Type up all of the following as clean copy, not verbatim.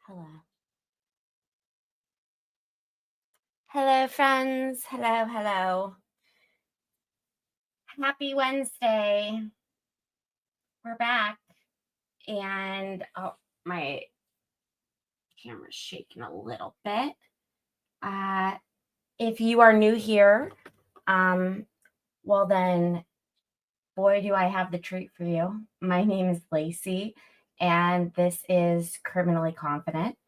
Hello. Hello, friends. Hello, hello. Happy Wednesday. We're back. And my camera's shaking a little bit. If you are new here, well then, boy, do I have the treat for you. My name is Lacey, and this is Criminally Confident.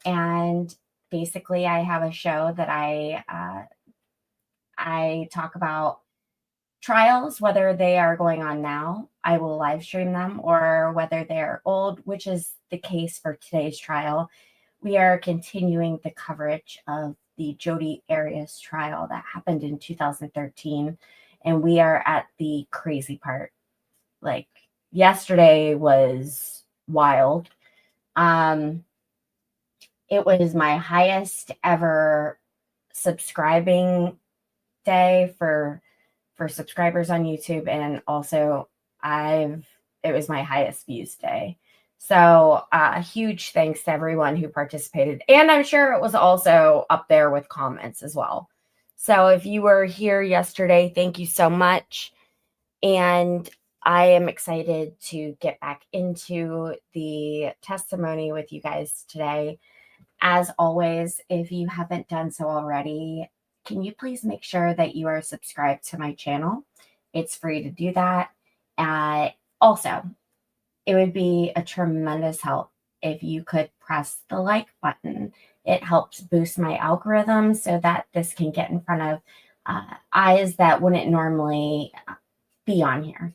And basically, I have a show that I talk about trials, whether they are going on now. I will live stream them, or whether they're old, which is the case for today's trial. We are continuing the coverage of the Jodi Arias trial that happened in 2013, and we are at the crazy part. Like, yesterday was wild. It was my highest ever subscribing day for subscribers on YouTube, and also it was my highest views day. So huge thanks to everyone who participated, and I'm sure it was also up there with comments as well. So if you were here yesterday, thank you so much, and I am excited to get back into the testimony with you guys today. As always, if you haven't done so already, can you please make sure that you are subscribed to my channel? It's free to do that. Also, it would be a tremendous help if you could press the like button. It helps boost my algorithm so that this can get in front of eyes that wouldn't normally be on here.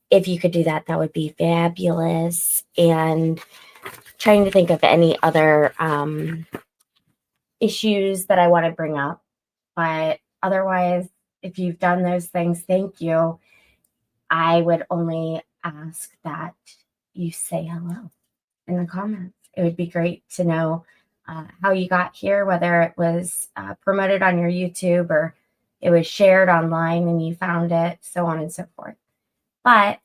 If you could do that, that would be fabulous. And trying to think of any other issues that I want to bring up. But otherwise, if you've done those things, thank you. I would only ask that you say hello in the comments. It would be great to know how you got here, whether it was promoted on your YouTube or it was shared online and you found it, so on and so forth. But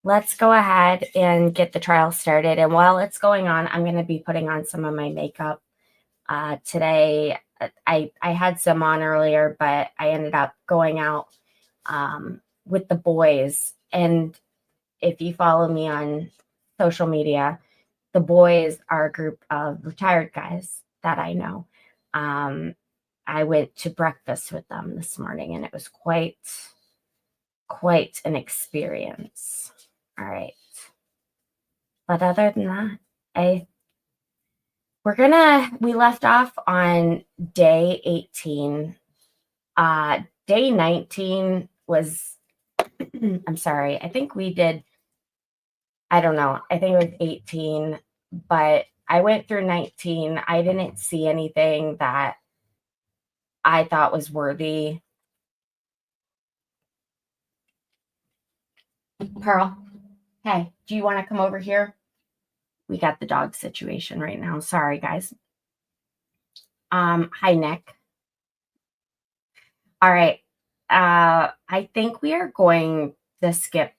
let's go ahead and get the trial started. And while it's going on, I'm going to be putting on some of my makeup. Today, I had some on earlier, but I ended up going out with the boys. And if you follow me on social media, the boys are a group of retired guys that I know. I went to breakfast with them this morning, and it was quite an experience. All right. But other than that, we left off on day 18. Day 19 was, I'm sorry, I think we did, I don't know, I think it was 18, but I went through 19. I didn't see anything that I thought was worthy. Pearl, hey, do you want to come over here? We got the dog situation right now. Sorry, guys. Hi, Nick. All right. I think we are going to skip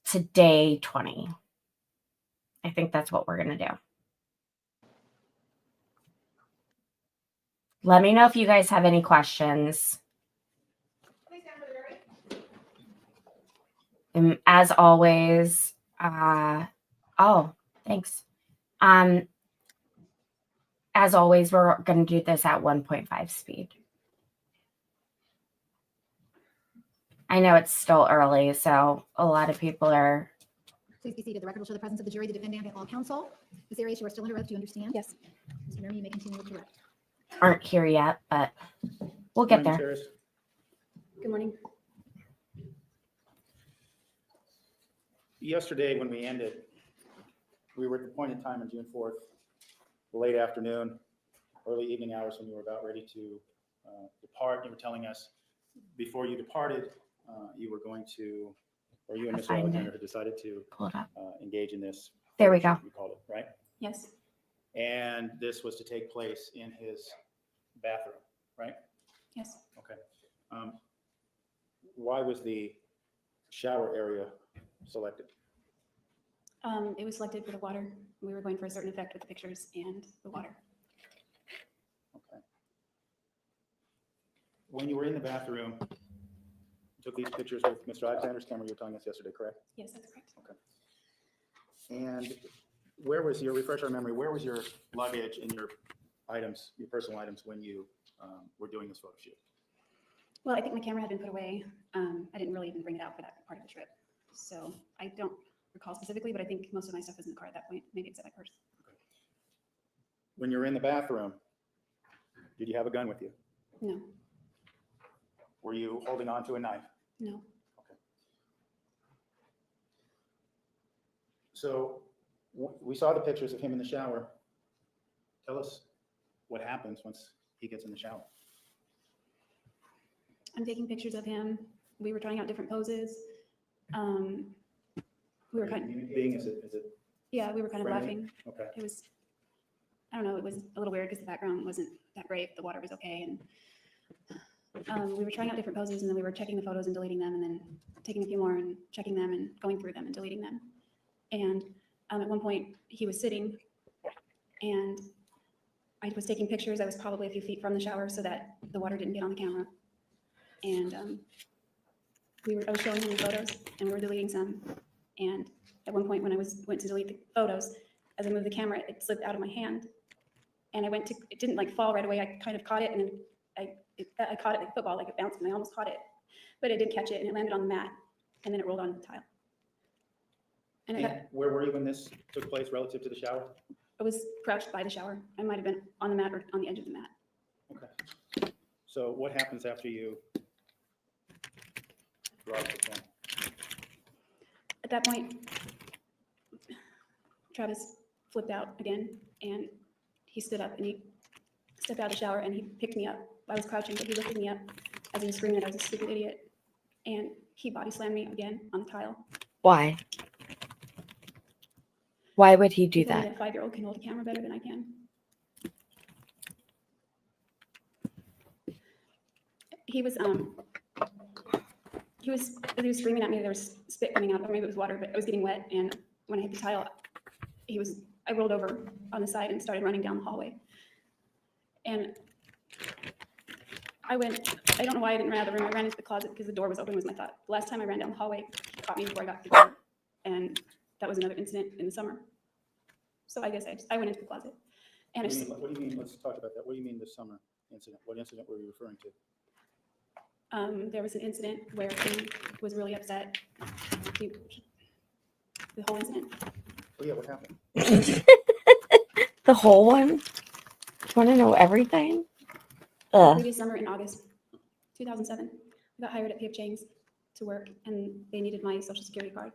to day 20. I think that's what we're going to do. Let me know if you guys have any questions. And as always, oh, thanks. As always, we're going to do this at 1.5 speed. I know it's still early, so a lot of people are. Please be seated. The record will show the presence of the jury, the defendant, and all counsel. Ms. Arias, you are still under oath. Do you understand? Yes. Mr. Nurmi, you may continue with your oath. Aren't here yet, but we'll get there. Good morning. Yesterday, when we ended, we were at the point in time on June 4th, late afternoon, early evening hours when you were about ready to depart. You were telling us before you departed, you were going to, or you and Mr. Alexander had decided to Pull it up. engage in this. There we go. You called it, right? Yes. And this was to take place in his bathroom, right? Yes. Okay. Why was the shower area selected? It was selected for the water. We were going for a certain effect with the pictures and the water. Okay. When you were in the bathroom, you took these pictures with Mr. Alexander's camera you were telling us yesterday, correct? Yes, that's correct. Okay. And where was your, refresh our memory, where was your luggage and your items, your personal items when you were doing this photo shoot? Well, I think my camera had been put away. I didn't really even bring it out for that part of the trip. So I don't recall specifically, but I think most of my stuff was in the car at that point. Maybe it's at my purse. Okay. When you were in the bathroom, did you have a gun with you? No, Were you holding on to a knife? no. So we saw the pictures of him in the shower. Tell us what happens once he gets in the shower. I'm taking pictures of him. We were trying out different poses. We were kind of, Being, is it yeah, we were kind of friendly? laughing. Okay. It was, I don't know, it was a little weird because the background wasn't that great. The water was okay. And we were trying out different poses, and then we were checking the photos and deleting them, and then taking a few more and checking them and going through them and deleting them. And at one point he was sitting, and I was taking pictures. I was probably a few feet from the shower so that the water didn't get on the camera. And I was showing him the photos, and we were deleting some. And at one point when I went to delete the photos, as I moved the camera, it slipped out of my hand. And it didn't like fall right away. I kind of caught it, and then I caught it like football, like it bounced, and I almost caught it. But I didn't catch it, and it landed on the mat, and then it rolled onto the tile. And And where were you when this took place relative to the shower? I was crouched by the shower. I might have been on the mat or on the edge of the mat. Okay. So what happens after you draw the film? At that point, Travis flipped out again, and he stood up, and he stepped out of the shower, and he picked me up. I was crouching, but he lifted me up as he was screaming that I was a stupid idiot, and he body slammed me again on the tile. Why? Why would he do He told me that? that a 5-year-old can hold a camera better than I can. He was screaming at me. There was spit coming out, or maybe it was water, but it was getting wet. And when I hit the tile, I rolled over on the side and started running down the hallway. And I don't know why I didn't run out of the room. I ran into the closet because the door was open, was my thought. The last time I ran down the hallway, he caught me before I got to the door. And that was another incident in the summer. So I guess I went into the closet. And What do you mean? Let's talk about that. What do you mean the summer incident? What incident were you referring to? There was an incident where he was really upset. The whole incident. Oh yeah, what happened? The whole one? You want to know everything? Previous summer in August 2007, I got hired at P.F. Chang's to work, and they needed my social security card,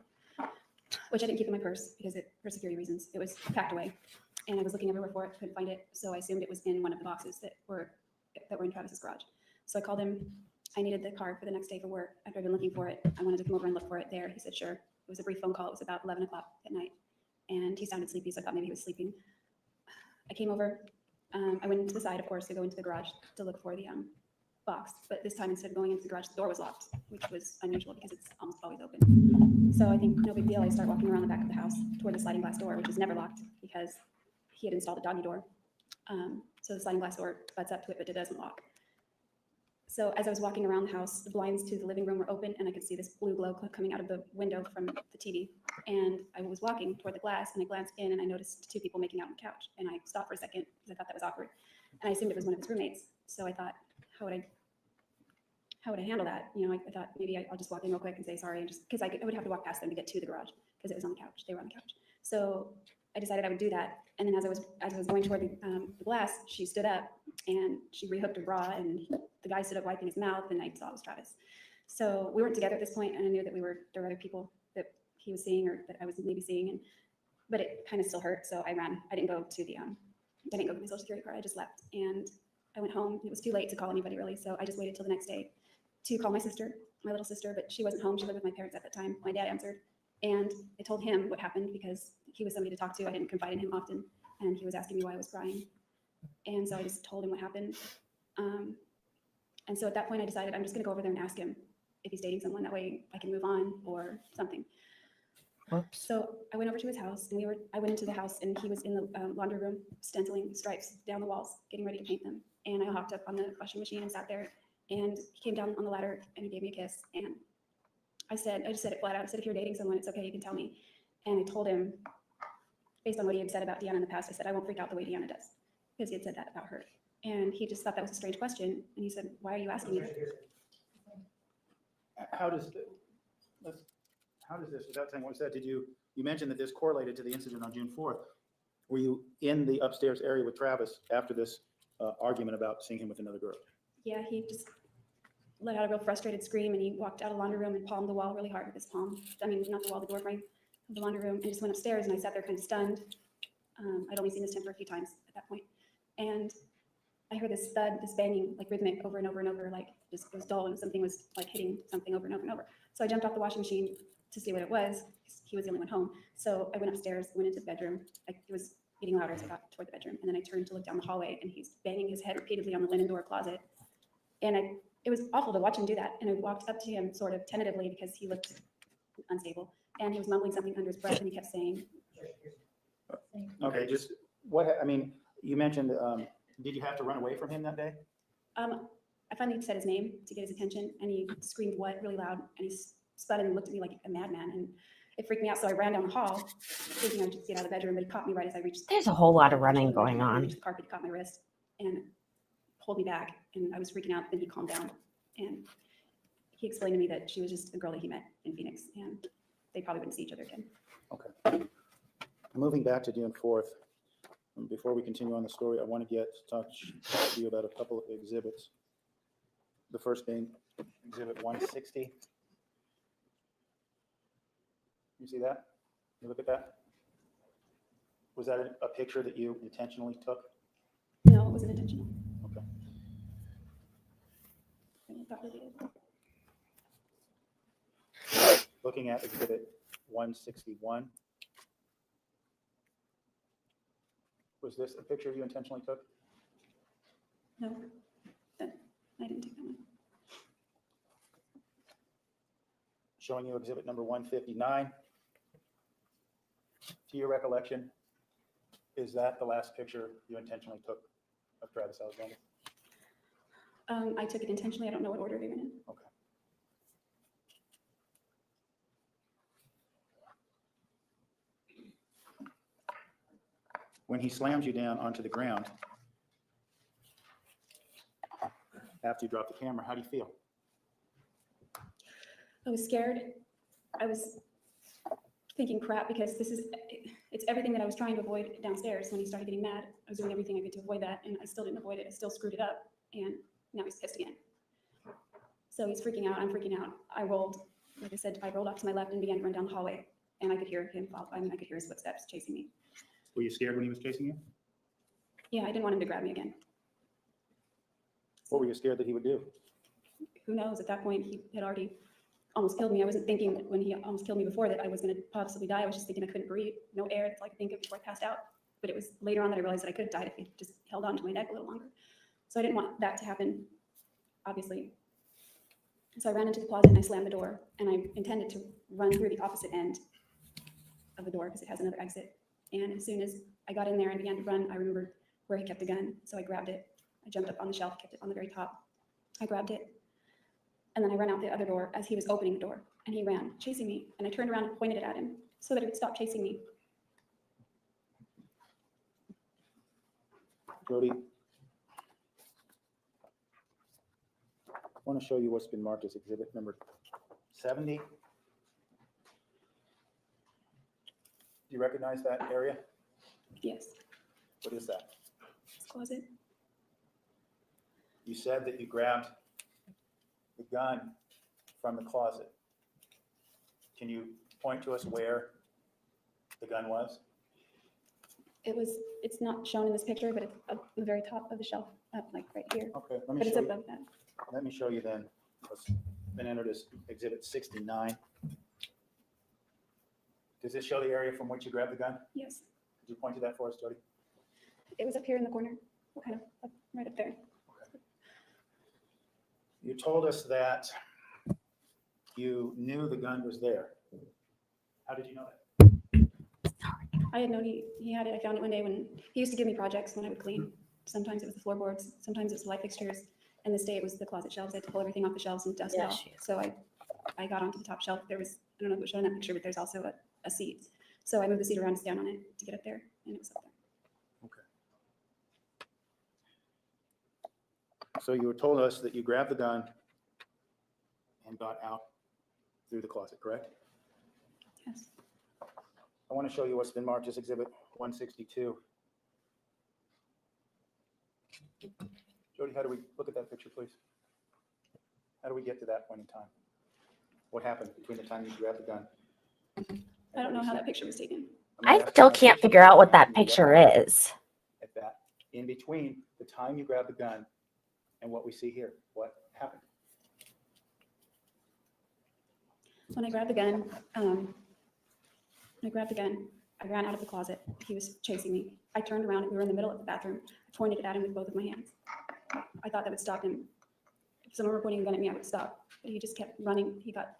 which I didn't keep in my purse because for security reasons. It was packed away, and I was looking everywhere for it, couldn't find it, so I assumed it was in one of the boxes that were in Travis's garage. So I called him. I needed the card for the next day for work. After I'd been looking for it, I wanted to come over and look for it there. He said, sure. It was a brief phone call. It was about 11 o'clock at night, and he sounded sleepy, so I thought maybe he was sleeping. I came over. I went into the side, of course, to go into the garage to look for the box. But this time, instead of going into the garage, the door was locked, which was unusual because it's almost always open. So I think no big deal. I start walking around the back of the house toward the sliding glass door, which is never locked because he had installed a doggy door. So the sliding glass door butts up to it, but it doesn't lock. So as I was walking around the house, the blinds to the living room were open, and I could see this blue glow coming out of the window from the TV. And I was walking toward the glass, and I glanced in, and I noticed two people making out on the couch. And I stopped for a second because I thought that was awkward. And I assumed it was one of his roommates. So I thought, how would I handle that? You know, I thought maybe I'll just walk in real quick and say sorry, and just because I would have to walk past them to get to the garage because it was on the couch. They were on the couch. So I decided I would do that. And then as I was going toward the glass, she stood up and she rehooked her bra, and the guy stood up wiping his mouth, and I saw it was Travis. So we weren't together at this point, and I knew that there were other people that he was seeing or that I was maybe seeing, but it kind of still hurt. So I ran. I didn't go to the I didn't go get my social security card. I just left, and I went home. It was too late to call anybody really, so I just waited till the next day to call my sister, my little sister, but she wasn't home. She lived with my parents at the time. My dad answered, and I told him what happened because he was somebody to talk to. I didn't confide in him often, and he was asking me why I was crying. And so I just told him what happened. And so at that point I decided I'm just gonna go over there and ask him if he's dating someone. That way I can move on or something. Whoops. So I went over to his house and I went into the house and he was in the laundry room stenciling stripes down the walls, getting ready to paint them. And I hopped up on the washing machine and sat there, and he came down on the ladder and he gave me a kiss. And I just said it flat out. I said, if you're dating someone, it's okay, you can tell me. And I told him, based on what he had said about Deanna in the past, I said, I won't freak out the way Deanna does, because he had said that about her. And he just thought that was a strange question. And he said, why are you asking me? How does this, without saying what was said, you mentioned that this correlated to the incident on June 4th. Were you in the upstairs area with Travis after this argument about seeing him with another girl? Yeah, he just let out a real frustrated scream, and he walked out of the laundry room and palmed the wall really hard with his palm. I mean, not the wall, the door frame of the laundry room, and just went upstairs, and I sat there kind of stunned. I'd only seen this temper a few times at that point. And I heard this thud, this banging, like rhythmic over and over and over, like just it was dull, and something was like hitting something over and over and over. So I jumped off the washing machine to see what it was, because he was the only one home. So I went upstairs, went into the bedroom. It was getting louder as I got toward the bedroom. And then I turned to look down the hallway, and he's banging his head repeatedly on the linen door closet. And it was awful to watch him do that. And I walked up to him sort of tentatively because he looked unstable. And he was mumbling something under his breath, and he kept saying, Okay, just you mentioned, did you have to run away from him that day? I finally said his name to get his attention, and he screamed "what" really loud, and he sputtered and looked at me like a madman, and it freaked me out. So I ran down the hall, thinking I'd just get out of the bedroom, but he caught me right as I reached. There's a whole lot of running the going on. The carpet caught my wrist and pulled me back, and I was freaking out. Then he calmed down, and he explained to me that she was just a girl that he met in Phoenix, and they probably wouldn't see each other again. Okay. Moving back to June 4th, before we continue on the story, I want to talk to you about a couple of exhibits. The first being Exhibit 160. You see that? You look at that? Was that a picture that you intentionally took? No, it wasn't intentional. Okay. I thought it did. Looking at Exhibit 161. Was this a picture you intentionally took? No, I didn't take that one. Showing you Exhibit number 159. To your recollection, is that the last picture you intentionally took of Travis Alexander? I took it intentionally. I don't know what order they went in. Okay. When he slams you down onto the ground, after you drop the camera, how do you feel? I was scared. I was thinking crap, because it's everything that I was trying to avoid downstairs. When he started getting mad, I was doing everything I could to avoid that, and I still didn't avoid it. I still screwed it up, and now he's pissed again. So he's freaking out. I'm freaking out. I rolled, like I said, I rolled off to my left and began to run down the hallway, and I could hear him follow. I could hear his footsteps chasing me. Were you scared when he was chasing you? Yeah, I didn't want him to grab me again. What were you scared that he would do? Who knows? At that point, he had already almost killed me. I wasn't thinking that when he almost killed me before that I was going to possibly die. I was just thinking I couldn't breathe, no air. That's all I could think of before I passed out. But it was later on that I realized that I could have died if he just held on to my neck a little longer. So I didn't want that to happen, obviously. So I ran into the closet and I slammed the door, and I intended to run through the opposite end of the door because it has another exit. And as soon as I got in there and began to run, I remembered where he kept the gun. So I grabbed it. I jumped up on the shelf, kept it on the very top. I grabbed it. And then I ran out the other door as he was opening the door, and he ran, chasing me. And I turned around and pointed it at him so that he would stop chasing me. Jodi, I want to show you what's been marked as Exhibit number 70. Do you recognize that area? Yes, What is that? this closet. You said that you grabbed the gun from the closet. Can you point to us where the gun was? It's not shown in this picture, but it's up the very top of the shelf, up like right here. Okay, let But me it's show you. above that. Let me show you then what's been entered as Exhibit 69. Does this show the area from which you grabbed the gun? Yes, Could you point to that for us, Jodi? it was up here in the corner, kind of up, right up there. You told us that you knew the gun was there. How did you know that? I had known he had it. I found it one day when he used to give me projects when I would clean. Sometimes it was the floorboards, sometimes it was the light fixtures, and this day it was the closet shelves. I had to pull everything off the shelves and dust it off. So I got onto the top shelf. There was, I don't know if it was shown in that picture, but there's also a seat. So I moved the seat around to stand on it to get up there, and it was up there. So you were told us that you grabbed the gun and got out through the closet, correct? Yes. I want to show you what's been marked as Exhibit 162. Jodi, how do we look at that picture, please? How do we get to that point in time? What happened between the time you grabbed the gun? I don't know how that picture was taken. I still can't figure out what that picture is. At that, in between the time you grabbed the gun and what we see here, what happened? When I grabbed the gun, I ran out of the closet. He was chasing me. I turned around and we were in the middle of the bathroom. I pointed it at him with both of my hands. I thought that would stop him. If someone were pointing a gun at me, I would stop. But he just kept running. He got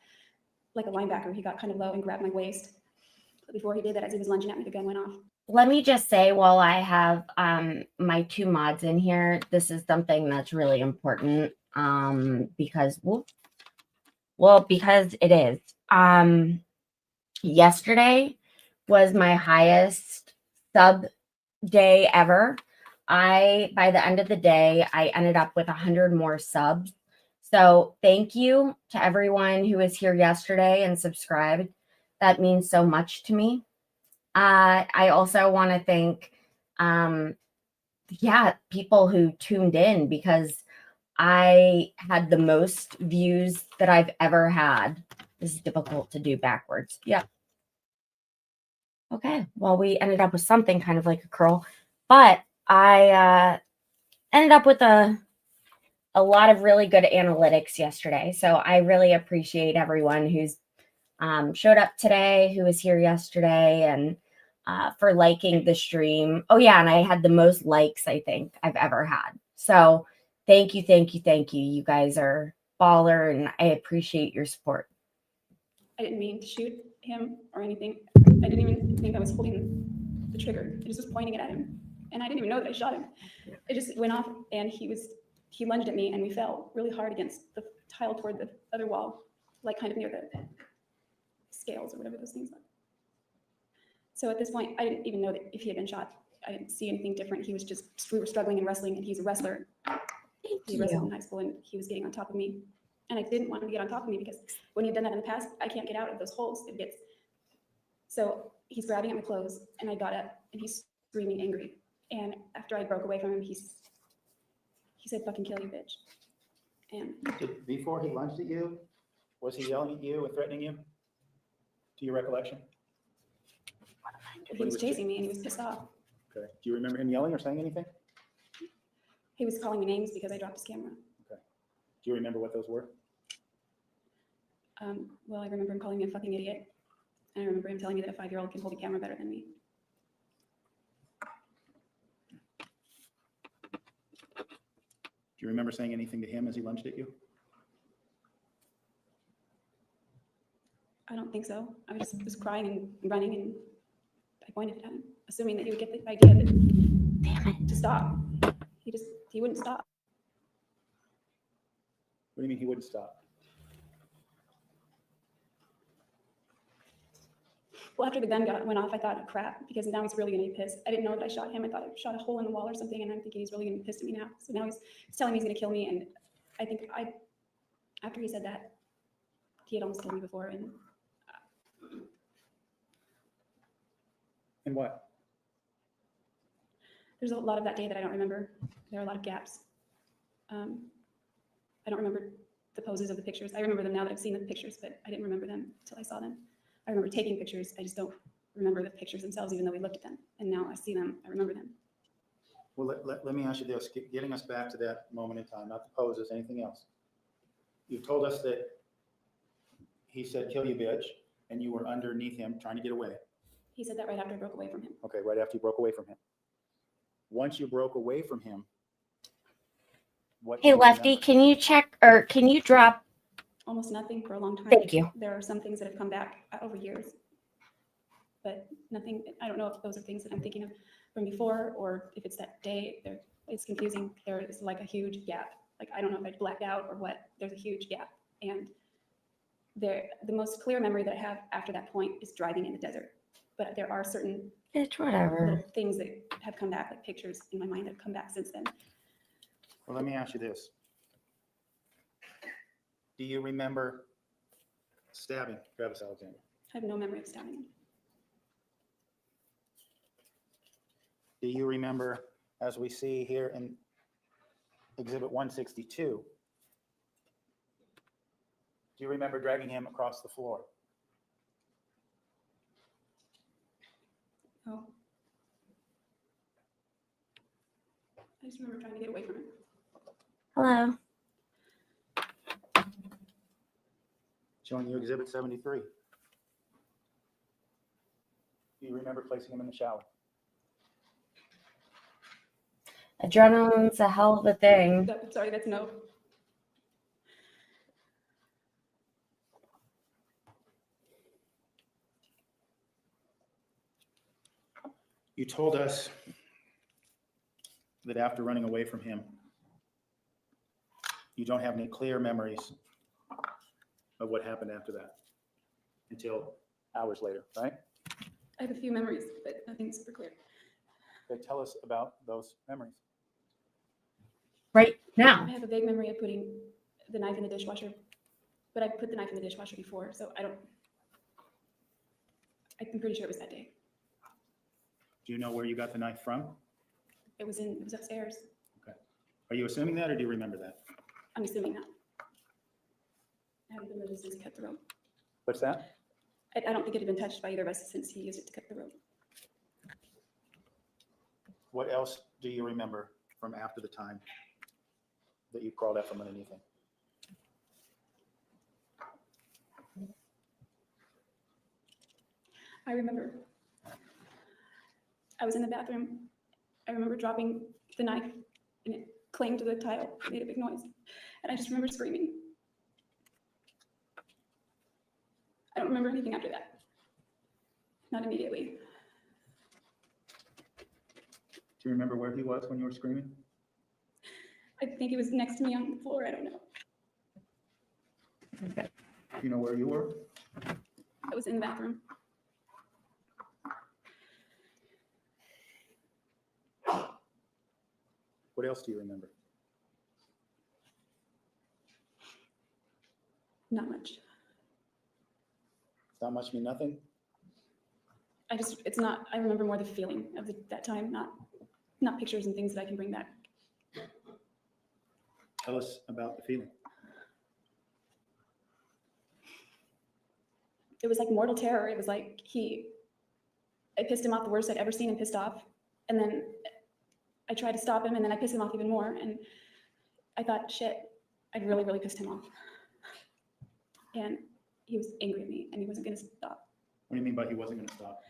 like a linebacker. He got kind of low and grabbed my waist. But before he did that, as he was lunging at me, the gun went off. Let me just say, while I have my two mods in here, this is something that's really important because, because it is. Yesterday was my highest sub day ever. By the end of the day, I ended up with 100 more subs. So thank you to everyone who was here yesterday and subscribed. That means so much to me. I also want to thank, people who tuned in because I had the most views that I've ever had. This is difficult to do backwards. Yep. Okay. Well, we ended up with something kind of like a curl, but I ended up with a lot of really good analytics yesterday. So I really appreciate everyone who's showed up today, who was here yesterday, and for liking the stream. Oh yeah, and I had the most likes I think I've ever had. So thank you, thank you, thank you. You guys are baller, and I appreciate your support. I didn't mean to shoot him or anything. I didn't even think I was holding the trigger. I just was pointing it at him, and I didn't even know that I shot him. It just went off, and he lunged at me, and we fell really hard against the tile toward the other wall, like kind of near the scales or whatever those things are. So at this point, I didn't even know that if he had been shot. I didn't see anything different. He was just, we were struggling and wrestling, and he's a wrestler. He wrestled in high school, and he was getting on top of me. And I didn't want him to get on top of me because when he'd done that in the past, I can't get out of those holes. So he's grabbing at my clothes, and I got up, and he's screaming angry. And after I broke away from him, he said, "Fucking kill you, bitch." And Before he lunged at you, was he yelling at you and threatening you? To your recollection? he was chasing me, and he was pissed off. Okay. Do you remember him yelling or saying anything? He was calling me names because I dropped his camera. Okay. Do you remember what those were? Well, I remember him calling me a fucking idiot. And I remember him telling me that a 5-year-old can hold a camera better than me. Do you remember saying anything to him as he lunged at you? I don't think so. I was crying and running, and I pointed at him, assuming that he would get the idea that to stop. He wouldn't stop. What do you mean he wouldn't stop? Well, after the gun went off, I thought, oh, crap, because now he's really going to be pissed. I didn't know that I shot him. I thought I shot a hole in the wall or something, and I'm thinking he's really going to be pissed at me now. So now he's telling me he's going to kill me, and I think after he said that, he had almost killed me before. And what? There's a lot of that day that I don't remember. There are a lot of gaps. I don't remember the poses of the pictures. I remember them now that I've seen the pictures, but I didn't remember them until I saw them. I remember taking pictures. I just don't remember the pictures themselves, even though we looked at them. And now I see them. I remember them. Well, let me ask you this, getting us back to that moment in time, not the poses, anything else. You told us that he said, "Kill you, bitch," and you were underneath him trying to get away. He said that right after I broke away from him. Okay, right after you broke away from him. Once you broke away from him, what? Hey, Lefty, can you check or can you drop? Almost nothing for a long time. Thank you. There are some things that have come back over years. but nothing, I don't know if those are things that I'm thinking of from before, or if it's that day. It's confusing. There is like a huge gap. Like, I don't know if I blacked out or what. There's a huge gap. And the most clear memory that I have after that point is driving in the desert. But there are certain It's whatever. little things that have come back, like pictures in my mind that have come back since then. Well, let me ask you this. Do you remember stabbing Travis Alexander? I have no memory of stabbing him. Do you remember, as we see here in Exhibit 162, do you remember dragging him across the floor? Oh. I just remember trying to get away from him. Hello. Showing you Exhibit 73. Do you remember placing him in the shower? Adrenaline's a hell of a thing. Sorry, that's no. You told us that after running away from him, you don't have any clear memories of what happened after that until hours later, right? I have a few memories, but nothing super clear. Okay, tell us about those memories. Right I now. have a vague memory of putting the knife in the dishwasher, but I put the knife in the dishwasher before, so I'm pretty sure it was that day. Do you know where you got the knife from? It was upstairs. Are you assuming that, or do you remember that? I'm assuming that. I haven't been with him since he cut the rope. What's that? I don't think it had been touched by either of us since he used it to cut the rope. What else do you remember from after the time that you crawled out from underneath him? I remember I was in the bathroom. I remember dropping the knife and it clanged to the tile, made a big noise. And I just remember screaming. I don't remember anything after that. Not immediately. Do you remember where he was when you were screaming? I think he was next to me on the floor. I don't know. Okay. Do you know where you were? I was in the bathroom. What else do you remember? Not much. Not much mean nothing? I remember more the feeling of that time, not pictures and things that I can bring back. Tell us about the feeling. It was like mortal terror. It was like I pissed him off the worst I'd ever seen him pissed off. And then I tried to stop him, and then I pissed him off even more. And I thought, shit, I'd really, really pissed him off. And he was angry at me, and he wasn't going to stop. What do you mean by he wasn't going to stop?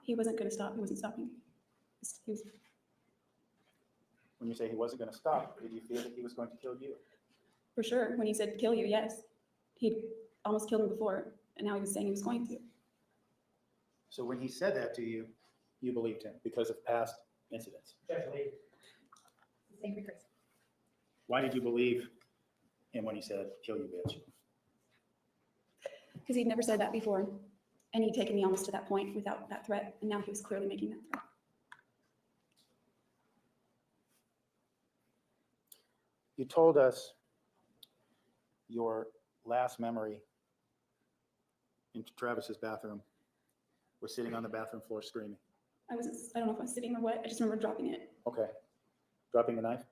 He wasn't going to stop. He wasn't stopping. He was. When you say he wasn't going to stop, did you feel that he was going to kill you? For sure. When he said kill you, yes. He'd almost killed me before, and now he was saying he was going to. So when he said that to you, you believed him because of past incidents. Why did you believe him when he said, kill you, bitch? Because he'd never said that before, and he'd taken me almost to that point without that threat, and now he was clearly making that threat. You told us your last memory in Travis's bathroom was sitting on the bathroom floor screaming. I don't know if I was sitting or what. I just remember dropping it. Okay. Dropping the knife?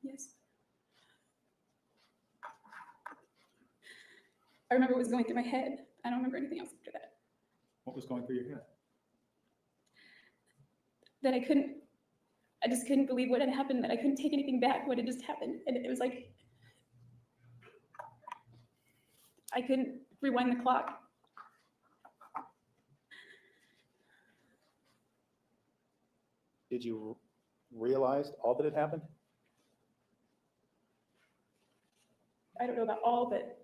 Yes. I remember what was going through my head. I don't remember anything else after that. What was going through your head? That I just couldn't believe what had happened, that I couldn't take anything back, what had just happened. And it was like, I couldn't rewind the clock. Did you realize all that had happened? I don't know about all, but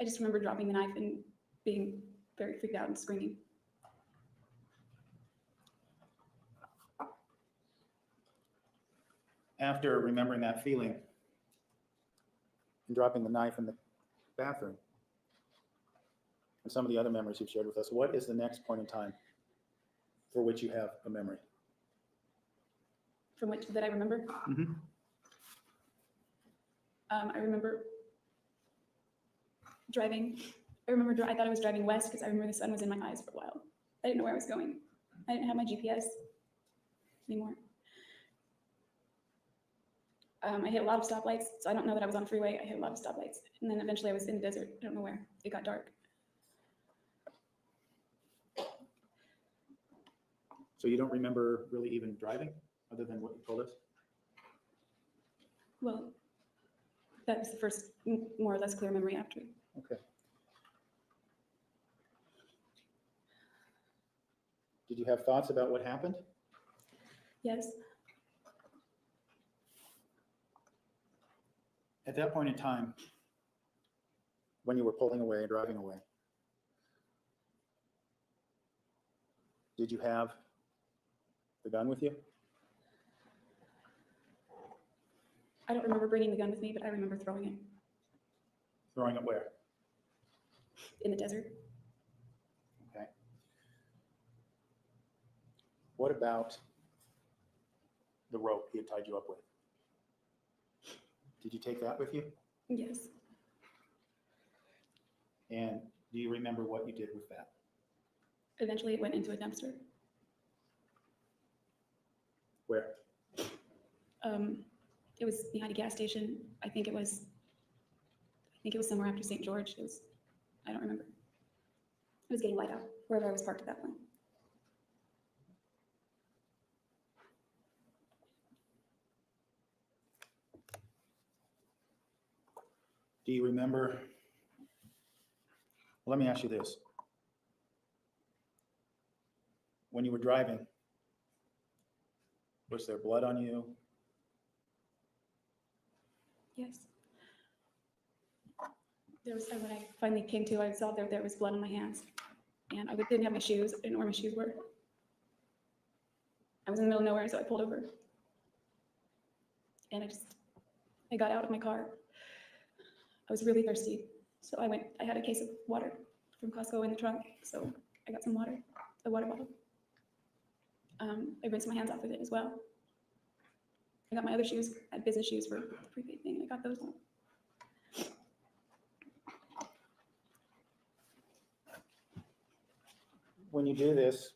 I just remember dropping the knife and being very freaked out and screaming. After remembering that feeling and dropping the knife in the bathroom, and some of the other memories you've shared with us, what is the next point in time for which you have a memory? From which that I remember. Mm-hmm. I remember driving. I thought I was driving west because I remember the sun was in my eyes for a while. I didn't know where I was going. I didn't have my GPS anymore. I hit a lot of stoplights, so I don't know that I was on a freeway. I hit a lot of stoplights. And then eventually I was in the desert. I don't know where. It got dark. So you don't remember really even driving, other than what you told us? Well, that was the first more or less clear memory after. Okay. Did you have thoughts about what happened? Yes. At that point in time, when you were pulling away and driving away, did you have the gun with you? I don't remember bringing the gun with me, but I remember throwing it Throwing it where? in the desert. Okay. What about the rope he had tied you up with? Did you take that with you? Yes. And do you remember what you did with that? Eventually it went into a dumpster. Where? It was behind a gas station. I think it was somewhere after St. George. I don't remember. It was getting light out, wherever I was parked at that point. Do you remember? Well, let me ask you this. When you were driving, was there blood on you? Yes. When I finally came to, I saw there was blood on my hands. And I didn't have my shoes. I didn't know where my shoes were. I was in the middle of nowhere, so I pulled over. And I got out of my car. I was really thirsty. So I had a case of water from Costco in the trunk. So I got some water, a water bottle. I rinsed my hands off with it as well. I got my other shoes, I had business shoes for the prepaid thing, and I got those on. When you do this,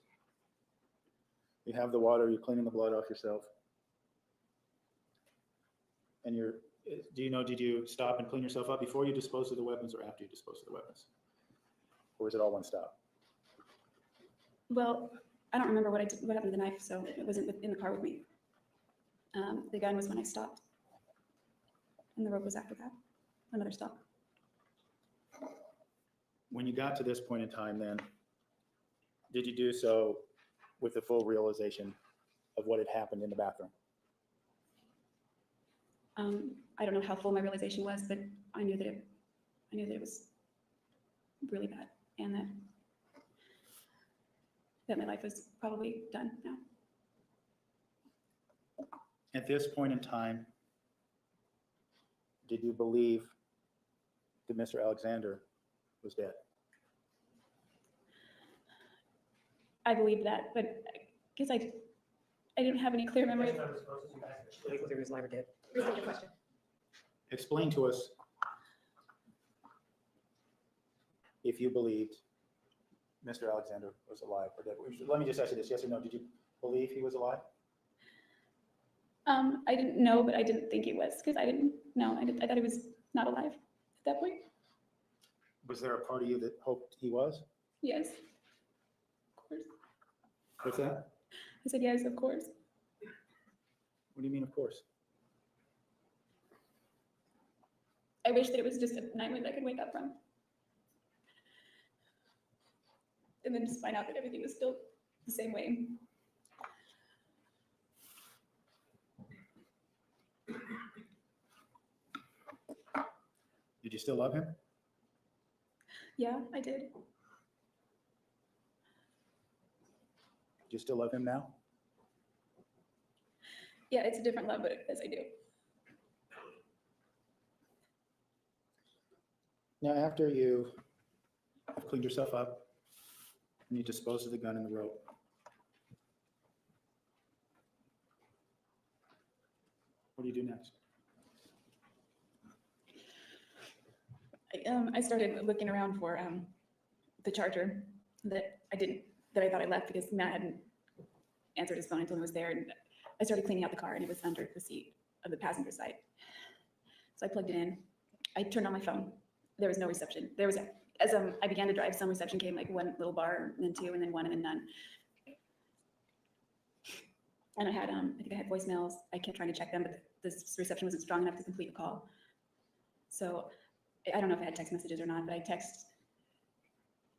you have the water, you're cleaning the blood off yourself. And did you stop and clean yourself up before you dispose of the weapons or after you dispose of the weapons? Or was it all one stop? Well, I don't remember what happened to the knife, so it wasn't in the car with me. The gun was when I stopped. And the rope was after that, another stop. When you got to this point in time then, did you do so with the full realization of what had happened in the bathroom? I don't know how full my realization was, but I knew that it was really bad, and that my life was probably done now. At this point in time, did you believe that Mr. Alexander was dead? I believed that, but I guess I didn't have any clear memory. Whether he was alive or dead. Restate your question. Explain to us if you believed Mr. Alexander was alive or dead. Let me just ask you this, yes or no, did you believe he was alive? I didn't know, but I didn't think he was, because I didn't know. I thought he was not alive at that point. Was there a part of you that hoped he was? Yes, of course. What's that? I said yes, of course. What do you mean, of course? I wish that it was just a nightmare that I could wake up from. And then just find out that everything was still the same way. Did you still love him? Yeah, I did. Do you still love him now? Yeah, it's a different love, but yes, I do. Now, after you have cleaned yourself up and you dispose of the gun and the rope, what do you do next? I started looking around for the charger that I thought I left because Matt hadn't answered his phone. I told him it was there, and I started cleaning out the car, and it was under the seat of the passenger side. So I plugged it in. I turned on my phone. There was no reception. There was, as I began to drive, some reception came, like one little bar, and then two, and then one, and then none. And I had, I think I had voicemails. I kept trying to check them, but this reception wasn't strong enough to complete the call. So I don't know if I had text messages or not, but I texted.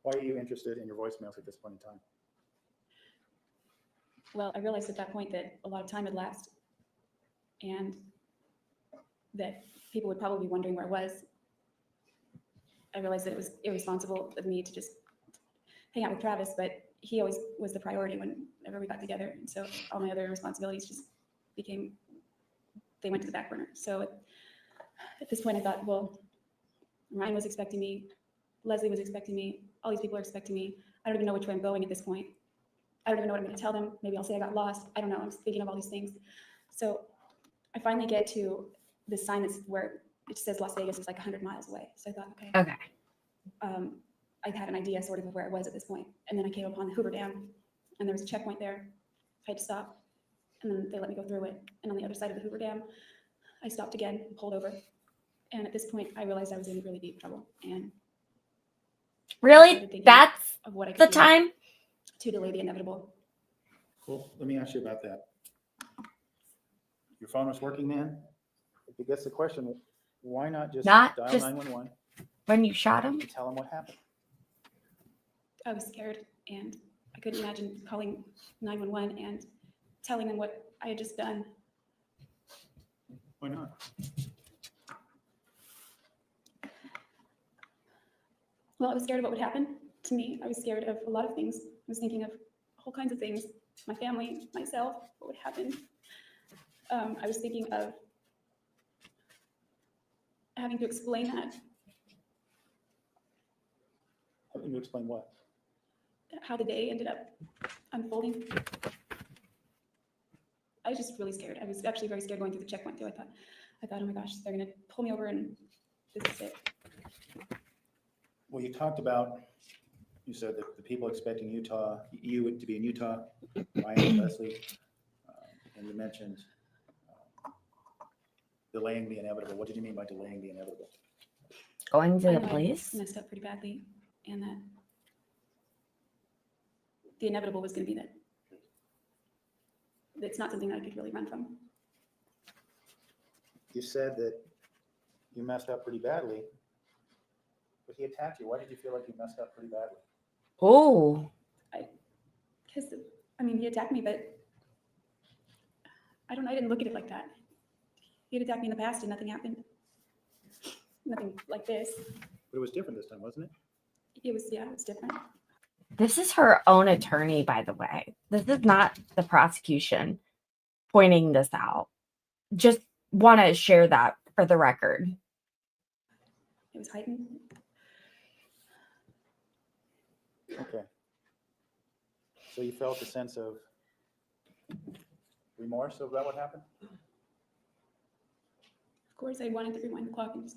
Why are you interested in your voicemails at this point in time? Well, I realized at that point that a lot of time had lapsed and that people would probably be wondering where I was. I realized that it was irresponsible of me to just hang out with Travis, but he always was the priority whenever we got together. And so all my other responsibilities just they went to the back burner. So at this point I thought, well, Ryan was expecting me, Leslie was expecting me, all these people are expecting me. I don't even know which way I'm going at this point. I don't even know what I'm going to tell them. Maybe I'll say I got lost. I don't know. I'm just thinking of all these things. So I finally get to the sign that's where it says Las Vegas is like 100 miles away. So I thought, okay. I had an idea sort of where I was at this point. And then I came upon the Hoover Dam, and there was a checkpoint there. I had to stop, and then they let me go through it. And on the other side of the Hoover Dam, I stopped again, pulled over. And at this point, I realized I was in really deep trouble. And Really? That's of what I could the do time? to delay the inevitable. Cool. Let me ask you about that. Your phone was working, man? If it gets the question, why not just Not dial just 911 when you shot him? and tell them what happened? I was scared, and I couldn't imagine calling 911 and telling them what I had just done. Why not? Well, I was scared of what would happen to me. I was scared of a lot of things. I was thinking of all kinds of things, my family, myself, what would happen. I was thinking of having to explain that, Let me explain what. how the day ended up unfolding. I was just really scared. I was actually very scared going through the checkpoint too. I thought, oh my gosh, they're gonna pull me over and this is it. Well, you talked about, you said that the people expecting you to be in Utah, Ryan and Leslie, and you mentioned delaying the inevitable. What did you mean by delaying the inevitable? Going to I the know I police? messed up pretty badly, and that the inevitable was going to be that it's not something that I could really run from. You said that you messed up pretty badly, but he attacked you. Why did you feel like you messed up pretty badly? Oh, Because, I mean, he attacked me, but I don't know. I didn't look at it like that. He had attacked me in the past and nothing happened. Nothing like this. But it was different this time, wasn't it? It was different. this is her own attorney, by the way. This is not the prosecution pointing this out. Just want to share that for the record. It was heightened. Okay. So you felt a sense of remorse about what happened? Of course, I wanted to rewind the clock and just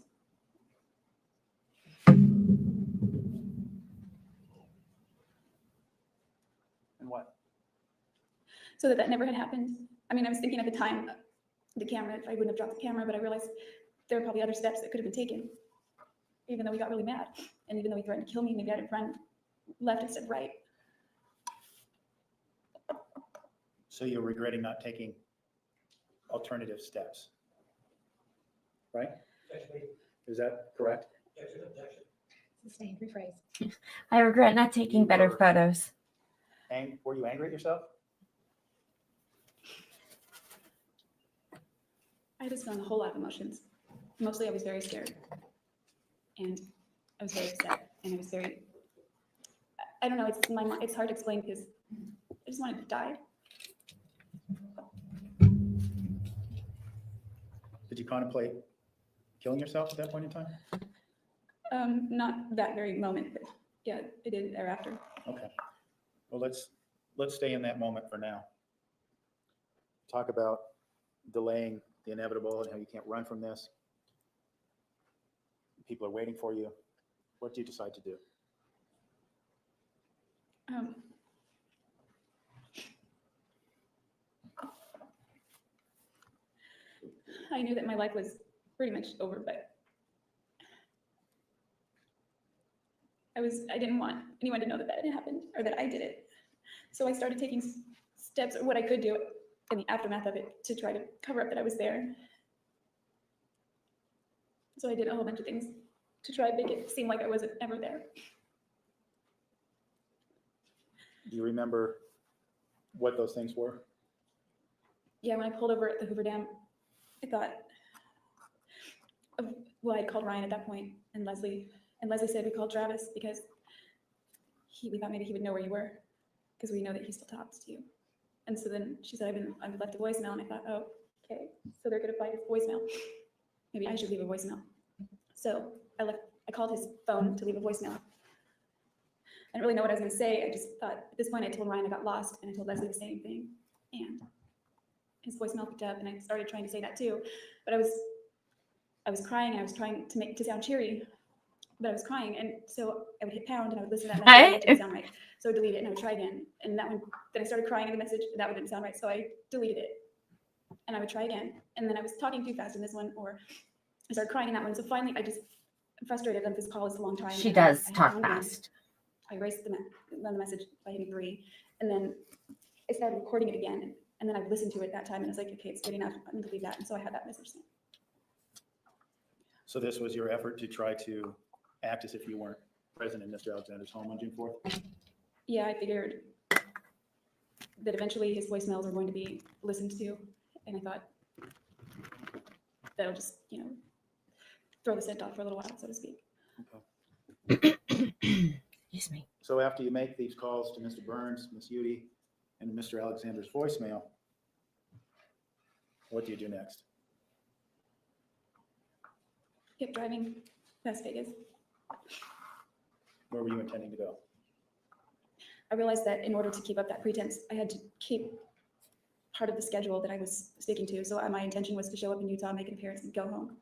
And what? so that never had happened. I mean, I was thinking at the time, the camera, if I wouldn't have dropped the camera, but I realized there were probably other steps that could have been taken, even though we got really mad. And even though he threatened to kill me, maybe I'd have run left instead of right. So you're regretting not taking alternative steps, right? Is that correct? Sustained, rephrase. I regret not taking better photos. Were you angry at yourself? I was feeling a whole lot of emotions. Mostly I was very scared. And I was very upset. And it was very, I don't know, it's in my mind, it's hard to explain because I just wanted to die. Did you contemplate killing yourself at that point in time? Not that very moment, but yeah, I did thereafter. Okay. Well, let's stay in that moment for now. Talk about delaying the inevitable and how you can't run from this. People are waiting for you. What do you decide to do? I knew that my life was pretty much over, but I didn't want anyone to know that it happened or that I did it. So I started taking steps, or what I could do in the aftermath of it, to try to cover up that I was there. So I did a whole bunch of things to try and make it seem like I wasn't ever there. Do you remember what those things were? Yeah, when I pulled over at the Hoover Dam, I thought, well, I called Ryan at that point, and Leslie said we called Travis because we thought maybe he would know where you were, because we know that he still talks to you. And so then she said, I've left a voicemail, and I thought, oh, okay, so they're gonna find his voicemail. Maybe I should leave a voicemail. So I called his phone to leave a voicemail. I didn't really know what I was gonna say. I just thought, at this point, I told Ryan I got lost, and I told Leslie the same thing. And his voicemail picked up, and I started trying to say that too. But I was crying, and I was trying to sound cheery, but I was crying. And so I would hit pound, and I would listen to that message, and it didn't sound right. So I would delete it, and I would try again. And that one, then I started crying in the message, and that one didn't sound right. So I deleted it, and I would try again. And then I was talking too fast in this one, or I started crying in that one. So finally, I'm frustrated that this call is a long time. She and does I talk hit pound again. fast. I erased the message by hitting 3, and then I started recording it again, and then I listened to it that time, and I was like, okay, it's good enough. I'm gonna delete that, and so I had that message sent. So this was your effort to try to act as if you weren't present in Mr. Alexander's home on June 4th? Yeah, I figured that eventually his voicemails are going to be listened to, and I thought that'll just, throw the scent off for a little while, so to speak. Okay. Excuse me. So after you make these calls to Mr. Burns, Ms. Jodi, and Mr. Alexander's voicemail, what do you do next? Kept driving past Vegas. Where were you intending to go? I realized that in order to keep up that pretense, I had to keep part of the schedule that I was sticking to. So my intention was to show up in Utah, make an appearance, and go home.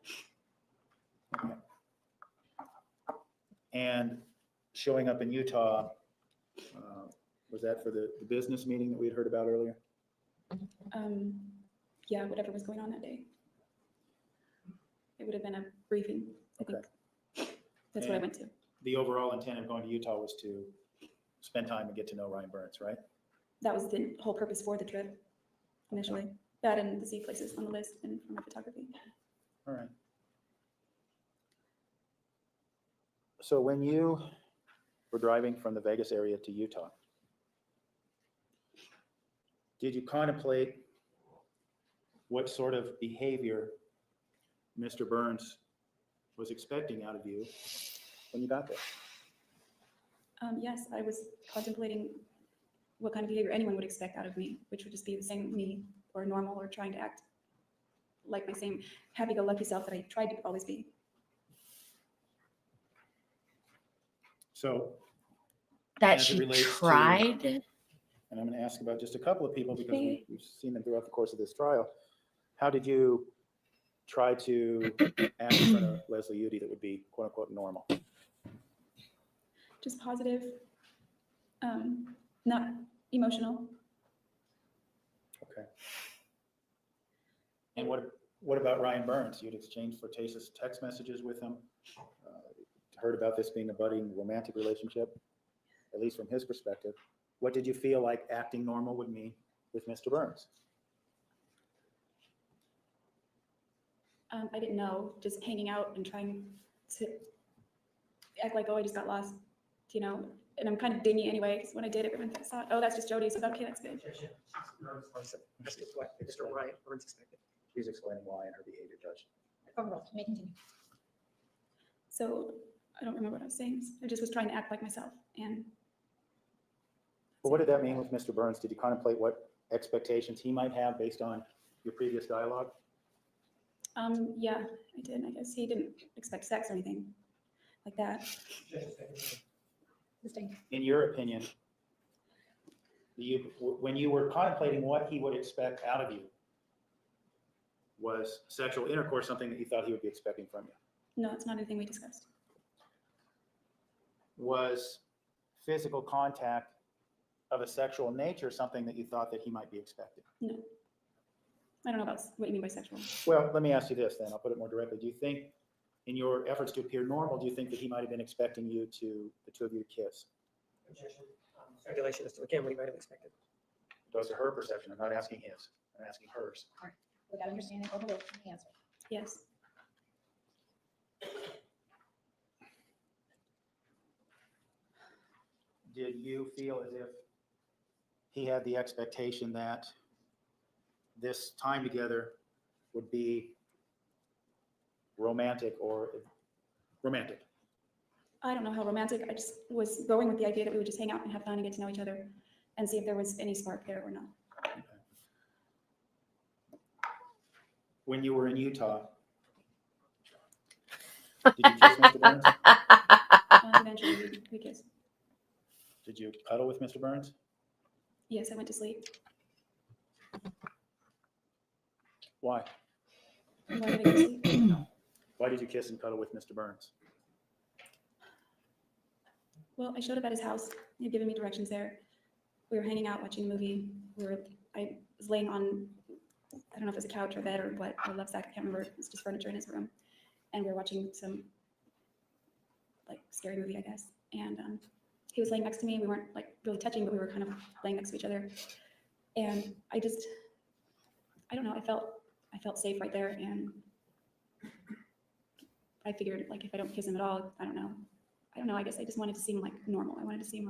Okay. And showing up in Utah, was that for the business meeting that we had heard about earlier? Yeah, whatever was going on that day. It would have been a briefing, I think. That's what I And went to. the overall intent of going to Utah was to spend time and get to know Ryan Burns, right? That was the whole purpose for the trip initially. That and the see places on the list and for my photography. All right. So when you were driving from the Vegas area to Utah, did you contemplate what sort of behavior Mr. Burns was expecting out of you when you got there? Yes, I was contemplating what kind of behavior anyone would expect out of me, which would just be the same me, or normal, or trying to act like my same happy-go-lucky self that I tried to always be. So, That as it she relates to- tried. and I'm going to ask about just a couple of people because we've seen them throughout the course of this trial. How did you try to act in front of Leslie Jodi that would be quote unquote normal? Just positive, not emotional. Okay. And what about Ryan Burns? You'd exchanged flirtatious text messages with him. Heard about this being a budding romantic relationship, at least from his perspective. What did you feel like acting normal would mean with Mr. Burns? I didn't know, just hanging out and trying to act like, oh, I just got lost, and I'm kind of dingy anyway, because when I did, everyone thought, oh, that's just Jodi, so okay, that's good. That's what Mr. Ryan Burns expected. She's explaining why in her behavior, Judge. Overall, may continue. So I don't remember what I was saying. I just was trying to act like myself. And But what did that mean with Mr. Burns? Did you contemplate what expectations he might have based on your previous dialogue? yeah, I did. I guess he didn't expect sex or anything like that. Sustained. In your opinion, when you were contemplating what he would expect out of you, was sexual intercourse something that you thought he would be expecting from you? No, it's not anything we discussed. Was physical contact of a sexual nature something that you thought that he might be expecting? No. I don't know about what you mean by sexual. Well, let me ask you this then. I'll put it more directly. Do you think, in your efforts to appear normal, do you think that he might have been expecting the two of you to kiss? Objection. Speculation as to, again, what he might have expected. Those are her perception. I'm not asking his. I'm asking hers. Without understanding or belief in the answer. Yes. Did you feel as if he had the expectation that this time together would be romantic or romantic? I don't know how romantic. I just was going with the idea that we would just hang out and have fun and get to know each other and see if there was any spark there or not. Okay. When you were in Utah, did you kiss Mr. Burns? Eventually we kissed. Did you cuddle with Mr. Burns? Yes, I went to sleep. Why? Why did I go to sleep? Why did you kiss and cuddle with Mr. Burns? Well, I showed up at his house. He had given me directions there. We were hanging out watching a movie. I was laying on, I don't know if it was a couch or bed or what, or love sack, I can't remember. It was just furniture in his room. And we were watching some like scary movie, I guess. And he was laying next to me. We weren't like really touching, but we were kind of laying next to each other. And I don't know, I felt safe right there. And I figured like if I don't kiss him at all, I don't know. I guess I just wanted to seem like normal. I wanted to seem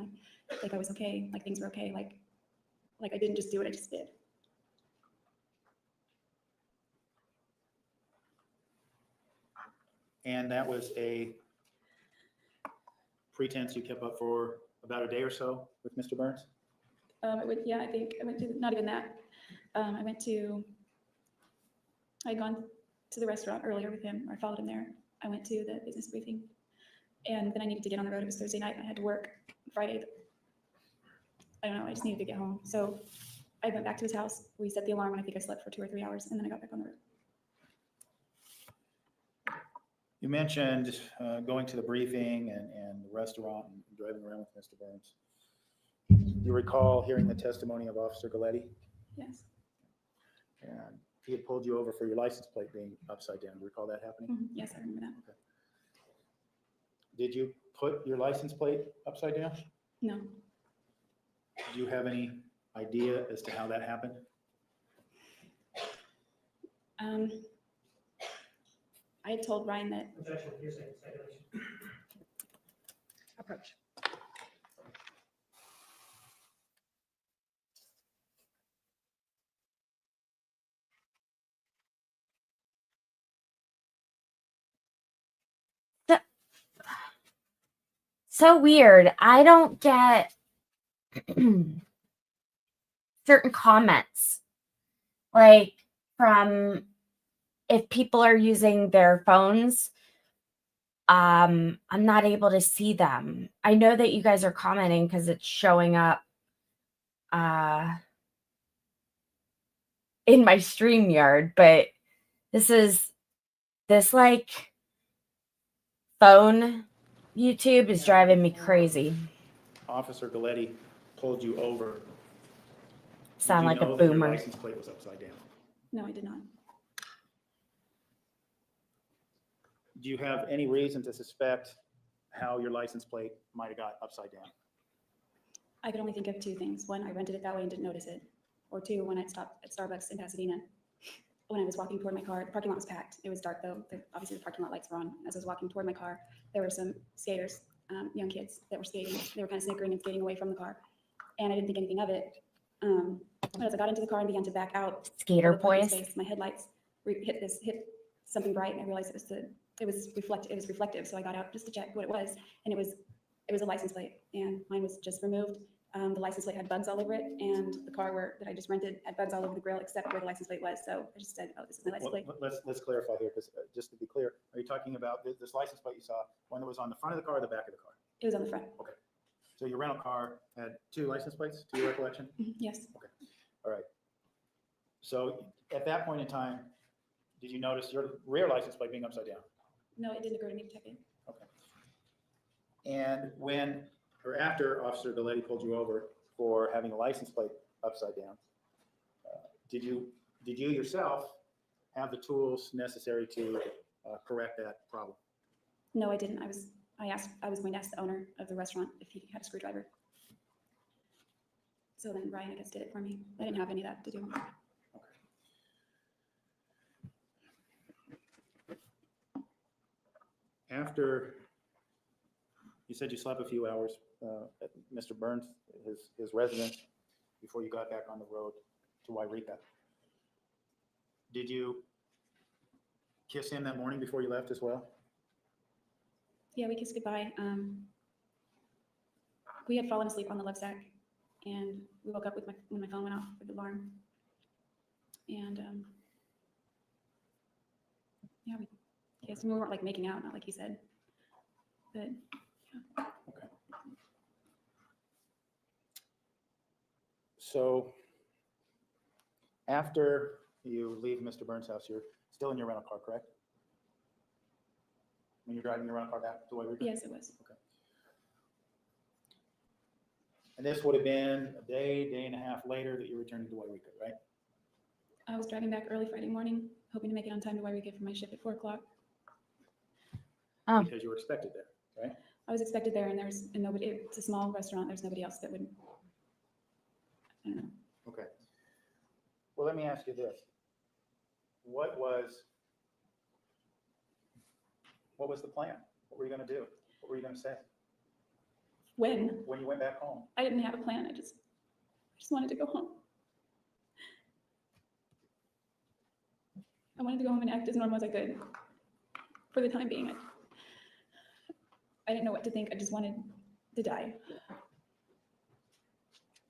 like I was okay, like things were okay, like I didn't just do it, I just did. And that was a pretense you kept up for about a day or so with Mr. Burns? I think I went to, not even that. I had gone to the restaurant earlier with him, or I followed him there. I went to the business briefing, and then I needed to get on the road. It was Thursday night. I had to work Friday. I don't know, I just needed to get home. So I went back to his house. We set the alarm, and I think I slept for 2 or 3 hours, and then I got back on the road. You mentioned going to the briefing and the restaurant and driving around with Mr. Burns. You recall hearing the testimony of Officer Galletti? Yes. And he had pulled you over for your license plate being upside down. Do you recall that happening? Mhm. Yes, I remember that. Okay. Did you put your license plate upside down? No. Do you have any idea as to how that happened? I had told Ryan that Objection. Hearsay. Speculation. Approach. So weird. I don't get certain comments like from if people are using their phones. I'm not able to see them. I know that you guys are commenting because it's showing up in my StreamYard, but this like phone YouTube is driving me crazy. Officer Galletti pulled you over. Sound Did like you a know that your boomer. license plate was upside down? no, I did not. Do you have any reason to suspect how your license plate might have got upside down? I could only think of 2 things. One, I rented it that way and didn't notice it. Or 2, when I stopped at Starbucks in Pasadena, when I was walking toward my car, the parking lot was packed. It was dark though. Obviously the parking lot lights were on. As I was walking toward my car, there were some skaters, young kids that were skating. They were kind of snickering and skating away from the car. And I didn't think anything of it. But as I got into the car and began to back out, Skater of the parking boys. space, my headlights hit something bright, and I realized it was the it was reflective. So I got out just to check what it was, and it was a license plate, and mine was just removed. The license plate had bugs all over it, and the car that I just rented had bugs all over the grill except where the license plate was. So I just said, "Oh, this is my license plate." Let's clarify here, because just to be clear, are you talking about this license plate you saw, one that was on the front of the car or the back of the car? It was on the front. So your rental car had 2 license plates, to your recollection? Yes. All right. So at that point in time, did you notice your rear license plate being upside down? No, it didn't occur to me to check it. Okay. And when, or after Officer Galletti pulled you over for having a license plate upside down, did you yourself have the tools necessary to correct that problem? No, I didn't. I was going to ask the owner of the restaurant if he had a screwdriver. So then Ryan, I guess, did it for me. I didn't have any of that to do. After, you said you slept a few hours at Mr. Burns, his residence, before you got back on the road to Wairika. Did you kiss him that morning before you left as well? Yeah, we kissed goodbye. We had fallen asleep on the love sack, and we woke up when my phone went off with the alarm. And yeah, we kissed. We weren't like making out, not like he said. But yeah. Okay. So after you leave Mr. Burns' house, you're still in your rental car, correct? When you're driving your rental car back to Wairika? Yes, it was. Okay. And this would have been a day and a half later that you returned to Wairika, right? I was driving back early Friday morning, hoping to make it on time to Wairika for my shift at 4 o'clock. Oh. Because you were expected there, right? I was expected there, and nobody. It's a small restaurant. There's nobody else that would. I don't know. Okay. Well, let me ask you this. What was the plan? What were you going to do? What were you going to say When you went back home? I didn't have a plan. I just wanted to go home. I wanted to go home and act as normal as I could for the time being. I didn't know what to think. I just wanted to die.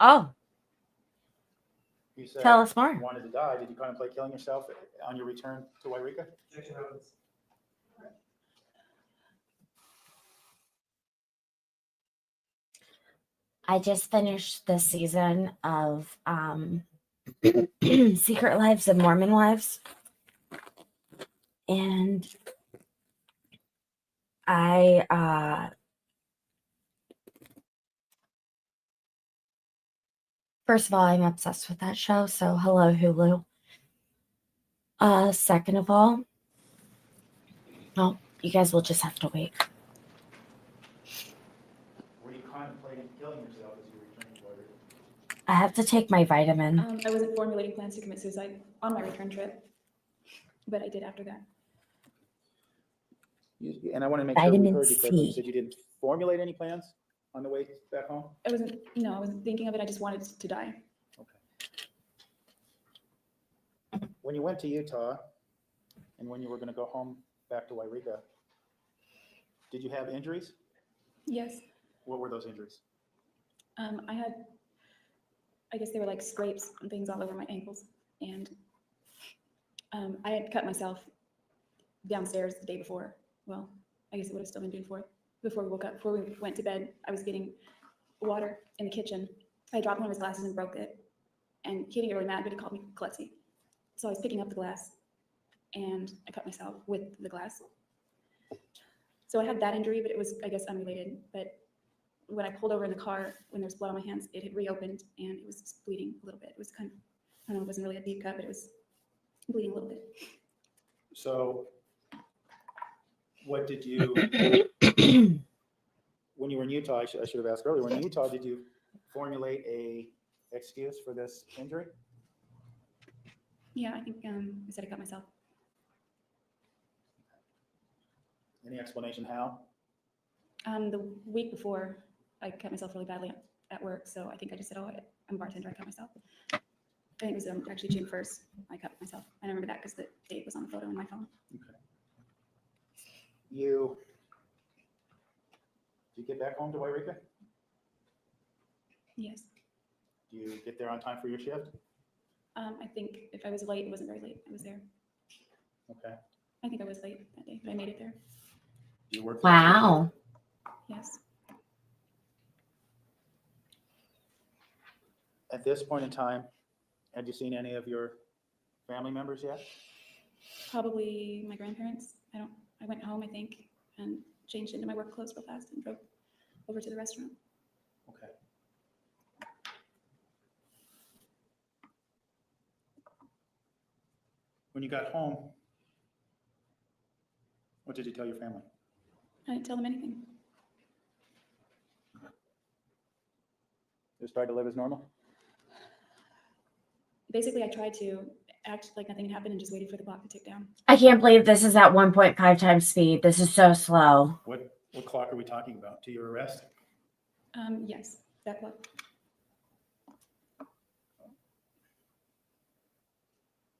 Oh, You said tell us more. you wanted to die. Did you contemplate killing yourself on your return to Wairika? I just finished the season of Secret Lives of Mormon Wives. And first of all, I'm obsessed with that show. So hello, Hulu. Second of all, well, you guys will just have to wait. Were you contemplating killing yourself as you returned to Wairika? I have to take my vitamin. I wasn't formulating plans to commit suicide on my return trip, but I did after that. And I want to make sure we Vitamin heard you correctly. You C. said you didn't formulate any plans on the way back home? I wasn't thinking of it. I just wanted to die. Okay. When you went to Utah and when you were going to go home back to Wairika, did you have injuries? Yes. What were those injuries? I guess they were like scrapes and things all over my ankles. And I had cut myself downstairs the day before. Well, I guess it would have still been June 4th. Before we woke up, before we went to bed, I was getting water in the kitchen. I dropped one of his glasses and broke it. And he didn't get really mad, but he called me klutzy. So I was picking up the glass and I cut myself with the glass. So I had that injury, but it was, I guess, unrelated. But when I pulled over in the car, when there was blood on my hands, it had reopened and it was just bleeding a little bit. It was kind of, I don't know, it wasn't really a deep cut, but it was bleeding a little bit. So what did you, when you were in Utah, I should have asked earlier, when in Utah, did you formulate a excuse for this injury? Yeah, I think I said I cut myself. Any explanation how? The week before, I cut myself really badly at work, so I think I just said, "Oh, I'm a bartender. I cut myself." I think it was actually June 1st. I cut myself. I remember that because the date was on the photo in my phone. Okay. You, do you get back home to Wairika? Yes. Do you get there on time for your shift? I think if I was late, it wasn't very late. I was there. Okay. I think I was late that day, but I made it there. Do you work? the rest of your Wow. Yes. At this point in time, had you seen any of your family members yet? Probably my grandparents. I went home, I think, and changed into my work clothes real fast and drove over to the restaurant. Okay. When you got home, what did you tell your family? I didn't tell them anything. Just tried to live as normal? Basically, I tried to act like nothing had happened and just waited for the clock to tick down. I can't believe this is at 1.5 times speed. This is so slow. What clock are we talking about? To your arrest? Yes, that clock.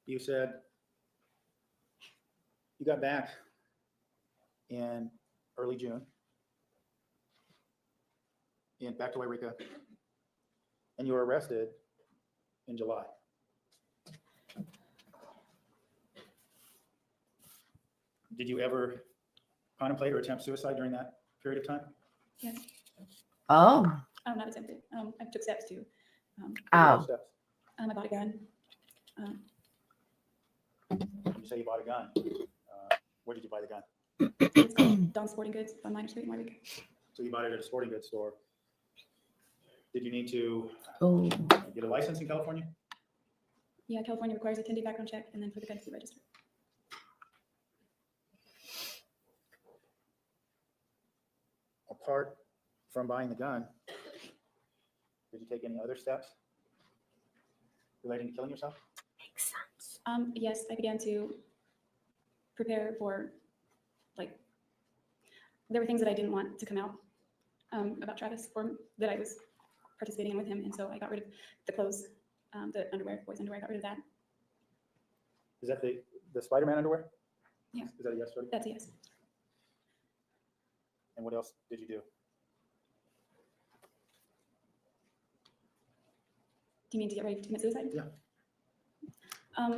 You said you got back in early June, and back to Wairika, and you were arrested in July. Did you ever contemplate or attempt suicide during that period of time? Yes. Oh. Not attempted. I took steps to. What were those Oh. steps? I bought a gun. When you say you bought a gun, where did you buy the gun? It's called Don Sporting Goods on Minor Street in Wairika. So you bought it at a sporting goods store. Did you need to Oh. get a license in California? Yeah, California requires a 10-day background check and then for the gun to be registered. Apart from buying the gun, did you take any other steps relating to killing yourself? Makes sense. Yes, I began to prepare for, like, there were things that I didn't want to come out about Travis or that I was participating in with him, and so I got rid of the clothes, the underwear, boys' underwear. I got rid of that. Is that the Spider-Man underwear? Yeah. Is that a yes, Jodi? That's a yes. And what else did you do? Do you mean to get ready to commit suicide? Yeah. I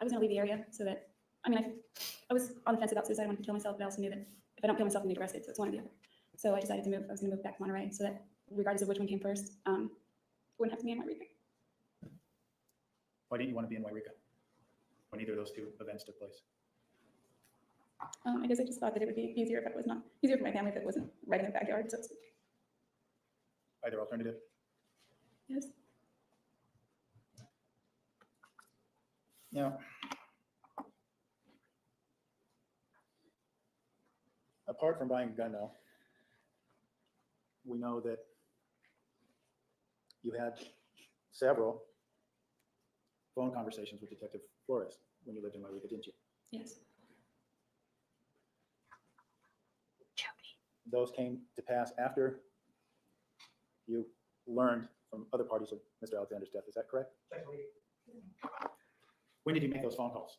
was gonna leave the area so that, I was on the fence about suicide. I wanted to kill myself, but I also knew that if I don't kill myself, I'm gonna get arrested, so it's one or the other. So I decided to move. I was gonna move back to Monterey so that regardless of which one came first, it wouldn't have to be in Wairika. Why didn't you want to be in Wairika when either of those two events took place? I guess I just thought that it would be easier if it was not, easier for my family if it wasn't right in their backyard, so to speak. Either alternative? Yes. Now, apart from buying a gun though, we know that you had several phone conversations with Detective Flores when you lived in Wairika, didn't you? Yes. Those came to pass after you learned from other parties of Mr. Alexander's death, is that correct? When did you make those phone calls?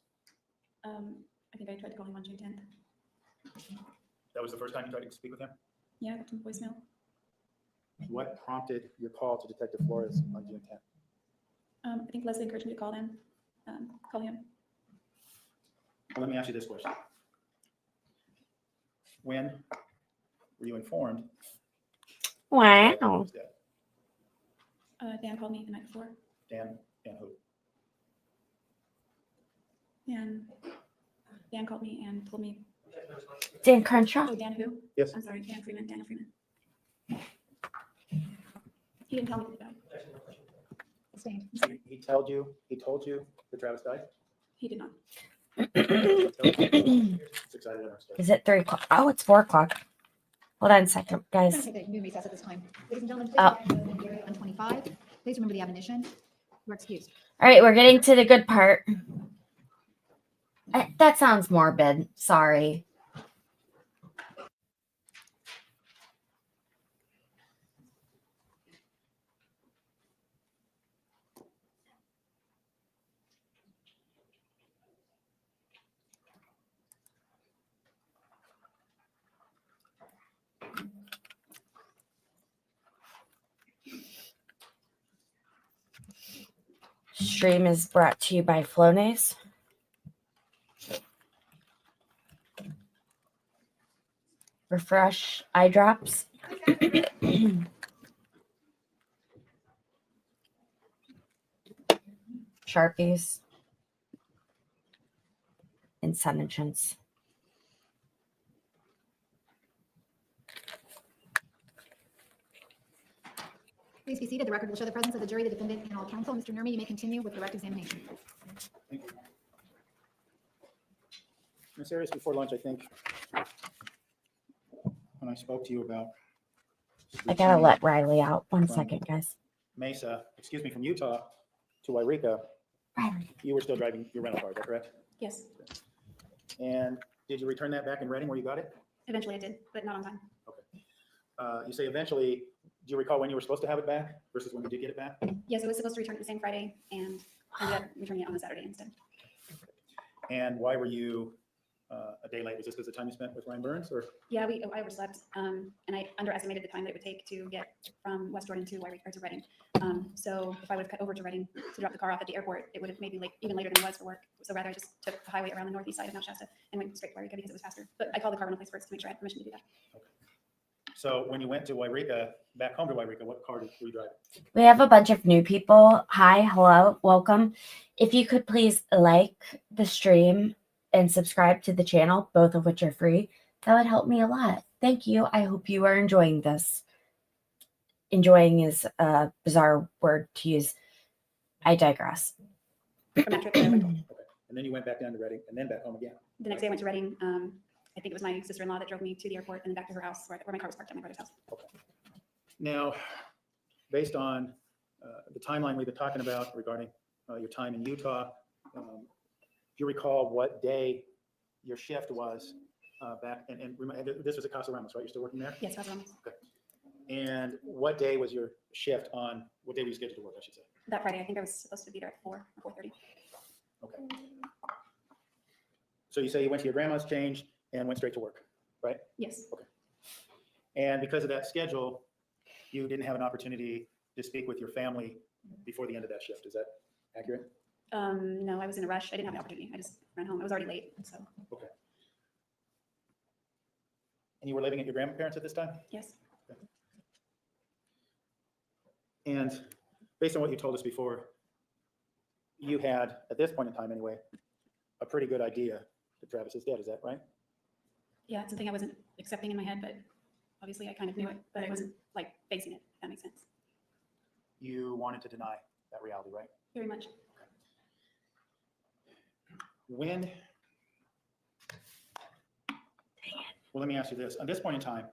I think I tried to call him on June 10th. That was the first time you tried to speak with him? Yeah, I left him a voicemail. What prompted your call to Detective Flores on June 10th? I think Leslie encouraged me to call him. Call him. Well, let me ask you this question. When were you informed? Wow. was dead? Dan called me the night before, Dan who? and Dan called me and told me, Dan Crenshaw? oh, Dan who? Yes. I'm sorry, Dan Freeman, Daniel Freeman. He didn't tell me that he died. Sustained. I'm sorry, He told you that Travis died? he did not. It's excited at our start. Is it 3 o'clock? Oh, it's 4 o'clock. Hold on a second, We're going to guys. take a new recess at this time. Ladies and gentlemen, Oh. please, on 25, please remember the admonition. You're excused. All right, we're getting to the good part. That sounds morbid. Sorry. stream is brought to you by Flonase. Refresh eye drops. Sharpies. And sun entrance. Please be seated. The record will show the presence of the jury, the defendant, and all counsel. Mr. Nurmi, you may continue with direct examination. Thank you. Ms. Arias, before lunch, I think, when I spoke to you about I gotta returning let Riley out. One From- second, guys. from Utah to Wairika, Riley. you were still driving your rental car, is that correct? Yes, And did you return that back in Reading where you got it? eventually I did, but not on time. You say eventually, do you recall when you were supposed to have it back versus when you did get it back? Yes, it was supposed to return it the same Friday and ended up returning it on the Saturday instead. And why were you a day late? Was this because of the time you spent with Ryan Burns or? Yeah, I overslept, and I underestimated the time that it would take to get from West Jordan to Reading. So if I would have cut over to Reading to drop the car off at the airport, it would have made me even later than it was for work. So rather, I just took the highway around the northeast side of Mount Shasta and went straight to Wairika because it was faster. But I called the car rental place first to make sure I had permission to do that. So when you went to Wairika, back home to Wairika, what car were you driving? We have a bunch of new people. Hi, hello, welcome. If you could please like the stream and subscribe to the channel, both of which are free, that would help me a lot. Thank you. I hope you are enjoying this. Enjoying is a bizarre word to use. I digress. From that trip, to Wairika. Okay. And then you went back down to Reading and then back home again. The next day I went to Reading. I think it was my sister-in-law that drove me to the airport and then back to her house where my car was parked at my brother's house. Now, based on the timeline we've been talking about regarding your time in Utah, do you recall what day your shift was back? And this was at Casa Ramos, right? You're still working there? Yes, Casa Ramos. Okay. And what day was your shift on? What day were you scheduled to work, I should say? That Friday, I think I was supposed to be there at 4 or 4:30. Okay. So you say you went to your grandma's, changed, and went straight to work, right? Yes, And because of that schedule, you didn't have an opportunity to speak with your family before the end of that shift. Is that accurate? no, I was in a rush. I didn't have the opportunity. I just ran home. I was already late, so Okay. And you were living at your grandparents at this time? yes. And based on what you told us before, you had, at this point in time anyway, a pretty good idea that Travis is dead. Is that right? Yeah, it's something I wasn't accepting in my head, but obviously I kind of knew it, but I wasn't like facing it, if that makes sense. You wanted to deny that reality, right? Very much. When, well, let me ask you this. At this point in time,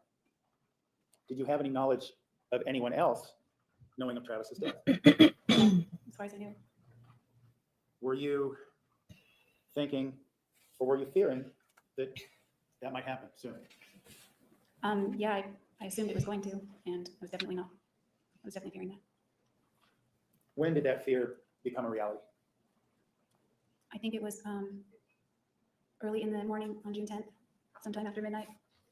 did you have any knowledge of anyone else knowing of Travis's death? As far as I knew. Were you thinking, or were you fearing that that might happen soon? Yeah, I assumed it was going to, and I was definitely not. I was definitely fearing that. When did that fear become a reality? I think it was early in the morning on June 10th, sometime after midnight.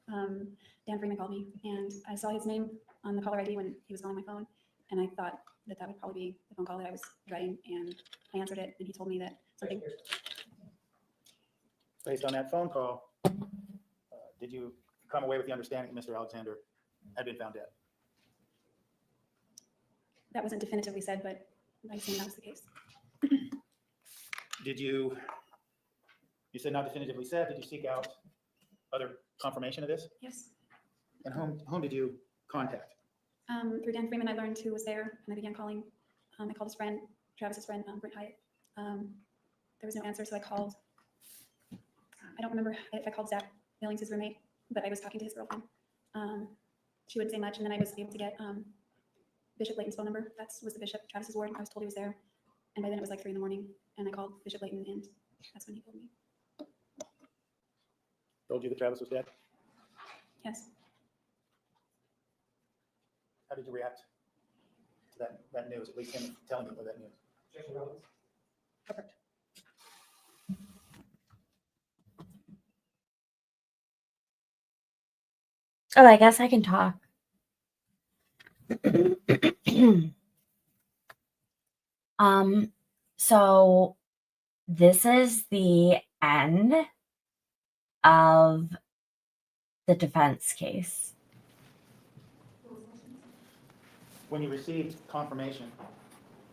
Dan Freeman called me, and I saw his name on the caller ID when he was calling my phone, and I thought that would probably be the phone call that I was dreading, and I answered it, and he told me that something. Based on that phone call, did you come away with the understanding that Mr. Alexander had been found dead? That wasn't definitively said, but I assume that was the case. Did you said not definitively said, did you seek out other confirmation of this? Yes. And whom did you contact? Through Dan Freeman, I learned who was there, and I began calling. I called his friend, Travis's friend, Brent Hyatt. There was no answer, so I called. I don't remember if I called Zach Billings, his roommate, but I was talking to his girlfriend. She wouldn't say much, and then I was able to get Bishop Layton's phone number. That was the bishop, Travis's ward. I was told he was there, and by then it was like 3 a.m, and I called Bishop Layton, and that's when he told me. Told you that Travis was dead? Yes. How did you react to that news, at least him telling you that news? Perfect. Oh, I guess I can talk. So this is the end of the defense case. When you received confirmation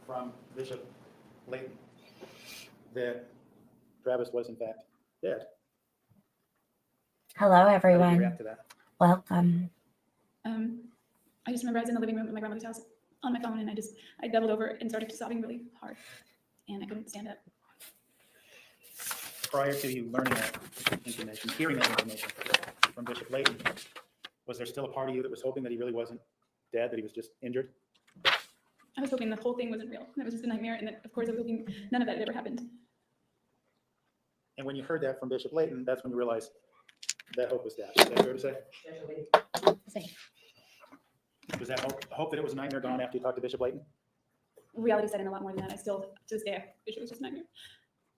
from Bishop Layton that Travis was in fact dead, Hello, how did you everyone. react to that? Welcome. I just remember I was in the living room at my grandmother's house on my phone, and I doubled over and started sobbing really hard, and I couldn't stand up. Prior to you learning that information, hearing that information from Bishop Layton, was there still a part of you that was hoping that he really wasn't dead, that he was just injured? I was hoping the whole thing wasn't real. That was just a nightmare, and that, of course, I was hoping none of that had ever happened. And when you heard that from Bishop Layton, that's when you realized that hope was dashed. Is that fair to say? Was that hope that it was a nightmare gone after you talked to Bishop Layton? Reality set in a lot more than that. I still, to this day, I wish it was just a nightmare.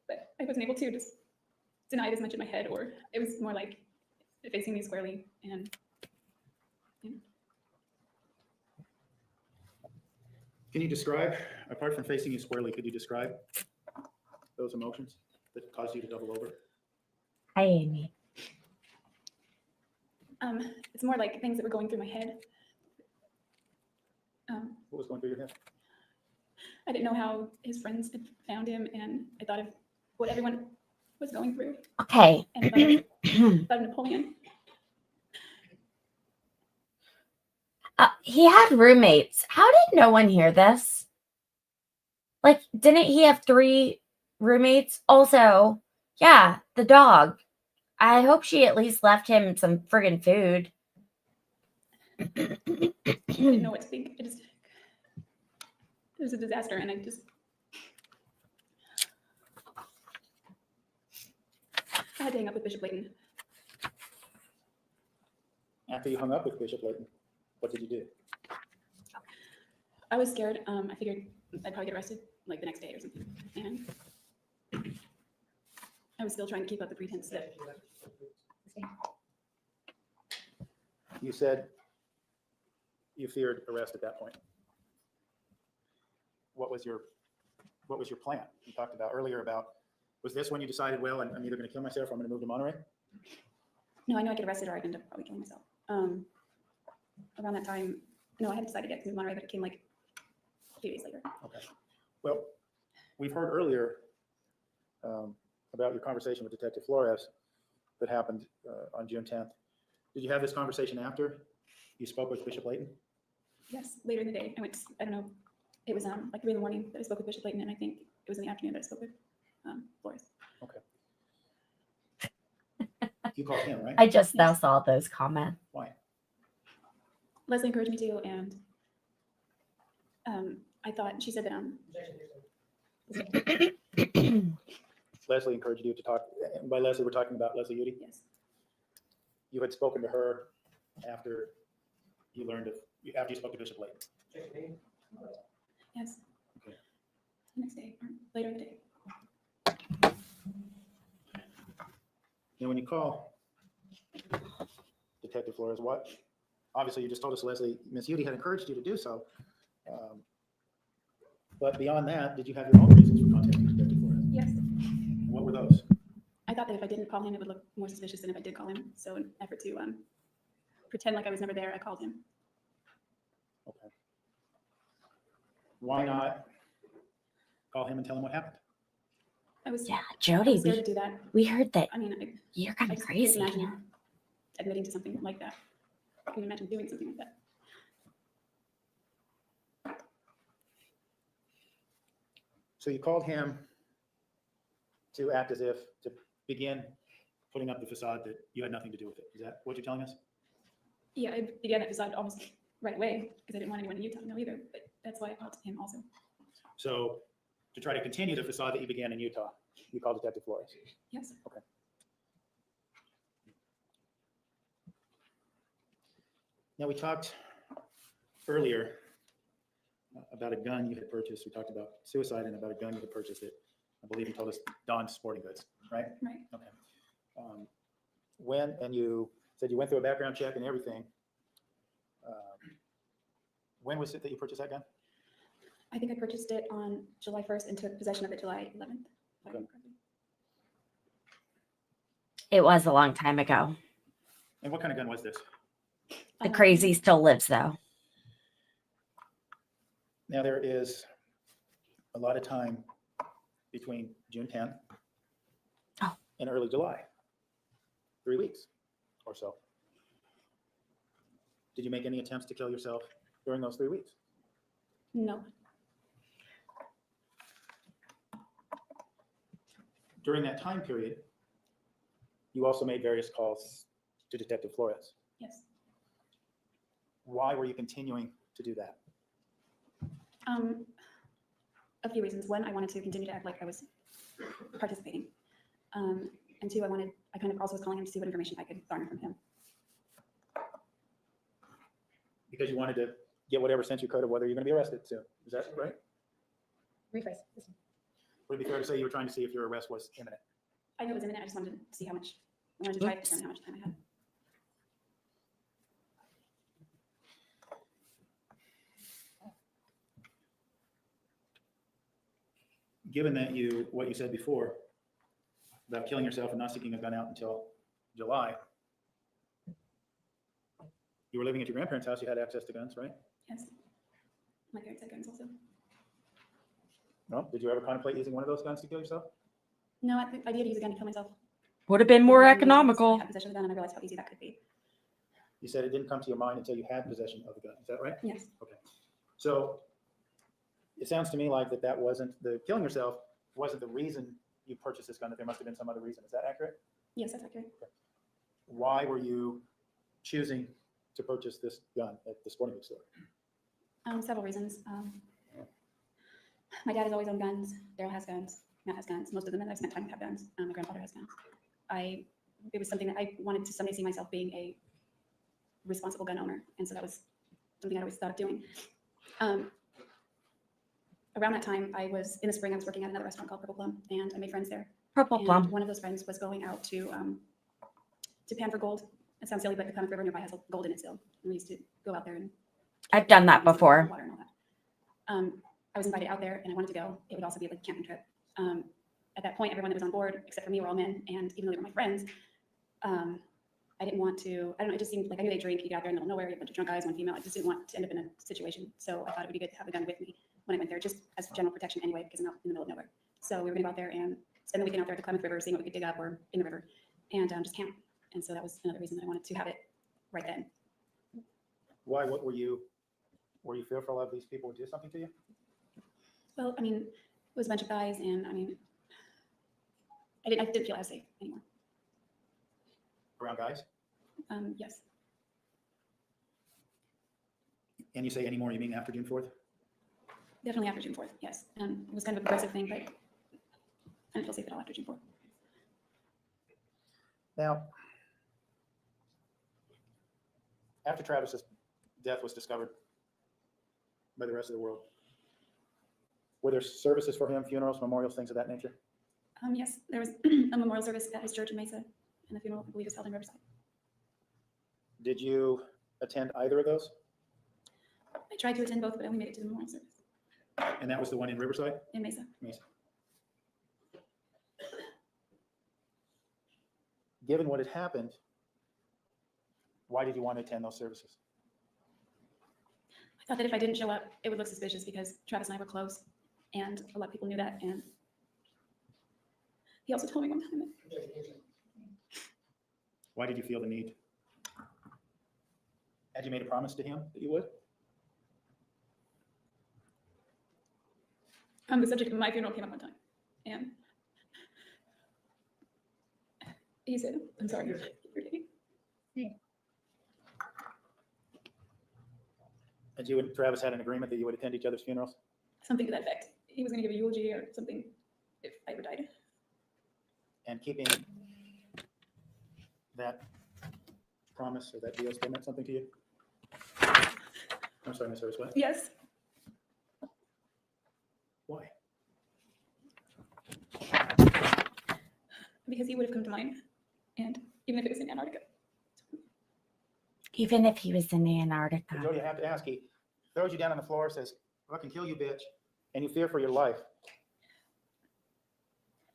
But I wasn't able to just deny it as much in my head, or it was more like facing me squarely and, you know. Can you describe, apart from facing you squarely, could you describe those emotions that caused you to double over? Hi, Amy. It's more like things that were going through my head. What was going through your head? I didn't know how his friends had found him, and I thought of what everyone was going through, Okay. and I thought of Napoleon. He had roommates. How did no one hear this? Like, didn't he have 3 roommates? Also, yeah, the dog. I hope she at least left him some friggin' food. I didn't know what to think. It was a disaster, and I had to hang up with Bishop Layton. After you hung up with Bishop Layton, what did you do? I was scared. I figured I'd probably get arrested like the next day or something, and I was still trying to keep up the pretense that You said you feared arrest at that point. What was your plan? You talked about earlier about, was this when you decided, well, I'm either going to kill myself or I'm going to move to Monterey? no, I knew I'd get arrested or I'd end up probably killing myself. Around that time, no, I hadn't decided yet to move to Monterey, but it came like a few days later. Okay. Well, we've heard earlier about your conversation with Detective Flores that happened on June 10th. Did you have this conversation after you spoke with Bishop Layton? Yes, later in the day, I don't know, it was like 3 in the morning that I spoke with Bishop Layton, and I think it was in the afternoon that I spoke with Flores. Okay. You called him, right? I just now saw those comments. Why? Leslie encouraged me to, and I thought, she said that, Leslie encouraged you to talk. And by Leslie, we're talking about Leslie Udy. yes, You had spoken to her after you after you spoke to Bishop Layton. yes. Okay. The next day, or later in the day. Now, when you call Detective Flores, what? Obviously, you just told us, Leslie, Miss Udy had encouraged you to do so. But beyond that, did you have your own reasons for contacting Detective Flores? Yes, What were those? I thought that if I didn't call him, it would look more suspicious than if I did call him. So in an effort to pretend like I was never there, I called him. Okay. Why not call him and tell him what happened? I was, Yeah, I Jodi, was scared to do that. we heard that I mean, you're I kind of just crazy. couldn't imagine admitting to something like that. I couldn't imagine doing something like that. So you called him to act as if to begin putting up the facade that you had nothing to do with it. Is that what you're telling us? Yeah, I began that facade almost right away because I didn't want anyone in Utah to know either. But that's why I called him also. So to try to continue the facade that you began in Utah, you called Detective Flores. Yes. Okay. Now, we talked earlier about a gun you had purchased. We talked about suicide and about a gun you had purchased it. I believe you told us Don's Sporting Goods, right? Right. Okay. And you said you went through a background check and everything. When was it that you purchased that gun? I think I purchased it on July 1st and took possession of it July 11th. if I remember correctly. It was a long time ago. And what kind of gun was this? The crazy still lives, though. Now, there is a lot of time between June 10th Oh. and early July. 3 weeks or so. Did you make any attempts to kill yourself during those 3 weeks? No. During that time period, you also made various calls to Detective Flores. Yes. Why were you continuing to do that? A few reasons. One, I wanted to continue to act like I was participating. And two, I kind of also was calling him to see what information I could garner from him. Because you wanted to get whatever sense you could of whether you're going to be arrested soon. Is that right? Rephrase. Would it be fair to say you were trying to see if your arrest was imminent? I knew it was imminent. I just wanted to see how much, I wanted to try to determine how much time I had. Given that what you said before about killing yourself and not seeking a gun out until July, you were living at your grandparents' house, you had access to guns, right? Yes. My parents had guns also. No? Did you ever contemplate using one of those guns to kill yourself? No, I did use a gun to kill myself. Would have been more I economical. had possession of the gun and I realized how easy that could be. You said it didn't come to your mind until you had possession of the gun. Is that right? Yes. Okay. So it sounds to me like that wasn't the killing yourself wasn't the reason you purchased this gun, that there must have been some other reason. Is that accurate? Yes, that's accurate. Why were you choosing to purchase this gun at the sporting goods store? Several reasons. My dad has always owned guns. Daryl has guns. Matt has guns. Most of them that I've spent time with have guns. My grandfather has guns. It was something that I wanted to someday see myself being a responsible gun owner. And so that was something I always thought of doing. Around that time, in the spring, I was working at another restaurant called Purple Plum, and I made friends there. Purple And plum. one of those friends was going out to pan for gold. It sounds silly, but the Klamath River nearby has gold in it still. And we used to go out there and I've done that before. water and all that. I was invited out there and I wanted to go. It would also be like a camping trip. At that point, everyone that was on board, except for me, were all men. And even though they were my friends, I didn't want to, I don't know, it just seemed like I knew they drink, you get out there in the middle of nowhere, you have a bunch of drunk guys, one female. I just didn't want to end up in a situation. So I thought it would be good to have the gun with me when I went there, just as general protection anyway, because I'm out in the middle of nowhere. So we were gonna go out there and spend the weekend out there at the Klamath River, seeing what we could dig up or in the river, and just camp. And so that was another reason that I wanted to have it right then. Why? What were you fearful of these people would do something to you? Well, I mean, it was a bunch of guys, and I mean, I didn't feel as safe anymore. Around guys? Yes. And you say anymore, you mean after June 4th? Definitely after June 4th, yes. It was kind of a progressive thing, but I didn't feel safe at all after June 4th. Now, after Travis's death was discovered by the rest of the world, were there services for him, funerals, memorials, things of that nature? Yes, there was a memorial service at his church in Mesa, and the funeral, I believe, was held in Riverside. Did you attend either of those? I tried to attend both, but I only made it to the memorial service And that was the one in Riverside? in Mesa. Mesa. Given what had happened, why did you want to attend those services? I thought that if I didn't show up, it would look suspicious because Travis and I were close, and a lot of people knew that. And he also told me one time that Why did you feel the need? Had you made a promise to him that you would? the subject of my funeral came up one time, and he said, "I'm sorry, you're irritating." And you and Travis had an agreement that you would attend each other's funerals? Something to that effect. He was going to give a eulogy or something if I ever died. And keeping that promise or that deal still meant something to you? I'm sorry, Ms. Harris, what? Yes. Why? Because he would have come to mind, and even if it was in Antarctica. Even if he was in Antarctica. Jodi, I have to ask, he throws you down on the floor, says, "I can kill you, bitch," and you fear for your life,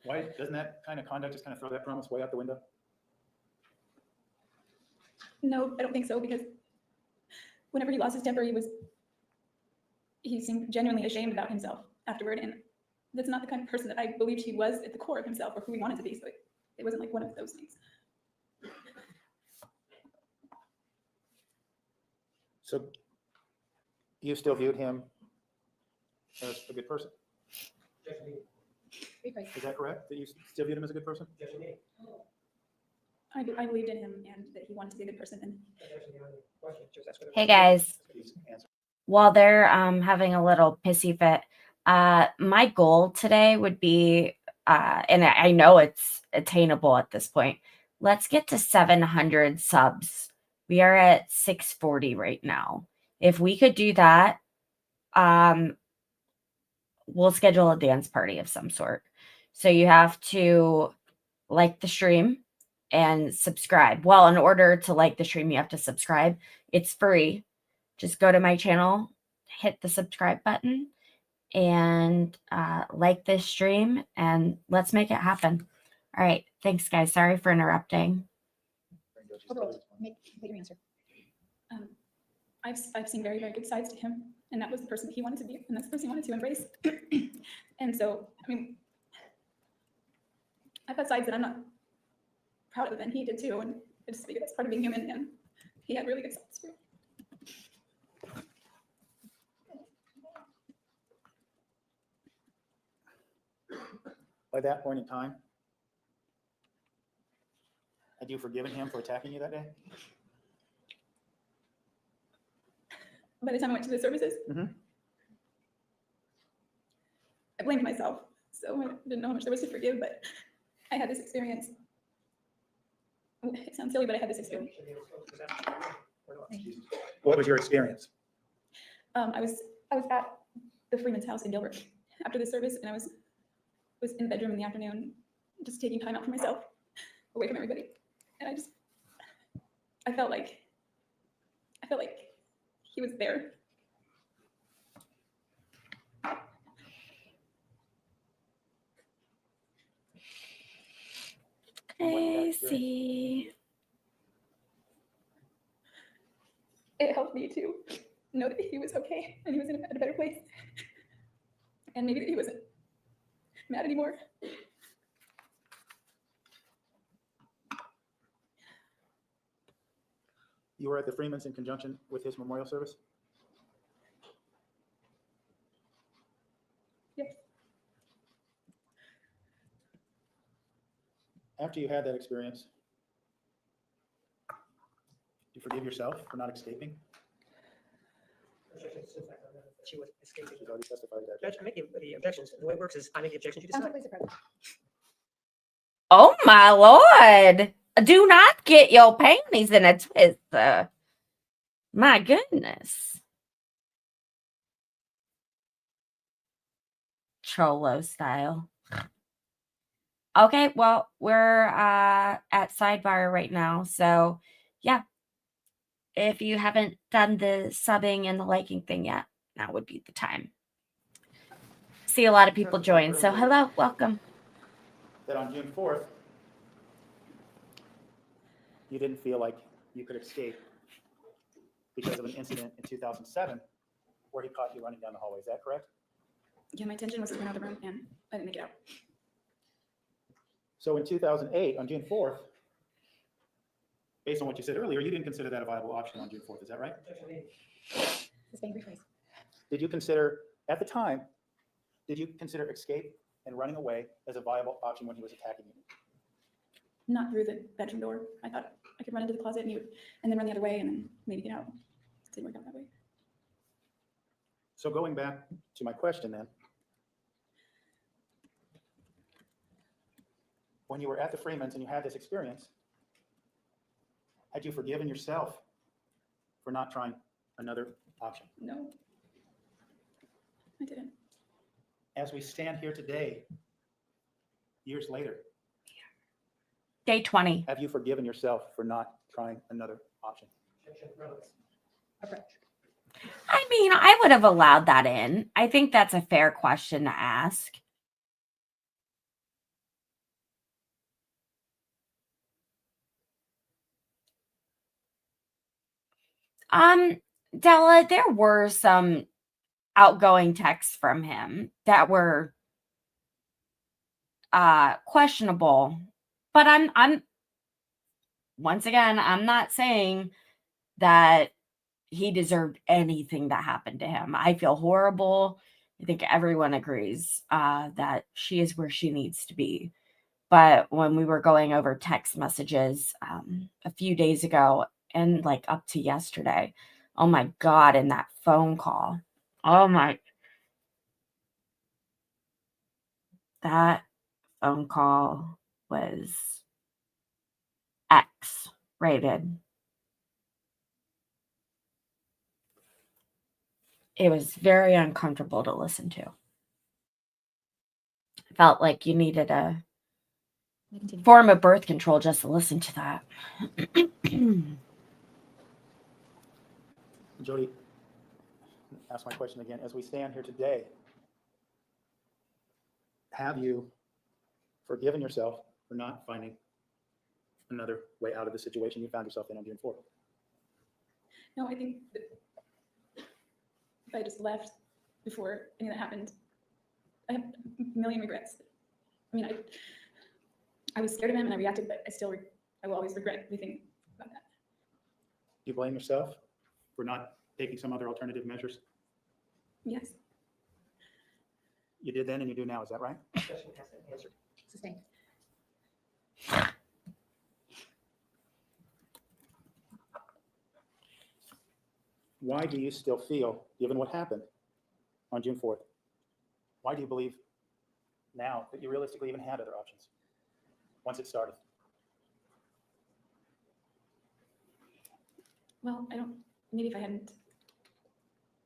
why doesn't that kind of conduct just kind of throw that promise way out the window? No, I don't think so, because whenever he lost his temper, he seemed genuinely ashamed about himself afterward, and that's not the kind of person that I believed he was at the core of himself, or who he wanted to be, so it wasn't like one of those things. So you still viewed him as a good person? Is that correct? That you still viewed him as a good person? I believed in him and that he wanted to be a good person. And Hey guys, Please answer. while they're having a little pissy fit, my goal today would be, and I know it's attainable at this point, let's get to 700 subs. We are at 640 right now. If we could do that, we'll schedule a dance party of some sort. So you have to like the stream and subscribe. Well, in order to like the stream, you have to subscribe. It's free. Just go to my channel, hit the subscribe button, and like this stream, and let's make it happen. All right. Thanks, guys. Sorry for interrupting. Overall, complete your answer. I've seen very, very good sides to him, and that was the person that he wanted to be, and that's the person he wanted to embrace. And so, I mean, I've had sides that I'm not proud of, and he did too, and I just figured that's part of being human, and he had really good sides too. By that point in time, had you forgiven him for attacking you that day? By the time I went to the services, Mhm. I blamed myself, so I didn't know how much there was to forgive, but I had this experience. It sounds silly, but I had this experience. What was your experience? I was at the Freeman's house in Gilbert after the service, and I was in the bedroom in the afternoon, just taking time out for myself, away from everybody, and I felt like he was there. I see. It helped me to know that he was okay and he was at a better place, and maybe that he wasn't mad anymore. You were at the Freeman's in conjunction with his memorial service? Yes. After you had that experience, do you forgive yourself for not escaping? She was escaping. She's already testified to that. Judge, I make the objections. The way it works is I make the objections, you Counsel, decide. please approve. Oh my Lord. Do not get your panties in a twist. My goodness. Cholo style. Okay, well, we're at sidebar right now. So, yeah. If you haven't done the subbing and the liking thing yet, now would be the time. See a lot of people join. So, hello, welcome. That on June 4th, you didn't feel like you could escape because of an incident in 2007 where he caught you running down the hallway. Is that correct? Yeah, my intention was to run out of the room, and I didn't make it out. So in 2008, on June 4th, based on what you said earlier, you didn't consider that a viable option on June 4th. Is that right? Suspend rephrase. Did you consider, at the time, did you consider escape and running away as a viable option when he was attacking you? Not through the bedroom door. I thought I could run into the closet and then run the other way and then maybe get out. It didn't work out that way. So going back to my question then, when you were at the Freeman's and you had this experience, had you forgiven yourself for not trying another option? No, I didn't. As we stand here today, years later, Day 20. have you forgiven yourself for not trying another option? I mean, I would have allowed that in. I think that's a fair question to ask. Della, there were some outgoing texts from him that were questionable, but I'm once again, I'm not saying that he deserved anything that happened to him. I feel horrible. I think everyone agrees that she is where she needs to be. But when we were going over text messages a few days ago and like up to yesterday, oh my God, and that phone call. Oh my. That phone call was X rated. It was very uncomfortable to listen to. I felt like you needed a May continue. form of birth control just to listen to that. Jodi, ask my question again. As we stand here today, have you forgiven yourself for not finding another way out of the situation you found yourself in on June 4th? No, I think that if I just left before any of that happened, I have a million regrets. I mean, I was scared of him and I reacted, but I will always regret everything about that. Do you blame yourself for not taking some other alternative measures? Yes. You did then and you do now, is that right? Question has been answered. Sustained. Why do you still feel, given what happened on June 4th, why do you believe now that you realistically even had other options once it started? Well, maybe if I hadn't,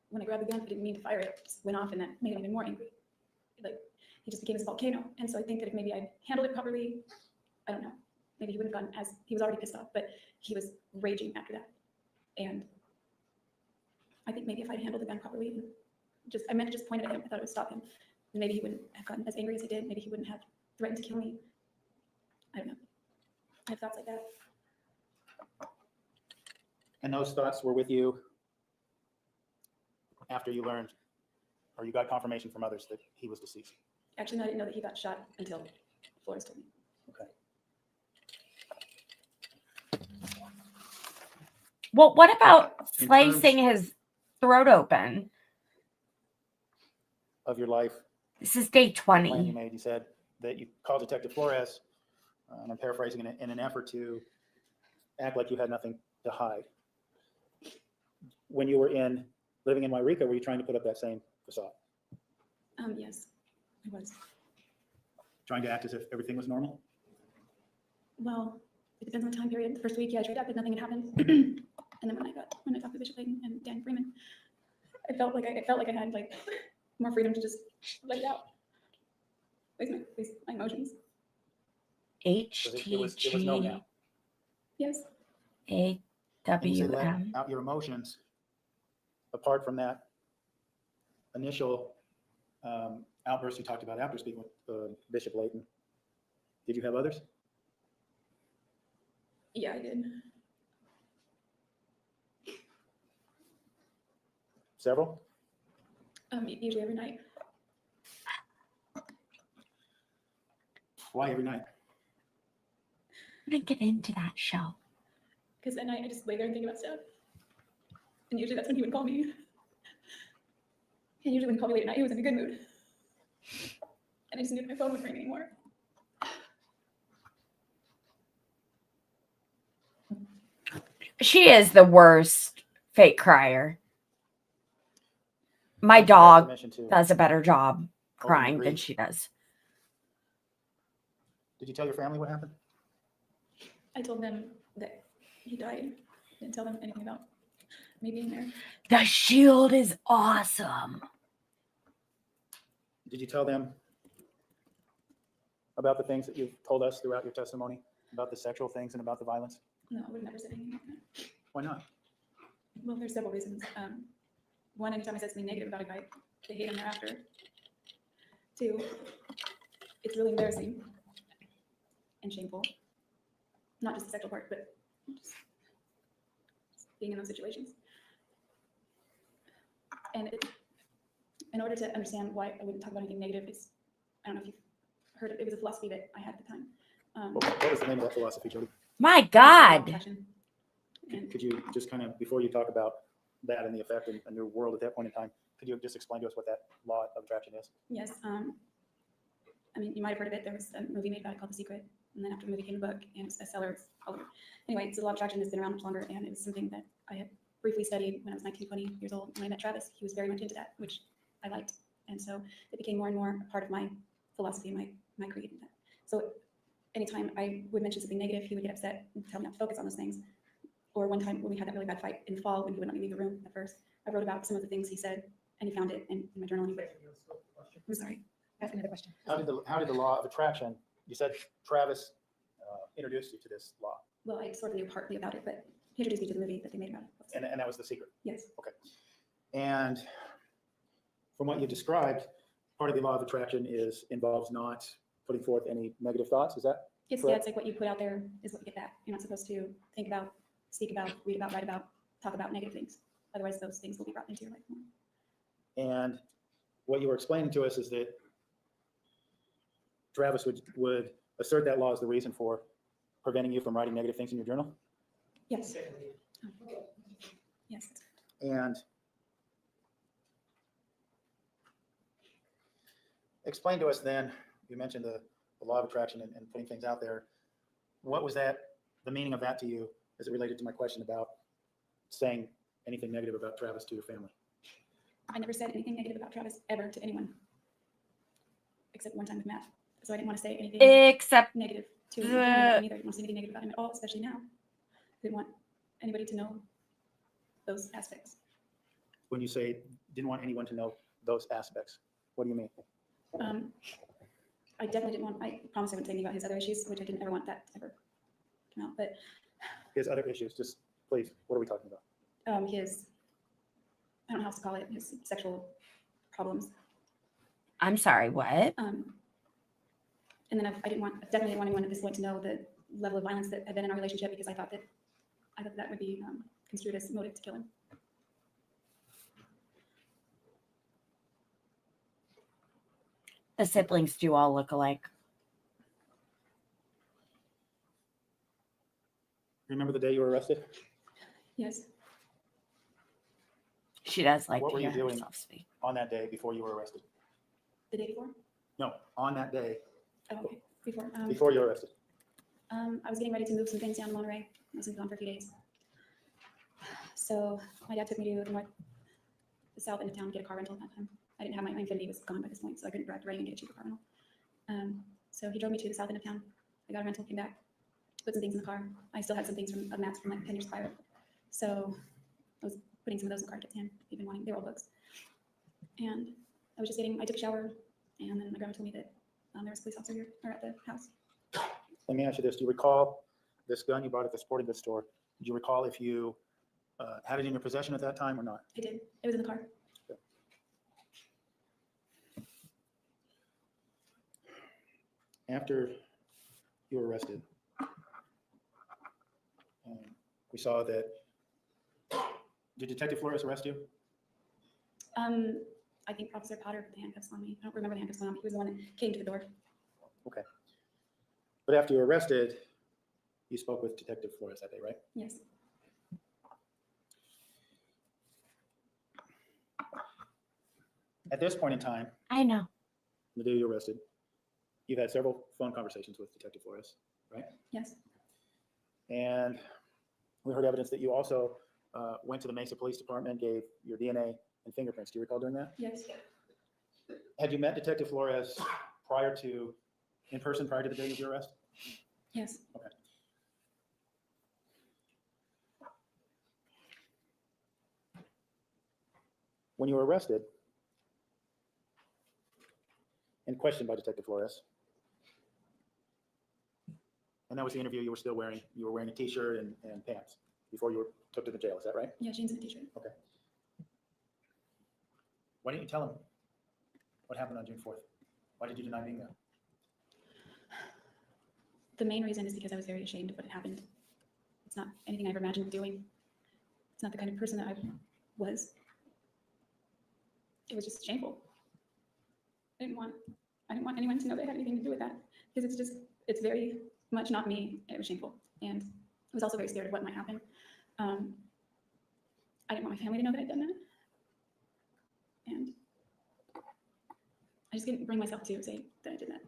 when I grabbed the gun, I didn't mean to fire it, it just went off and that made him even more angry. Like, he just became this volcano. And so I think that if maybe I'd handled it properly, I don't know, maybe he wouldn't have gotten he was already pissed off, but he was raging after that. And I think maybe if I'd handled the gun properly, and I meant to just point it at him, I thought it would stop him. And maybe he wouldn't have gotten as angry as he did. Maybe he wouldn't have threatened to kill me. I don't know. I have thoughts like that. And those thoughts were with you after you learned, or you got confirmation from others that he was deceased? Actually, no, I didn't know that he got shot until Flores told me. Okay. Well, what about In slicing his throat open? Of your life, This is day the plan you 20. made, you said that you called Detective Flores, and I'm paraphrasing, in an effort to act like you had nothing to hide. When you were living in Wairika, were you trying to put up that same facade? Yes, I was. Trying to act as if everything was normal? Well, it depends on the time period. The first week, yeah, I tried to act like nothing had happened. And then when I talked to Bishop Layton and Dan Freeman, I felt like I had like more freedom to just let it out. Face my emotions. It was no now. Yes. And you said let HTGAWM. out your emotions. Apart from that initial outburst you talked about after speaking with Bishop Layton, did you have others? Yeah, I did. Several? Usually every night. Why every night? I'm going to get into that show. Because at night I just lay there and think about stuff. And usually that's when he would call me. And usually when he called me late at night, he was in a good mood. And I just knew that my phone wouldn't ring anymore. She is the worst fake crier. My Thank you for that dog permission to- does a better job crying than agree. she does. Did you tell your family what happened? I told them that he died. Didn't tell them anything about me being there. The shield is awesome. Did you tell them about the things that you've told us throughout your testimony, about the sexual things and about the violence? No, I would have never said anything like that. Why not? Well, there's several reasons. one, anytime I said something negative about a guy, they hate him thereafter. Two, it's really embarrassing and shameful. Not just the sexual part, but just being in those situations. And in order to understand why I wouldn't talk about anything negative, it's, I don't know if you've heard it, it was a philosophy that I had at the time. What was the name of that philosophy, Jodi? My God. And Could you just kind of, before you talk about that and the effect in your world at that point in time, could you just explain to us what that law of attraction is? yes, I mean, you might have heard of it. There was a movie made about it called The Secret. And then after the movie came a book, and it was a bestseller. It's all over. Anyway, so the law of attraction has been around much longer, and it was something that I had briefly studied when I was 19, 20 years old. When I met Travis, he was very much into that, which I liked. And so it became more and more a part of my philosophy and my creed. So anytime I would mention something negative, he would get upset and tell me not to focus on those things. Or one time when we had that really bad fight in the fall when he would not let me leave the room at first, I wrote about some of the things he said, and he found it in my journal. I'm sorry. Ask another question. How did the law of attraction, you said Travis introduced you to this law, Well, I sort of knew partly about it, but he introduced me to the movie that they made about it. and that was The Secret. Yes. And from what you described, part of the law of attraction involves not putting forth any negative thoughts. Is that It's, correct? yeah, it's like what you put out there is what you get back. You're not supposed to think about, speak about, read about, write about, talk about negative things. Otherwise, those things will be brought into your life more. And what you were explaining to us is that Travis would assert that law as the reason for preventing you from writing negative things in your journal. Yes. Yes. And explain to us then, you mentioned the law of attraction and putting things out there. What was that, the meaning of that to you as it related to my question about saying anything negative about Travis to your family? I never said anything negative about Travis ever to anyone, except one time with Matt. So I didn't want to say anything Except negative to the- him either. I didn't want to say anything negative about him at all, especially now. I didn't want anybody to know those aspects. When you say didn't want anyone to know those aspects, what do you mean? I definitely didn't want, I promised I wouldn't say anything about his other issues, which I didn't ever want that to ever come out. But His other issues, just please, what are we talking about? his, I don't know how else to call it, his sexual problems. I'm sorry, what? And then I definitely didn't want anyone at this point to know the level of violence that had been in our relationship, because I thought that would be construed as motive to kill him. The siblings do all look alike. Remember the day you were arrested? Yes. She does like What to were you hear doing? herself speak. On that day before you were arrested? The day before? No, on that day Oh, okay. Before. before you were arrested. I was getting ready to move some things down to Monterey. I was going to be gone for a few days. So my dad took me to the south end of town to get a car rental at that time. I didn't have my Infinity was gone by this point, so I couldn't drive to Reading and get a cheaper car rental. So he drove me to the south end of town. I got a rental, came back, put some things in the car. I still had some things of Matt's from like 10 years prior. So I was putting some of those in the car to him. He'd been wanting, they were all books. And I took a shower, and then my grandma told me that there was a police officer here, or at the house. Let me ask you this. Do you recall this gun you bought at the sporting goods store? Do you recall if you had it in your possession at that time or not? I did. It was in the car. After you were arrested, we saw that, did Detective Flores arrest you? I think Officer Potter put the handcuffs on me. I don't remember the handcuffs on me. He was the one that came to the door. Okay. But after you were arrested, you spoke with Detective Flores that day, right? Yes. At this point in time, I know. the day you were arrested, you've had several phone conversations with Detective Flores, right? Yes. And we heard evidence that you also went to the Mesa Police Department, gave your DNA and fingerprints. Do you recall doing that? Yes. Had you met Detective Flores in person prior to the day of your arrest? Yes. Okay. When you were arrested and questioned by Detective Flores, and that was the interview you were wearing a t-shirt and pants before you were took to the jail, is that right? Yeah, jeans and a t-shirt. Okay. Why didn't you tell him what happened on June 4th? Why did you deny being there? The main reason is because I was very ashamed of what had happened. It's not anything I ever imagined doing. It's not the kind of person that I was. It was just shameful. I didn't want anyone to know they had anything to do with that, because it's very much not me. It was shameful. And I was also very scared of what might happen. I didn't want my family to know that I'd done that. And I just couldn't bring myself to say that I did that.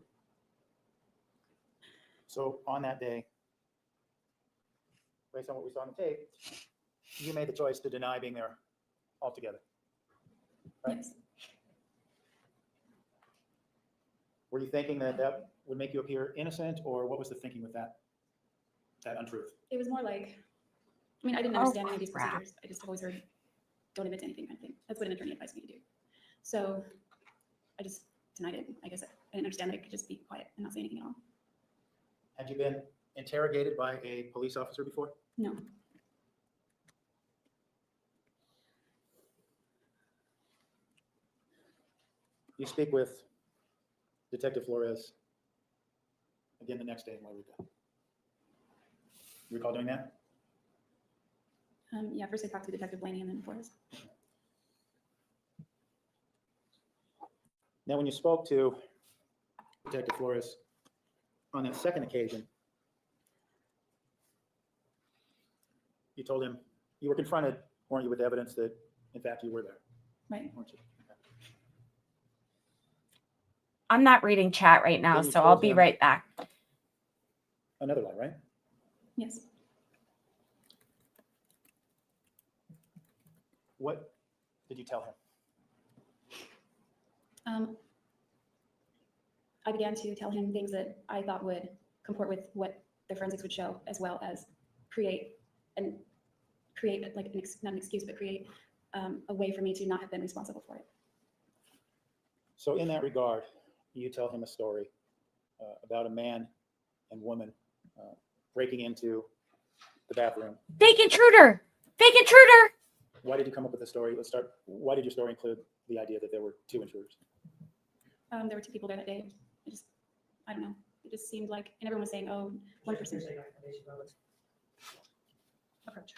So on that day, based on what we saw on the tape, you made the choice to deny being there altogether. Right? Yes. Were you thinking that that would make you appear innocent, or what was the thinking with that untruth? It was more like, I mean, I didn't Oh, understand any of these crap. procedures. I just always heard, don't admit to anything kind of thing. That's what an attorney advised me to do. So I just denied it. I guess I didn't understand that I could just be quiet and not say anything at all. Had you been interrogated by a police officer before? No. You speak with Detective Flores again the next day in Wairika. You recall doing that? Yeah, first I talked to Detective Blaney and then Flores. Now, when you spoke to Detective Flores on that second occasion, you told him you were confronted, weren't you, with evidence that, in fact, you were there, Right. weren't you? I'm not reading chat right now, Then you so I'll told be him- right back. Another lie, right? Yes. What did you tell him? I began to tell him things that I thought would comport with what the forensics would show, as well as create like not an excuse, but create a way for me to not have been responsible for it. So in that regard, you tell him a story about a man and woman breaking into the bathroom. Fake intruder! Fake intruder! Why did you come up with the story? Let's start. Why did your story include the idea that there were two intruders? There were two people there that day. I don't know. It just seemed like, and everyone was saying, oh, one person. Approach.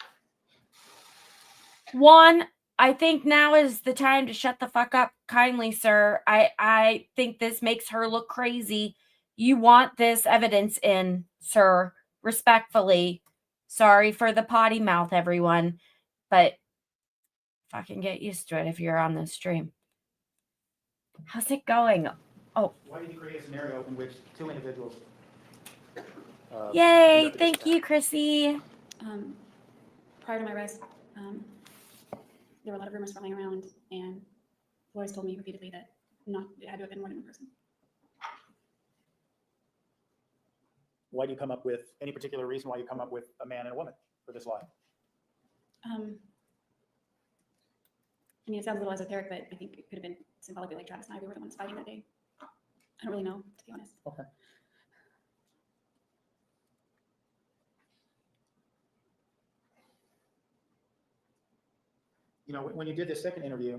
One, I think now is the time to shut the fuck up kindly, sir. I think this makes her look crazy. You want this evidence in, sir. Respectfully. Sorry for the potty mouth, everyone. But fucking get used to it if you're on this stream. How's it going? Oh, Why did you create a scenario in which two individuals? yay. conducted this Thank attack? you, Chrissy. Prior to my arrest, there were a lot of rumors flying around, and Flores told me repeatedly that it had to have been more than one person. Why do you come up with any particular reason why you come up with a man and a woman for this lie? I mean, it sounds a little esoteric, but I think it could have been symbolically like Travis and I, we were the ones fighting that day. I don't really know, to be honest. Okay. You know, when you did this second interview,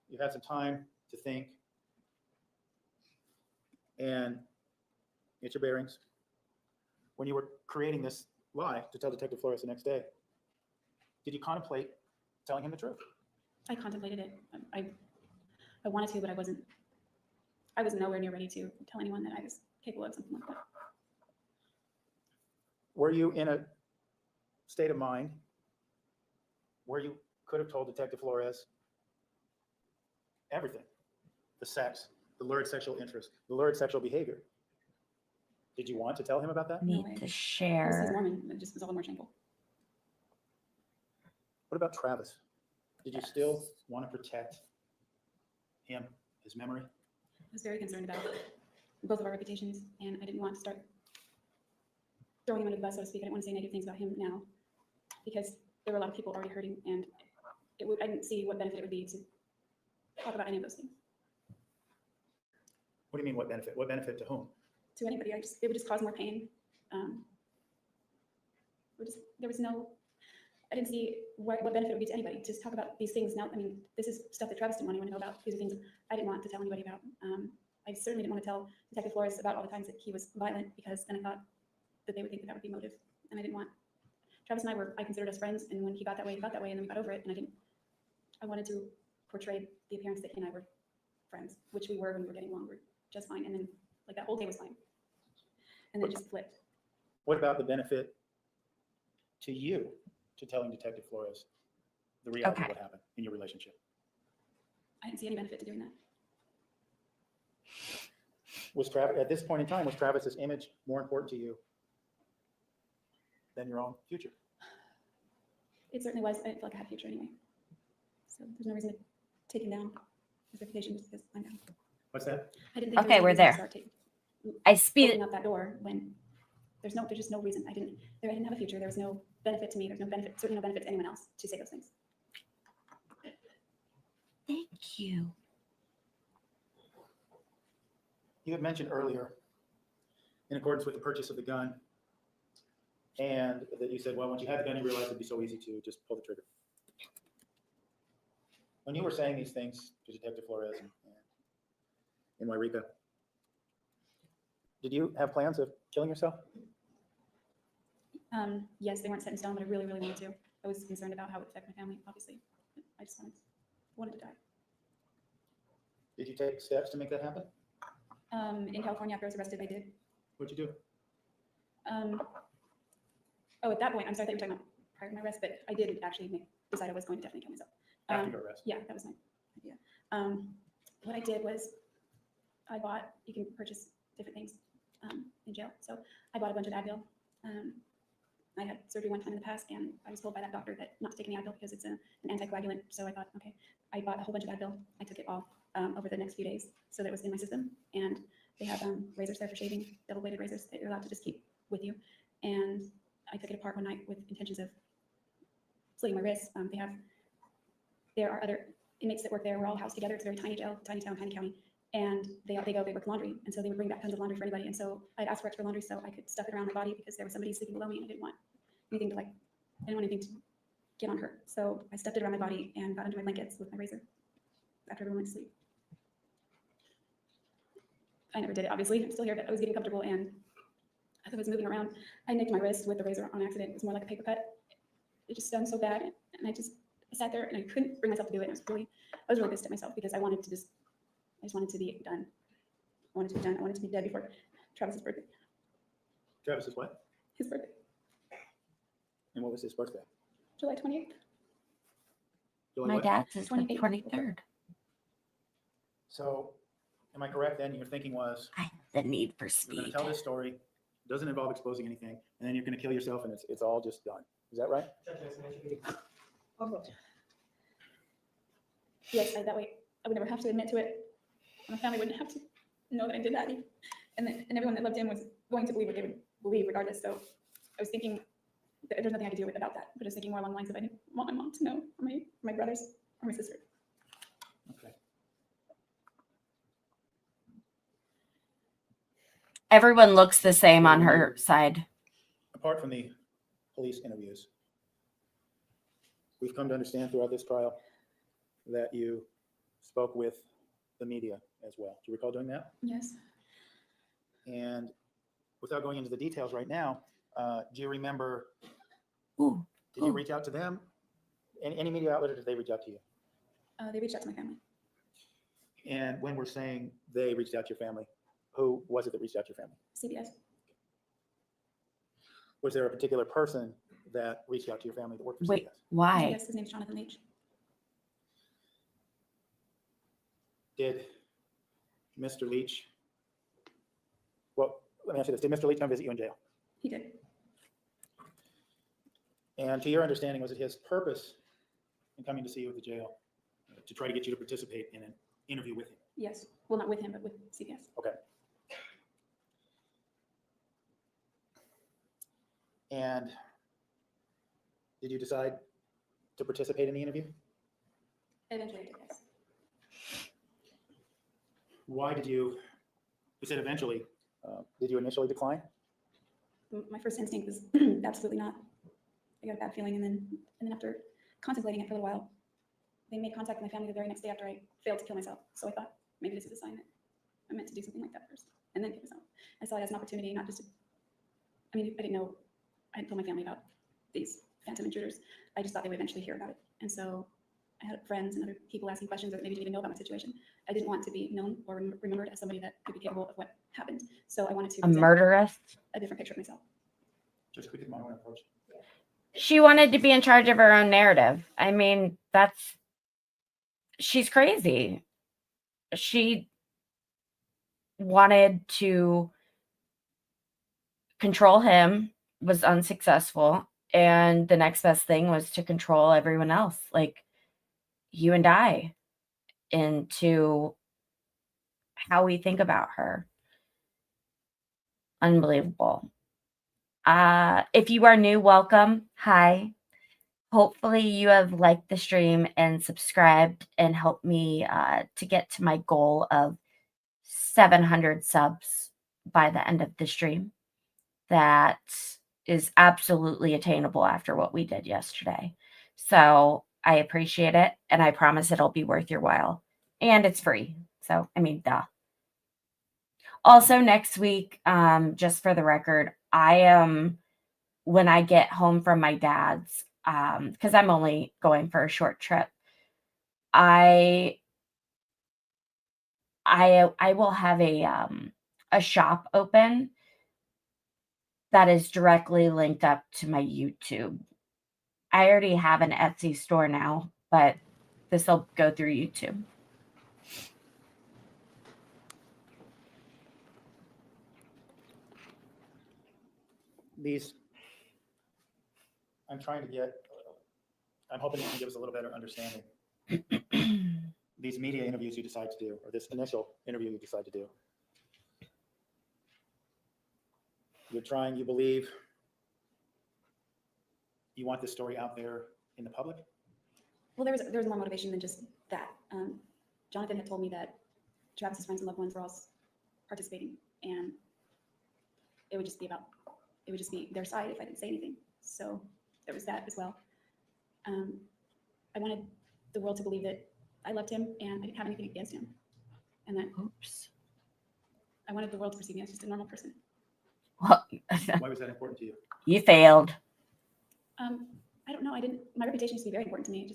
you had some time to think and get your bearings. When you were creating this lie to tell Detective Flores the next day, did you contemplate telling him the truth? I contemplated it. I wanted to, but I was nowhere near ready to tell anyone that I was capable of something like that. Were you in a state of mind where you could have told Detective Flores everything? The sex, the lurid sexual interest, the lurid sexual behavior. Did you want to tell him about that? Need way. to He's share. Mormon. It just was all the more shameful. What about Travis? Did you still want to protect him, his memory? I was very concerned about both of our reputations, and I didn't want to start throwing him under the bus, so to speak. I didn't want to say negative things about him now, because there were a lot of people already hurting, and I didn't see what benefit it would be to talk about any of those things. What do you mean, what benefit? What benefit to whom? To anybody. It would just cause more pain. There was no, I didn't see what benefit it would be to anybody to talk about these things. Now, I mean, this is stuff that Travis didn't want anyone to know about. These are things I didn't want to tell anybody about. I certainly didn't want to tell Detective Flores about all the times that he was violent, because then I thought that they would think that would be motive, and I didn't want. Travis and I considered us friends, and when he got that way, and then we got over it, and I wanted to portray the appearance that he and I were friends, which we were when we were getting along. We were just fine, and then like that whole day was fine, and then it just flipped. What about the benefit to you to telling Detective Flores the reality of what happened in your relationship? I didn't see any benefit to doing that. Was Travis, at this point in time, was Travis's image more important to you than your own future? It certainly was. I didn't feel like I had a future anyway, so there's no reason to take him down his reputation just because I'm down. What's that? I didn't think Okay, we're there. Start I speed. opening up that door when there's just no reason. I didn't have a future. There was no benefit to me. There's no benefit, certainly no benefit to anyone else to say those things. Thank you. You had mentioned earlier, in accordance with the purchase of the gun, and that you said, well, once you had the gun, you realized it'd be so easy to just pull the trigger. When you were saying these things to Detective Flores and Wairika, did you have plans of killing yourself? Yes, they weren't set in stone, but I really, really wanted to. I was concerned about how it would affect my family, obviously. I just wanted to die. Did you take steps to make that happen? In California, after I was arrested, I did. What'd you do? At that point, I'm sorry, I thought you were talking about prior to my arrest, but I did actually decide I was going to definitely kill myself. After your arrest? Yeah, that was my idea. What I did was you can purchase different things in jail. So I bought a bunch of Advil. I had surgery one time in the past, and I was told by that doctor that not to take any Advil because it's an anticoagulant. So I thought, okay, I bought a whole bunch of Advil. I took it all over the next few days so that it was in my system. And they have razors there for shaving, double-bladed razors that you're allowed to just keep with you. And I took it apart one night with intentions of slitting my wrists. There are other inmates that work there. We're all housed together. It's a very tiny jail, tiny town, tiny county. And they work laundry. And so they would bring back tons of laundry for anybody. And so I'd ask for extra laundry so I could stuff it around my body because there was somebody sleeping below me and I didn't want anything to get on her. So I stuffed it around my body and got under my blankets with my razor after everyone went to sleep. I never did it, obviously. I'm still here, but I was getting comfortable, and as I was moving around, I nicked my wrist with the razor on accident. It was more like a paper cut. It just stung so bad, and I sat there and I couldn't bring myself to do it. And I was really pissed at myself because I just wanted to be done. I wanted to be done. I wanted to be dead before Travis's birthday. Travis's what? His birthday, And what was his birthday? July 28th. July My what? dad's is the 28th. 23rd. So, am I correct then? Your thinking was, I have the need for you're going speed. to tell this story, doesn't involve exposing anything, and then you're going to kill yourself, and it's all just done. Is that right? Yes, that way I would never have to admit to it. My family wouldn't have to know that I did that. And everyone that loved him was going to believe what they would believe regardless. So I was thinking that there's nothing I could do about that. But I was thinking more along the lines of I didn't want my mom to know, or my brothers, or my sister. Okay. Everyone looks the same on her side. Apart from the police interviews, we've come to understand throughout this trial that you spoke with the media as well. Do you recall doing that? Yes. And without going into the details right now, do you remember, Ooh. did you reach out to them? Any media outlet, or did they reach out to you? They reached out to my family. And when we're saying they reached out to your family, who was it that reached out to your family? CBS. Was there a particular person that reached out to your family that worked for Wait, CBS? why? Yes, his name's Jonathan Leach. Did Mr. Leach, well, let me ask you this. Did Mr. Leach come visit you in jail? He did. And to your understanding, was it his purpose in coming to see you at the jail to try to get you to participate in an interview with him? Yes. Well, not with him, but with CBS. Okay. And did you decide to participate in the interview? Eventually I did, yes. Why did you said eventually, did you initially decline? My first instinct was absolutely not. I got a bad feeling, and then after contemplating it for a little while, they made contact with my family the very next day after I failed to kill myself. So I thought maybe this is a sign that I'm meant to do something like that first and then kill myself. I saw it as an opportunity, not just to, I mean, I didn't know, I hadn't told my family about these phantom intruders. I just thought they would eventually hear about it. And so I had friends and other people asking questions that maybe didn't even know about my situation. I didn't want to be known or remembered as somebody that could be capable of what happened. So I wanted to A present murderess. a different picture of myself. Just quickly, my own approach. She wanted to be in charge of her own narrative. I mean, she's crazy. She wanted to control him, was unsuccessful, and the next best thing was to control everyone else, like you and I, into how we think about her. Unbelievable. If you are new, welcome. Hi. Hopefully you have liked the stream and subscribed and helped me to get to my goal of 700 subs by the end of the stream. That is absolutely attainable after what we did yesterday. So I appreciate it, and I promise it'll be worth your while. And it's free. So, I mean, duh. Also, next week, just for the record, when I get home from my dad's, because I'm only going for a short trip, I will have a shop open that is directly linked up to my YouTube. I already have an Etsy store now, but this will go through YouTube. I'm hoping you can give us a little better understanding. These media interviews you decide to do, or this initial interview you decide to do. You believe you want this story out there in the public? Well, there was more motivation than just that. Jonathan had told me that Travis's friends and loved ones were all participating, and it would just be their side if I didn't say anything. So there was that as well. I wanted the world to believe that I loved him and I didn't have anything against him, and that I wanted the world to perceive me as just a normal person. Well, Why was that important to you? you failed. I don't know. My reputation used to be very important to me.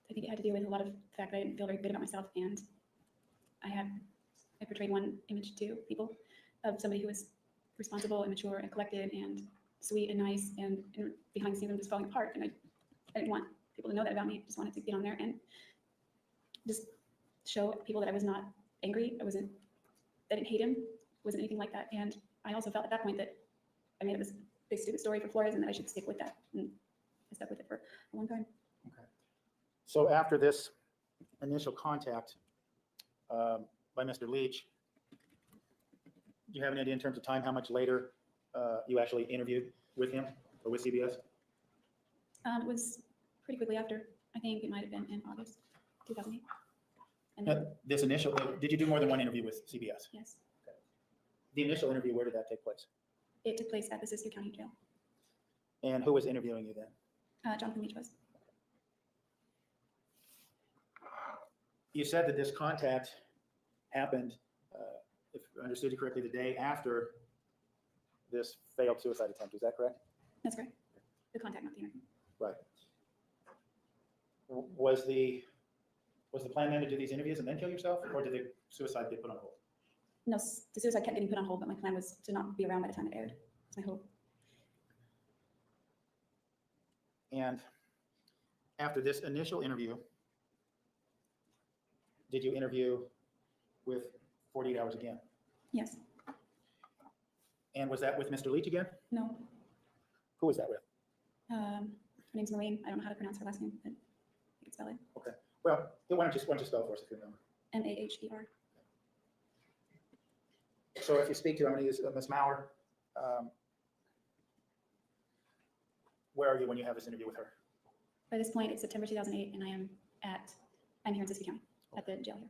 I think it had to do with a lot of the fact that I didn't feel very good about myself, and I portrayed one image to people of somebody who was responsible and mature and collected and sweet and nice, and behind the scenes I'm just falling apart. And I didn't want people to know that about me. I just wanted to get on there and just show people that I was not angry. I didn't hate him. Wasn't anything like that. And I also felt at that point that I made up this big stupid story for Flores and that I should stick with that. And I stuck with it for a long time. Okay. So after this initial contact by Mr. Leach, do you have any idea in terms of time how much later you actually interviewed with him or with CBS? It was pretty quickly after. I think it might have been in August 2008. And This initial, did you do more than one interview with CBS? yes, The initial interview, where did that take place? it took place at the Messier County Jail. And who was interviewing you then? Jonathan Leach was. You said that this contact happened, if I understood you correctly, the day after this failed suicide attempt. Is that correct? That's correct. The contact, not the interview. Right. Was the plan then to do these interviews and then kill yourself, or did the suicide get put on hold? No, the suicide kept getting put on hold, but my plan was to not be around by the time it aired. That's my hope. And after this initial interview, did you interview with 48 Hours again? Yes. And was that with Mr. Leach again? No. Who was that with? Her name's Maureen. I don't know how to pronounce her last name, but I think it's valid. Okay. Well, why don't you spell it for us if you remember? Maher. So if you speak to, I'm going to use Ms. Maurer. Where are you when you have this interview with her? By this point, it's September 2008, and I'm here in Messier County at the jail here.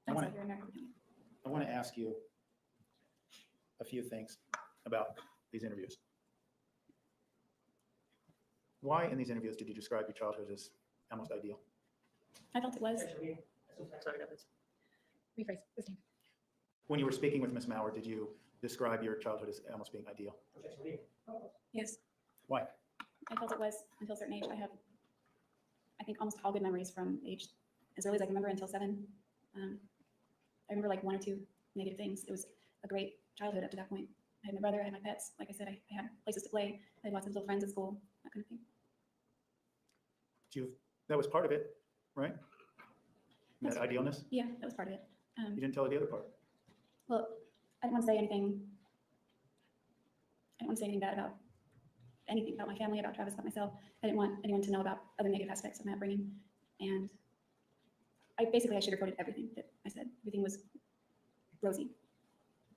I I'm wanna- sorry, here in Maricopa County. I want to ask you, a few things about these interviews. Why in these interviews did you describe your childhood as almost ideal? I felt it was. Sorry, that was- Rephrase, Christine. When you were speaking with Ms. Maurer, did you describe your childhood as almost being ideal? Yes, Why? I felt it was until a certain age. I have, I think, almost all good memories from age as early as I can remember until 7. I remember like 1 or 2 negative things. It was a great childhood up to that point. I had my brother, I had my pets. Like I said, I had places to play. I had lots of little friends at school, that kind of thing. That was part of it, right? That That's- idealness? Yeah, that was part of it. You didn't tell the other part. Well, I didn't want to say anything. I didn't want to say anything bad about anything, about my family, about Travis, about myself. I didn't want anyone to know about other negative aspects of my upbringing. And I sugarcoated everything that I said. Everything was rosy.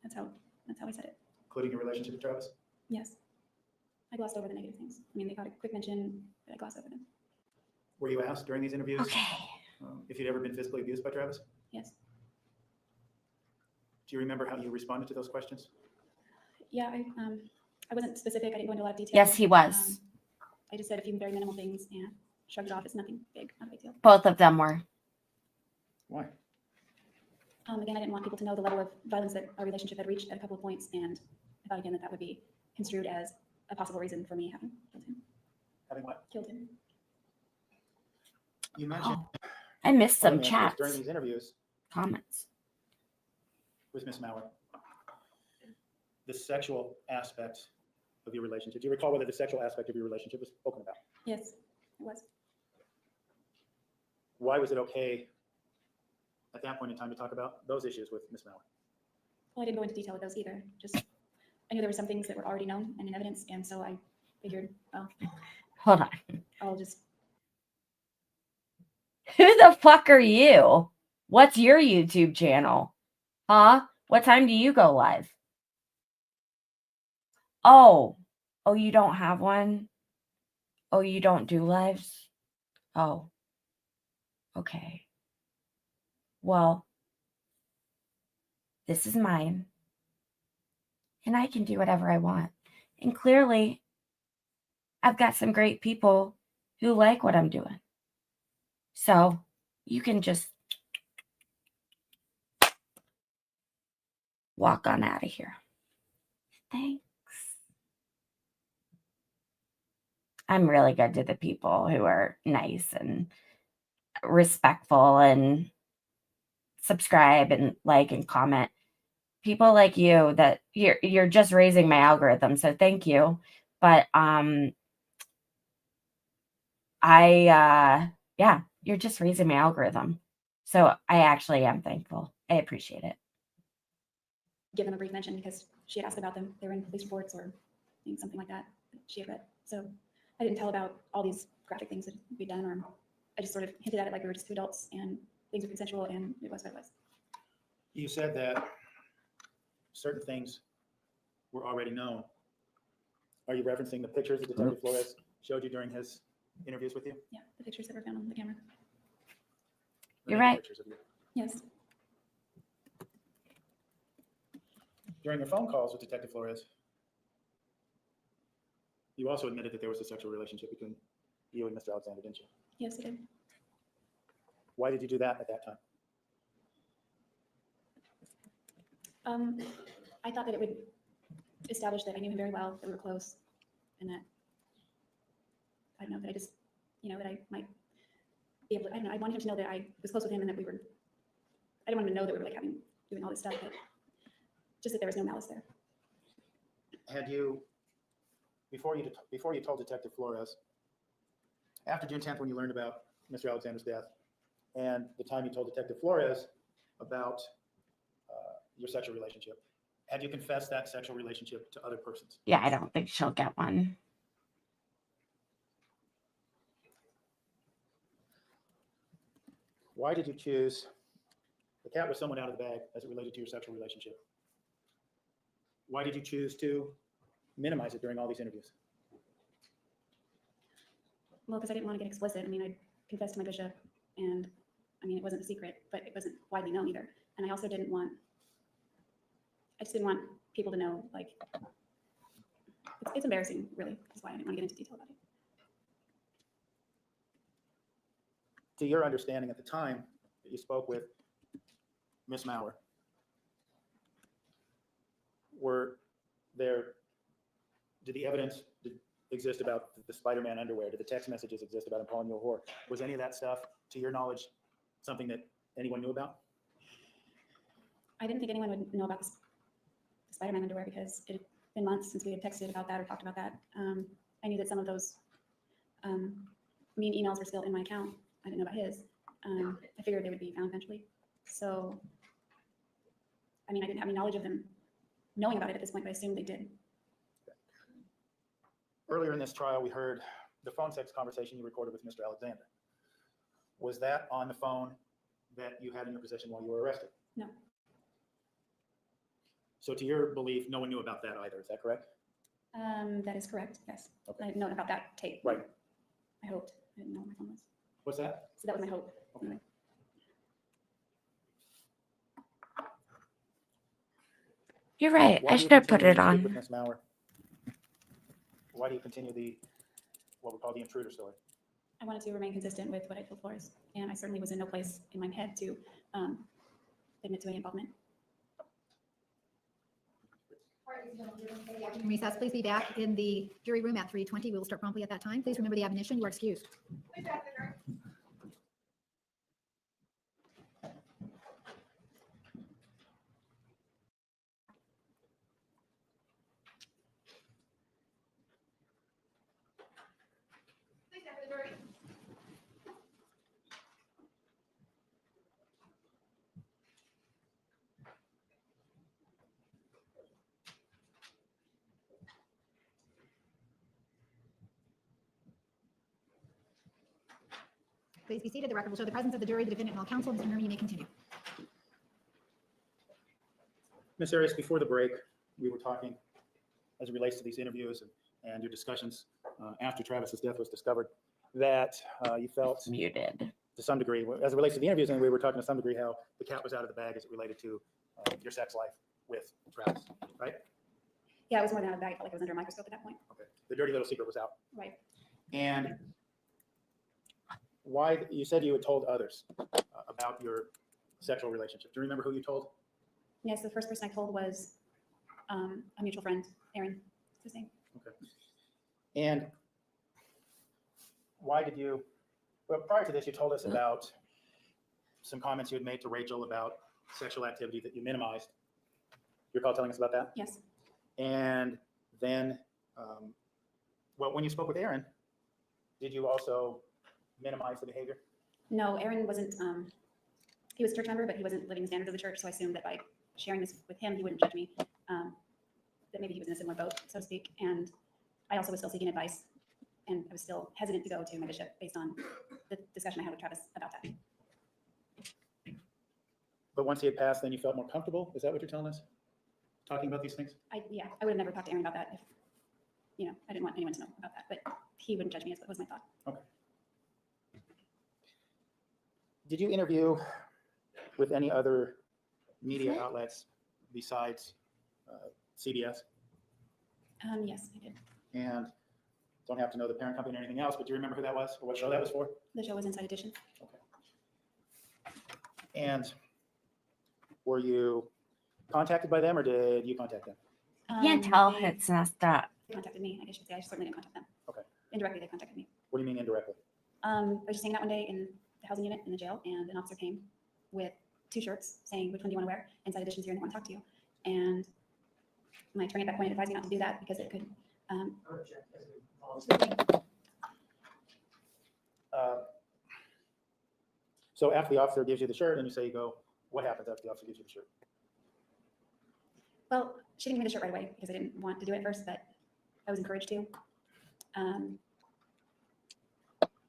That's how I said it. Including your relationship with Travis? Yes. I glossed over the negative things. I mean, they got a quick mention, but I glossed over them. Were you asked during these interviews Okay. if you'd ever been physically abused by Travis? Yes. Do you remember how you responded to those questions? Yeah, I wasn't specific. I didn't go into a lot of detail. Yes, he was. I just said a few very minimal things and shrugged it off. It's nothing big, not a big deal. Both of them were. Why? Again, I didn't want people to know the level of violence that our relationship had reached at a couple of points, and I thought again that would be construed as a possible reason for me having killed him. Having what? Killed him. You mentioned I missed some during chats, these interviews comments. with Ms. Maurer, the sexual aspect of your relationship. Do you recall whether the sexual aspect of your relationship was spoken about? Yes, it was. Why was it okay at that point in time to talk about those issues with Ms. Maurer? Well, I didn't go into detail with those either. Just I knew there were some things that were already known and in evidence, and so I figured, well, Hold on. I'll just. Who the fuck are you? What's your YouTube channel? Huh? What time do you go live? Oh, you don't have one? Oh, you don't do lives? Oh, okay. Well, this is mine. And I can do whatever I want. And clearly, I've got some great people who like what I'm doing. So you can just walk on out of here. Thanks. I'm really good to the people who are nice and respectful and subscribe and like and comment. People like you that you're just raising my algorithm, so thank you. But yeah, you're just raising my algorithm. So I actually am thankful. I appreciate it. Give them a brief mention because she had asked about them. They were in police reports or something like that she had read. So I didn't tell about all these graphic things that we'd done, or I just sort of hinted at it like we were just 2 adults and things were consensual, and it was what it was. You said that certain things were already known. Are you referencing the pictures that Detective Flores showed you during his interviews with you? Yeah, the pictures that were found on the camera. You're Or any right. pictures of you? Yes. During your phone calls with Detective Flores, you also admitted that there was a sexual relationship between you and Mr. Alexander, didn't you? Yes, I did. Why did you do that at that time? I thought that it would establish that I knew him very well, that we were close, and that I don't know that I just, that I might be able to. I don't know. I wanted him to know that I was close with him and that we were. I didn't want him to know that we were like doing all this stuff, but just that there was no malice there. Had you, before you told Detective Flores, after June 10th when you learned about Mr. Alexander's death, and the time you told Detective Flores about your sexual relationship, had you confessed that sexual relationship to other persons? Yeah, I don't think she'll get one. Why did you choose the cat was someone out of the bag as it related to your sexual relationship? Why did you choose to minimize it during all these interviews? Well, because I didn't want to get explicit. I mean, I confessed to my bishop, and I mean, it wasn't a secret, but it wasn't widely known either. And I also didn't want. I just didn't want people to know, like, it's embarrassing, really. That's why I didn't want to get into detail about it. To your understanding at the time that you spoke with Ms. Maurer, did the evidence exist about the Spider-Man underwear? Did the text messages exist about him calling you a whore? Was any of that stuff, to your knowledge, something that anyone knew about? I didn't think anyone would know about the Spider-Man underwear because it had been months since we had texted about that or talked about that. I knew that some of those mean emails were still in my account. I didn't know about his. I figured they would be found eventually. So, I mean, I didn't have any knowledge of them knowing about it at this point, but I assumed they did. Earlier in this trial, we heard the phone sex conversation you recorded with Mr. Alexander. Was that on the phone that you had in your possession while you were arrested? No. So to your belief, no one knew about that either, is that correct? That is correct, yes. Okay. I didn't know about that tape. Right. I hoped. I didn't know what my phone was. What's that? So that was my hope. Okay. Anyway. You're right. Why I do you should have put continue it to speak with on. Ms. Maurer? Why do you continue what we call the intruder story? I wanted to remain consistent with what I told Flores, and I certainly was in no place in my head to admit to any involvement. After recess, please be back in the jury room at 3:20. We will start promptly at that time. Please remember the admonition. You are excused. Please be seated. The record will show the presence of the jury, the defendant, and all counsel. Mr. Nurmi, you may continue. Ms. Arias, before the break, we were talking as it relates to these interviews and your discussions after Travis's death was discovered, that you felt Muted. to some degree, as it relates to the interviews, and we were talking to some degree how the cat was out of the bag as it related to your sex life with Travis, right? Yeah, it was more than out of the bag. I felt like I was under a microscope at that point. Okay. The dirty little secret was out. Right. And why, you said you had told others about your sexual relationship. Do you remember who you told? Yes, the first person I told was a mutual friend, Aaron. That's his name. Okay. And why did you, well, prior to this, you told us about some comments you had made to Rachel about sexual activity that you minimized. You recall telling us about that? Yes. And then, well, when you spoke with Aaron, did you also minimize the behavior? No, Aaron wasn't, he was a church member, but he wasn't living the standards of the church. So I assumed that by sharing this with him, he wouldn't judge me, that maybe he was in a similar boat, so to speak. And I also was still seeking advice, and I was still hesitant to go to my bishop based on the discussion I had with Travis about that. But once he had passed, then you felt more comfortable? Is that what you're telling us? Talking about these things? Yeah, I would have never talked to Aaron about that if, I didn't want anyone to know about that, but he wouldn't judge me, was my thought. Okay. Did you interview with any other media outlets besides CBS? Yes, I did. And don't have to know the parent company or anything else, but do you remember who that was or what show that was for? The show was Inside Edition. Okay. And were you contacted by them or did you contact them? Can't tell They it's messed up. contacted me, I guess you could say. I certainly didn't contact them. Okay. Indirectly, they contacted me. What do you mean indirectly? I was just hanging out one day in the housing unit in the jail, and an officer came with 2 shirts saying, "Which one do you want to wear? Inside Edition's here and they want to talk to you." And my attorney at that point advised me not to do that because it could. So after the officer gives you the shirt and you say you go, what happens after the officer gives you the shirt? Well, she didn't give me the shirt right away because I didn't want to do it at first, but I was encouraged to. I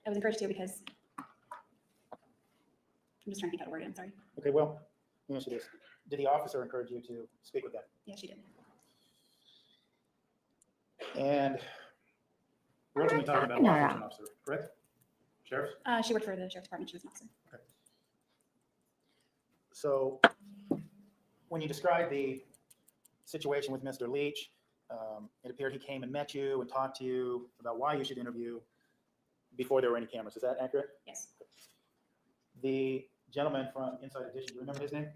was encouraged to because I'm just trying to think how to word it. I'm sorry. Okay, well, let me ask you this. Did the officer encourage you to speak with them? Yeah, she did. And we're ultimately talking about a law enforcement officer, correct? Sheriff? She worked for the sheriff's department. She was an officer. So when you describe the situation with Mr. Leach. It appeared he came and met you and talked to you about why you should interview before there were any cameras. Is that accurate? Yes. The gentleman from Inside Edition, do you remember his name?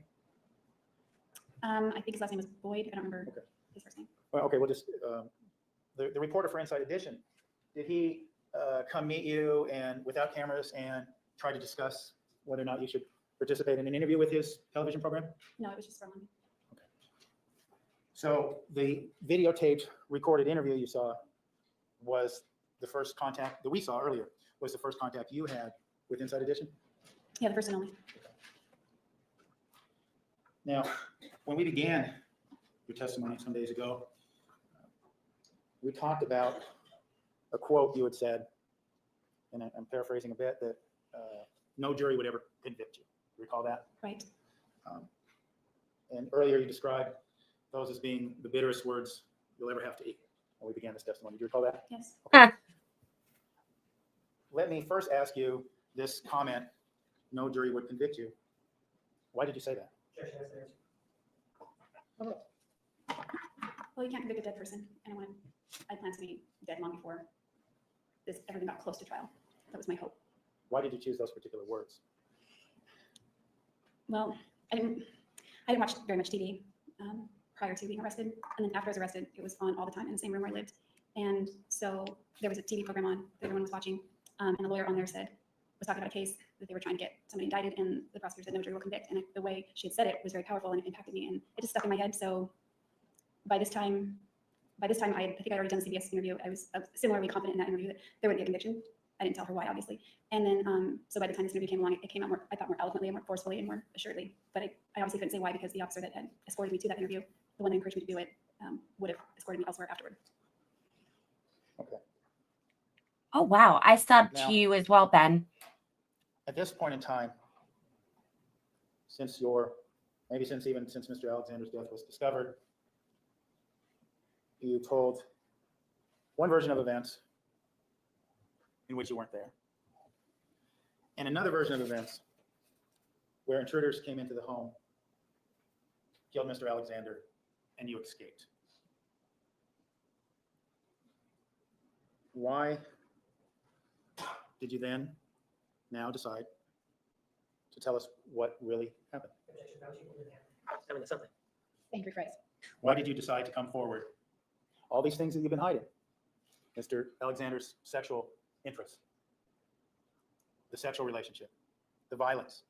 I think his last name was Boyd. I don't remember Okay. his first name. Well, okay, we'll just, the reporter for Inside Edition, did he come meet you and without cameras and try to discuss whether or not you should participate in an interview with his television program? No, it was just for Monday. So the videotaped recorded interview you saw was the first contact that we saw earlier, was the first contact you had with Inside Edition? Yeah, the first and only. Now, when we began your testimony some days ago, we talked about a quote you had said, and I'm paraphrasing a bit, that no jury would ever convict you. Recall that? Right. And earlier you described those as being the bitterest words you'll ever have to eat when we began this testimony. Do you recall that? Yes. Let me first ask you this comment, no jury would convict you. Why did you say that? Well, you can't convict a dead person, and I plan to be dead long before everything got close to trial. That was my hope. Why did you choose those particular words? Well, I didn't watch very much TV prior to being arrested, and then after I was arrested, it was on all the time in the same room where I lived, and so there was a TV program on that everyone was watching, and the lawyer on there was talking about a case that they were trying to get somebody indicted, and the prosecutor said no jury will convict, and the way she had said it was very powerful and it impacted me, and it just stuck in my head. So by this time, I think I'd already done the CBS interview. I was similarly confident in that interview that there wouldn't be a conviction. I didn't tell her why, obviously. And then, so by the time this interview came along, it came out more, I thought, more eloquently and more forcefully and more assuredly. But I obviously couldn't say why, because the officer that had escorted me to that interview, the one that encouraged me to do it, would have escorted me elsewhere afterward. Okay. Oh, wow. I subbed Now- to you as well, Ben. At this point in time, since Mr. Alexander's death was discovered, you told one version of events in which you weren't there, and another version of events where intruders came into the home, killed Mr. Alexander, and you escaped. Why did you then now decide to tell us what really happened? I mean, that's something. Thank you, rephrase. Why did you decide to come forward? All these things that you've been hiding. Mr. Alexander's sexual interest, the sexual relationship, the violence.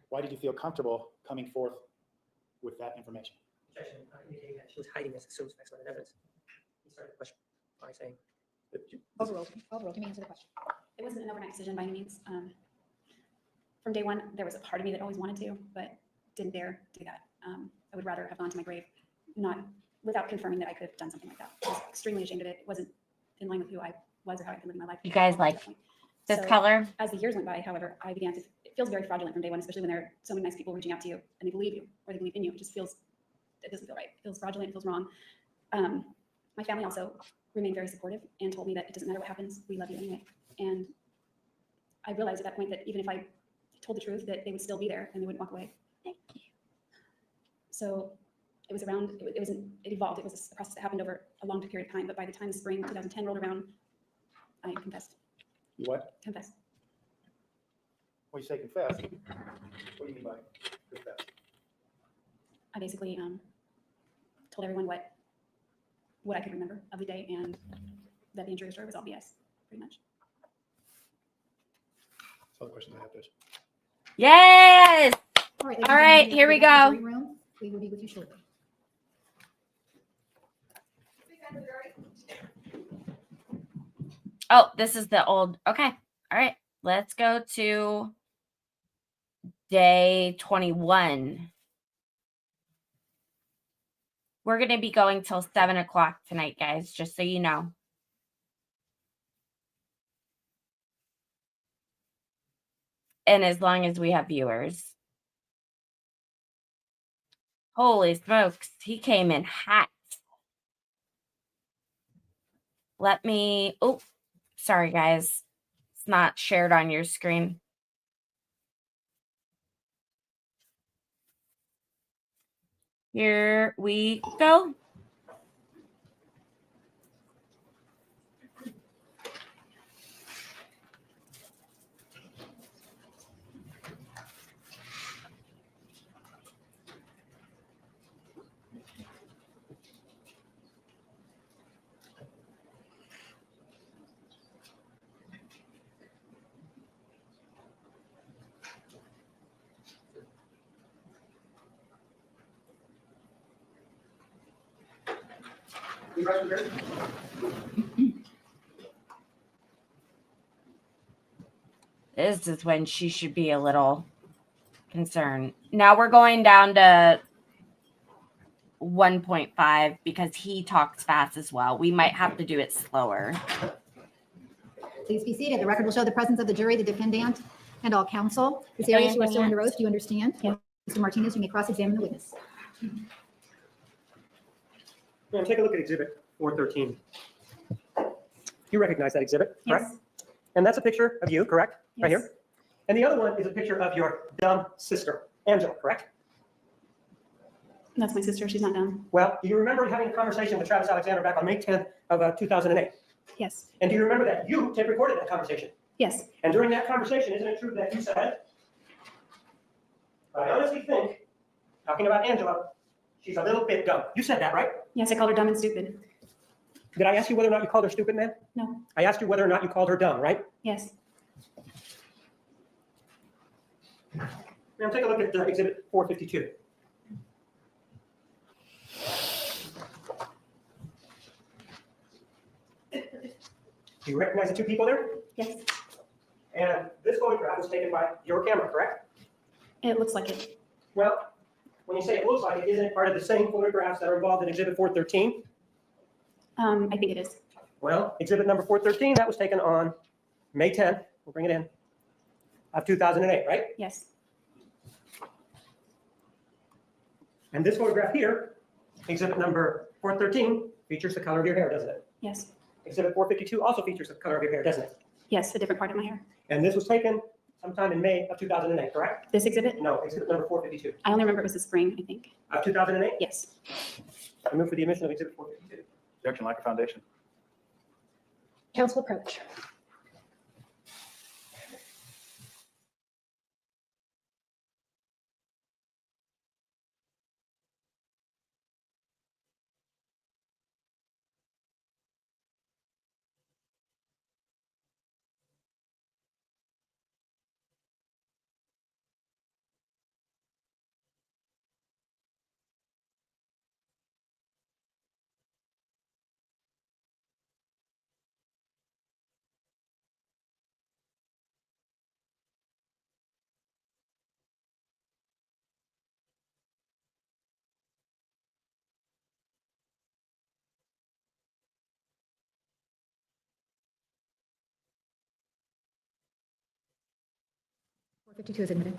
Why did you feel comfortable coming forth with that information? Objection, indicating that she was hiding this assumes excellent evidence. He started the question by saying, Overruled. Overruled. You may answer the question. It wasn't an overnight decision by any means. From day one, there was a part of me that always wanted to, but didn't dare do that. I would rather have gone to my grave, not without confirming that I could have done something like that. I was extremely ashamed of it. It wasn't in line with who I was or how I could live my life. You guys like this So, color? As the years went by, however, I began to, it feels very fraudulent from day one, especially when there are so many nice people reaching out to you and they believe you or they believe in you. It just feels, it doesn't feel right. It feels fraudulent, it feels wrong. My family also remained very supportive and told me that it doesn't matter what happens, we love you anyway. And I realized at that point that even if I told the truth, that they would still be there and they wouldn't walk away. Thank you. So it was around, it evolved. It was a process that happened over a long period of time. But by the time the spring 2010 rolled around, I confessed. You what? Confessed. When you say confess, what do you mean by confess? I basically told everyone what I could remember of the day and that the injury story was all BS, pretty much. That's all the questions I have, Judge. Yes. All right. All right, here we go. Room. We will be with you shortly. Oh, this is the old. Okay. All right. Let's go to day 21. We're going to be going till 7 o'clock tonight, guys, just so you know. And as long as we have viewers. Holy smokes. He came in hot. Let me, oh, sorry, guys. It's not shared on your screen. Here we go. This is when she should be a little concerned. Now we're going down to 1.5 because he talks fast as well. We might have to do it slower. Please be seated. The record will show the presence of the jury, the defendant, and all counsel. Ms. Arias, you are still under oath. Do you understand? Yeah. Mr. Martinez, you may cross-examine the witness. Ma'am, take a look at Exhibit 413. You recognize that exhibit, correct? Yes. And that's a picture of you, correct? Right Yes. here? And the other one is a picture of your dumb sister, Angela, correct? That's my sister. She's not dumb. Well, do you remember having a conversation with Travis Alexander back on May 10th of 2008? Yes. And do you remember that you tape recorded that conversation? Yes. And during that conversation, isn't it true that you said, I honestly think, talking about Angela, she's a little bit dumb. You said that, right? Yes, I called her dumb and stupid. Did I ask you whether or not you called her stupid, ma'am? No. I asked you whether or not you called her dumb, right? Yes. Ma'am, take a look at Exhibit 452. Do you recognize the two people there? Yes. And this photograph was taken by your camera, correct? It looks like it. Well, when you say it looks like it, isn't it part of the same photographs that are involved in Exhibit 413? I think it is. Well, Exhibit number 413, that was taken on May 10th, we'll bring it in, of 2008, right? Yes. And this photograph here, Exhibit number 413, features the color of your hair, doesn't it? Yes. Exhibit 452 also features the color of your hair, doesn't it? Yes, a different part of my hair. And this was taken sometime in May of 2008, correct? This exhibit? No, Exhibit number 452 I only remember it was the spring, I think. of 2008. Yes. I move for the admission of Exhibit 452. Objection, lack of foundation. Counsel approach. Four 52 is admitted.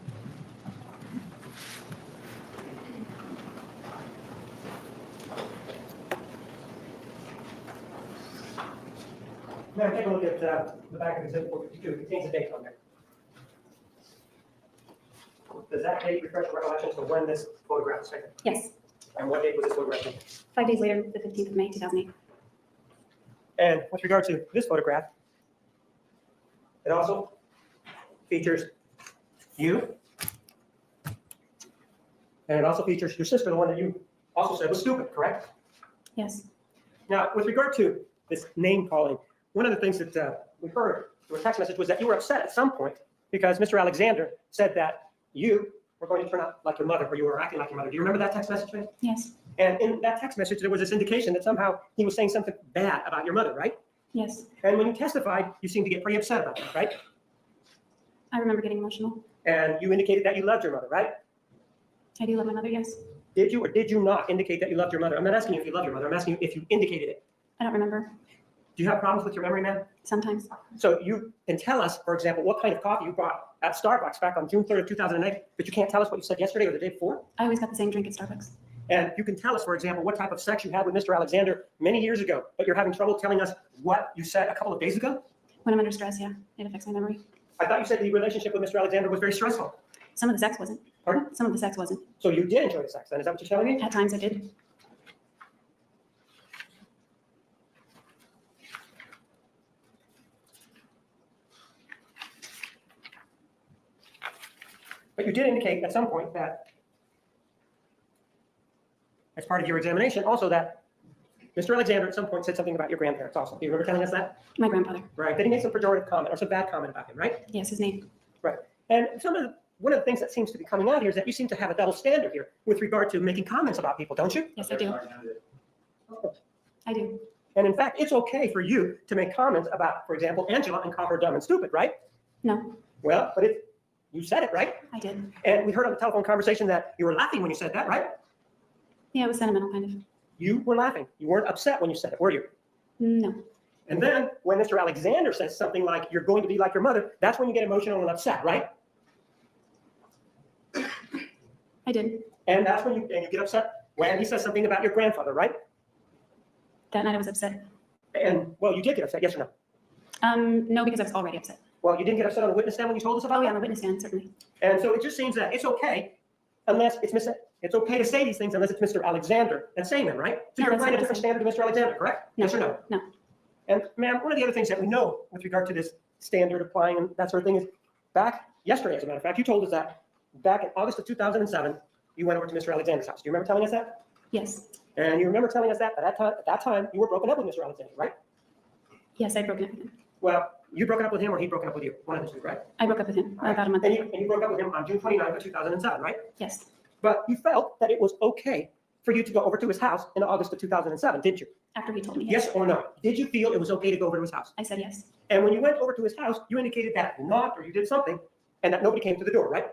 Ma'am, take a look at the back of Exhibit 452. It contains a date on there. Does that date refresh your recollection as to when this photograph was taken? Yes. And what date was this photograph taken? 5 days later, the 15th of May, 2008. And with regard to this photograph, it also features you. And it also features your sister, the one that you also said was stupid, correct? Yes. Now, with regard to this name calling, one of the things that we heard through a text message was that you were upset at some point because Mr. Alexander said that you were going to turn out like your mother, or you were acting like your mother. Do you remember that text message, ma'am? Yes. And in that text message, there was this indication that somehow he was saying something bad about your mother, right? Yes. And when you testified, you seemed to get pretty upset about that, right? I remember getting emotional. And you indicated that you loved your mother, right? I do love my mother, yes. Did you or did you not indicate that you loved your mother? I'm not asking you if you love your mother. I'm asking you if you indicated it. I don't remember. Do you have problems with your memory, ma'am? Sometimes. So you can tell us, for example, what kind of coffee you bought at Starbucks back on June 3rd of 2008, but you can't tell us what you said yesterday or the day before? I always got the same drink at Starbucks. And you can tell us, for example, what type of sex you had with Mr. Alexander many years ago, but you're having trouble telling us what you said a couple of days ago? When I'm under stress, yeah, it affects my memory. I thought you said the relationship with Mr. Alexander was very stressful. Some of the sex wasn't. Pardon? Some of the sex wasn't. So you did enjoy the sex then, is that what you're telling me? At times I did. But you did indicate at some point that, as part of your examination, also that Mr. Alexander at some point said something about your grandparents also. Do you remember telling us that? My grandfather. Right. Then he made some pejorative comment or some bad comment about him, right? Yes, his name. Right. And one of the things that seems to be coming out here is that you seem to have a double standard here with regard to making comments about people, don't you? Yes, I do. I do. And in fact, it's okay for you to make comments about, for example, Angela and call her dumb and stupid, right? No, Well, but you said it, right? I did. And we heard on the telephone conversation that you were laughing when you said that, right? Yeah, it was sentimental, kind of. You were laughing. You weren't upset when you said it, were you? No. And then when Mr. Alexander says something like, you're going to be like your mother, that's when you get emotional and upset, right? I did. And that's when you get upset when he says something about your grandfather, right? That night I was upset. And, well, you did get upset, yes or no? No, because I was already upset. Well, you didn't get upset on the witness stand when you told us about Oh, it? yeah, on the witness stand, certainly. And so it just seems that it's okay unless it's okay to say these things unless it's Mr. Alexander that's saying them, right? So No, you're that's applying a not different standard to Mr. Alexander, correct? No. Yes or no? No. And ma'am, one of the other things that we know with regard to this standard applying and that sort of thing is back yesterday, as a matter of fact, you told us that back in August of 2007, you went over to Mr. Alexander's house. Do you remember telling us that? Yes. And you remember telling us that at that time you were broken up with Mr. Alexander, right? Yes, I broke up with him. Well, you broken up with him or he broken up with you, one of the two, right? I broke up with him about a month And ago. you broke up with him on June 29th of 2007, right? Yes. But you felt that it was okay for you to go over to his house in August of 2007, didn't you? After he told me. Yes or no? Did you feel it was okay to go over to his house? I said yes. And when you went over to his house, you indicated that you knocked or you did something and that nobody came to the door, right?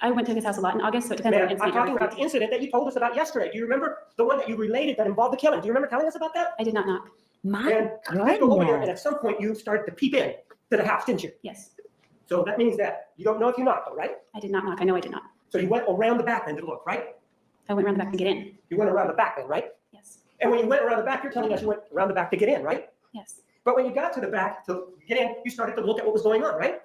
I went to his house a lot in August, so it depends on Man, the I'm incident. talking you're about the referring incident that you told us about yesterday. Do you remember the one that you related that involved the killing? Do you remember telling us about that? to. I did not knock. My And you did go over there, and goodness. at some point you started to peep in to the house, didn't you? Yes. So that means that you don't know if you knocked, though, right? I did not knock. I know I did not. So you went around the back then to look, right? I went around the back to get in. You went around the back then, right? Yes. And when you went around the back, you're telling us you went around the back to get in, right? Yes. But when you got to the back to get in, you started to look at what was going on, right?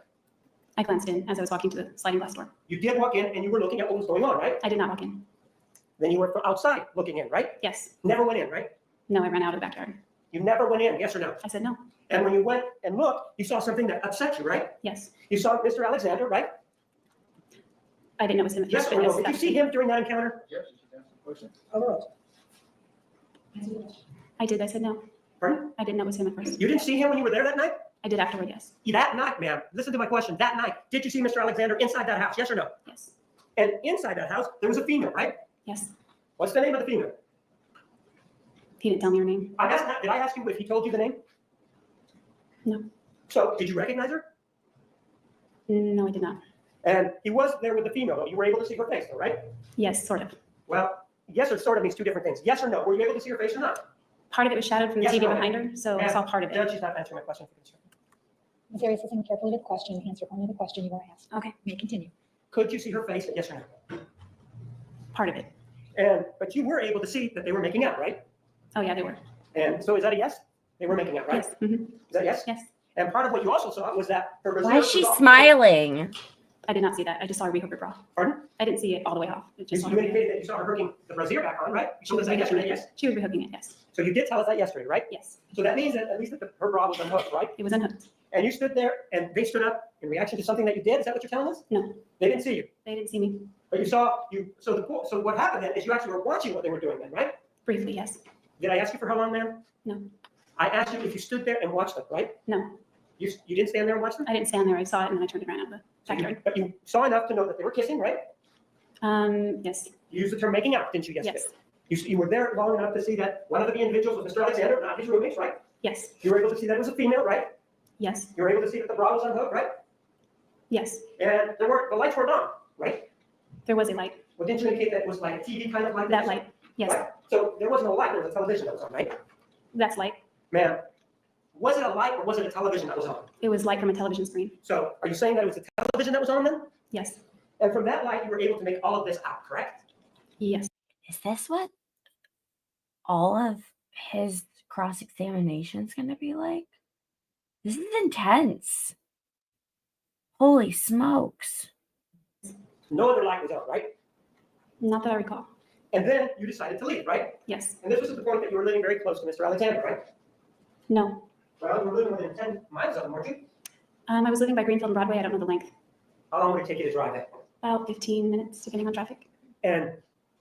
I glanced in as I was walking to the sliding glass door. You did walk in and you were looking at what was going on, right? I did not walk in. Then you were from outside looking in, right? Yes. Never went in, right? No, I ran out of the backyard. You never went in, yes or no? I said no. And when you went and looked, you saw something that upset you, right? Yes. You saw Mr. Alexander, right? I didn't know it was him at Yes first. or but no? yes, Did you that- see him during that encounter? Yes, you should ask the question. I did. I said no. Pardon? I didn't know it was him at first. You didn't see him when you were there that night? I did afterward, yes. That night, ma'am, listen to my question. That night, did you see Mr. Alexander inside that house? Yes or no? Yes. And inside that house, there was a female, right? Yes. What's the name of the female? He didn't tell me her name. Did I ask you if he told you the name? No. So did you recognize her? No, I did not. And he was there with the female, though. You were able to see her face, though, right? Yes, sort of. Well, yes or sort of means two different things. Yes or no? Were you able to see her face or not? Part of it was shadowed from the Yes, TV no. behind her, so I Ma'am, saw part of Judge, it. she's not answering my question. Ms. Arias, listen carefully to the question, answer only the question you are asked. Okay. May continue. Could you see her face? Yes or no? Part of it. But you were able to see that they were making out, right? Oh, yeah, they were. And so is that a yes? They were making out, right? Yes. Mhm. Is that yes? Yes. And part of what you also saw was that her Why is she was off. smiling? I did not see that. I just saw her be hooked bra. Pardon? I didn't see it all the way off. It You just saw you her. indicated that you saw her hooking the brassiere back on, right? You told us that yesterday, yes? She was rehooking it, yes. So you did tell us that yesterday, right? Yes. So that means that at least that her bra was unhooked, right? It was unhooked. And you stood there and they stood up in reaction to something that you did? Is that what you're telling us? No. They didn't see you, They didn't see me. but you saw you. So what happened then is you actually were watching what they were doing then, right? Briefly, yes. Did I ask you for how long, ma'am? No. I asked you if you stood there and watched them, right? No. You didn't stand there and watch them? I didn't stand there. I saw it and then I turned around out of the backyard. But you saw enough to know that they were kissing, right? Yes. You used the term making out, didn't you, yesterday? Yes. You were there long enough to see that one of the individuals was Mr. Alexander, not his roommates, right? Yes. You were able to see that it was a female, right? Yes. You were able to see that the bra was unhooked, right? Yes. And the lights weren't on, right? There was a light. Well, didn't you indicate that it was like a TV kind of light? That light. Yes. Right. So there was no light, there was a television that was on, right? That's light. Ma'am, was it a light or was it a television that was on? It was light from a television screen. So are you saying that it was a television that was on then? Yes. And from that light, you were able to make all of this out, correct? Yes. Is this what all of his cross-examination is going to be like? This is intense. Holy smokes. No other light was on, right? Not that I recall. And then you decided to leave, right? Yes. And this was at the point that you were living very close to Mr. Alexander, right? No. Well, you were living within 10 miles of him, weren't you? I was living by Greenfield and Broadway. I don't know the length. How long would it take you to drive there? About 15 minutes, depending on traffic. And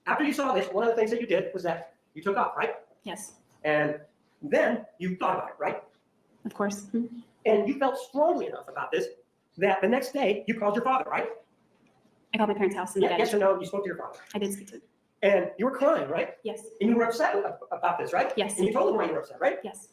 after you saw this, one of the things that you did was that you took off, right? Yes, And then you thought about it, right? of course. And you felt strongly enough about this that the next day you called your father, right? I called my parents' house and my dad. Yes or no, you spoke to your father. I did speak to him. And you were crying, right? Yes, And you were upset about this, right? Yes. And you told him why you were upset, right? yes.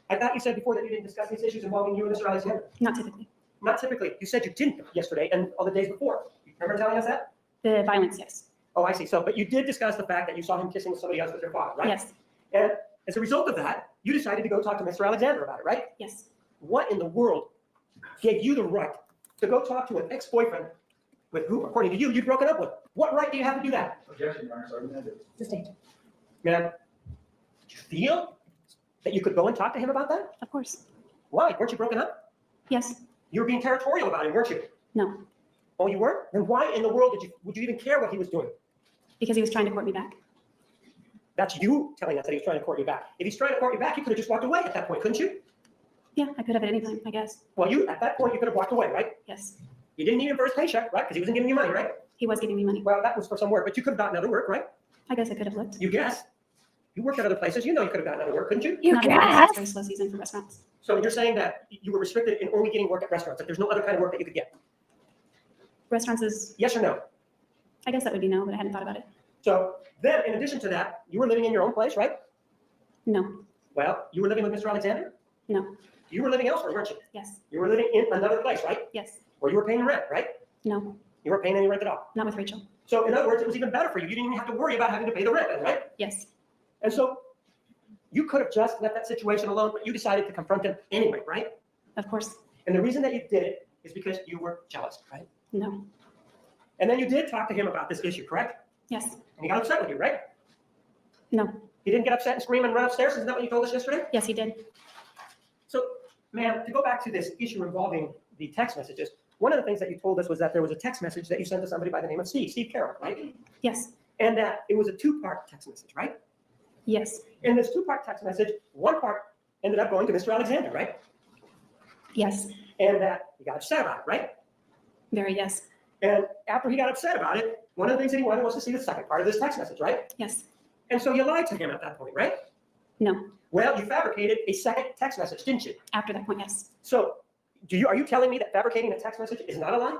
I thought you said before that you didn't discuss these issues involving you and Mr. Alexander. Not typically. Not typically. You said you didn't yesterday and all the days before. You remember telling us that? The violence, yes. Oh, I see. So, but you did discuss the fact that you saw him kissing with somebody else with your father, right? Yes, And as a result of that, you decided to go talk to Mr. Alexander about it, right? yes. What in the world gave you the right to go talk to an ex-boyfriend with who, according to you, you'd broken up with? What right do you have to do that? Objection, Your Honor, so amended. Sustained. Man, did you feel that you could go and talk to him about that? Of course. Why? Weren't you broken up? Yes. You were being territorial about him, weren't you? No, Oh, you weren't? Then why in the world would you even care what he was doing? because he was trying to court me back. That's you telling us that he was trying to court you back. If he's trying to court you back, you could have just walked away at that point, couldn't you? Yeah, I could have at any time, I guess. Well, at that point, you could have walked away, right? Yes. You didn't need him for his paycheck, right? Because he wasn't giving you money, right? He was giving me money. Well, that was for some work, but you could have gotten other work, right? I guess I could have looked. You guess. You worked at other places. You know you could have gotten other work, couldn't you? You Not anymore. It's guess. very slow season for restaurants. So you're saying that you were restricted in only getting work at restaurants, that there's no other kind of work that you could get? Restaurants is, Yes or no? I guess that would be no, but I hadn't thought about it. So then, in addition to that, you were living in your own place, right? No, Well, you were living with Mr. Alexander? no, You were living elsewhere, weren't you? yes, You were living in another place, right? yes, Where you were paying rent, right? no, You weren't paying any rent at all. not with Rachel. So in other words, it was even better for you. You didn't even have to worry about having to pay the rent, right? Yes, And so you could have just left that situation alone, but you decided to confront him anyway, right? of course. And the reason that you did it is because you were jealous, right? No, And then you did talk to him about this issue, correct? yes, And he got upset with you, right? no, He didn't get upset and scream and run upstairs. Isn't that what you told us yesterday? yes, he did. So, ma'am, to go back to this issue involving the text messages, one of the things that you told us was that there was a text message that you sent to somebody by the name of Steve Carroll, right? Yes, And that it was a two-part text message, right? yes, In this two-part text message, one part ended up going to Mr. Alexander, right? yes, And that he got upset about it, right? very yes, And after he got upset about it, one of the things that he wanted was to see the second part of this text message, right? yes, And so you lied to him at that point, right? no. Well, you fabricated a second text message, didn't you? After that point, yes. So are you telling me that fabricating a text message is not a lie?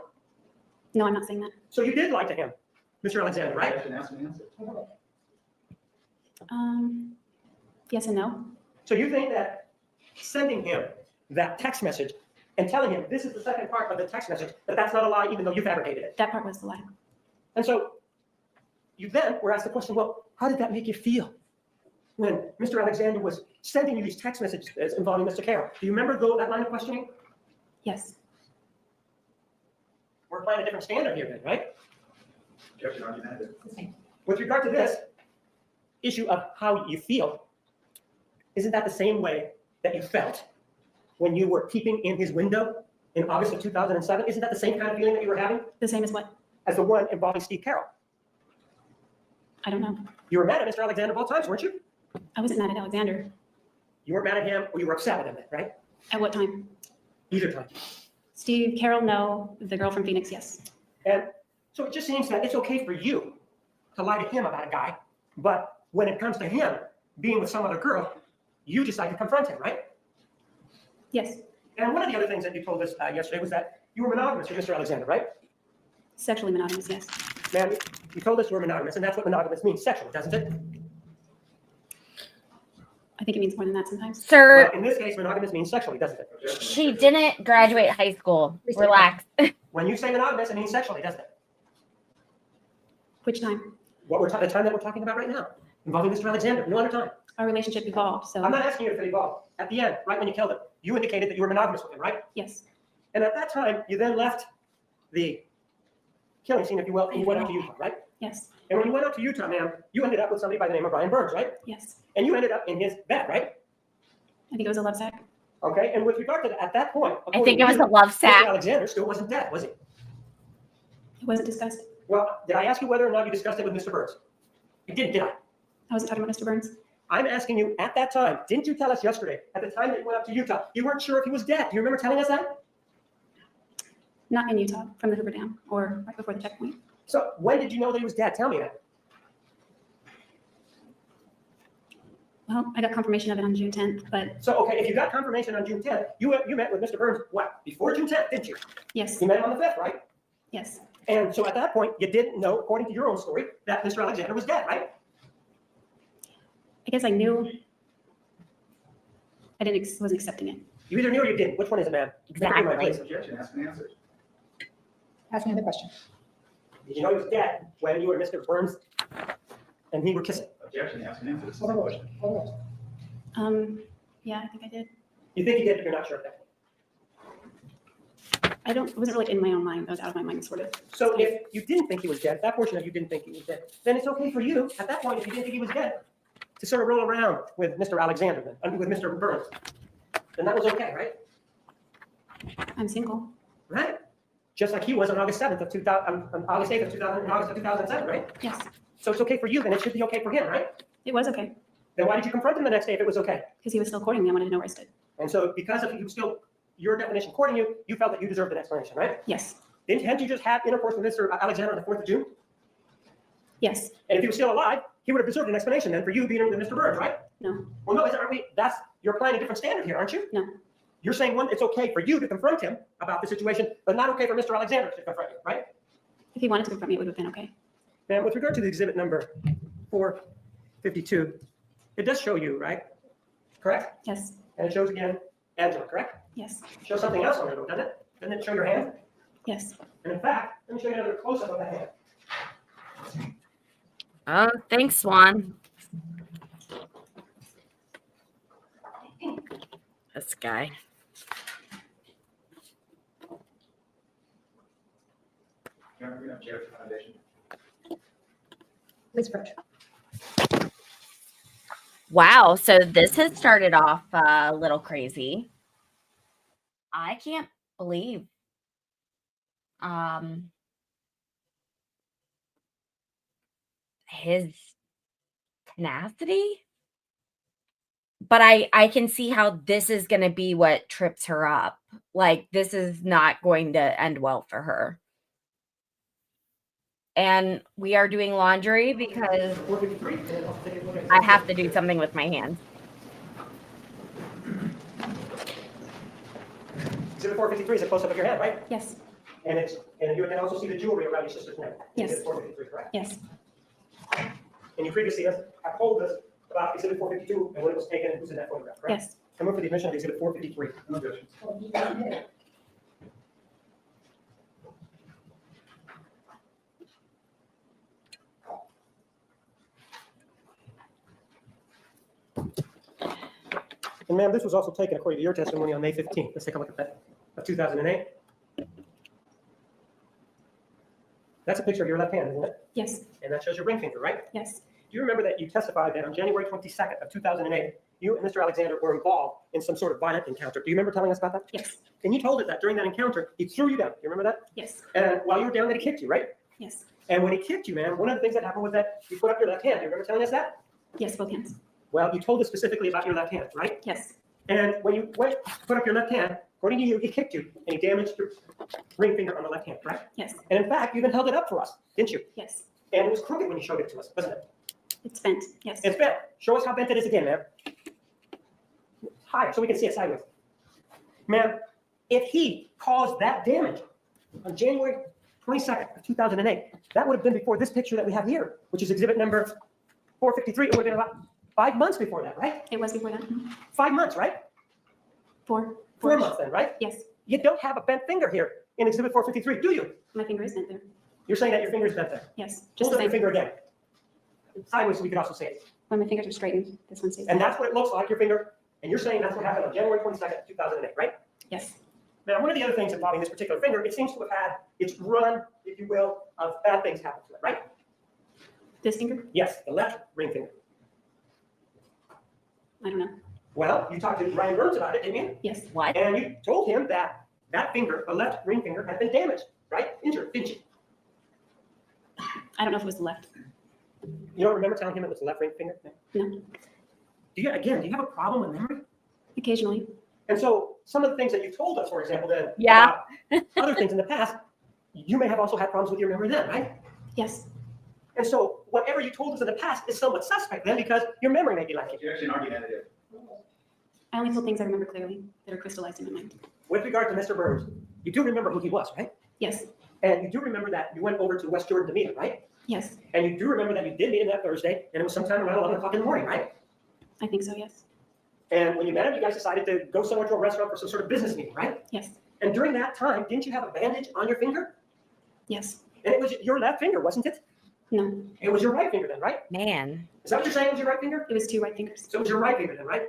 No, I'm not saying that. So you did lie to him, Mr. Alexander, right? Objection, ask and answer. Yes and no. So you think that sending him that text message and telling him this is the second part of the text message, that that's not a lie even though you fabricated it? That part was the lie. And so you then were asked the question, well, how did that make you feel when Mr. Alexander was sending you these text messages involving Mr. Carroll? Do you remember that line of questioning? Yes, We're applying a different standard here then, right? Objection, argumentative. Sustained. With regard to this issue of how you feel, isn't that the same way that you felt when you were peeping in his window in August of 2007? Isn't that the same kind of feeling that you were having the same as what? as the one involving Steve Carroll? I don't know. You were mad at Mr. Alexander both times, weren't you? I wasn't mad at Alexander. You weren't mad at him or you were upset at him, right? At what time? Either time. Steve Carroll, no. The girl from Phoenix, yes. And so it just seems that it's okay for you to lie to him about a guy, but when it comes to him being with some other girl, you decide to confront him, right? Yes. And one of the other things that you told us yesterday was that you were monogamous with Mr. Alexander, right? Sexually monogamous, yes. Ma'am, you told us you were monogamous, and that's what monogamous means, sexually, doesn't it? I think it means more than that sometimes. Sir, Well, in this case, monogamous means sexually, doesn't it? Objection. she didn't graduate high school. Relax. When you say monogamous, it means sexually, doesn't it? Which time? The time that we're talking about right now, involving Mr. Alexander, no other time. Our relationship evolved, so I'm not asking you if it evolved. At the end, right when you killed him, you indicated that you were monogamous with him, right? yes, And at that time, you then left the killing scene, if you will, and you went out to Utah, right? yes, And when you went out to Utah, ma'am, you ended up with somebody by the name of Brian Burns, right? yes. And you ended up in his bed, right? I think it was a love sack. Okay, and with regard to that, at that point, I think it was a love Mr. sack. Alexander still wasn't dead, was he? It wasn't discussed. Well, did I ask you whether or not you discussed it with Mr. Burns? You didn't, did I? I wasn't talking about Mr. Burns. I'm asking you at that time, didn't you tell us yesterday, at the time that you went up to Utah, you weren't sure if he was dead? Do you remember telling us that? Not in Utah, from the Hoover Dam, or right before the checkpoint. So when did you know that he was dead? Tell me that. Well, I got confirmation of it on June 10th, but So, okay, if you got confirmation on June 10th, you met with Mr. Burns, what, before June 10th, didn't you? yes, You met him on the 5th, right? yes, And so at that point, you didn't know, according to your own story, that Mr. Alexander was dead, right? I guess I knew. I wasn't accepting it. You either knew or you didn't. Which one is it, ma'am? Exactly. Objection, ask and answer. Ask another question. Did you know he was dead when you were Mr. Burns and he were kissing? Objection, ask and answer. This is a Hold on, question. hold on. Yeah, I think I did. You think he did, but you're not sure of that. It wasn't really in my own mind. I was out of my mind, sort of. So if you didn't think he was dead, that portion of you didn't think he was dead, then it's okay for you, at that point, if you didn't think he was dead, to sort of roll around with Mr. Alexander then, with Mr. Burns. Then that was okay, right? I'm single. Right? Just like he was on August 7th of 2000, on August 8th of 2000, in August of 2007, right? Yes, So it's okay for you, then it should be okay for him, right? it was okay, Then why did you confront him the next day if it was okay? because he was still courting me. I wanted to know where I stood. And so because of he was still, your definition courting you, you felt that you deserved an explanation, right? Yes, Hadn't you just had intercourse with Mr. Alexander on the 4th of June? yes, And if he was still alive, he would have deserved an explanation then for you being with Mr. Burns, right? no, Well, no, aren't we? You're applying a different standard here, aren't you? no, You're saying one, it's okay for you to confront him about the situation, but not okay for Mr. Alexander to confront you, right? if he wanted to confront me, it would have been okay. And with regard to the exhibit number 452, it does show you, right? Correct? Yes, And it shows again Angela, correct? yes, It shows something else on there, though, doesn't it? Doesn't it show your hand? yes. And in fact, let me show you another close-up of the hand. Oh, thanks, Swan. This guy. Please approach. Wow. So this has started off a little crazy. I can't believe his tenacity. But I can see how this is going to be what trips her up. Like, this is not going to end well for her. And we are doing laundry because 453. I have to do something with my hands. Exhibit 453 is a close-up of your hand, right? Yes, And you can also see the jewelry around your sister's neck. Yes. Exhibit 453, correct? yes, And you previously have told us about exhibit 452 and when it was taken and who's in that photograph, correct? yes. I move for the admission of exhibit 453. No objection. And ma'am, this was also taken according to your testimony on May 15th. Let's take a look at that, of 2008. That's a picture of your left hand, isn't it? Yes, And that shows your ring finger, right? yes, Do you remember that you testified that on January 22nd of 2008, you and Mr. Alexander were involved in some sort of violent encounter? Do you remember telling us about that? yes, And you told us that during that encounter, he threw you down. You remember that? yes, And while you were down there, he kicked you, right? yes, And when he kicked you, man, one of the things that happened was that you put up your left hand. Do you remember telling us that? yes, both hands. Well, you told us specifically about your left hand, right? Yes, And when you went to put up your left hand, according to you, he kicked you and he damaged your ring finger on the left hand, correct? yes, And in fact, you even held it up for us, didn't you? yes. And it was crooked when you showed it to us, wasn't it? It's bent. Yes, It's bent. Show us how bent it is again, ma'am. Higher, so we can see it sideways. Ma'am, if he caused that damage on January 22nd of 2008, that would have been before this picture that we have here, which is exhibit number 453. It would have been about 5 months before that, right? it was before that. 5 months, right? 4. 4 months then, right? Yes, You don't have a bent finger here in exhibit 453, do you? my finger is bent there. You're saying that your finger is bent there. Yes, just Hold the up your same. finger again. Sideways so we can also see it. When my fingers are straightened, this one stays. And bent. that's what it looks like, your finger. And you're saying that's what happened on January 22nd, 2008, right? Yes, Now, one of the other things involving this particular finger, it seems to have had its run, if you will, of bad things happen to it, right? this finger. Yes, the left ring finger. I don't know. Well, you talked to Ryan Burns about it, didn't you? Yes, What? And you told him that that finger, the left ring finger, had been damaged, right? Injured, didn't you? I don't know if it was the left. You don't remember telling him it was the left ring finger? No. Do you have a problem with memory? Occasionally. And so some of the things that you told us, for example, then Yeah. about other things in the past, you may have also had problems with your memory then, right? Yes. And so whatever you told us in the past is somewhat suspect then because your memory may be lacking. You actually already had it. I only told things I remember clearly that are crystallized in my mind. With regard to Mr. Burns, you do remember who he was, right? Yes. And you do remember that you went over to West Jordan to meet him, right? Yes. And you do remember that you did meet him that Thursday, and it was sometime around 11 o'clock in the morning, right? I think so, yes. And when you met him, you guys decided to go somewhere to a restaurant for some sort of business meeting, right? Yes. And during that time, didn't you have a bandage on your finger? Yes. And it was your left finger, wasn't it? No. It was your right finger then, right? Man. Is that what you're saying? It was your right finger? It was 2 right fingers. So it was your right finger then, right?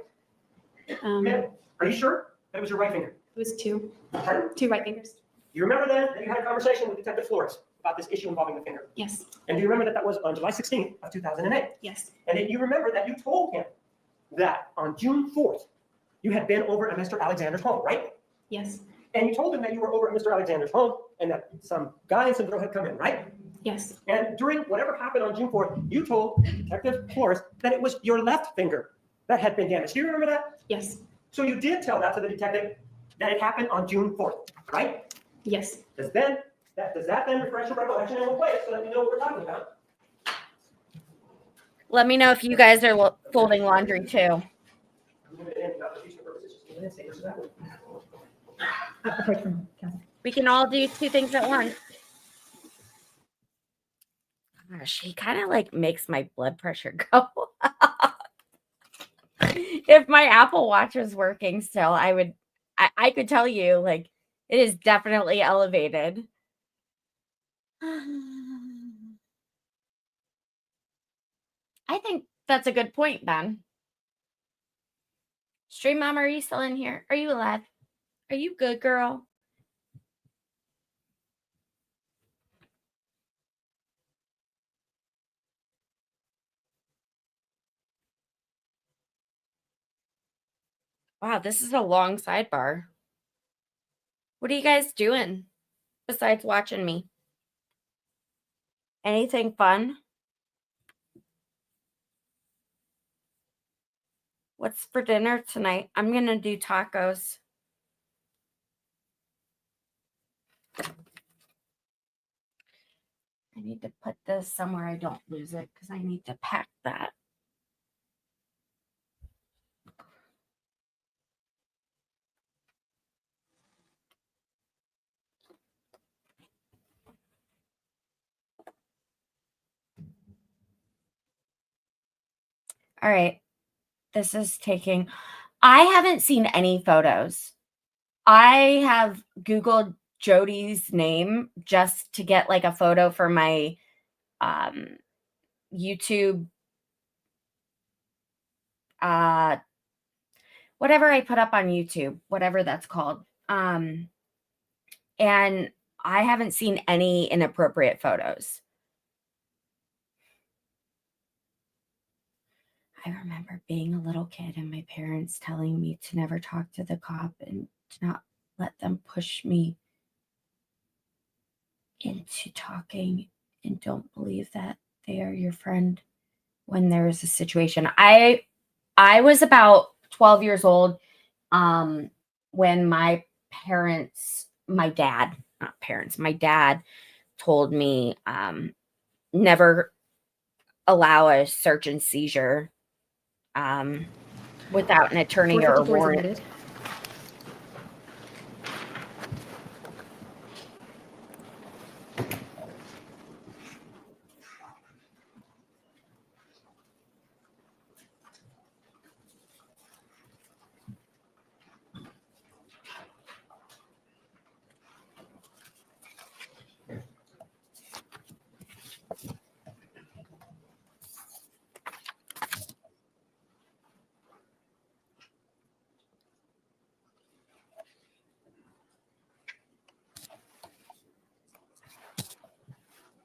It Are you sure that it was your right finger? was 2. Pardon? 2 right fingers. You remember then that you had a conversation with Detective Flores about this issue involving the finger? Yes. And do you remember that that was on July 16th of 2008? Yes. And then you remember that you told him that on June 4th, you had been over at Mr. Alexander's home, right? Yes. And you told him that you were over at Mr. Alexander's home and that some guy and some girl had come in, right? Yes. And during whatever happened on June 4th, you told Detective Flores that it was your left finger that had been damaged. Do you remember that? Yes. So you did tell that to the detective that it happened on June 4th, right? Yes. Does that then refresh your recollection and we'll play it so that we know what we're talking about? Let me know if you guys are folding laundry too. I'm going to end up for future purposes, just give me this, answer that one. We can all do 2 things at once. Gosh, he kind of like makes my blood pressure go up. If my Apple Watch was working still, I could tell you like it is definitely elevated. I think that's a good point, Ben. Stream Mom, are you still in here? Are you alive? Are you good, girl? Wow, this is a long sidebar. What are you guys doing besides watching me? Anything fun? What's for dinner tonight? I'm going to do tacos. I need to put this somewhere I don't lose it because I need to pack that. All right. This is taking... I haven't seen any photos. I have Googled Jodi's name just to get like a photo for my YouTube, whatever I put up on YouTube, whatever that's called. And I haven't seen any inappropriate photos. I remember being a little kid and my parents telling me to never talk to the cop and to not let them push me into talking, and don't believe that they are your friend when there is a situation. I was about 12 years old when my dad told me never allow a search and seizure without an attorney or a 454 is warrant. admitted.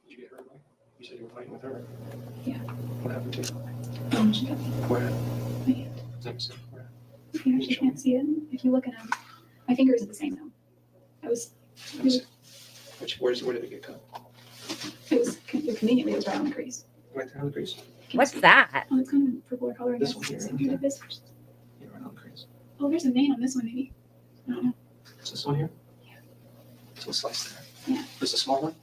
You get her, Mike? You said you were fighting with her? Yeah. What happened to you? She got me. Where? My hand. Where? You actually can't see it if you look at them. My finger isn't the same though. It was Where did it get cut? It was conveniently, it was right on the crease. Right there on the crease. What's that? Oh, it's kind of purple color, I This guess. one here. Something like this. Yeah, right on the crease. Oh, there's a vein on this one, maybe. I don't know. Is this one here? Yeah. So a slice there. Yeah. This is a small one?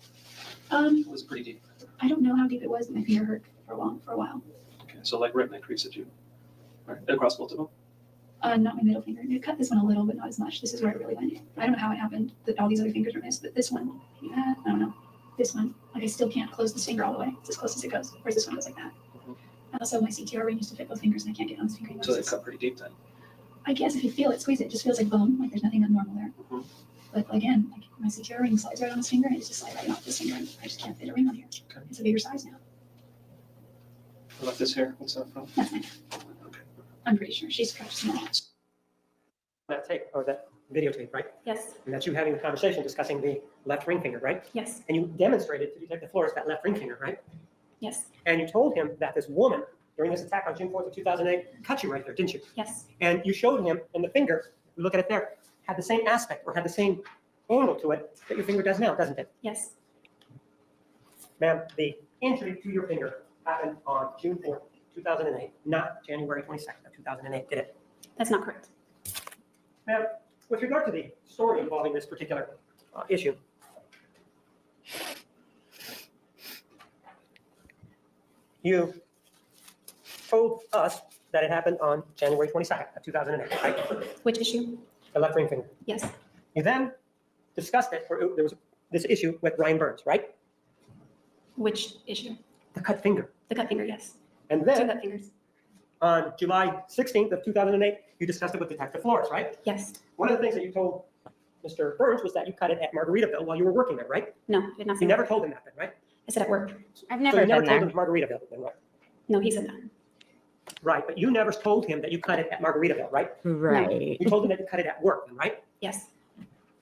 It was pretty deep. I don't know how deep it was, but my finger hurt for a while. Okay, so like right in that crease that you, right, across both of them? Not my middle finger. It cut this one a little, but not as much. This is where it really went. I don't know how it happened that all these other fingers are missed, but this one, I don't know. This one, like I still can't close this finger all the way. It's as close as it goes. Whereas this one goes like that. Mhm. And also my CTR ring used to fit both fingers and I can't get on this finger anymore. So they cut pretty deep then? I guess if you feel it, squeeze it. It just feels like bone, like there's nothing abnormal there. Mhm. But again, like my CTR ring slides right on this finger and it's just slide right off this finger. And I just can't fit a ring on here. Okay. It's a bigger size now. What about this here? What's that from? That's mine. Okay. I'm pretty sure she's cut small. That tape, or that videotape, right? Yes, And that's you having the conversation discussing the left ring finger, right? yes, And you demonstrated to Detective Flores that left ring finger, right? yes, And you told him that this woman, during this attack on June 4th of 2008, cut you right there, didn't you? yes, And you showed him, and the finger, you look at it there, had the same aspect or had the same angle to it that your finger does now, doesn't it? yes. Ma'am, the injury to your finger happened on June 4th, 2008, not January 22nd of 2008, did it? That's not correct. Ma'am, with regard to the story involving this particular issue, you told us that it happened on January 22nd of 2008, right? Which issue? The left ring finger. Yes, You then discussed it, or there was this issue with Ryan Burns, right? which issue? The cut finger. The cut finger, yes. And Two then cut fingers. on July 16th of 2008, you discussed it with Detective Flores, right? Yes. One of the things that you told Mr. Burns was that you cut it at Margaritaville while you were working there, right? No, I did not say You that. never told him that, then, right? I said at work. I've So never you never been told there. him Margaritaville, then, right? No, he said that. Right, but you never told him that you cut it at Margaritaville, right? Right. You told him that you cut it at work, then, right? Yes,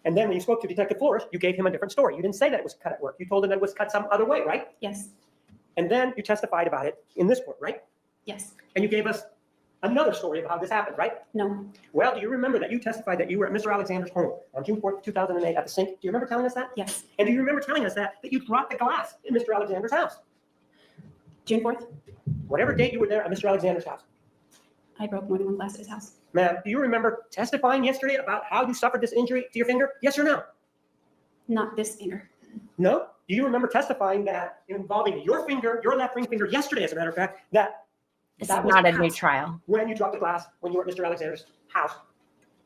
And then when you spoke to Detective Flores, you gave him a different story. You didn't say that it was cut at work. You told him that it was cut some other way, right? yes, And then you testified about it in this court, right? yes. And you gave us another story of how this happened, right? No, Well, do you remember that you testified that you were at Mr. Alexander's home on June 4th, 2008 at the sink? Do you remember telling us that? yes. And do you remember telling us that you dropped the glass in Mr. Alexander's house? June 4th, Whatever date you were there at Mr. Alexander's house. I broke more than one glass at his house. Ma'am, do you remember testifying yesterday about how you suffered this injury to your finger? Yes or no? Not this finger. No? Do you remember testifying that involving your finger, your left ring finger yesterday, as a matter of fact, that This that is was not a cut new trial. when you dropped the glass when you were at Mr. Alexander's house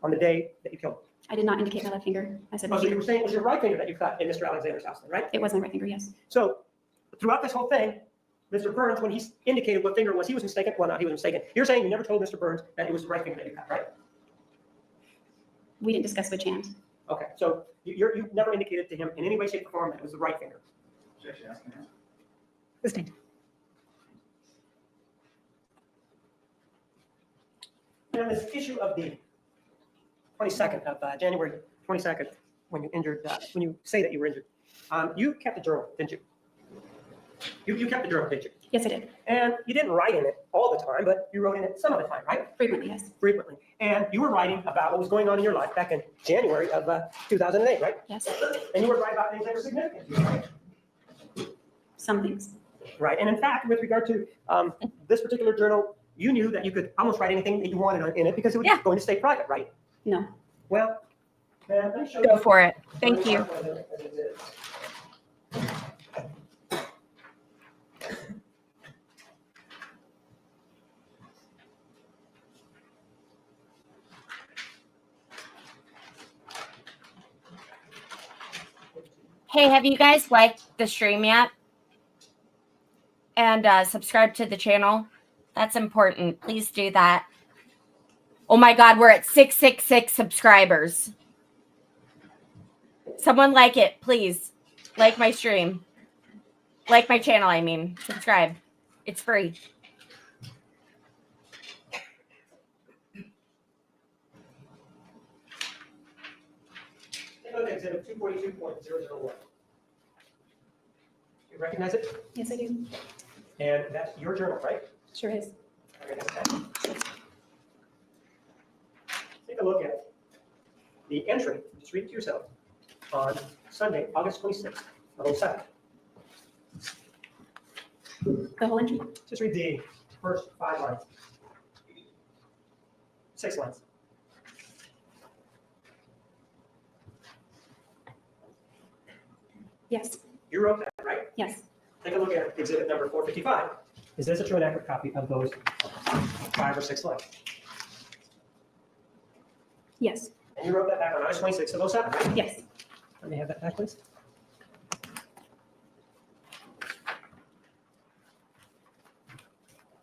on the day that you killed him? I did not indicate my left finger. I said Oh, my so you finger. were saying it was your right finger that you cut in Mr. Alexander's house, then, right? It was my right finger, yes. So throughout this whole thing, Mr. Burns, when he indicated what finger it was, he was mistaken. Well, not he was mistaken. You're saying you never told Mr. Burns that it was the right finger that you cut, right? We didn't discuss which hand. Okay, so you never indicated to him in any way, shape, or form that it was the right finger. Sustained. And this issue of the 22nd of January 22nd, when you injured, when you say that you were injured, you kept a journal, didn't you? You kept the journal, didn't you? Yes, I did. And you didn't write in it all the time, but you wrote in it some of the time, right? Frequently, yes. Frequently. And you were writing about what was going on in your life back in January of 2008, right? Yes. And you were writing about things that were significant, right? Some things. Right. And in fact, with regard to this particular journal, you knew that you could almost write anything that you wanted in it because it was Yeah. going to stay private, right? No. Well, let me show Go you. for it. Thank you. Hey, have you guys liked the stream yet? And subscribe to the channel? That's important. Please do that. Oh my God, we're at 666 subscribers. Someone like it, please. Like my stream. Like my channel, I mean. Subscribe. It's free. Take a look at exhibit 242.001. You recognize it? Yes, I do. And that's your journal, right? Sure is. Take a look at the entry, just read it to yourself, on Sunday, August 26th of 07. The whole entry? Just read the first 5 lines. 6 lines. Yes, You wrote that, right? yes, Take a look at exhibit number 455. Is this a true and accurate copy of those 5 or 6 lines? yes, And you wrote that back on August 26th of 07, right? yes. Let me have that back, please.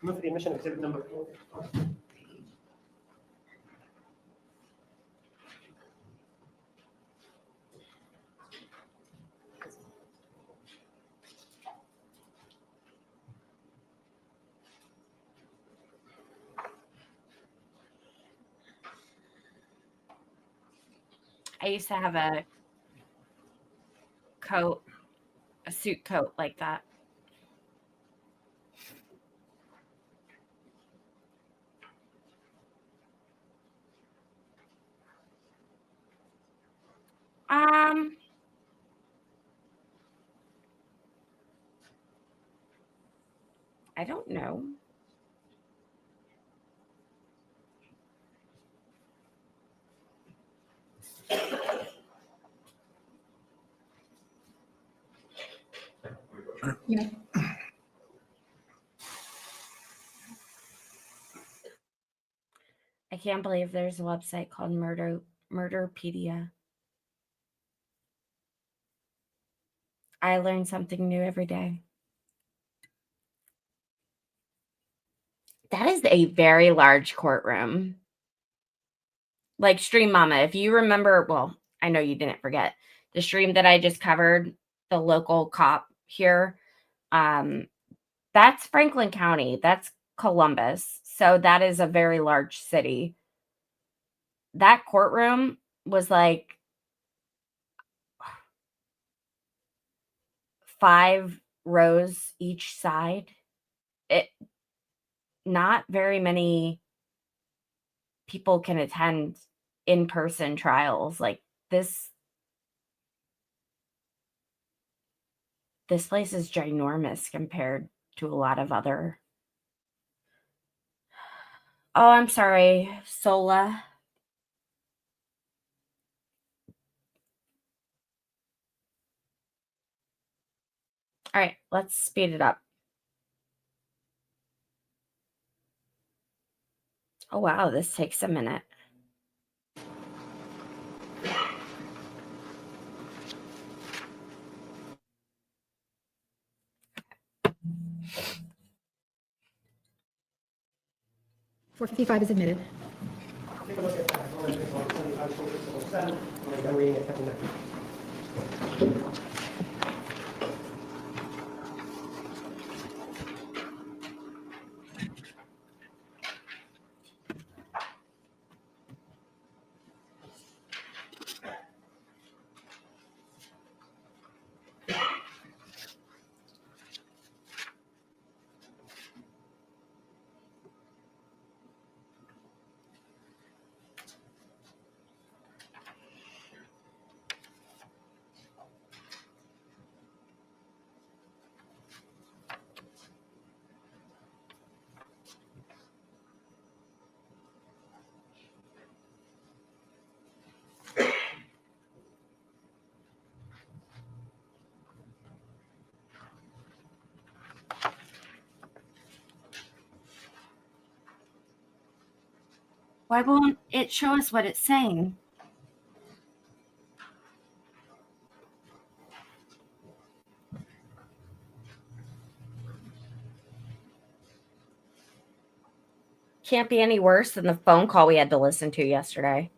Move for the admission of exhibit number 455. I used to have a coat, a suit coat like that. I don't know. You may. I can't believe there's a website called Murderpedia. I learn something new every day. That is a very large courtroom. Like Stream Mama, if you remember, well, I know you didn't forget the stream that I just covered, the local cop here. That's Franklin County. That's Columbus. So that is a very large city. That courtroom was like 5 rows each side. Not very many people can attend in-person trials like this. This place is ginormous compared to a lot of other. Oh, I'm sorry, Sola. All right, let's speed it up. Oh, wow, this takes a minute. $455 is admitted. Take a look at that. August 26th of 07. I'm done reading it. Why won't it show us what it's saying? Can't be any worse than the phone call we had to listen to yesterday.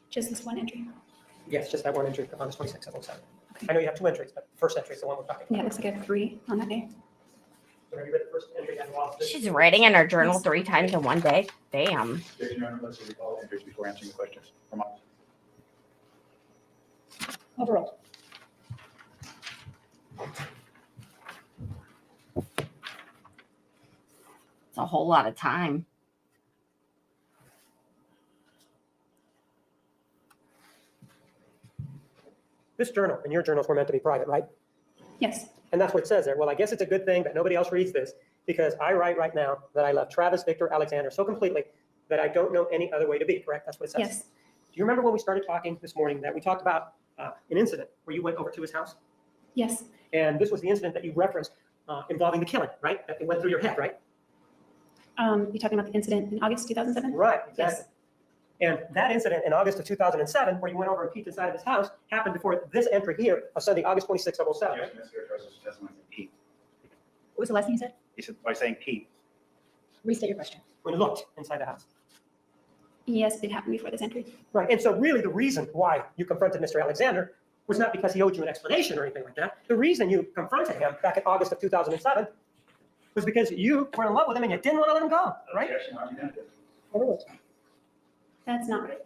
Just this one entry. Yes, just that one entry, August 26th of 07. I know you have 2 entries, but the first entry is the one we're talking Yeah, it about. looks like I have 3 on that day. So have you read the first entry and lost it? She's writing in her journal 3 times in one day. Damn. Your Honor, let's read all entries before answering the questions. From us. Overruled. It's a whole lot of time. This journal and your journals were meant to be private, right? Yes, And that's what it says there. Well, I guess it's a good thing that nobody else reads this because I write right now that I love Travis Victor Alexander so completely that I don't know any other way to be, correct? That's what it says. yes, Do you remember when we started talking this morning that we talked about an incident where you went over to his house? yes, And this was the incident that you referenced involving the killing, right? That it went through your head, right? you're talking about the incident in August 2007? Right, exactly. Yes. And that incident in August of 2007, where you went over and peeked inside of his house, happened before this entry here of Sunday, August 26, 007. Yes, Messier addresses testimony saying Pete. What was the last thing you said? He said, by saying Pete. Restate your question. When you looked inside the house. Yes, it did happen before this entry. Right, and so really the reason why you confronted Mr. Alexander was not because he owed you an explanation or anything like that. The reason you confronted him back in August of 2007 was because you were in love with him and you didn't want to let him go, right? Objection, argumentative. That's not right.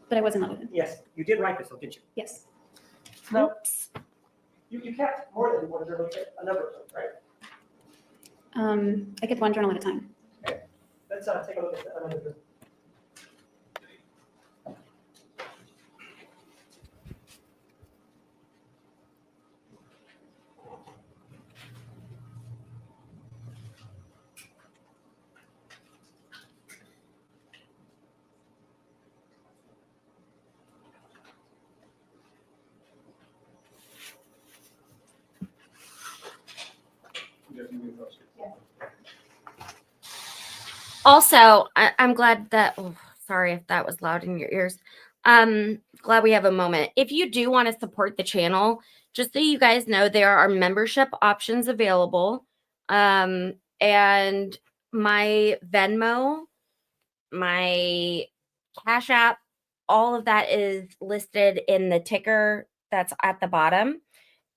But I was in love with him. Yes, you did write this, though, didn't you? Yes, No. You kept more than one journal, you kept a number of them, right? I kept one journal at a time. Let's take a look at another journal. Also, I'm glad that, oh, sorry if that was loud in your ears. Glad we have a moment. If you do want to support the channel, just so you guys know, there are membership options available. And my Venmo, my Cash App, all of that is listed in the ticker that's at the bottom.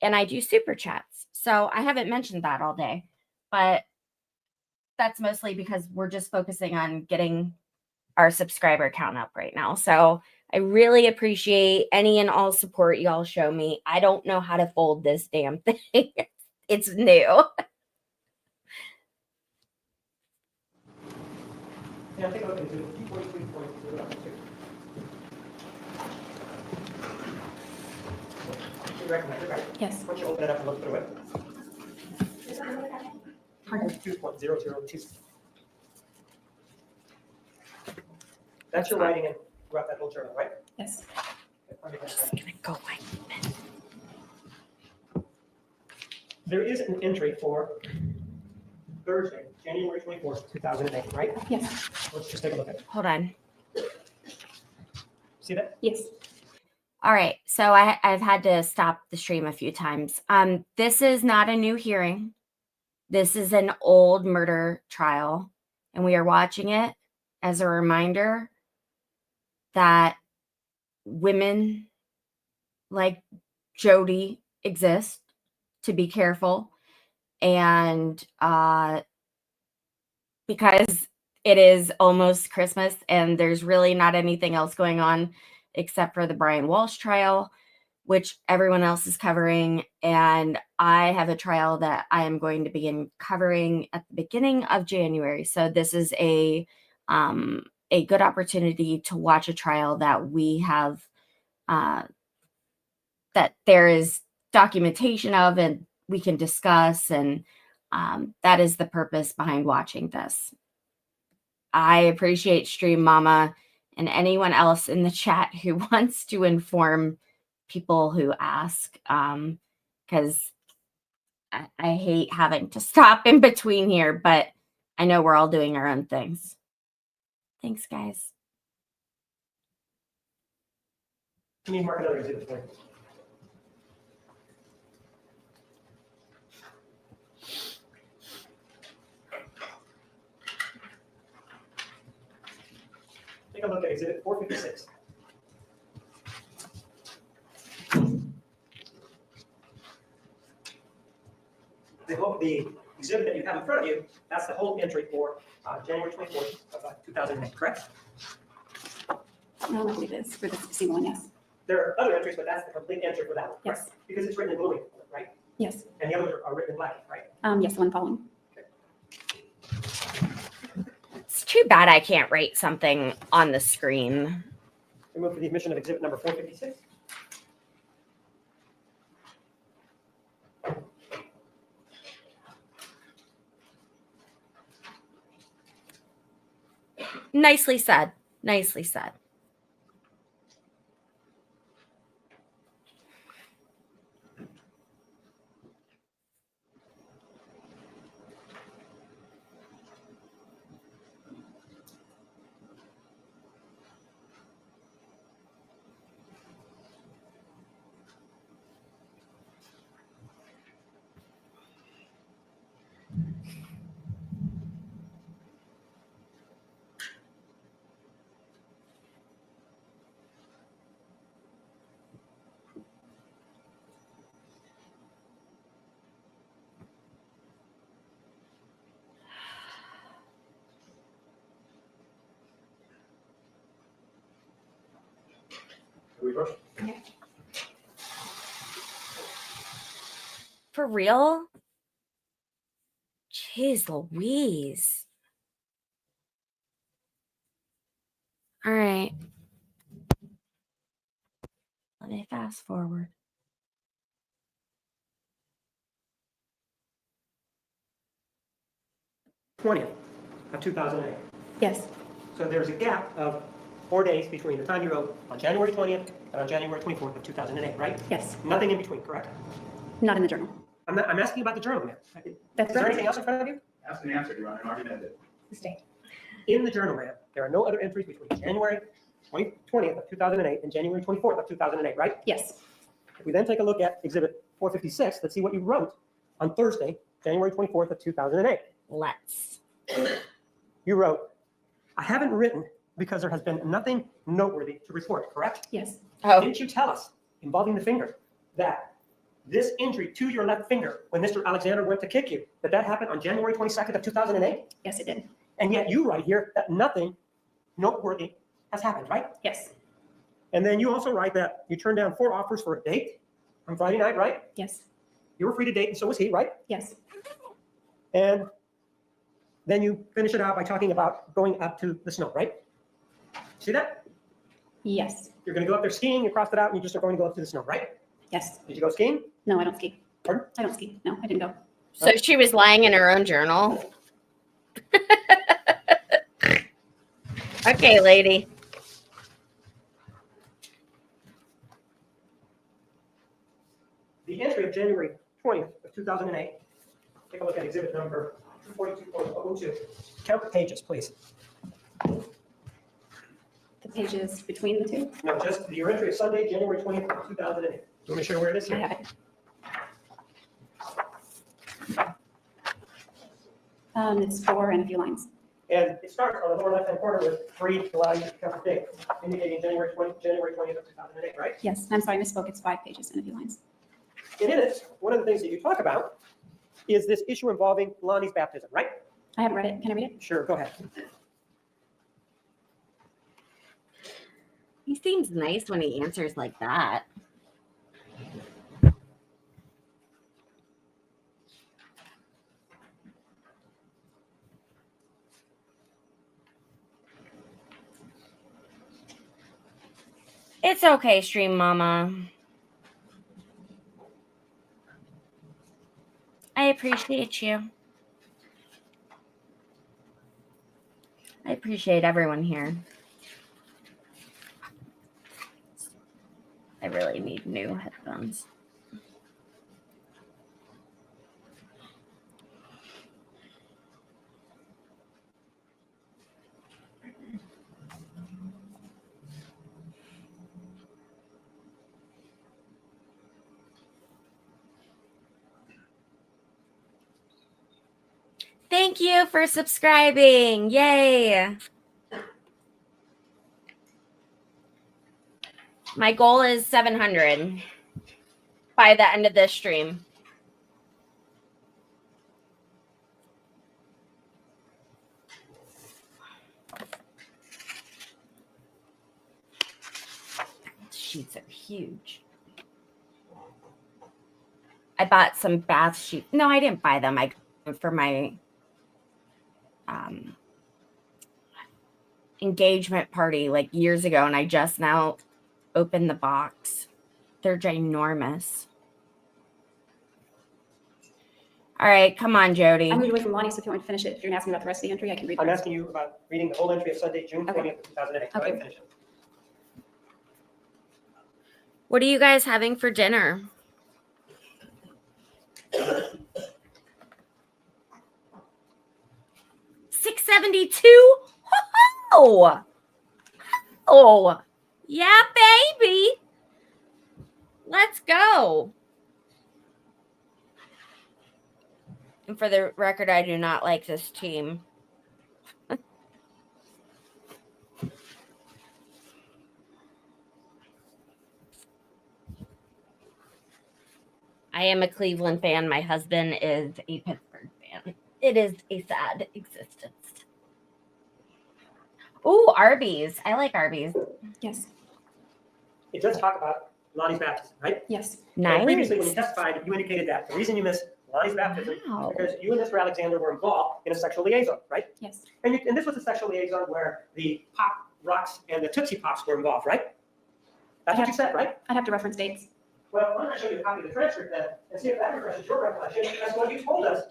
And I do super chats. So I haven't mentioned that all day, but that's mostly because we're just focusing on getting our subscriber count up right now. So I really appreciate any and all support y'all show me. I don't know how to fold this damn thing. It's new. Yeah, take a look at it. 243.0. You recognize it, right? Yes. Why don't you open it up and look through it? 2.002. That's your writing in throughout that whole journal, right? Yes. I'm just gonna go like this. There is an entry for Thursday, January 24th, 2008, right? Yes. Let's just take a look at it. Hold on. See that? Yes. All right. So I've had to stop the stream a few times. This is not a new hearing. This is an old murder trial, and we are watching it as a reminder that women like Jodi exist, to be careful. And because it is almost Christmas and there's really not anything else going on except for the Brian Walsh trial, which everyone else is covering. And I have a trial that I am going to begin covering at the beginning of January. So this is a good opportunity to watch a trial that we have, that there is documentation of and we can discuss. And that is the purpose behind watching this. I appreciate Stream Mama and anyone else in the chat who wants to inform people who ask, because I hate having to stop in between here, but I know we're all doing our own things. Thanks, guys. Can you mark another exhibit for me? Take a look at exhibit 456. The exhibit that you have in front of you, that's the whole entry for January 24th of 2008, correct? No, I believe it is for the single one, yes. There are other entries, but that's the complete entry for that one, correct? Yes. Because it's written in blue, right? Yes. And the others are written in black, right? Yes, the one following. Too bad I can't write something on the screen. We move to the admission of exhibit number 456. Nicely said. Nicely said. For real? Jeez Louise. All right. Let me fast forward. '20th of 2008. Yes, So there's a gap of 4 days between the time you wrote on January 20th and on January 24th of 2008, right? yes, Nothing in between, correct? not in the journal. I'm asking about the journal, ma'am. That's Is there correct. anything else in front of you? Ask and answer, Your Honor, and argument. Stay. In the journal, ma'am, there are no other entries between January 20th of 2008 and January 24th of 2008, right? Yes, If we then take a look at exhibit 456, let's see what you wrote on Thursday, January 24th of 2008. Let's. You wrote, I haven't written because there has been nothing noteworthy to report, correct? yes, Oh, Didn't you tell us, involving the finger, that this injury to your left finger, when Mr. Alexander went to kick you, that happened on January 22nd of 2008? yes, it did. And yet you write here that nothing noteworthy has happened, right? Yes, And then you also write that you turned down 4 offers for a date on Friday night, right? yes, You were free to date, and so was he, right? yes, And then you finish it out by talking about going up to the snow, right? See that? yes, You're going to go up there skiing, you crossed it out, and you just are going to go up to the snow, right? yes. Did you go skiing? No, I don't ski. Pardon? I don't ski. No, I didn't go. so she was lying in her own journal. Okay, lady. The entry of January 20th of 2008, take a look at exhibit number 242.02. Count the pages, please. The pages between the two, No, just your entry of Sunday, January 20th of 2008. Do you want me to show you where it is I here? have it. It's 4 and a few lines. And it starts on the lower left-hand corner with 3 to allow you to count the date, indicating January 20th of 2008, right? Yes, I'm sorry, I misspoke. It's 5 pages and a few lines. And in it, one of the things that you talk about is this issue involving Lonnie's baptism, right? I haven't read it. Can I read it? Sure, go ahead. He seems nice when he answers like that. It's okay, Stream Mama. I appreciate you. I appreciate everyone here. I really need new headphones. Thank you for subscribing. Yay. My goal is 700 by the end of this stream. Sheets are huge. I bought some bath sheets. No, I didn't buy them. I got them for my engagement party like years ago, and I just now opened the box. They're ginormous. All right, come on, Jodi. I moved away from Lonnie, so if you want me to finish it, if you're gonna ask me about the rest of the entry, I can read I'm it. asking you about reading the whole entry of Sunday, June Okay. 20th, 2008. Go ahead and finish it. What are you guys having for dinner? $6.72. Oh, yeah, baby. Let's go. And for the record, I do not like this team. I am a Cleveland fan. My husband is a Pittsburgh fan. It is a sad existence. Ooh, Arby's. I like Arby's. Yes, It does talk about Lonnie's baptism, right? yes. And Nice. previously, when you testified, you indicated that the reason you missed Lonnie's baptism Wow. is because you and Mr. Alexander were involved in a sexual liaison, right? Yes, And this was a sexual liaison where the Pop Rocks and the Tootsie Pops were involved, right? That's what you said, right? I'd have to reference dates. Well, I'm going to show you a copy of the transcript then and see if that refreshes your recollection as to what you told us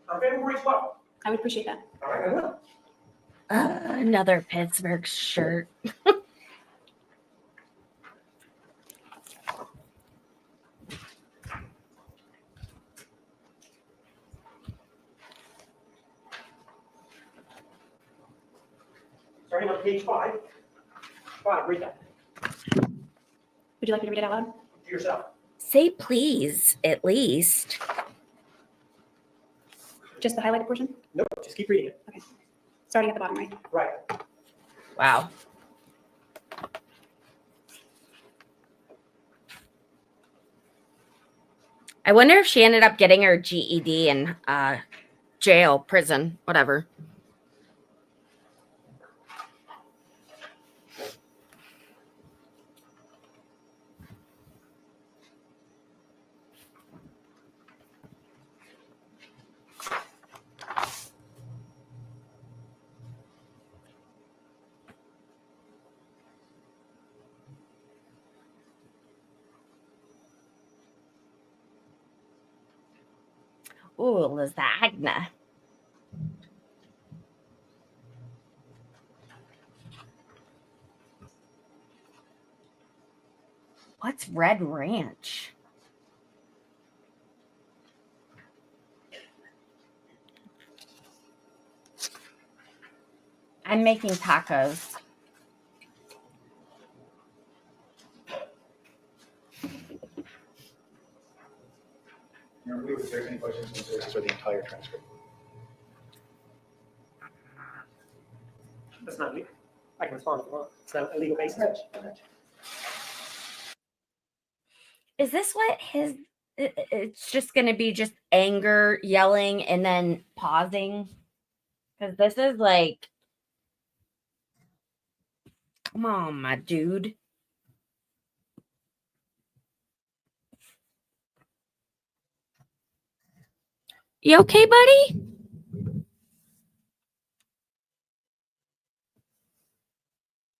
on February 12th. I would appreciate that. All right, I will. Another Pittsburgh shirt. Starting on page 5. Bob, read that Would you like me to read it out loud? to yourself. Say please, at least. Just the highlighted portion? Nope, just keep reading it. Starting at the bottom, right? Right. Wow. I wonder if she ended up getting her GED in jail, prison, whatever. Ooh, lasagna. What's Red Ranch? I'm making tacos. Remember, if there's any questions, for the entire transcript. That's not legal. I can respond if you want. It's not a legal basis. Is this what his... It's just going to be just anger, yelling, and then pausing? Because this is like... Come on, my dude. You okay, buddy?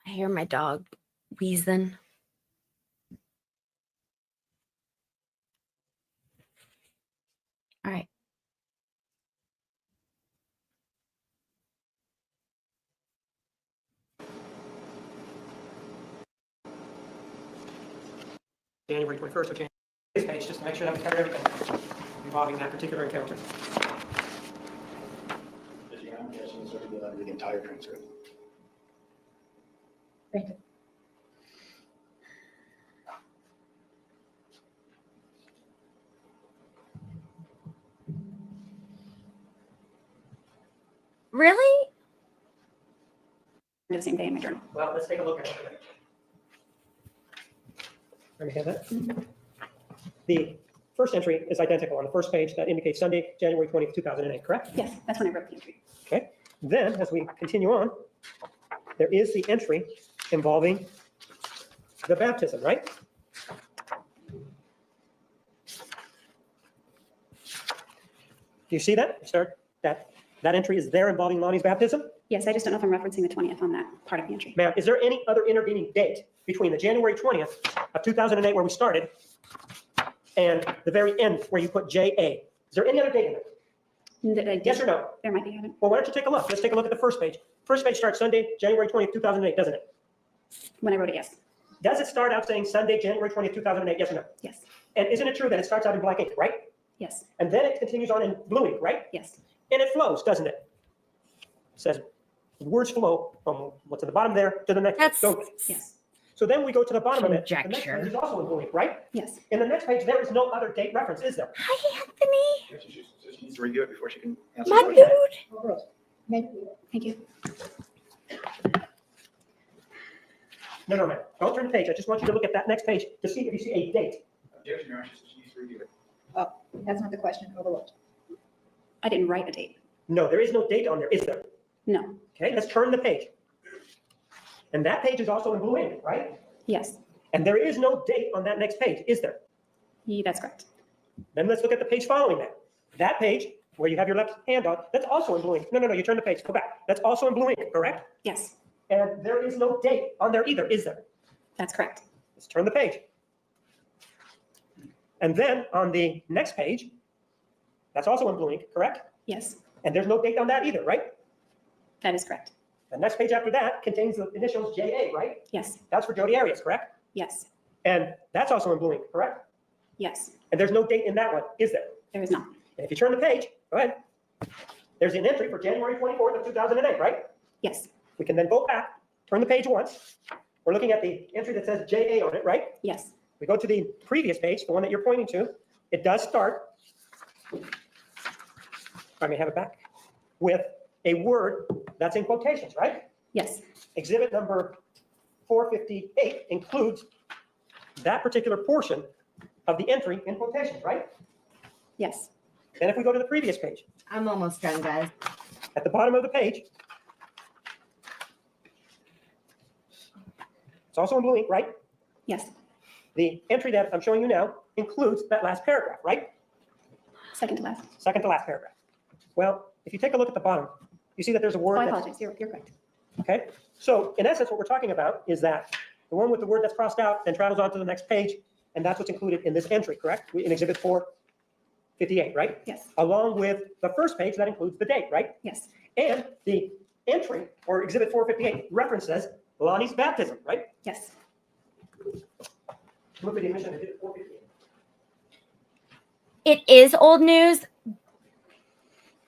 I hear my dog wheezing. All right. January 21st, okay. This page, just to make sure that we cover everything involving that particular encounter. If you have any questions, be allowed to read the entire transcript. Really? Do the same day in my journal. Well, let's take a look at it. Let me have that. The first entry is identical on the first page. That indicates Sunday, January 20th, 2008, correct? Yes, that's when I wrote the entry. Okay. Then, as we continue on, there is the entry involving the baptism, right? Do you see that? Start that That entry is there involving Lonnie's baptism? Yes, I just don't know if I'm referencing the 20th on that part of the entry. Ma'am, is there any other intervening date between the January 20th of 2008 where we started and the very end where you put JA? Is there any other date in there? That I did- Yes or no? There might be, haven't. Well, why don't you take a look? Let's take a look at the first page. First page starts Sunday, January 20th, 2008, doesn't it? When I wrote it, yes. Does it start out saying Sunday, January 20th, 2008, yes or no? Yes. And isn't it true that it starts out in black ink, right? Yes. And then it continues on in blue ink, right? Yes. And it flows, doesn't it? It says the words flow from what's at the bottom there to the next. That's So, Yes. so then we go to the bottom of it. The next Conjecture. page is also in blue ink, right? Yes. In the next page, there is no other date reference, is there? Hi, Anthony. She needs to review it before she can answer. My the question. dude. Thank you. No, no, ma'am. Don't turn the page. I just want you to look at that next page to see if you see a date. Objection, Your Honor, she needs to review it. That's not the question, overlooked. I didn't write a date. No, there is no date on there, is there? No. Okay, let's turn the page. And that page is also in blue ink, right? Yes. And there is no date on that next page, is there? That's correct. Then let's look at the page following that. That page, where you have your left hand on, that's also in blue ink. No, no, no, you turn the page, go back. That's also in blue ink, correct? Yes. And there is no date on there either, is there? That's correct. Let's turn the page. And then on the next page, that's also in blue ink, correct? Yes. And there's no date on that either, right? That is correct. The next page after that contains the initials JA, right? Yes. That's for Jodi Arias, correct? Yes. And that's also in blue ink, correct? Yes. And there's no date in that one, is there? There is not. And if you turn the page, go ahead. There's an entry for January 24th of 2008, right? Yes. We can then go back, turn the page once. We're looking at the entry that says JA on it, right? Yes. We go to the previous page, the one that you're pointing to. It does start, if I may have it back, with a word that's in quotations, right? Yes. Exhibit number 458 includes that particular portion of the entry in quotations, right? Yes. Then if we go to the previous page, I'm almost done, guys. at the bottom of the page, it's also in blue ink, right? Yes. The entry that I'm showing you now includes that last paragraph, right? Second to last. Second to last paragraph. Well, if you take a look at the bottom, you see that there's a Oh, word I that's, apologize. You're correct. okay? So in essence, what we're talking about is that the one with the word that's crossed out then travels on to the next page, and that's what's included in this entry, correct? In Exhibit 458, right? Yes. Along with the first page that includes the date, right? Yes. And the entry, or Exhibit 458, references Lonnie's baptism, right? Yes. Look at the admission of Exhibit 458. It is old news,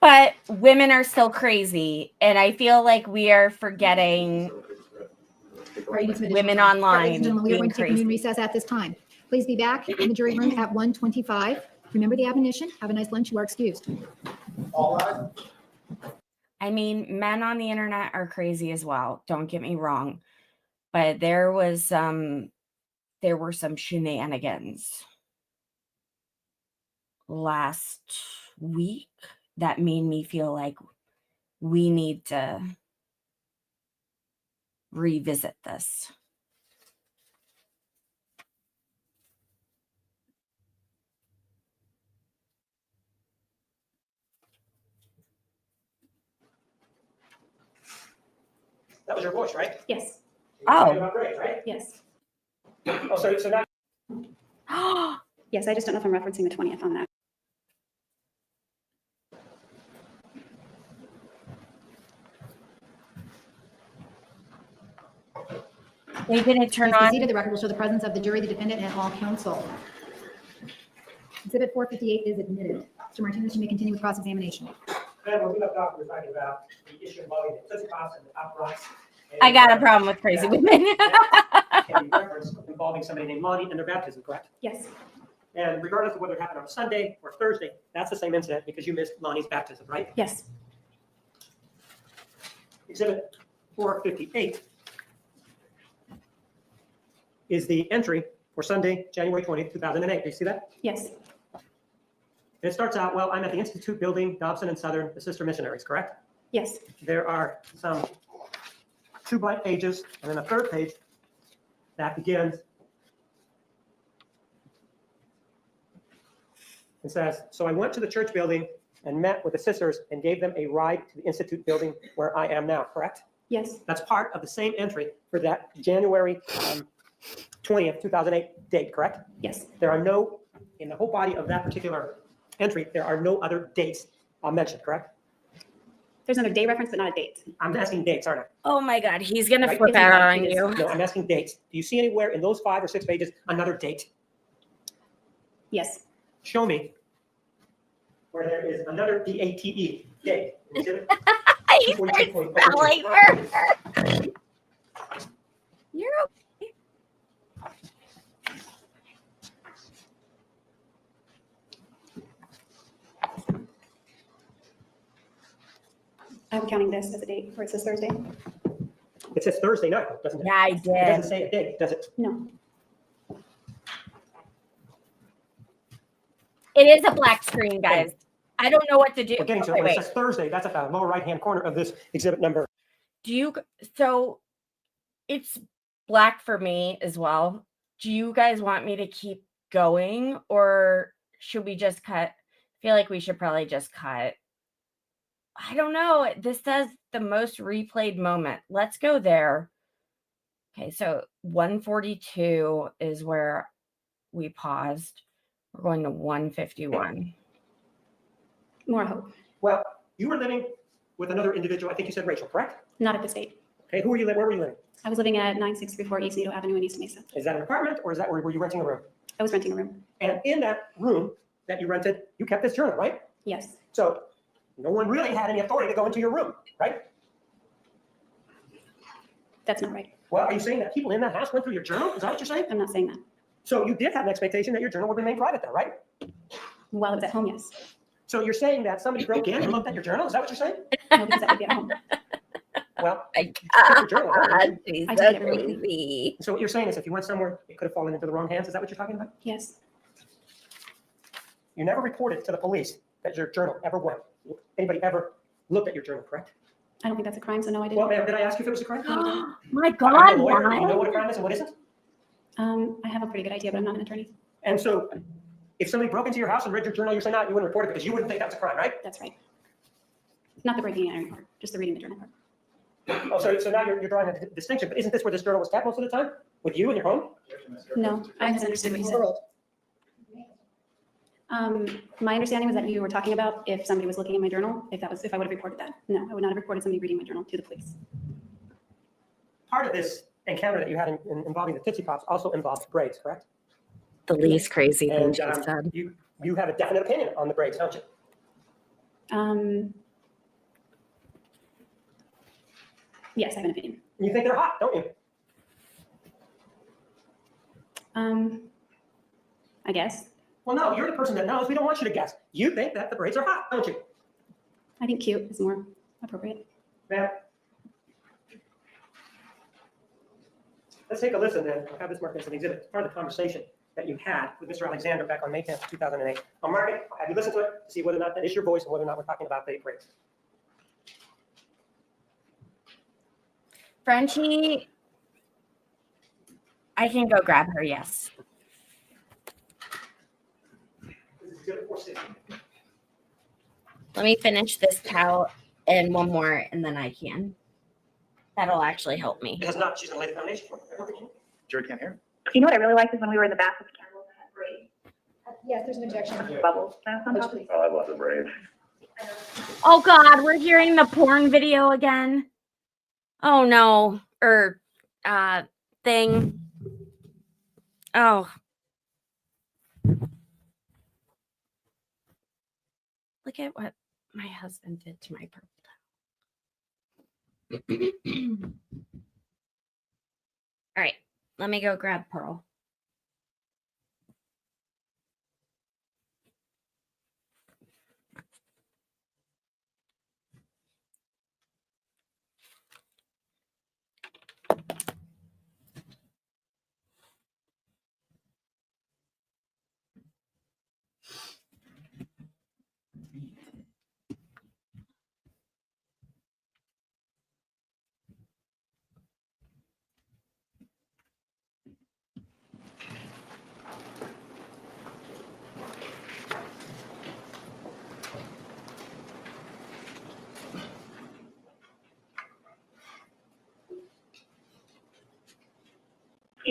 but women are still crazy. And I feel like we are forgetting All right, you need some additional women time. All right, online ladies and gentlemen, we are being going to take a noon crazy. recess at this time. Please be back in the jury room at 1:25. Remember the admonition. Have a nice lunch. You are excused. All right. I mean, men on the internet are crazy as well. Don't get me wrong. But there were some shenanigans last week that made me feel like we need to revisit this. That was your voice, right? Yes. You were saying Oh. about Grace, right? Yes. Oh, so now, Yes. I just don't know if I'm referencing the 20th on that. they didn't turn Please be on. seated. The record will show the presence of the jury, the defendant, and all counsel. Exhibit 458 is admitted. Mr. Martinez, you may continue with cross-examination. and when we left off, we were talking about the issue involving the implicit costs and the upfronts. I got a problem with crazy women. Can be referenced involving somebody named Lonnie and their baptism, correct? Yes. And regardless of whether it happened on Sunday or Thursday, that's the same incident because you missed Lonnie's baptism, right? Yes. Exhibit 458 is the entry for Sunday, January 20th, 2008. Do you see that? Yes. And it starts out, well, I'm at the Institute building, Dobson and Southern, the sister missionaries, correct? Yes. There are some 2 blank pages and then a third page that begins. It says, so I went to the church building and met with the sisters and gave them a ride to the Institute building where I am now, correct? Yes, That's part of the same entry for that January 20th, 2008 date, correct? yes. There are no, in the whole body of that particular entry, there are no other dates mentioned, correct? There's another day reference, but not a date. I'm asking dates, aren't I? Oh my God, he's gonna Right, flip isn't out that on it is? you. No, I'm asking dates. Do you see anywhere in those 5 or 6 pages another date? Yes, Show me where there is another DATE date. Exhibit He starts 242.02. spelling murder. You're okay. I'm counting this as a date where it says Thursday. It says Thursday night, doesn't it? Yeah, I It doesn't did. say a date, does it? No, It is a black screen, guys. I don't know what to do. We're getting to it. Wait, When it wait. says Thursday, that's at the lower right-hand corner of this exhibit number. Do you, so it's black for me as well. Do you guys want me to keep going or should we just cut? I feel like we should probably just cut. I don't know. This says the most replayed moment. Let's go there. Okay, so 142 is where we paused. We're going to 151. more hope. Well, you were living with another individual, I think you said Rachel, correct? Not at this date. Okay, who were you living, where were you living? I was living at 9634 East Needle Avenue in East Mesa. Is that an apartment or is that, were you renting a room? I was renting a room. And in that room that you rented, you kept this journal, right? Yes, So no one really had any authority to go into your room, right? that's not right. Well, are you saying that people in that house went through your journal? Is that what you're saying? I'm not saying that. So you did have an expectation that your journal would remain private there, right? While I was at home, yes. So you're saying that somebody broke in and looked at your journal? Is that what you're saying? No, because I would be at home. Well, My keep your journal at home. God, she's I so did everyone. crazy. So what you're saying is if you went somewhere, it could have fallen into the wrong hands. Is that what you're talking about? Yes, You never reported to the police that your journal ever went. Anybody ever looked at your journal, correct? I don't think that's a crime, so no, I Well, didn't. ma'am, did I ask you if it was a crime? My Are God, you a lawyer? Do you know why? what a crime is and what isn't? I have a pretty good idea, but I'm not an attorney. And so if somebody broke into your house and read your journal, you're saying, no, you wouldn't report it because you wouldn't think that's a crime, right? That's right. Not the breaking and entering part, just the reading the journal part. Oh, so now you're drawing a distinction, but isn't this where this journal was kept most of the time? With you in your home? No, I misunderstood what you said. My understanding was that you were talking about if somebody was looking at my journal, if I would have reported that. No, I would not have reported somebody reading my journal to the police. Part of this encounter that you had involving the Tootsie Pops also involved braids, correct? The least crazy thing And she said. you have a definite opinion on the braids, don't you? Yes, I have an opinion. You think they're hot, don't you? I guess. Well, no, you're the person that knows. We don't want you to guess. You think that the braids are hot, don't you? I think cute is more appropriate. Ma'am? Let's take a listen then. I'll have this marked as an exhibit. It's part of the conversation that you had with Mr. Alexander back on May 10th, 2008. I'll mark it. I'll have you listen to it to see whether or not that is your voice and whether or not we're talking about the braids. Frenchie, I can go grab her, yes. This is exhibit 460. Let me finish this towel and one more, and then I can. That'll actually help me. It has not. She's going to lay the foundation for it. Jury can't hear. You know what I really liked is when we were in the bath with the candles and had braids, Yes, there's an objection. bubbles. on top of it. Oh, I love the braids. Oh God, we're hearing the porn video again. Oh no, thing. Oh. Look at what my husband did to my purple towel. All right, let me go grab Pearl.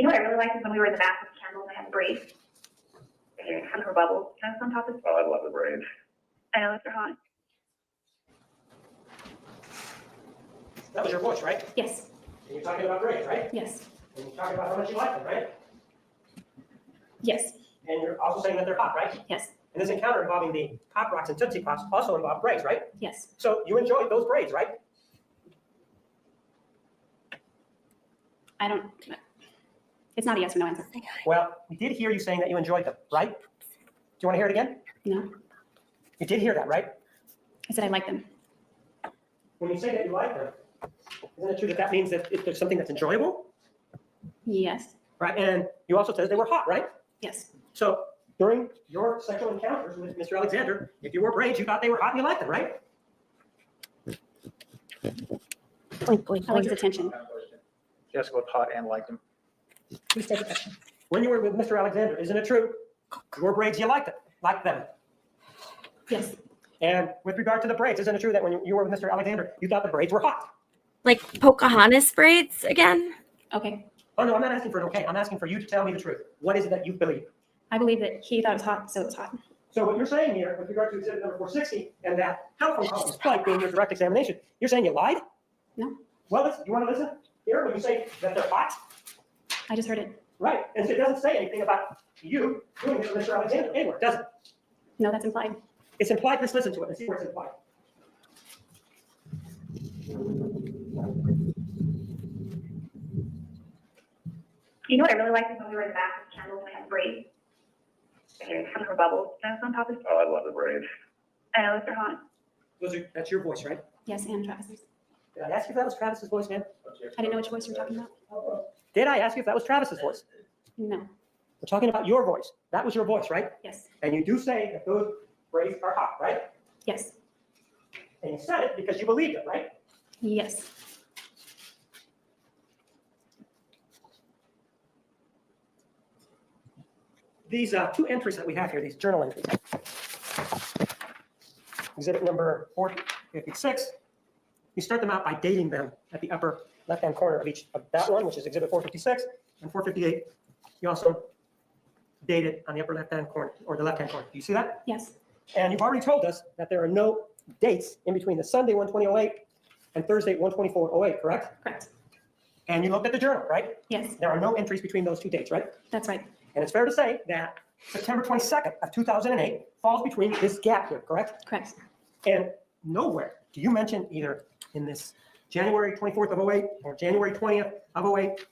You know what I really liked is when we were in the bath with candles, I had braids. Kind of her bubbles, kind of on top of. Oh, I love the braids. I know, they're hot. That was your voice, right? Yes, And you're talking about braids, right? yes, And you're talking about how much you like them, right? yes, And you're also saying that they're hot, right? yes, And this encounter involving the Pop Rocks and Tootsie Pops also involved braids, right? yes. So you enjoyed those braids, right? I don't, it's not a yes or no answer. Well, we did hear you saying that you enjoyed them, right? Do you want to hear it again? No, You did hear that, right? I said I like them. When you say that you like them, isn't it true that that means that if there's something that's enjoyable, Yes, right? And you also said they were hot, right? yes, So during your sexual encounters with Mr. Alexander, if you wore braids, you thought they were hot and you liked them, right? I like his attention. Yes, both hot and liked him. Please state the question. When you were with Mr. Alexander, isn't it true? You wore braids, you liked them. Yes, And with regard to the braids, isn't it true that when you were with Mr. Alexander, you thought the braids were hot? Like Pocahontas braids again? okay. Oh, no, I'm not asking for an okay. I'm asking for you to tell me the truth. What is it that you believe? I believe that he thought it was hot, so it was hot. So what you're saying here with regard to exhibit number 460 and that telephone call was played being your direct examination, you're saying you lied? No. Well, listen, you want to listen here when you say that they're hot? I just heard it. Right. And it doesn't say anything about you doing this with Mr. Alexander anywhere, does it? No, that's implied. It's implied. Let's listen to it and see where it's implied. You know what I really liked is when we were in the bath with candles, I had braids. Kind of her bubbles, kind of on top of. Oh, I love the braids. I know, they're hot. That's your voice, right? Yes, and Travis's. Did I ask you if that was Travis's voice, man? I didn't know which voice you were talking about. Did I ask you if that was Travis's voice? No, We're talking about your voice. That was your voice, right? yes, And you do say that those braids are hot, right? yes, And you said it because you believed it, right? yes, These two entries that we have here, these journal entries. Exhibit number 456, you start them out by dating them at the upper left-hand corner of each of that one, which is exhibit 456, and 458. You also date it on the upper left-hand corner, or the left-hand corner. Do you see that? yes, And you've already told us that there are no dates in between the Sunday 12008 and Thursday 12408, correct? correct. And you looked at the journal, right? Yes, There are no entries between those two dates, right? that's right. And it's fair to say that September 22nd of 2008 falls between this gap here, correct? Correct. And nowhere do you mention either in this January 24th of 08 or January 20th of 08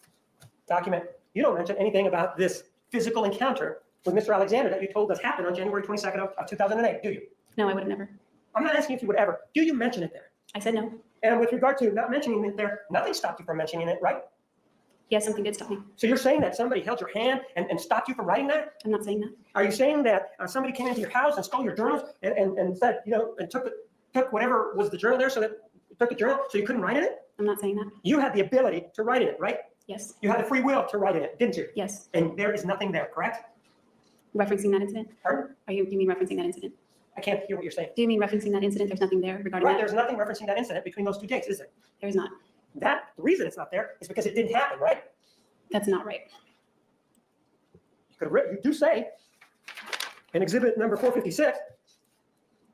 document, you don't mention anything about this physical encounter with Mr. Alexander that you told us happened on January 22nd of 2008, do you? No, I would have never. I'm not asking if you would ever. Do you mention it there? I said no. And with regard to not mentioning it there, nothing stopped you from mentioning it, right? Yes, something did stop me. So you're saying that somebody held your hand and stopped you from writing that? I'm not saying that. Are you saying that somebody came into your house and stole your journals and said, and took whatever was the journal there took the journal so you couldn't write in it? I'm not saying that. You had the ability to write in it, right? Yes, You had the free will to write in it, didn't you? yes. And there is nothing there, correct? Referencing that incident? Pardon? You mean referencing that incident? I can't hear what you're saying. Do you mean referencing that incident? There's nothing there regarding Right, that? there's nothing referencing that incident between those two dates, is there? There's not. The reason it's not there is because it didn't happen, right? That's not right. You do say in exhibit number 456,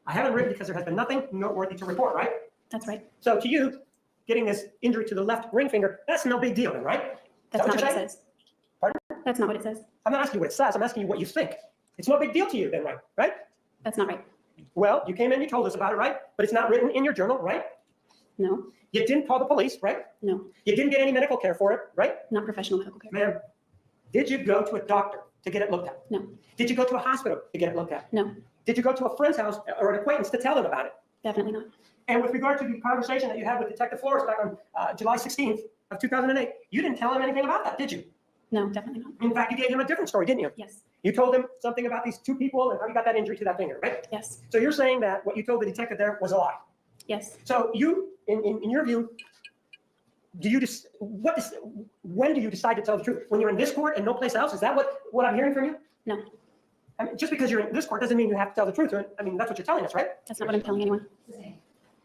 I haven't written because there has been nothing noteworthy to report, right? That's right. So to you, getting this injury to the left ring finger, that's no big deal then, right? That's that not what what you're it saying? says. Pardon? That's not what it says. I'm not asking you what it says, I'm asking you what you think. It's no big deal to you then, right? That's not right. Well, you came in, you told us about it, right? But it's not written in your journal, right? No, You didn't call the police, right? no, You didn't get any medical care for it, right? not professional medical care. Ma'am, did you go to a doctor to get it looked at? No. Did you go to a hospital to get it looked at? No, Did you go to a friend's house or an acquaintance to tell them about it? definitely not. And with regard to the conversation that you had with Detective Flores back on July 16th of 2008, you didn't tell him anything about that, did you? No, definitely not. In fact, you gave him a different story, didn't you? Yes, You told him something about these two people and how you got that injury to that finger, right? yes, So you're saying that what you told the detective there was a lie. yes. So you, in your view, when do you decide to tell the truth? When you're in this court and no place else? Is that what I'm hearing from you? No, I mean, just because you're in this court doesn't mean you have to tell the truth. I mean, that's what you're telling us, right? that's not what I'm telling anyone.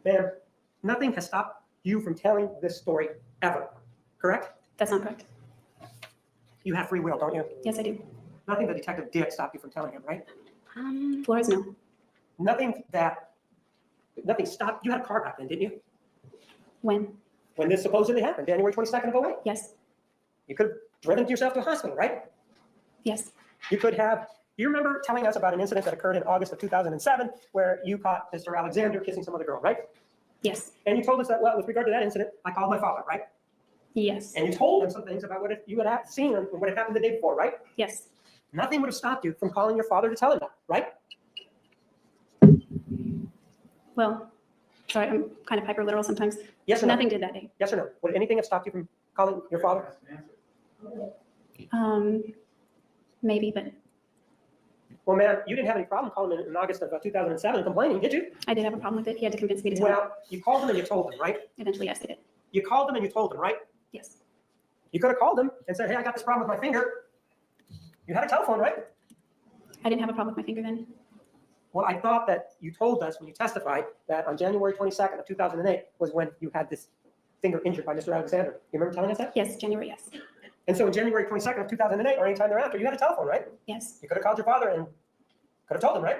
Ma'am, nothing has stopped you from telling this story ever, correct? That's not correct. You have free will, don't you? Yes, I do. Nothing the detective did stop you from telling him, right? Flores, no. Nothing stopped. You had a car back then, didn't you? When? When this supposedly happened, January 22nd of 08. Yes. You could have driven yourself to a hospital, right? Yes. You could have. Do you remember telling us about an incident that occurred in August of 2007 where you caught Mr. Alexander kissing some other girl, right? Yes. And you told us that, well, with regard to that incident, I called my father, right? Yes. And you told him some things about what you had seen and what had happened the day before, right? Yes. Nothing would have stopped you from calling your father to tell him that, right? Well, sorry, I'm kind of hyper literal sometimes. Yes or no? Nothing did that day. Yes or no? Would anything have stopped you from calling your father? Maybe, but Well, ma'am, you didn't have any problem calling him in August of 2007 complaining, did you? I did have a problem with it. He had to convince me to tell him. Well, you called him and you told him, right? Eventually, yes, I did. You called him and you told him, right? Yes. You could have called him and said, hey, I got this problem with my finger. You had a telephone, right? I didn't have a problem with my finger then. Well, I thought that you told us when you testified that on January 22nd of 2008 was when you had this finger injured by Mr. Alexander. You remember telling us that? Yes, January, yes. And so on January 22nd of 2008 or any time thereafter, you had a telephone, right? Yes. You could have called your father and could have told him, right?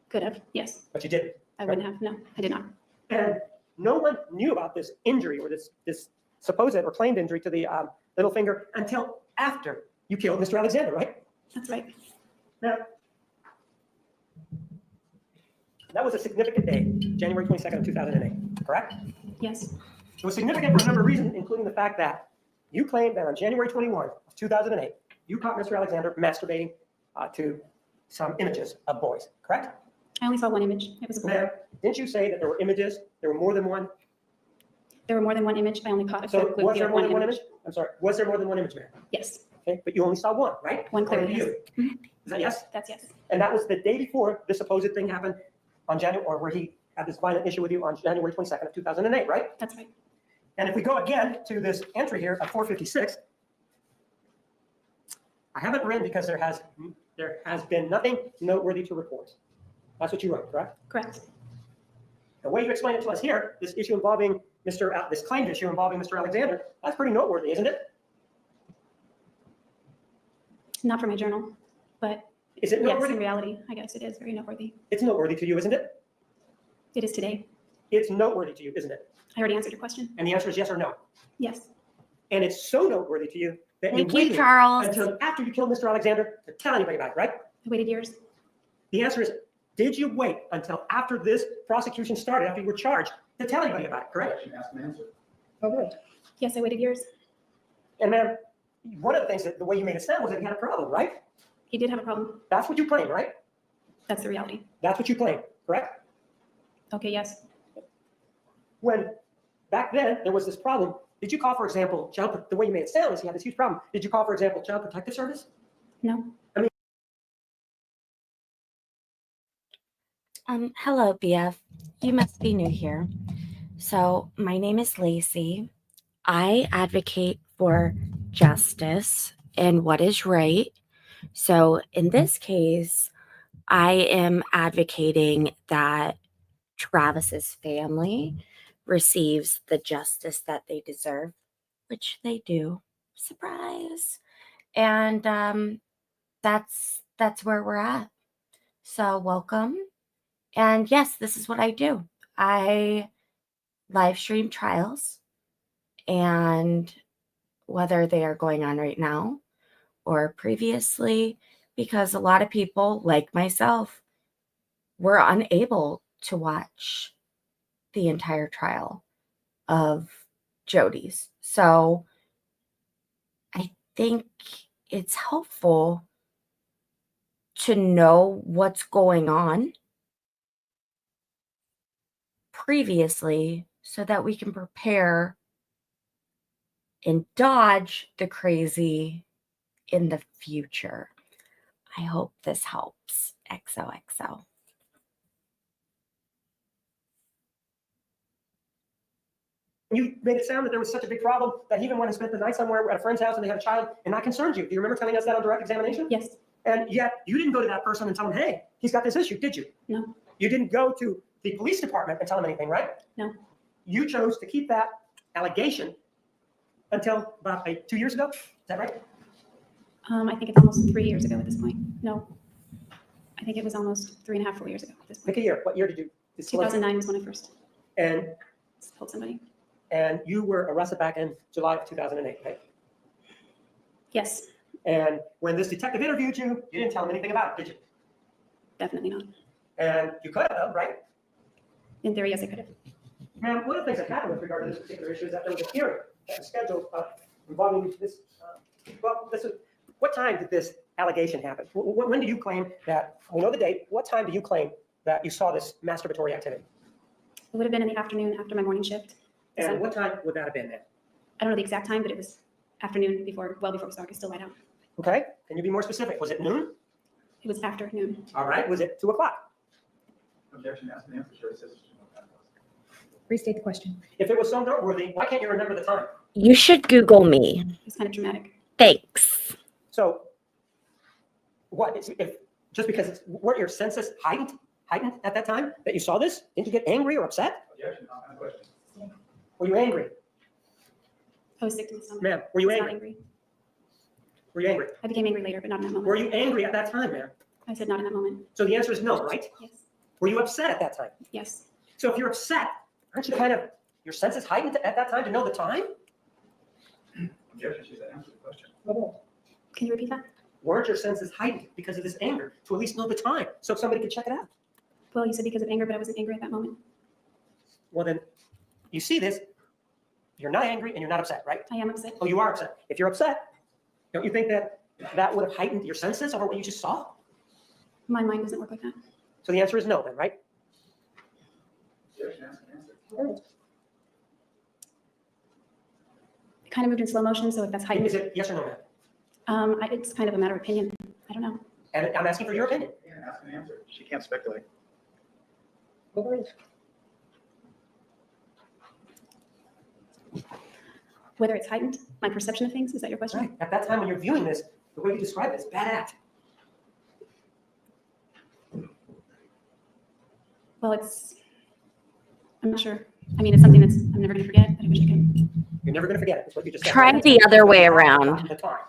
Could have, yes. But you didn't. I wouldn't have. No, I did not. And no one knew about this injury or this supposed or claimed injury to the little finger until after you killed Mr. Alexander, right? That's right. Now, that was a significant day, January 22nd of 2008, correct? Yes. It was significant for a number of reasons, including the fact that you claimed that on January 21 of 2008, you caught Mr. Alexander masturbating to some images of boys, correct? I only saw one image. It was a boy. Now, didn't you say that there were images? There were more than one? There were more than one image. I only caught a So clip was there of more than one image? I'm sorry, was there more than one image, ma'am? Yes. Okay, but you only saw one, right? One According clearly, to yes. you. Is that yes? That's yes. And that was the day before the supposed thing happened on January, or where he had this violent issue with you on January 22nd of 2008, right? That's right. And if we go again to this entry here at 456, I haven't written because there has been nothing noteworthy to report. That's what you wrote, correct? Correct. The way you explain it to us here, this issue involving this claimed issue involving Mr. Alexander, that's pretty noteworthy, isn't it? Not for my journal, but Is it yes, noteworthy? in reality, I guess it is very noteworthy. It's noteworthy to you, isn't it? It is today. It's noteworthy to you, isn't it? I already answered your question. And the answer is yes or no. Yes. And it's so noteworthy to you that Thank you you, waited Charles. until after you killed Mr. Alexander to tell anybody about it, right? I waited years. The answer is, did you wait until after this prosecution started, after you were charged, to tell anybody about it, correct? Yes, I waited years. And ma'am, one of the things that the way you made it sound was that he had a problem, right? He did have a problem. That's what you claim, right? That's the reality. That's what you claim, correct? Okay, yes. When back then there was this problem, did you call, for example, the way you made it sound is he had this huge problem. Did you call, for example, Child Protective Service? No. Hello, BF. You must be new here. So, my name is Lacey. I advocate for justice and what is right. So, in this case, I am advocating that Travis's family receives the justice that they deserve, which they do. Surprise. And that's where we're at. So, welcome. And yes, this is what I do. I live stream trials, and whether they are going on right now or previously, because a lot of people, like myself, were unable to watch the entire trial of Jodi's. So I think it's helpful to know what's going on previously so that we can prepare and dodge the crazy in the future. I hope this helps. XOXO. You made it sound that there was such a big problem that he even went and spent the night somewhere at a friend's house and they had a child, and that concerned you. Do you remember telling us that on direct examination? Yes. And yet you didn't go to that person and tell him, hey, he's got this issue, did you? No. You didn't go to the police department and tell him anything, right? No. You chose to keep that allegation until about 2 years ago. Is that right? I think it's almost 3 years ago at this point. No, I think it was almost 3.5, 4 years ago at this Pick point. a year. What year did you disclose? 2009 was when I first And told somebody. you were arrested back in July of 2008, right? Yes, And when this detective interviewed you, you didn't tell him anything about it, did you? definitely not. And you could have, right? In theory, yes, I could have. Ma'am, one of the things that happened with regard to this particular issue is that there was a hearing that was scheduled involving this. What time did this allegation happen? When do you claim that, we know the date, what time do you claim that you saw this masturbatory activity? It would have been in the afternoon after my morning shift. And what time would that have been then? I don't know the exact time, but it was afternoon before, well before it was dark. It's still light out. Okay, can you be more specific? Was it noon? It was afternoon. All right, was it 2 o'clock? Objection, asked and answered. Jury says. Restate the question. If it was so noteworthy, why can't you remember the time? You should Google me. It's kind of dramatic. Thanks. So, what, if just because weren't your senses heightened at that time that you saw this? Didn't you get angry or upset? Objection, not on the question. Were you angry? I was sick to my stomach. Ma'am, were you I was not angry? angry. Were you angry? I became angry later, but not in that moment. Were you angry at that time, ma'am? I said not in that moment. So the answer is no, right? Yes. Were you upset at that time? Yes. So if you're upset, aren't you kind of, your senses heightened at that time to know the time? Objection, she said answer the question. Can you repeat that? Weren't your senses heightened because of this anger to at least know the time so somebody could check it out? Well, you said because of anger, but I wasn't angry at that moment. Well, then you see this, you're not angry and you're not upset, right? I am upset. Oh, you are upset. If you're upset, don't you think that that would have heightened your senses over what you just saw? My mind doesn't work like that. So the answer is no then, right? Objection, asked and answered. It kind of moved in slow motion, so if that's Is heightened, it yes or no, ma'am? it's kind of a matter of opinion. I don't know. And I'm asking for your opinion. Yeah, ask and answer. She can't speculate. Whether it's heightened, my perception of things, is that your question? Right. At that time when you're viewing this, the way you describe it is bad act. Well, I'm not sure. I mean, it's something that's I'm never going to forget, but I wish I could. You're never going to forget it. That's what you just said. Try the other way around. The time.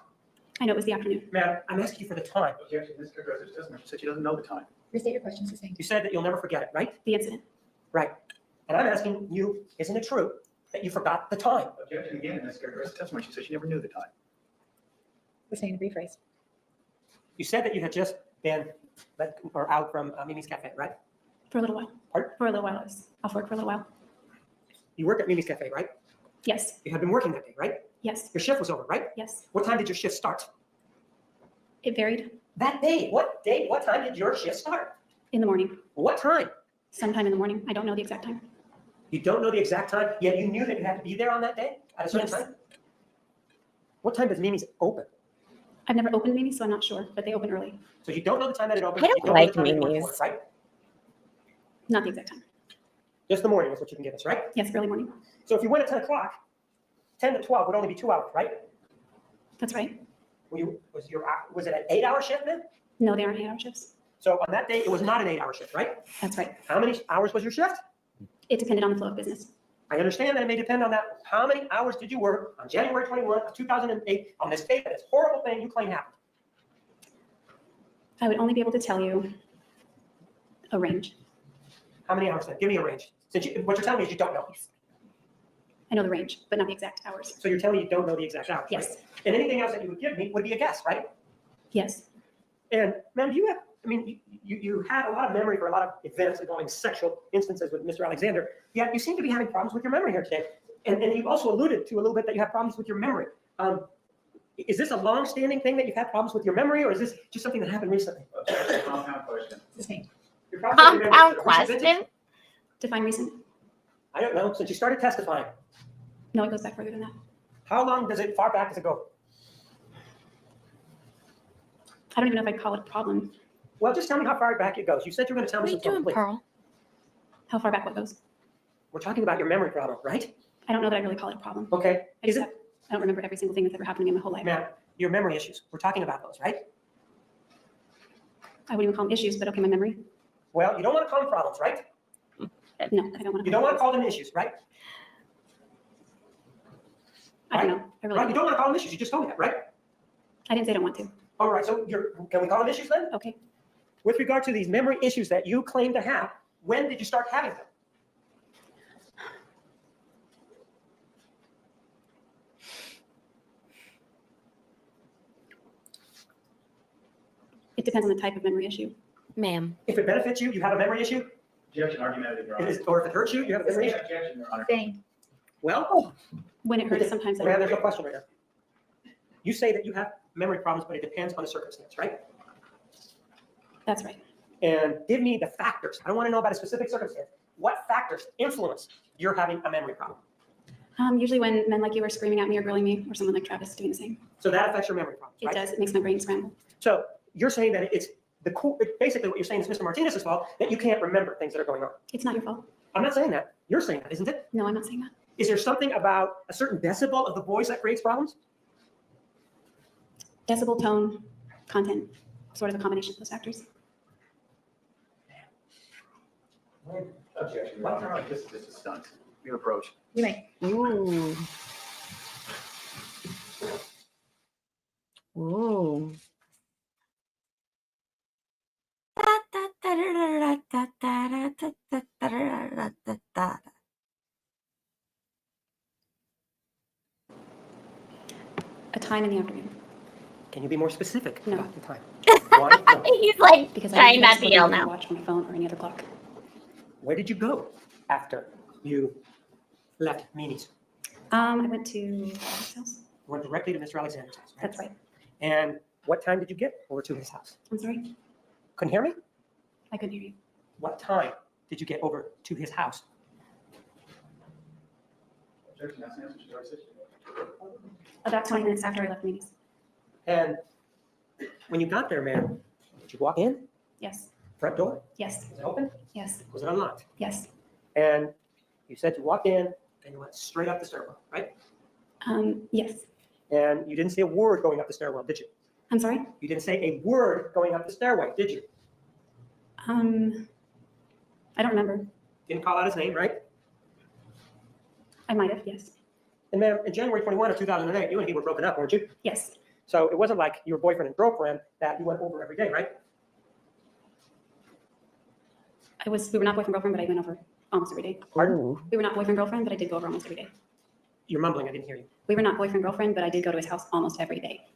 I know it was the afternoon. Ma'am, I'm asking you for the time. Objection, Ms. Cardoza doesn't know. She said she doesn't know the time. Restate your question, succinct. You said that you'll never forget it, right? The incident. Right. And I'm asking you, isn't it true that you forgot the time? Objection again, Ms. Cardoza's testimony. She said she never knew the time. Succinct, rephrase. You said that you had just been let or out from Mimi's Cafe, right? For a little while. Pardon? For a little while. I was off work for a little while. You worked at Mimi's Cafe, right? Yes. You had been working that day, right? Yes. Your shift was over, right? Yes. What time did your shift start? It varied That day, what time did your shift start? in the morning. What time? Sometime in the morning. I don't know the exact time. You don't know the exact time, yet you knew that you had to be there on that day at a certain Yes. time? What time does Mimi's open? I've never opened Mimi, so I'm not sure, but they open early. So you don't know the time that it opens. I don't you know like the time that it Mimi's. works, right? Not the exact time. Just the morning is what you can give us, right? Yes, early morning. So if you went at 10 o'clock, 10 to 12 would only be 2 hours, right? That's right. Was it an 8-hour shift then? No, they aren't 8-hour shifts. So on that day, it was not an 8-hour shift, right? That's right. How many hours was your shift? It depended on the flow of business. I understand that it may depend on that. How many hours did you work on January 21 of 2008 on this day that this horrible thing you claim happened? I would only be able to tell you a range. How many hours then? Give me a range. Since what you're telling me is you don't know. I know the range, but not the exact hours. So you're telling me you don't know the exact hours, right? Yes. And anything else that you would give me would be a guess, right? Yes. And ma'am, do you have, I mean, you had a lot of memory for a lot of events involving sexual instances with Mr. Alexander, yet you seem to be having problems with your memory here today. And you also alluded to a little bit that you have problems with your memory. Is this a long-standing thing that you've had problems with your memory, or is this just something that happened recently? Compound question. Succinct. Your problems with your memory, Compound recent vintage? question. Define recent? I don't know, since you started testifying. No, it goes back further than that. How long far back does it go? I don't even know if I'd call it a problem. Well, just tell me how far back it goes. You said you were going to tell What me are you some doing, please. Pearl? How far back what goes? We're talking about your memory problem, right? I don't know that I really call it a problem. Okay. I just I don't remember every single thing that's ever happened to me in my whole life. Ma'am, your memory issues. We're talking about those, right? I wouldn't even call them issues, but okay, my memory. Well, you don't want to call them problems, right? No, I don't want to. You don't want to call them issues, right? I don't know. I really Right? You don't want to call them issues. You just told me that, right? I didn't say I don't want to. All right, so can we call them issues then? Okay. With regard to these memory issues that you claim to have, when did you start having them? It depends on the type of memory issue. Ma'am. If it benefits you, you have a memory issue? Objection, argumentative, Your Honor. Or if it hurts you, you have a memory issue? Objection, Your Honor. Abstain. Well, When it hurts, sometimes I ma'am, there's no question right now. You say that you have memory problems, but it depends on the circumstance, right? That's right. And give me the factors. I don't want to know about a specific circumstance. What factors influence your having a memory problem? Usually when men like you are screaming at me or grilling me, or someone like Travis doing the same. So that affects your memory problems, It right? does. It makes my brain scramble. So you're saying that it's basically what you're saying is Mr. Martinez's fault, that you can't remember things that are going on. It's not your fault. I'm not saying that. You're saying that, isn't it? No, I'm not saying that. Is there something about a certain decibel of the voice that creates problems? Decibel, tone, content, sort of a combination of those factors. Objection, Your Honor. This is just a stunt. Your approach. You may. Ooh. Ooh. A time in the afternoon. Can you be more specific No. about the time? Why? No. He's like Because trying I not to yell now. watch my phone or any other clock. Where did you go after you left Mimi's? I went to his house. Went directly to Mr. Alexander's house, right? That's right. And what time did you get over to his house? I'm sorry. Couldn't hear me? I couldn't hear you. What time did you get over to his house? Objection, that's an answer to your decision. About 20 minutes after I left meetings. And when you got there, ma'am, did you walk in? Yes. Front door? Yes. Was it open? Yes. Was it unlocked? Yes. And you said you walked in and you went straight up the stairwell, right? Yes. And you didn't say a word going up the stairwell, did you? I'm sorry. You didn't say a word going up the stairway, did you? I don't remember. Didn't call out his name, right? I might have. Yes. And ma'am, in January 21 of 2008, you and he were broken up, weren't you? Yes. So it wasn't like you were boyfriend and girlfriend that you went over every day, right? We were not boyfriend girlfriend, but I went over almost every day. Pardon? We were not boyfriend girlfriend, but I did go over almost every day. You're mumbling, I didn't hear you. We were not boyfriend girlfriend, but I did go to his house almost every day.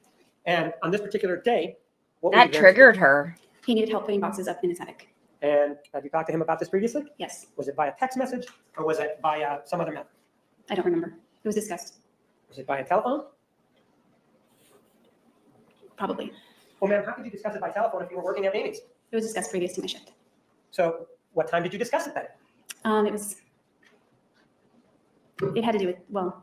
And on this particular day, what were That you there triggered her. He needed help putting boxes up in his attic. to do? And have you talked to him about this previously? Yes. Was it via text message or was it via some other method? I don't remember. It was discussed. Was it via telephone? Probably. Well, ma'am, how could you discuss it by telephone if you were working at Mimi's? It was discussed previous to my shift. So what time did you discuss it then? It had to do with, well,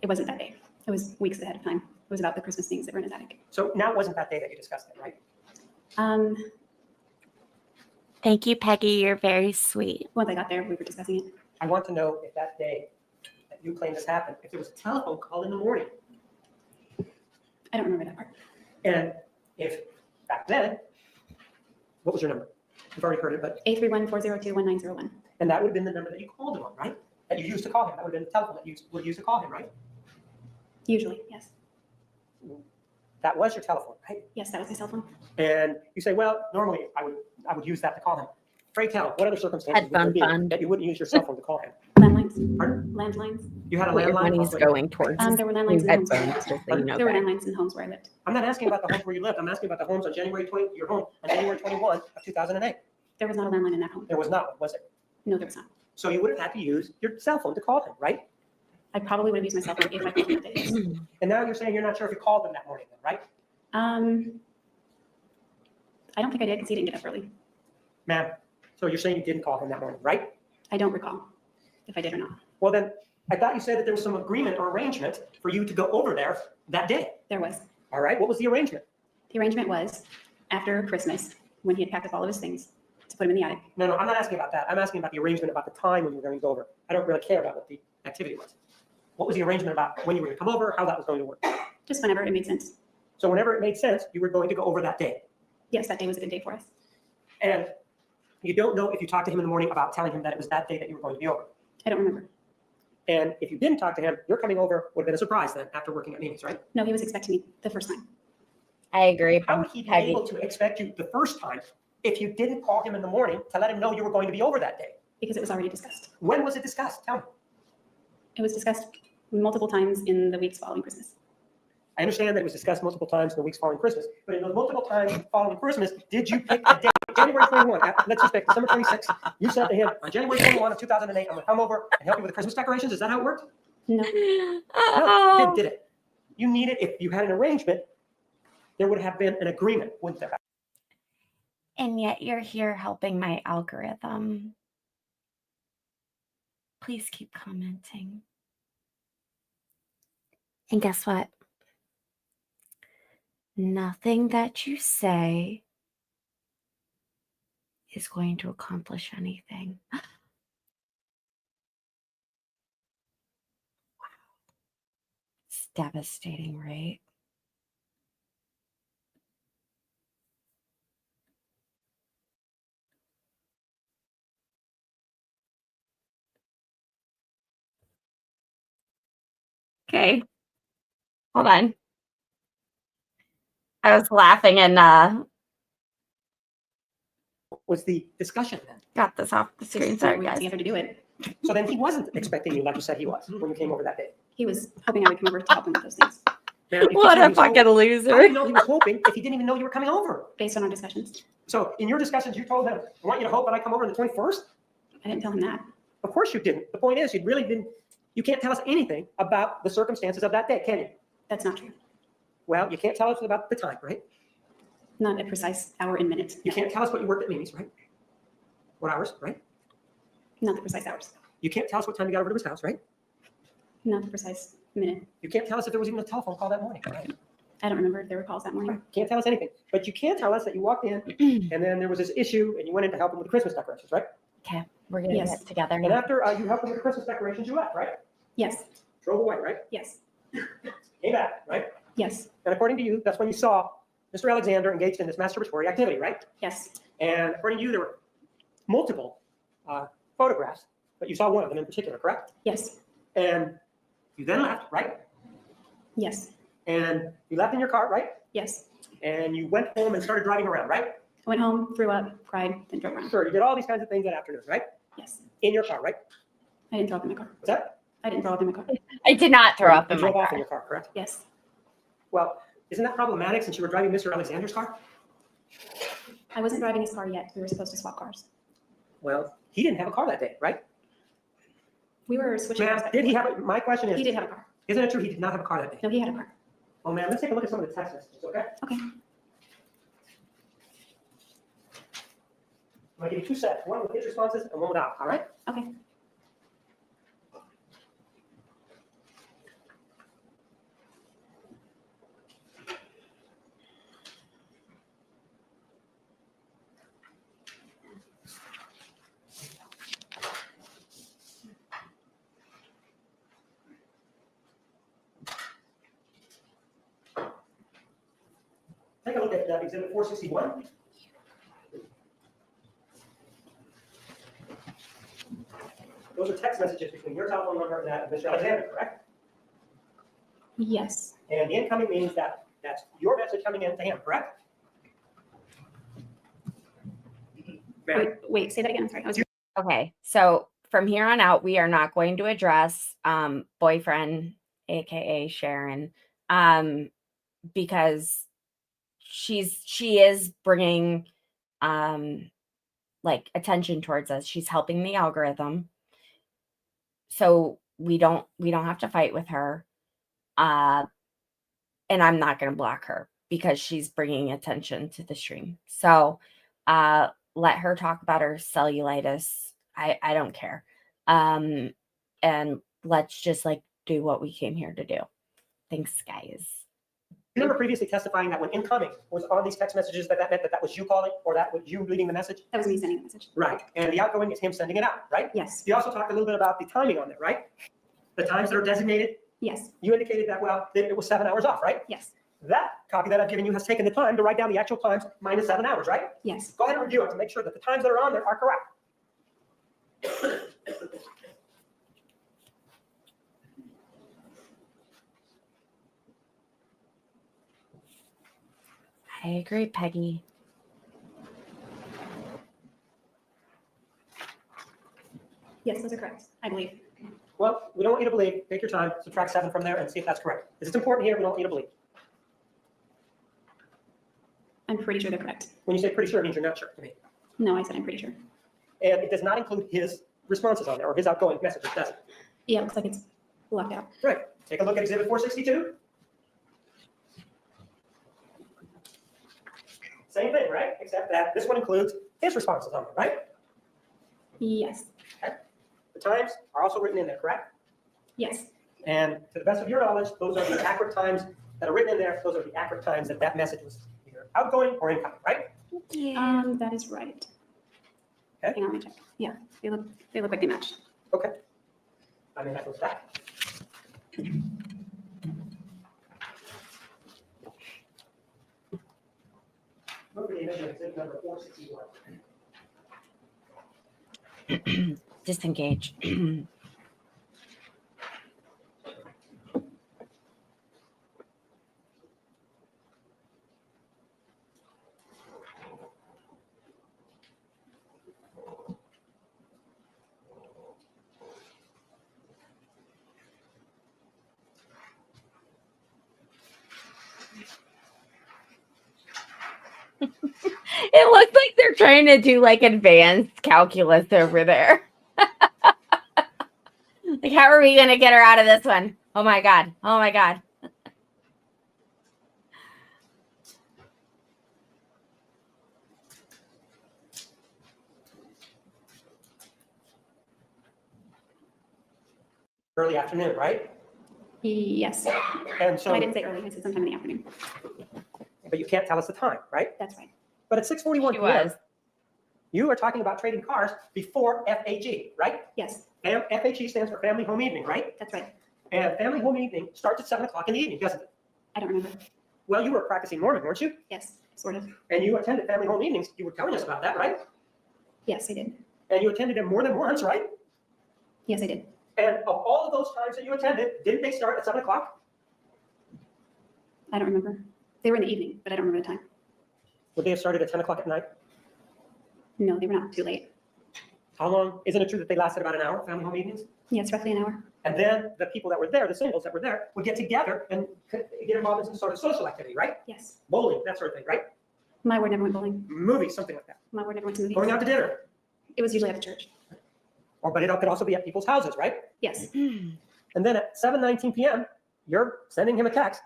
it wasn't that day. It was weeks ahead of time. It was about the Christmas things that were in his attic. So now it wasn't that day that you discussed it, right? Thank you, Peggy. You're very sweet. Once I got there, we were discussing it. I want to know if that day that you claim this happened, if there was a telephone call in the morning, I don't remember that part. and if back then, what was your number? You've already heard it, but, 831-402-1901. and that would have been the number that you called him on, right? That you used to call him. That would have been the telephone that you would use to call him, right? Usually, yes. That was your telephone, right? Yes, that was my cell phone. And you say, well, normally I would use that to call him. Pray tell, what other circumstances would there Headphone be fund. that you wouldn't use your cell phone to call him? Landlines. Pardon? Landlines. You had a What your landline? money's going towards. There were landlines in homes. Headphones, just so you know There were that. landlines in homes where I lived. I'm not asking about the homes where you lived. I'm asking about the homes on January 20, your home on January 21 of 2008. There was not a landline in that home. There was not, was it? No, there was not. So you would have had to use your cell phone to call him, right? I probably would have used my cell phone if I called him that day. And now you're saying you're not sure if you called him that morning, then, right? I don't think I did because he didn't get up early. Ma'am, so you're saying you didn't call him that morning, right? I don't recall if I did or not. Well, then I thought you said that there was some agreement or arrangement for you to go over there that day. There was. All right, what was the arrangement? The arrangement was after Christmas, when he had packed up all of his things to put him in the attic. No, I'm not asking about that. I'm asking about the arrangement about the time when you were going to go over. I don't really care about what the activity was. What was the arrangement about when you were going to come over, how that was going to work? Just whenever it made sense. So whenever it made sense, you were going to go over that day. Yes, that day was a good day for us. And you don't know if you talked to him in the morning about telling him that it was that day that you were going to be over. I don't remember. And if you didn't talk to him, your coming over would have been a surprise then after working at Mimi's, right? No, he was expecting me the first time I agree. How would he be Peggy. able to expect you the first time if you didn't call him in the morning to let him know you were going to be over that day? because it was already discussed. When was it discussed? Tell me. It was discussed multiple times in the weeks following Christmas. I understand that it was discussed multiple times in the weeks following Christmas, but in those multiple times following Christmas, did you pick a date? January 21, let's just pick December 26th. You said to him, on January 21 of 2008, I'm going to come over and help you with the Christmas decorations. Is that how it worked? No, No, Oh. did it? You needed, if you had an arrangement, there would have been an agreement, wouldn't there? And yet you're here helping my algorithm. Please keep commenting. And guess what? Nothing that you say is going to accomplish anything. Wow. It's devastating, right? Okay. Hold on. I was laughing and Was the discussion then? got this off the screen. we Sorry, were guys. together to do it. So then he wasn't expecting you like you said he was when you came over that day. He was hoping I would come over to help him with those things Now, if you What said a he was hoping- fucking How do loser. you know he was hoping if he didn't even know you were coming over? based on our discussions. So in your discussions, you told him, I want you to hope that I come over on the 21st? I didn't tell him that. Of course you didn't. The point is, you really didn't, you can't tell us anything about the circumstances of that day, can you? That's not true. Well, you can't tell us about the time, right? Not a precise hour and minute. You can't tell us what you worked at Mimi's, right? What hours, right? Not the precise hours. You can't tell us what time you got over to his house, right? Not the precise minute. You can't tell us if there was even a telephone call that morning, right? I don't remember if there were calls that morning. Can't tell us anything. But you can tell us that you walked in and then there was this issue and you went in to help him with the Christmas decorations, right? Okay, we're gonna Yes. get together And now. after you helped him with the Christmas decorations, you left, right? Yes, Drove away, right? yes, Came back, right? yes, And according to you, that's when you saw Mr. Alexander engaged in this masturbatory activity, right? yes, And according to you, there were multiple photographs, but you saw one of them in particular, correct? yes, And you then left, right? yes, And you left in your car, right? yes. And you went home and started driving around, right? I went home, threw up, cried, then drove around. Sure, you did all these kinds of things that afternoon, right? Yes. In your car, right? I didn't throw up in my car. What's that? I didn't throw up in my car. I did not throw up You in my drove off in car. your car, correct? Yes. Well, isn't that problematic since you were driving Mr. Alexander's car? I wasn't driving his car yet. We were supposed to swap cars. Well, he didn't have a car that day, right? We were switching Ma'am, cars. back did and he forth. have, my question He is, did have a car. isn't it true he did not have a car that day? No, he had a car. Oh, ma'am, let's take a look at some of the text messages, okay? Okay. I'm gonna give you two sets, one with his responses and one without, all right? Okay. Take a look at exhibit 461. Those are text messages between your telephone number and that of Mr. Alexander, correct? Yes. And the incoming means that that's your message coming in to him, correct? Ma'am, Wait, say that again. I'm sorry. I was Okay, so from here on out, we are not going to address boyfriend, aka Sharon, because she is bringing like attention towards us. She's helping the algorithm, so we don't have to fight with her. And I'm not going to block her because she's bringing attention to the stream. So let her talk about her cellulitis. I don't care. And let's just like do what we came here to do. Thanks, guys. you remember previously testifying that when incoming was on these text messages, that meant that was you calling or that was you leaving the message? That was me sending the message. Right. And the outgoing is him sending it out, right? Yes. You also talked a little bit about the timing on it, right? The times that are designated. Yes. You indicated that, well, it was 7 hours off, right? Yes. That copy that I've given you has taken the time to write down the actual times minus 7 hours, right? Yes. Go ahead and review it to make sure that the times that are on there are correct. I agree, Peggy. Yes, those are correct, I believe. Well, we don't want you to believe. Take your time, subtract 7 from there and see if that's correct. Because it's important here, we don't want you to believe. I'm pretty sure they're correct. When you say pretty sure, it means you're not sure to me. No, I said I'm pretty sure. And it does not include his responses on there or his outgoing messages, does it? Yeah, it looks like it's left out. Right. Take a look at Exhibit 462. Same thing, right? Except that this one includes his responses on there, right? Yes, The times are also written in there, correct? yes, And to the best of your knowledge, those are the accurate times that are written in there. Those are the accurate times that that message was either outgoing or incoming, right? that is right. Okay. Hang on, let me check. Yeah, they look like they match. Okay. I mean, that goes back. Look at the image of exhibit number 461. Disengage. It looks like they're trying to do like advanced calculus over there. Like, how are we going to get her out of this one? Oh my God. Oh my God. Early afternoon, right? Yes, And so, I didn't say early, I said sometime in the afternoon. but you can't tell us the time, right? That's right. But at 6:41 She p.m., was. you are talking about trading cars before FHE, right? Yes, FHE stands for Family Home Evening, right? that's right. And Family Home Evening starts at 7 o'clock in the evening, doesn't it? I don't remember. Well, you were practicing Mormon, weren't you? Yes, sort of. And you attended Family Home Evenings. You were telling us about that, right? Yes, I did. And you attended them more than once, right? Yes, I did. And of all of those times that you attended, didn't they start at 7 o'clock? I don't remember. They were in the evening, but I don't remember the time. Would they have started at 10 o'clock at night? No, they were not too late. How long? Isn't it true that they lasted about an hour, Family Home Evenings? Yes, roughly an hour. And then the people that were there, the singles that were there, would get together and get involved in some sort of social activity, right? Yes. Bowling, that sort of thing, right? My ward never went bowling. Movies, something like that. My ward never went to movies. Going out to dinner. It was usually at the church. Or, but it could also be at people's houses, right? Yes. And then at 7:19 p.m., you're sending him a text.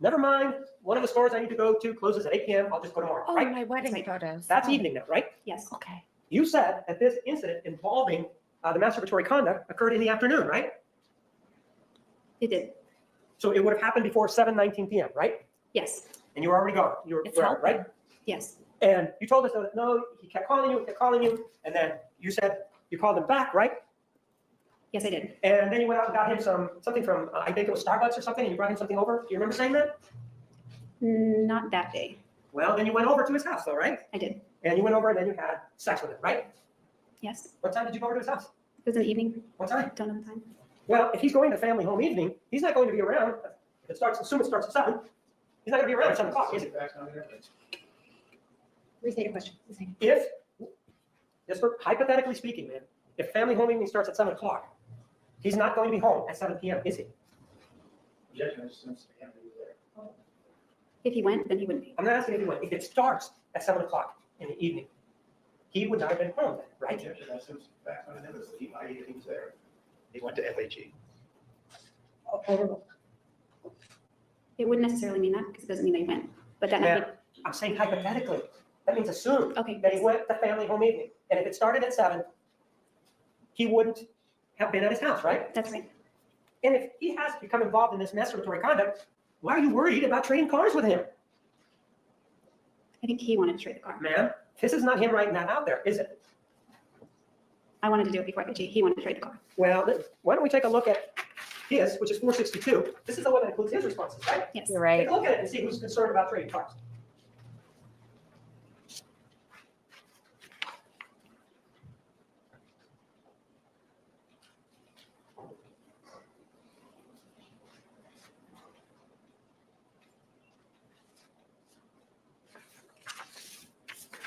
Never mind, one of the stores I need to go to closes at 8 p.m. I'll just go tomorrow, Oh, right? my wedding That's photos. That's Oh, evening now, right? Yes. Okay. You said that this incident involving the masturbatory conduct occurred in the afternoon, right? It did. So it would have happened before 7:19 p.m., right? Yes. And you were already gone. You were It's where, helping. right? Yes. And you told us that no, he kept calling you, and then you said you called him back, right? Yes, I did. And then you went out and got him something from I think it was Starbucks or something, and you brought him something over. Do you remember saying that? Not that day. Well, then you went over to his house, though, right? I did. And you went over and then you had sex with him, right? Yes. What time did you go over to his house? It was in the evening. What time? Don't know the time. Well, if he's going to family home evening, he's not going to be around. Assume it starts at 7. He's not going to be around at 7 o'clock, is he? Restate your question. Restate it. If, just for hypothetically speaking, man, if family home evening starts at 7 o'clock, he's not going to be home at 7 p.m., is he? If he went, then he wouldn't be. I'm not asking if he went. If it starts at 7 o'clock in the evening, he would not have been home then, right? He went to FHE. It wouldn't necessarily mean that because it doesn't mean that he went. But that Yeah. night, I'm saying hypothetically. That means assume okay. that he went to family home evening. And if it started at 7, he wouldn't have been at his house, right? That's right. And if he has become involved in this masturbatory conduct, why are you worried about trading cars with him? I think he wanted to trade the car. Man, this is not him writing that out there, is it? I wanted to do it before FHE. He wanted to trade the car. Well, why don't we take a look at his, which is 462. This is the one that includes his responses, right? Yes. You're right. Take a look at it and see who's concerned about trading cars.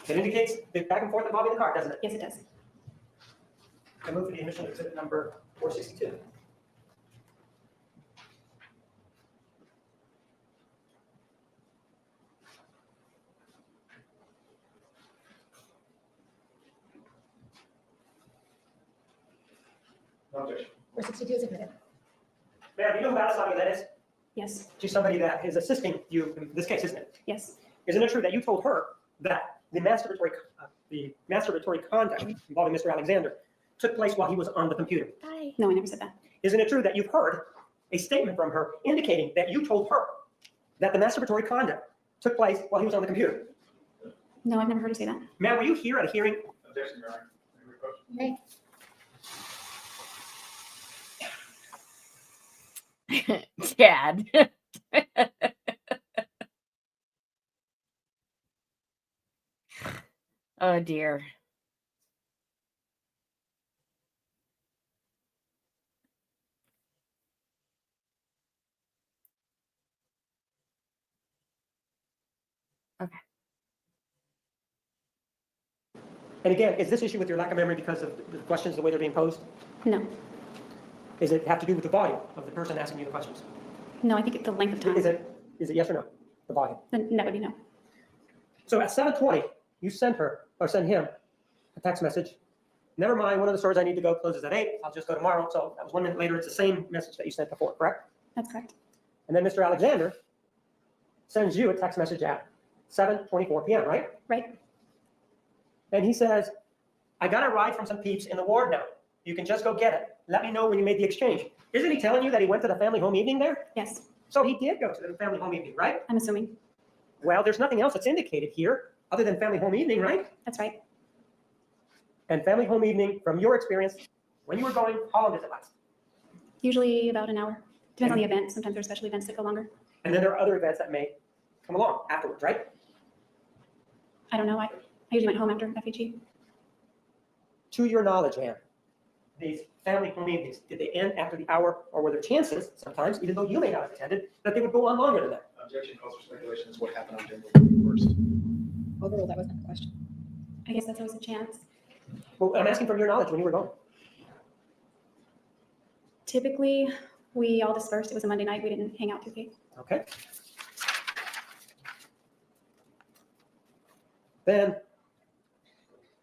It indicates the back and forth involving the car, doesn't it? Yes, it does. I move for the admission of exhibit number 462. No objection. 462 is admitted. Ma'am, you know who Alice Aguilera is? Yes, She's somebody that is assisting you in this case, isn't it? yes, Isn't it true that you told her that the masturbatory conduct involving Mr. Alexander took place while he was on the computer? no, I never said that. Isn't it true that you've heard a statement from her indicating that you told her that the masturbatory conduct took place while he was on the computer? No, I've never heard her say that. Ma'am, were you here at a hearing? Objection, Your Honor. Any request? Okay. Dad. Oh dear. And again, is this issue with your lack of memory because of the questions, the way they're being posed? No, Is it have to do with the volume of the person asking you the questions? no, I think the length of time. Is it yes or no? The volume. Then that would be no. So at 7:20, you sent her or sent him a text message. Never mind, one of the stores I need to go closes at 8. I'll just go tomorrow. So that was 1 minute later. It's the same message that you sent before, correct? That's correct. And then Mr. Alexander sends you a text message at 7:24 p.m., right? Right. And he says, I got a ride from some peeps in the ward now. You can just go get it. Let me know when you made the exchange. Isn't he telling you that he went to the family home evening there? Yes, So he did go to the family home evening, right? I'm assuming. Well, there's nothing else that's indicated here other than family home evening, right? That's right. And family home evening, from your experience, when you were going, how long does it last? Usually about an hour. Depends on the event. Sometimes there are special events that go longer. And then there are other events that may come along afterwards, right? I don't know. I usually went home after FHE. To your knowledge, ma'am, these family home evenings, did they end after the hour, or were there chances, sometimes, even though you may not have attended, that they would go on longer than that? Objection calls for speculation is what happened on January 21st. Overruled, that wasn't the question. I guess that's always a chance. Well, I'm asking from your knowledge when you were going. Typically, we all dispersed. It was a Monday night. We didn't hang out too late. Okay. Then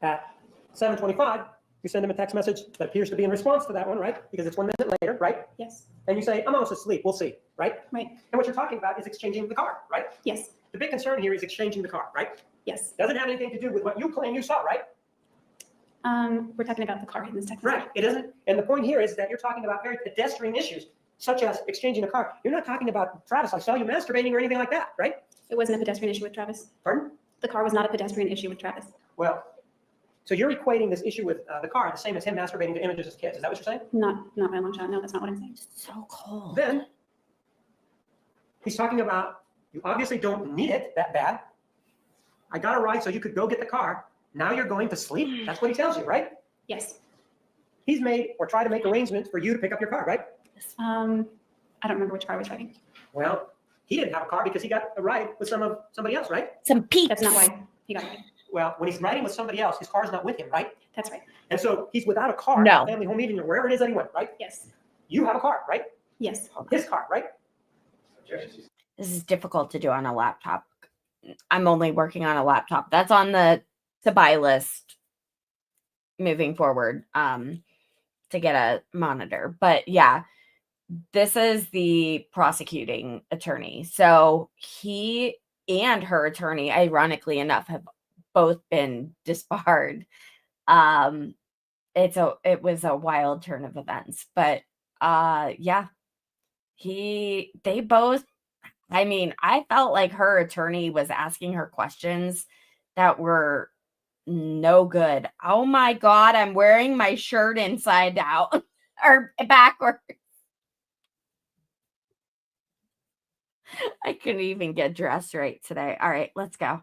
at 7:25, you send him a text message that appears to be in response to that one, right? Because it's 1 minute later, right? Yes. And you say, I'm almost asleep, we'll see, right? Right. And what you're talking about is exchanging the car, right? Yes. The big concern here is exchanging the car, right? Yes. Doesn't have anything to do with what you claim you saw, right? We're talking about the car in this text. Right, it doesn't. And the point here is that you're talking about very pedestrian issues, such as exchanging a car. You're not talking about, Travis, I saw you masturbating or anything like that, right? It wasn't a pedestrian issue with Travis. Pardon? The car was not a pedestrian issue with Travis. Well, so you're equating this issue with the car the same as him masturbating to images of kids. Is that what you're saying? Not by a long shot. No, that's not what I'm saying. So cold. Then he's talking about, you obviously don't need it that bad. I got a ride so you could go get the car. Now you're going to sleep. That's what he tells you, right? Yes. He's made or tried to make arrangements for you to pick up your car, right? I don't remember which car I was driving. Well, he didn't have a car because he got a ride with somebody else, right? Some peeps. That's not why he got it. Well, when he's riding with somebody else, his car's not with him, right? That's right. And so he's without a car, No. family home meeting or wherever it is that he went, right? Yes. You have a car, right? Yes. His car, right? Objection. This is difficult to do on a laptop. I'm only working on a laptop. That's on the to buy list moving forward to get a monitor. But yeah, this is the prosecuting attorney. So he and her attorney, ironically enough, have both been disbarred. It was a wild turn of events, but yeah, they both, I mean, I felt like her attorney was asking her questions that were no good. Oh my God, I'm wearing my shirt inside out or backwards. I couldn't even get dressed right today. All right, let's go.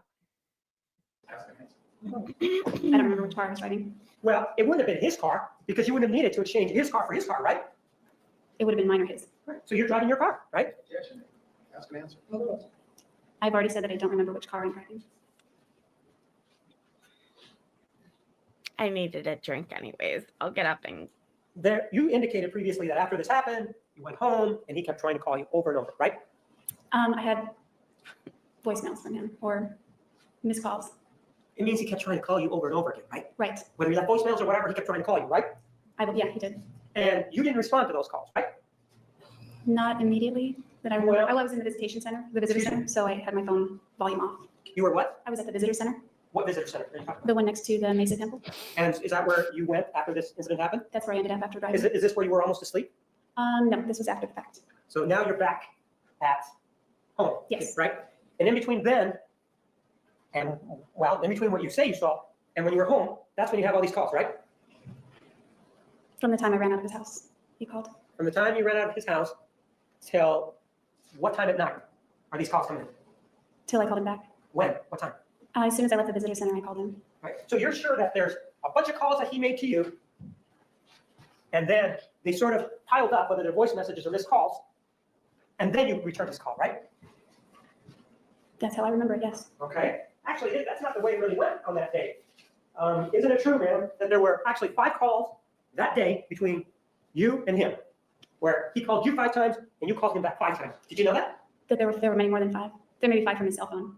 I don't remember which car I was driving. Well, it wouldn't have been his car because you wouldn't have needed to exchange his car for his car, right? It would have been mine or his. Right. So you're driving your car, right? Objection. Ask and answer. I've already said that I don't remember which car I'm driving. I needed a drink anyways. I'll get up and There, you indicated previously that after this happened, you went home and he kept trying to call you over and over, right? I had voicemails from him or missed calls. It means he kept trying to call you over and over again, right? Right. Whether you left voicemails or whatever, he kept trying to call you, right? Yeah, he did. And you didn't respond to those calls, right? Not immediately, but I Well- was in the visitation center, the visitor center, so I had my phone volume off. You were what? I was at the visitor center, What visitor center are you talking about? the one next to the Messier temple. And is that where you went after this incident happened? That's where I ended up after driving. Is this where you were almost asleep? No, this was after the fact. So now you're back at home. Yes. Right? And in between then, and well, in between what you say you saw and when you were home, that's when you have all these calls, right? From the time I ran out of his house, he called. From the time you ran out of his house till what time at night are these calls coming in? Till I called him back. When? What time? As soon as I left the visitor center, I called him. Right. So you're sure that there's a bunch of calls that he made to you, and then they sort of piled up, whether they're voice messages or missed calls, and then you returned his call, right? That's how I remember it, yes. Okay. Actually, that's not the way it really went on that day. Isn't it true, ma'am, that there were actually 5 calls that day between you and him, where he called you 5 times and you called him back 5 times? Did you know that? That there were many more than 5. There may be 5 from his cell phone.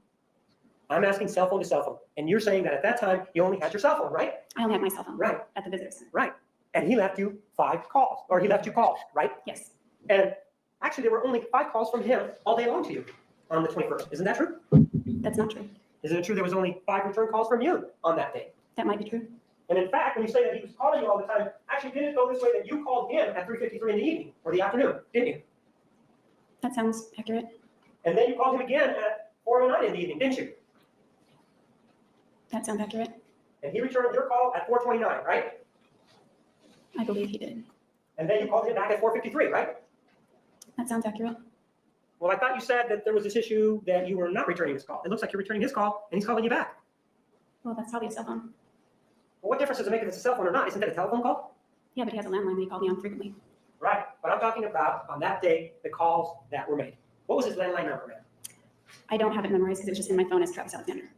I'm asking cell phone to cell phone, and you're saying that at that time you only had your cell phone, right? I only had my cell phone. Right. At the visitor center. Right. And he left you 5 calls, or he left you calls, right? Yes. And actually, there were only 5 calls from him all day long to you on the 21st. Isn't that true? That's not true. Isn't it true there was only 5 return calls from you on that day? That might be true. And in fact, when you say that he was calling you all the time, actually didn't it go this way that you called him at 3:53 in the evening or the afternoon, didn't you? That sounds accurate. And then you called him again at 4:09 in the evening, didn't you? That sounds accurate. And he returned your call at 4:29, right? I believe he did. And then you called him back at 4:53, right? That sounds accurate. Well, I thought you said that there was this issue that you were not returning his call. It looks like you're returning his call, and he's calling you back. Well, that's probably a cell phone. Well, what difference does it make if it's a cell phone or not? Isn't that a telephone call? Yeah, but he has a landline that he called me on frequently. Right. But I'm talking about on that day, the calls that were made. What was his landline number, man? I don't have it memorized because it was just in my phone as Travis Alexander.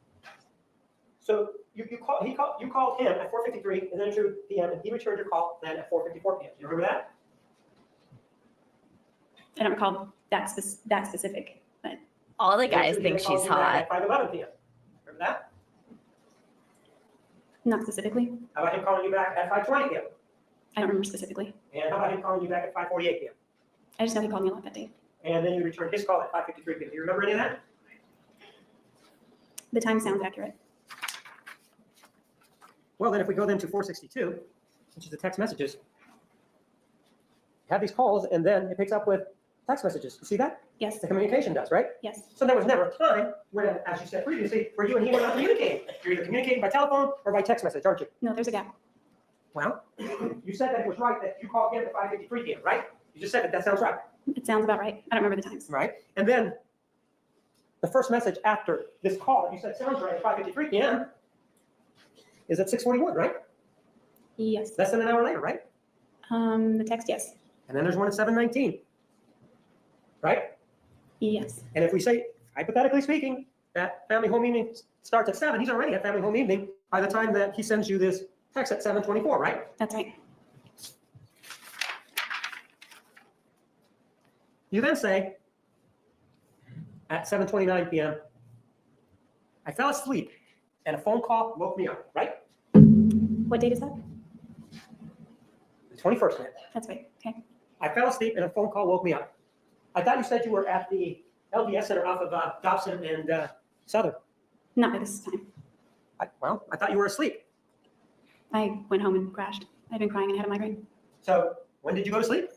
So you called him at 4:53 and then 2 p.m. and he returned your call then at 4:54 p.m. Do you remember that? I don't recall that specific, but all the And then guys he think called she's you back hot. at 5:11 p.m. Remember that? not specifically. How about him calling you back at 5:20 p.m.? I don't remember specifically. And how about him calling you back at 5:48 p.m.? I just know he called me a lot that day. And then you returned his call at 5:53 p.m. Do you remember any of that? The time sounds accurate. Well, then if we go then to 462, which is the text messages, you have these calls and then it picks up with text messages. You see that? Yes, The communication does, right? yes. So there was never a time when, as you said previously, where you and he were not communicating. You're either communicating by telephone or by text message, aren't you? No, there's a gap. Well, you said that it was right that you called him at 5:53 p.m., right? You just said that. That sounds right. It sounds about right. I don't remember the times. Right. And then the first message after this call that you said sounds right at 5:53 p.m. is at 6:41, right? Yes. Less than an hour later, right? The text, yes. And then there's one at 7:19, right? Yes. And if we say, hypothetically speaking, that family home evening starts at 7, he's already at family home evening by the time that he sends you this text at 7:24, right? That's right. You then say, at 7:29 p.m., I fell asleep and a phone call woke me up, right? What date is that? The 21st, man. That's right. Okay. I fell asleep and a phone call woke me up. I thought you said you were at the LDS Center off of Dobson and Southern. Not by this time. I thought you were asleep. I went home and crashed. I've been crying and had a migraine. So when did you go to sleep?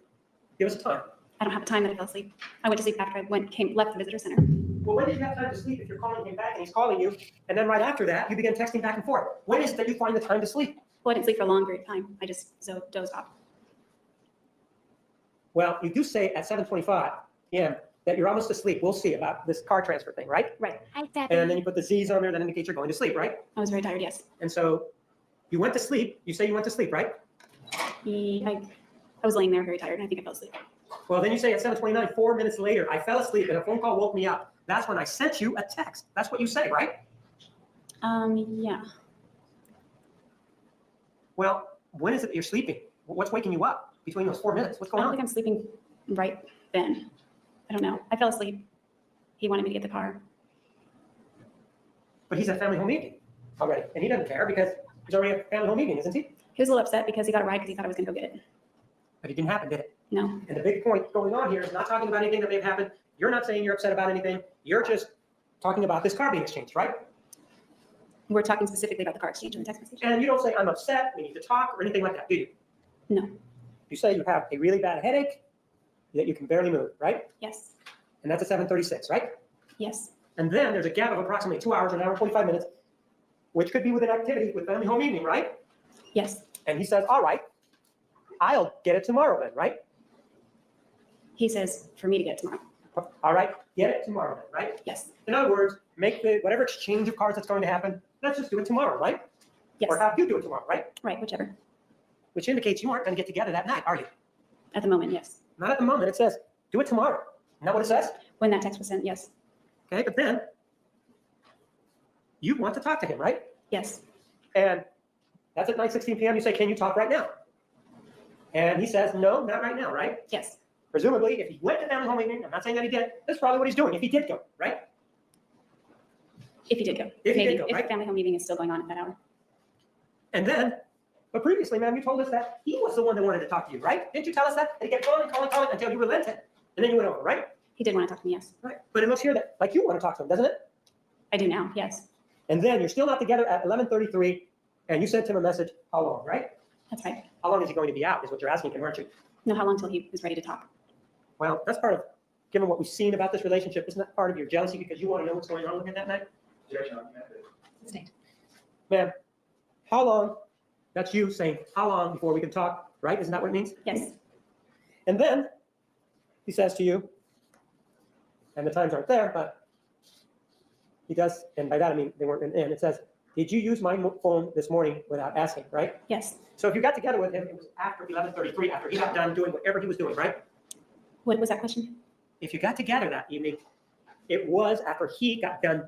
Give us a time. I don't have a time that I fell asleep. I went to sleep after I left the visitor center. Well, when did you have time to sleep if you're calling him back and he's calling you, and then right after that, you begin texting back and forth? When is it that you find the time to sleep? Well, I didn't sleep for a long period of time. I just dozed off. Well, you do say at 7:25 p.m. that you're almost asleep. We'll see about this car transfer thing, right? Right. Hi, And then you put the Z's on there that indicates you're going to sleep, right? I was very tired, yes. And so you went to sleep. You say you went to sleep, right? I was laying there very tired and I think I fell asleep. Well, then you say at 7:29, 4 minutes later, I fell asleep and a phone call woke me up. That's when I sent you a text. That's what you say, right? Yeah. Well, when is it that you're sleeping? What's waking you up between those 4 minutes? What's I going don't on? think I'm sleeping right then. I don't know. I fell asleep. He wanted me to get the car. But he's at family home meeting already, and he doesn't care because he's already at family home meeting, isn't he? He was a little upset because he got a ride because he thought I was gonna go get it. But it didn't happen, did it? No, And the big point going on here is not talking about anything that may have happened. You're not saying you're upset about anything. You're just talking about this car being exchanged, right? we're talking specifically about the car exchange in the text message. And you don't say, I'm upset, we need to talk, or anything like that, do you? No. You say you have a really bad headache, that you can barely move, right? Yes, And that's at 7:36, right? yes, And then there's a gap of approximately 2 hours, an hour and 45 minutes, which could be with an activity with family home evening, right? yes. And he says, all right, I'll get it tomorrow then, right? He says for me to get it tomorrow. All right, get it tomorrow then, right? Yes, In other words, make the whatever exchange of cards that's going to happen, let's just do it tomorrow, right? yes, Or have you do it tomorrow, right? right, whichever. Which indicates you aren't going to get together that night, are you? At the moment, yes. Not at the moment. It says, do it tomorrow. Isn't that what it says? When that text was sent, yes, Okay, but then you want to talk to him, right? yes, And that's at 9:16 p.m. You say, can you talk right now? And he says, no, not right now, right? yes, Presumably, if he went to family home evening, I'm not saying that he did, that's probably what he's doing, if he did go, right? if he did go. If he Maybe, did go, if right? the family home meeting is still going on at that hour. And then, but previously, ma'am, you told us that he was the one that wanted to talk to you, right? Didn't you tell us that? And he kept calling until you relented, and then you went over, right? He did want to talk to me, yes. Right. But it looks here that, like, you want to talk to him, doesn't it? I do now, yes, And then you're still not together at 11:33, and you sent him a message, how long, right? that's right. How long is he going to be out, is what you're asking him, aren't you? No, how long till he is ready to talk? Well, that's part of, given what we've seen about this relationship, isn't that part of your jealousy because you want to know what's going on with him that night? Sustained. Ma'am, how long, that's you saying, how long before we can talk, right? Isn't that what it means? Yes, And then he says to you, and the times aren't there, but he does, and by that I mean they weren't in, it says, did you use my phone this morning without asking, right? yes. So if you got together with him, it was after 11:33, after he got done doing whatever he was doing, right? What was that question? If you got together that evening, it was after he got done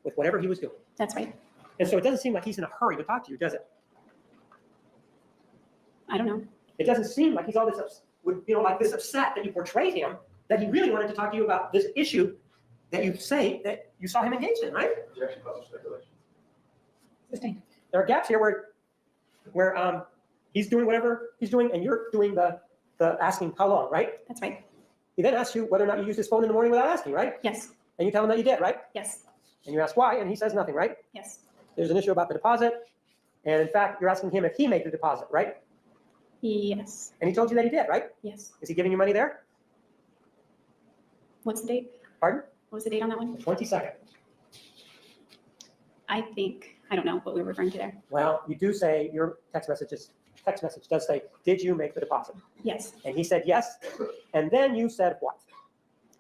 with whatever he was doing. That's right. And so it doesn't seem like he's in a hurry to talk to you, does it? I don't know. It doesn't seem like he's all this, like this upset that you portrayed him, that he really wanted to talk to you about this issue that you say that you saw him engaged in, right? Sustained. There are gaps here where he's doing whatever he's doing and you're doing the asking how long, right? That's right. He then asks you whether or not you use his phone in the morning without asking, right? Yes, And you tell him that you did, right? yes, And you ask why, and he says nothing, right? yes, There's an issue about the deposit. And in fact, you're asking him if he made the deposit, right? yes, And he told you that he did, right? yes. Is he giving you money there? What's the date? Pardon? What was the date on that one? 22nd. I don't know what we were referring to there. Well, you do say your text message does say, did you make the deposit? Yes, And he said yes. And then you said what?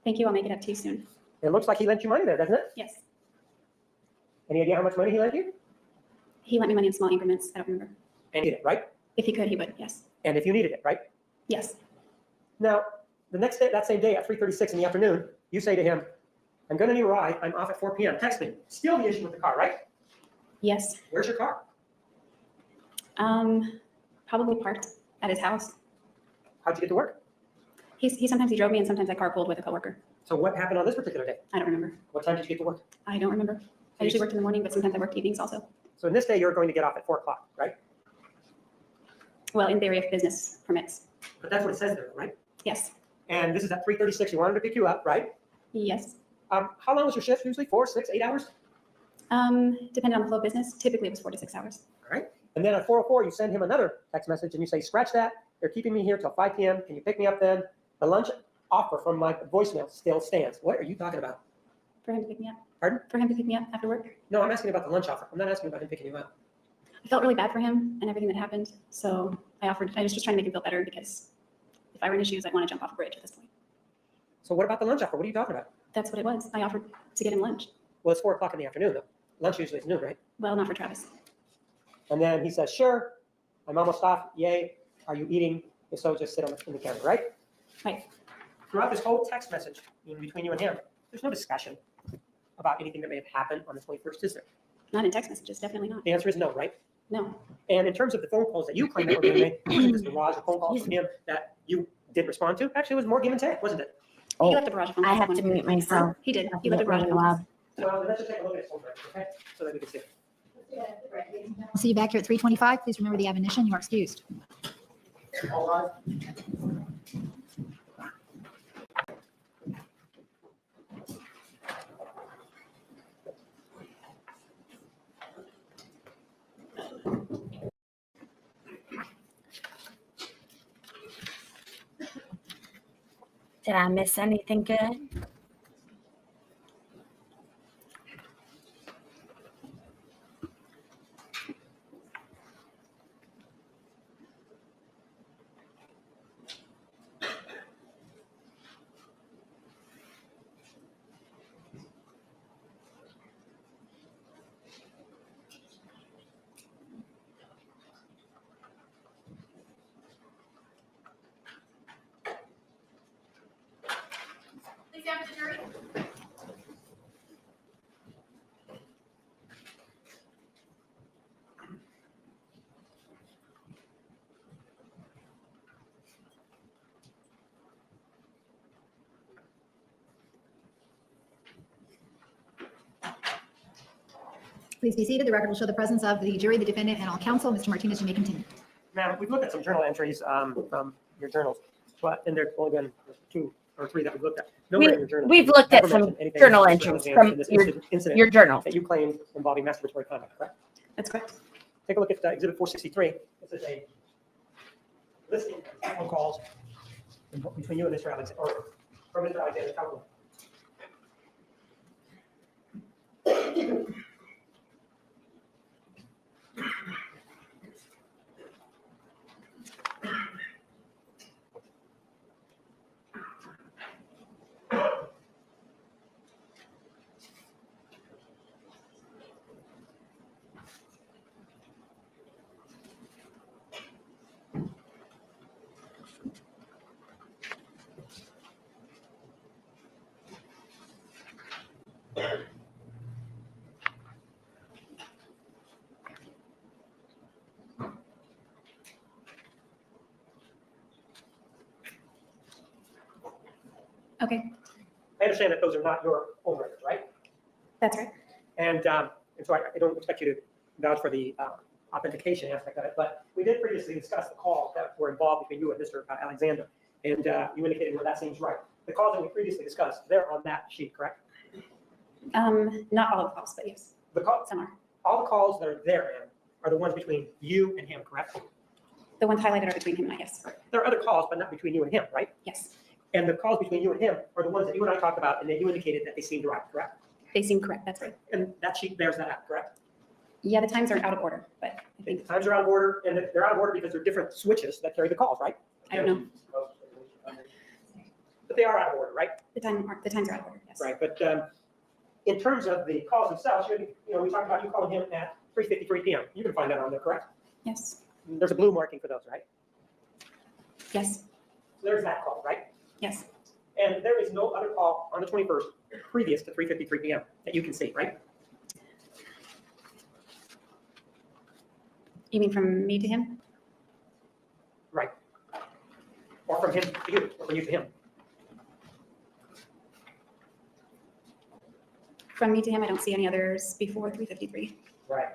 thank you. I'll make it up to you soon. It looks like he lent you money there, doesn't it? Yes, Any idea how much money he lent you? he lent me money in small increments. I don't remember. And he did it, right? If he could, he would. Yes, And if you needed it, right? yes, Now, the next day, that same day at 3:36 in the afternoon, you say to him, I'm going to need a ride. I'm off at 4 p.m. Text me. Still the issue with the car, right? yes. Where's your car? Probably parked at his house. How'd you get to work? He sometimes he drove me and sometimes I carpooled with a coworker. So what happened on this particular day? I don't remember. What time did you get to work? I don't remember. I usually worked in the morning, but sometimes I worked evenings also. So in this day, you're going to get off at 4 o'clock, right? Well, in theory, if business permits. But that's what it says there, right? Yes, And this is at 3:36. You wanted to pick you up, right? yes. How long was your shift usually? 4, 6, 8 hours? Depending on the flow of business, typically it was 4 to 6 hours. All right. And then at 4:04, you send him another text message and you say, scratch that. They're keeping me here till 5 p.m. Can you pick me up then? The lunch offer from my voicemail still stands. What are you talking about? For him to pick me up. Pardon? For him to pick me up after work. No, I'm asking about the lunch offer. I'm not asking about him picking you up. I felt really bad for him and everything that happened. So I was just trying to make him feel better because if I were in his shoes, I'd want to jump off a bridge at this point. So what about the lunch offer? What are you talking about? That's what it was. I offered to get him lunch. Well, it's 4 o'clock in the afternoon, though. Lunch usually is noon, right? Well, not for Travis. And then he says, sure, I'm almost off. Yay. Are you eating? If so, just sit in the counter, right? Right. Throughout this whole text message between you and him, there's no discussion about anything that may have happened on the 21st, is there? Not in text messages, definitely not. The answer is no, right? No. And in terms of the phone calls that you claim that were being made, it wasn't just a barrage of phone calls from him that you did respond to. Actually, it was more give and take, wasn't it? He left a barrage of phone I calls have when- to mute myself. He did. Have He to left a get barrage of really phone calls. loud. Well, let's just take a look at his phone record, okay? So that we can see. I'll see you back here at 3:25. Please remember the admonition. You are excused. All right. Did I miss anything good? Please be seated. The record will show the presence of the jury, the defendant, and all counsel. Mr. Martinez, you may continue. Ma'am, we've looked at some journal entries from your journals, and there's only been 2 or 3 that we've looked at. Nowhere in your journals We've do you looked at ever some mention anything journal about Mr. entries Alexander from in this your incident your journal. that you claim involving masturbatory conduct, correct? That's correct. Take a look at Exhibit 463. This is a listing of phone calls between you and Mr. Alexander, or from Mr. Alexander's counsel. Okay, I understand that those are not your own records, right? that's right. And so I don't expect you to vouch for the authentication aspect of it, but we did previously discuss the calls that were involved between you and Mr. Alexander, and you indicated where that seems right. The calls that we previously discussed, they're on that sheet, correct? Not all of the calls, but yes, The call, some are. all the calls that are there, Ann, are the ones between you and him, correct? The ones highlighted are between him and I, yes. There are other calls, but not between you and him, right? Yes, And the calls between you and him are the ones that you and I talked about, and that you indicated that they seemed right, correct? they seem correct, that's right. And that sheet bears that out, correct? Yeah, the times are out of order, but I The think, times are out of order, and they're out of order because they're different switches that carry the calls, right? I don't know. But they are out of order, right? The times are out of order, yes. Right, but in terms of the calls themselves, we talked about you calling him at 3:53 p.m. You can find that on there, correct? Yes, There's a blue marking for those, right? yes, So there's that call, right? yes. And there is no other call on the 21st previous to 3:53 p.m. that you can see, right? You mean from me to him? Right. Or from him to you, or from you to him. From me to him, I don't see any others before 3:53. Right.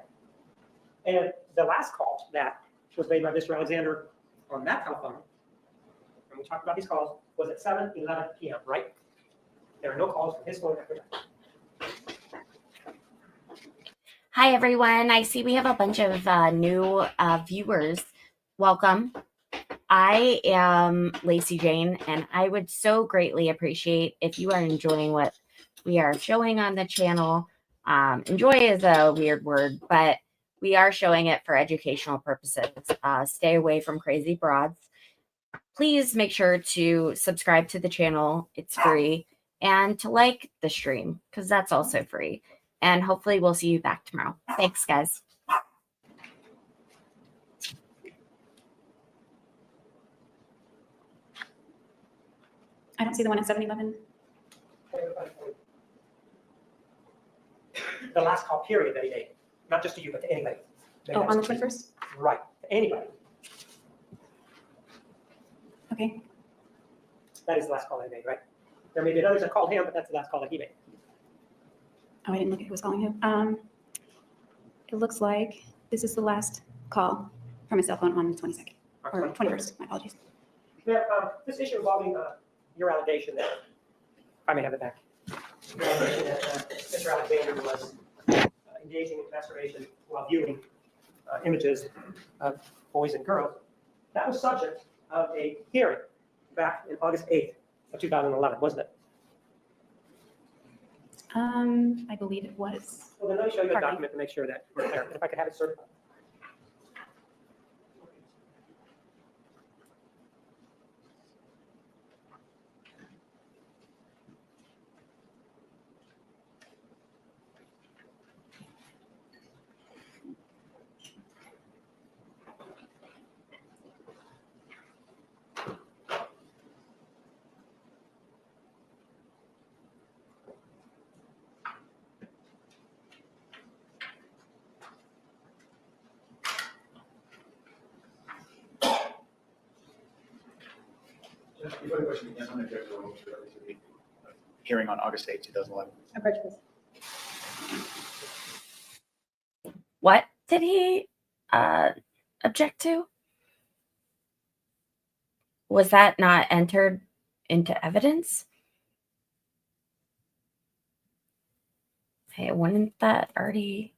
And the last call that was made by Mr. Alexander on that telephone, and we talked about these calls, was at 7:11 p.m., right? There are no calls from his phone after that. Hi, everyone. I see we have a bunch of new viewers. Welcome. I am Lacey Jane, and I would so greatly appreciate if you are enjoying what we are showing on the channel. Enjoy is a weird word, but we are showing it for educational purposes. Stay away from crazy broads. Please make sure to subscribe to the channel. It's free. And to like the stream, because that's also free. And hopefully we'll see you back tomorrow. Thanks, guys. I don't see the one at 7-Eleven. The last call period that he made, not just to you, but to anybody. Oh, on the 21st? Right. Anybody. Okay. That is the last call I made, right? There may be others that called him, but that's the last call that he made. Oh, I didn't look at who was calling who. It looks like this is the last call from my cell phone on the 22nd, or 21st, my apologies. Now, this issue involving your allegation that, I may have it back. Your allegation that Mr. Alexander was engaging in masturbation while viewing images of boys and girls, that was subject of a hearing back in August 8th of 2011, wasn't it? I believe it was. Well, then let me show you the Pardon me. document to make sure that we're clear. If I could have it certified. Before the question begins, I'm going to go to the hearing on August 8, 2011. I'm prejudiced. What did he object to? Was that not entered into evidence? Hey, wouldn't that already?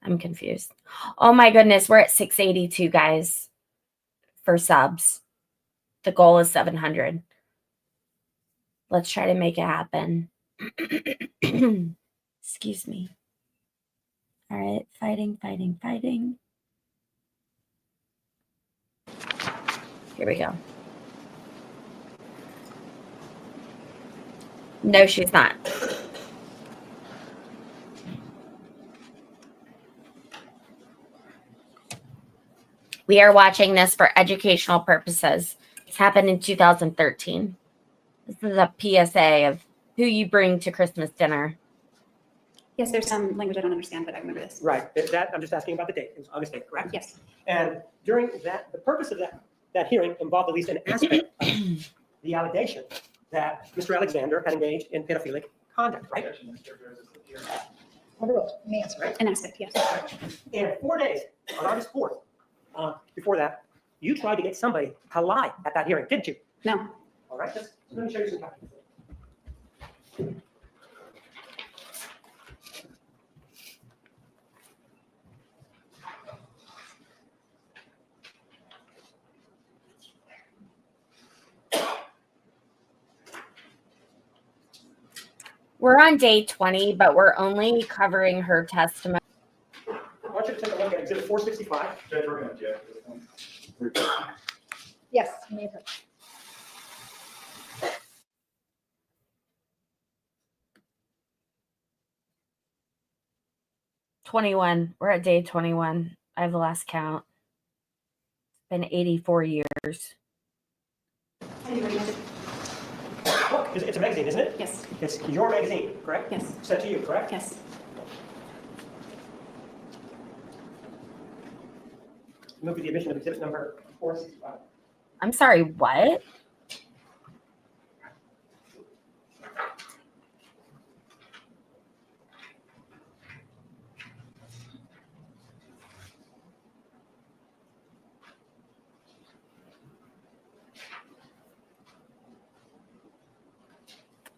I'm confused. Oh my goodness, we're at 682, guys, for subs. The goal is 700. Let's try to make it happen. Excuse me. All right, fighting. Here we go. No, she's not. We are watching this for educational purposes. This happened in 2013. This is a PSA of who you bring to Christmas dinner. Yes, there's some language I don't understand, but I remember this. Right. I'm just asking about the date. It was August 8th, correct? Yes. And during that, the purpose of that hearing involved at least an aspect of the allegation that Mr. Alexander had engaged in pedophilic conduct, right? May answer, right? An aspect, yes. And 4 days, on August 4th, before that, you tried to get somebody to lie at that hearing, didn't you? No. All right, let me show you some documents. We're on day 20, but we're only covering her testimony. I want you to take a look at Exhibit 465. Judge, we're going to object. Yes, you may approach. We're at day 21. I have the last count. It's been 84 years. Look, it's a magazine, isn't it? Yes. It's your magazine, correct? Yes. Sent to you, correct? Yes. Move to the admission of exhibit number 465. I'm sorry, what?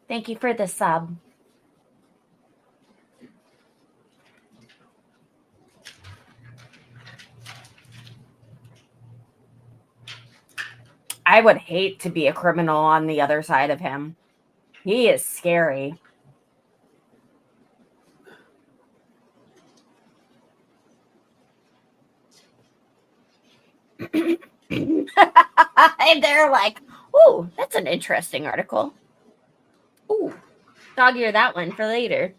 Thank you for the sub. I would hate to be a criminal on the other side of him. He is scary. And they're like, ooh, that's an interesting article. Ooh, dog ear that one for later.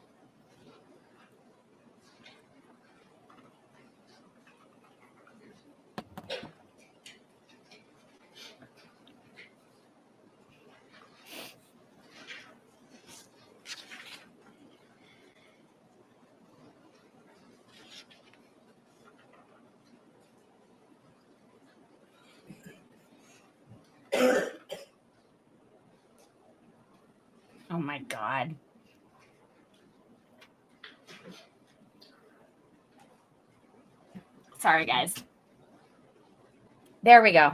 my God. Sorry, guys. There we go.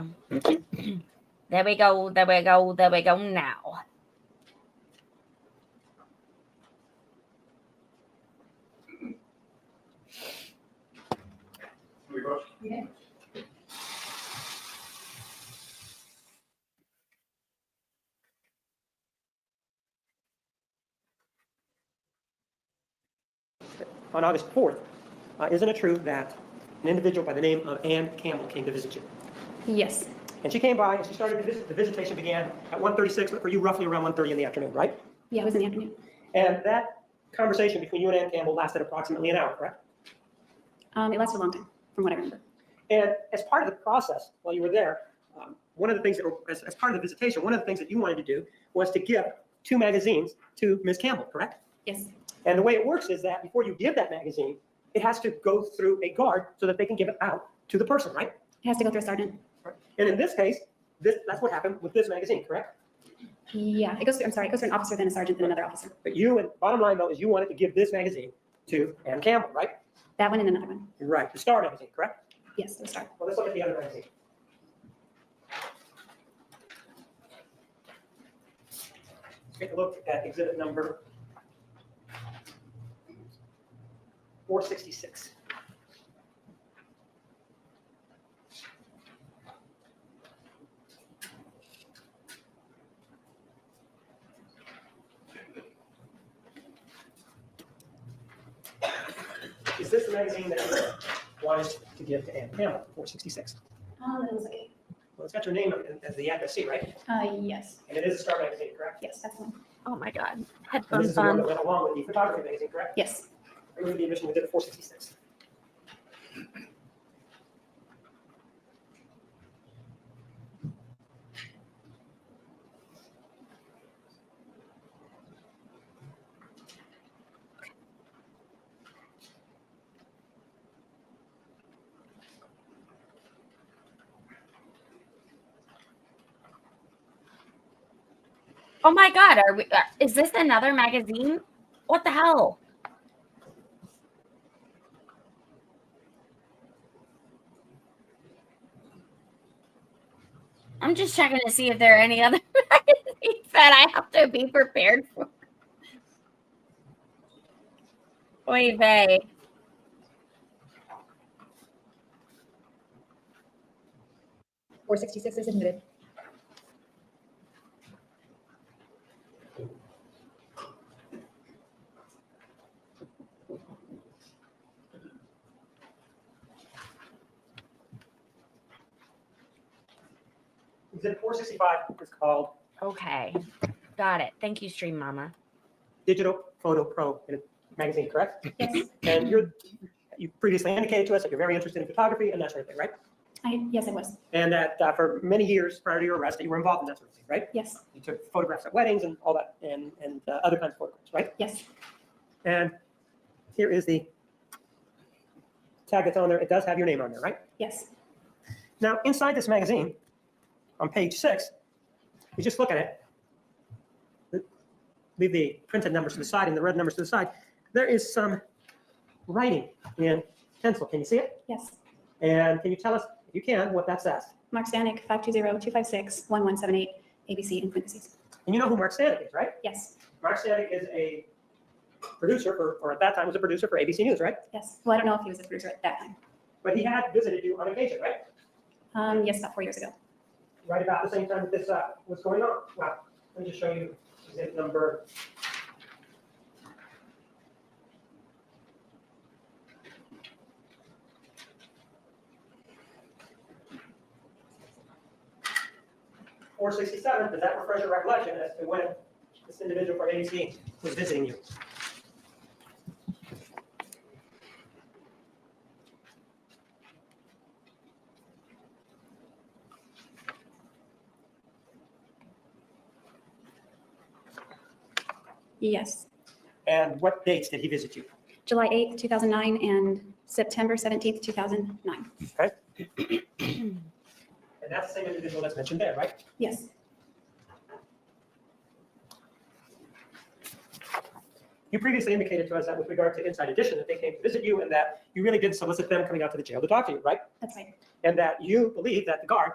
There we go. There we go. There we go now. On August 4th, isn't it true that an individual by the name of Ann Campbell came to visit you? Yes. And she came by and she started to visit. The visitation began at 1:36, but for you roughly around 1:30 in the afternoon, right? Yeah, it was in the afternoon. And that conversation between you and Ann Campbell lasted approximately an hour, correct? It lasted a long time, from what I remember. And as part of the process, while you were there, one of the things that, as part of the visitation, one of the things that you wanted to do was to give 2 magazines to Ms. Campbell, correct? Yes. And the way it works is that before you give that magazine, it has to go through a guard so that they can give it out to the person, right? It has to go through a sergeant. And in this case, that's what happened with this magazine, correct? Yeah, it goes through, I'm sorry, it goes through an officer, then a sergeant, then another officer. But you, and bottom line though, is you wanted to give this magazine to Ann Campbell, right? That one and another one. Right, the Star magazine, correct? Yes, the start. Well, let's look at the other magazine. Let's take a look at exhibit number 466. Is this the magazine that you wanted to give to Ann Campbell, 466? It was okay. Well, it's got your name as the addressee, right? Yes. And it is a Star magazine, correct? Yes, that's the one. Oh my God. And this Headphones is the one on. that went along with the photography magazine, correct? Yes. I move the admission of exhibit 466. Oh my God. Are we? Is this another magazine? What the hell? I'm just checking to see if there are any other magazines that I have to be prepared for. Oy vey. .466 is admitted. Exhibit 465 is called Okay. Got it. Thank you, Stream Mama. Digital Photo Pro in a magazine, correct? Yes. And you previously indicated to us that you're very interested in photography and that sort of thing, right? Yes, I was. And that for many years prior to your arrest, that you were involved in that sort of thing, right? Yes. You took photographs at weddings and all that, and other kinds of photographs, right? Yes. And here is the tag that's on there. It does have your name on there, right? Yes. Now, inside this magazine, on page 6, you just look at it, leave the printed numbers to the side and the red numbers to the side. There is some writing in pencil. Can you see it? Yes. And can you tell us, if you can, what that says? Mark Stanek, 520-256-1178, ABC in parentheses. And you know who Mark Stanek is, right? Yes. Mark Stanek is a producer or at that time was a producer for ABC News, right? Yes. Well, I don't know if he was a producer at that time. But he had visited you on occasion, right? Yes, about 4 years ago. Right about the same time that this was going on. Wow. Let me just show you exhibit number. .467, does that refresh your recollection as to when this individual from ABC was visiting you? Yes. And what dates did he visit you? July 8th, 2009 and September 17th, 2009. Okay. And that's the same individual that's mentioned there, right? Yes. You previously indicated to us that with regard to Inside Edition, that they came to visit you and that you really did solicit them coming out to the jail to talk to you, right? That's right. And that you believe that the guard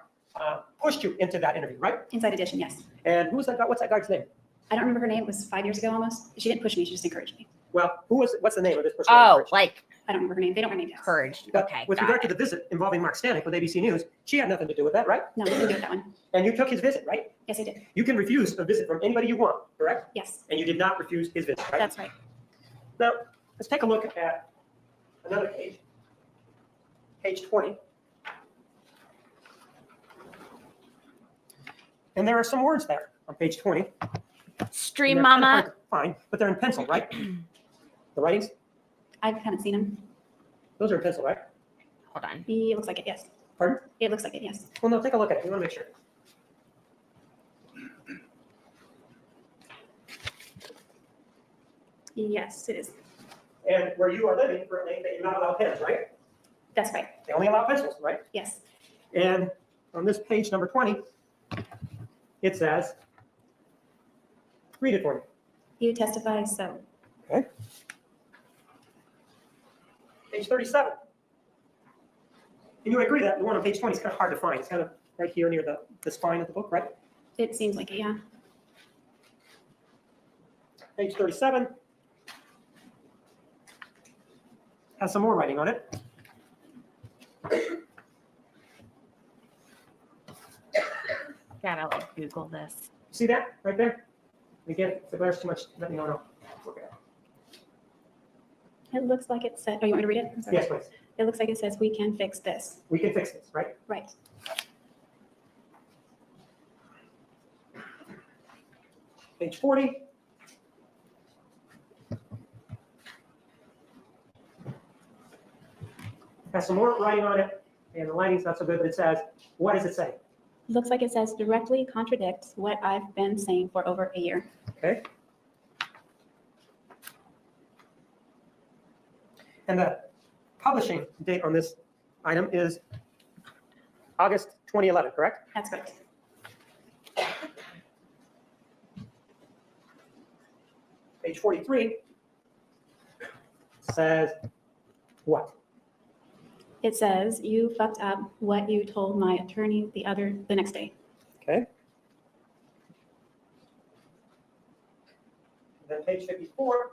pushed you into that interview, right? Inside Edition, yes. And who was that guard? What's that guard's name? I don't remember her name. It was 5 years ago almost. She didn't push me. She just encouraged me. Well, what's the name of this person? that Oh, encouraged you? like I don't remember her name. They don't remember names. purged. But Okay. with got regard it. to the visit involving Mark Stanek with ABC News, she had nothing to do with that, right? No, we didn't do it that one. And you took his visit, right? Yes, I did. You can refuse a visit from anybody you want, correct? Yes, And you did not refuse his visit, right? that's right. Now, let's take a look at another page, page 20. And there are some words there on page 20. Stream And they're kind of Mama. hard to find, but they're in pencil, right? The writings, I haven't seen him. those are in pencil, right? Hold on. It looks like it, yes. Pardon? It looks like it, yes. Well, no, take a look at it. We want to make sure. Yes, it is. And where you are living currently, that you're not allowed pens, right? That's right. They only allow pencils, right? Yes. And on this page number 20, it says, read it for me. You testify so. Okay. Page 37. And you agree that the one on page 20 is kind of hard to find. It's kind of right here near the spine of the book, right? It seems like it, yeah. Page 37 has some more writing on it. Gotta like Google this. See that right there? Again, if the glare's too much, let me know. Okay. It looks like it said, oh, you want me to read it? I'm sorry. Yes, please. It looks like it says, we can fix this. We can fix this, right? Right. Page 40. Has some more writing on it, and the lighting's not so good, but it says, what does it say? Looks like it says directly contradicts what I've been saying for over a year. Okay. And the publishing date on this item is August 2011, correct? That's correct. Page 43 says what? It says, you fucked up what you told my attorney the next day. Okay. Then page 54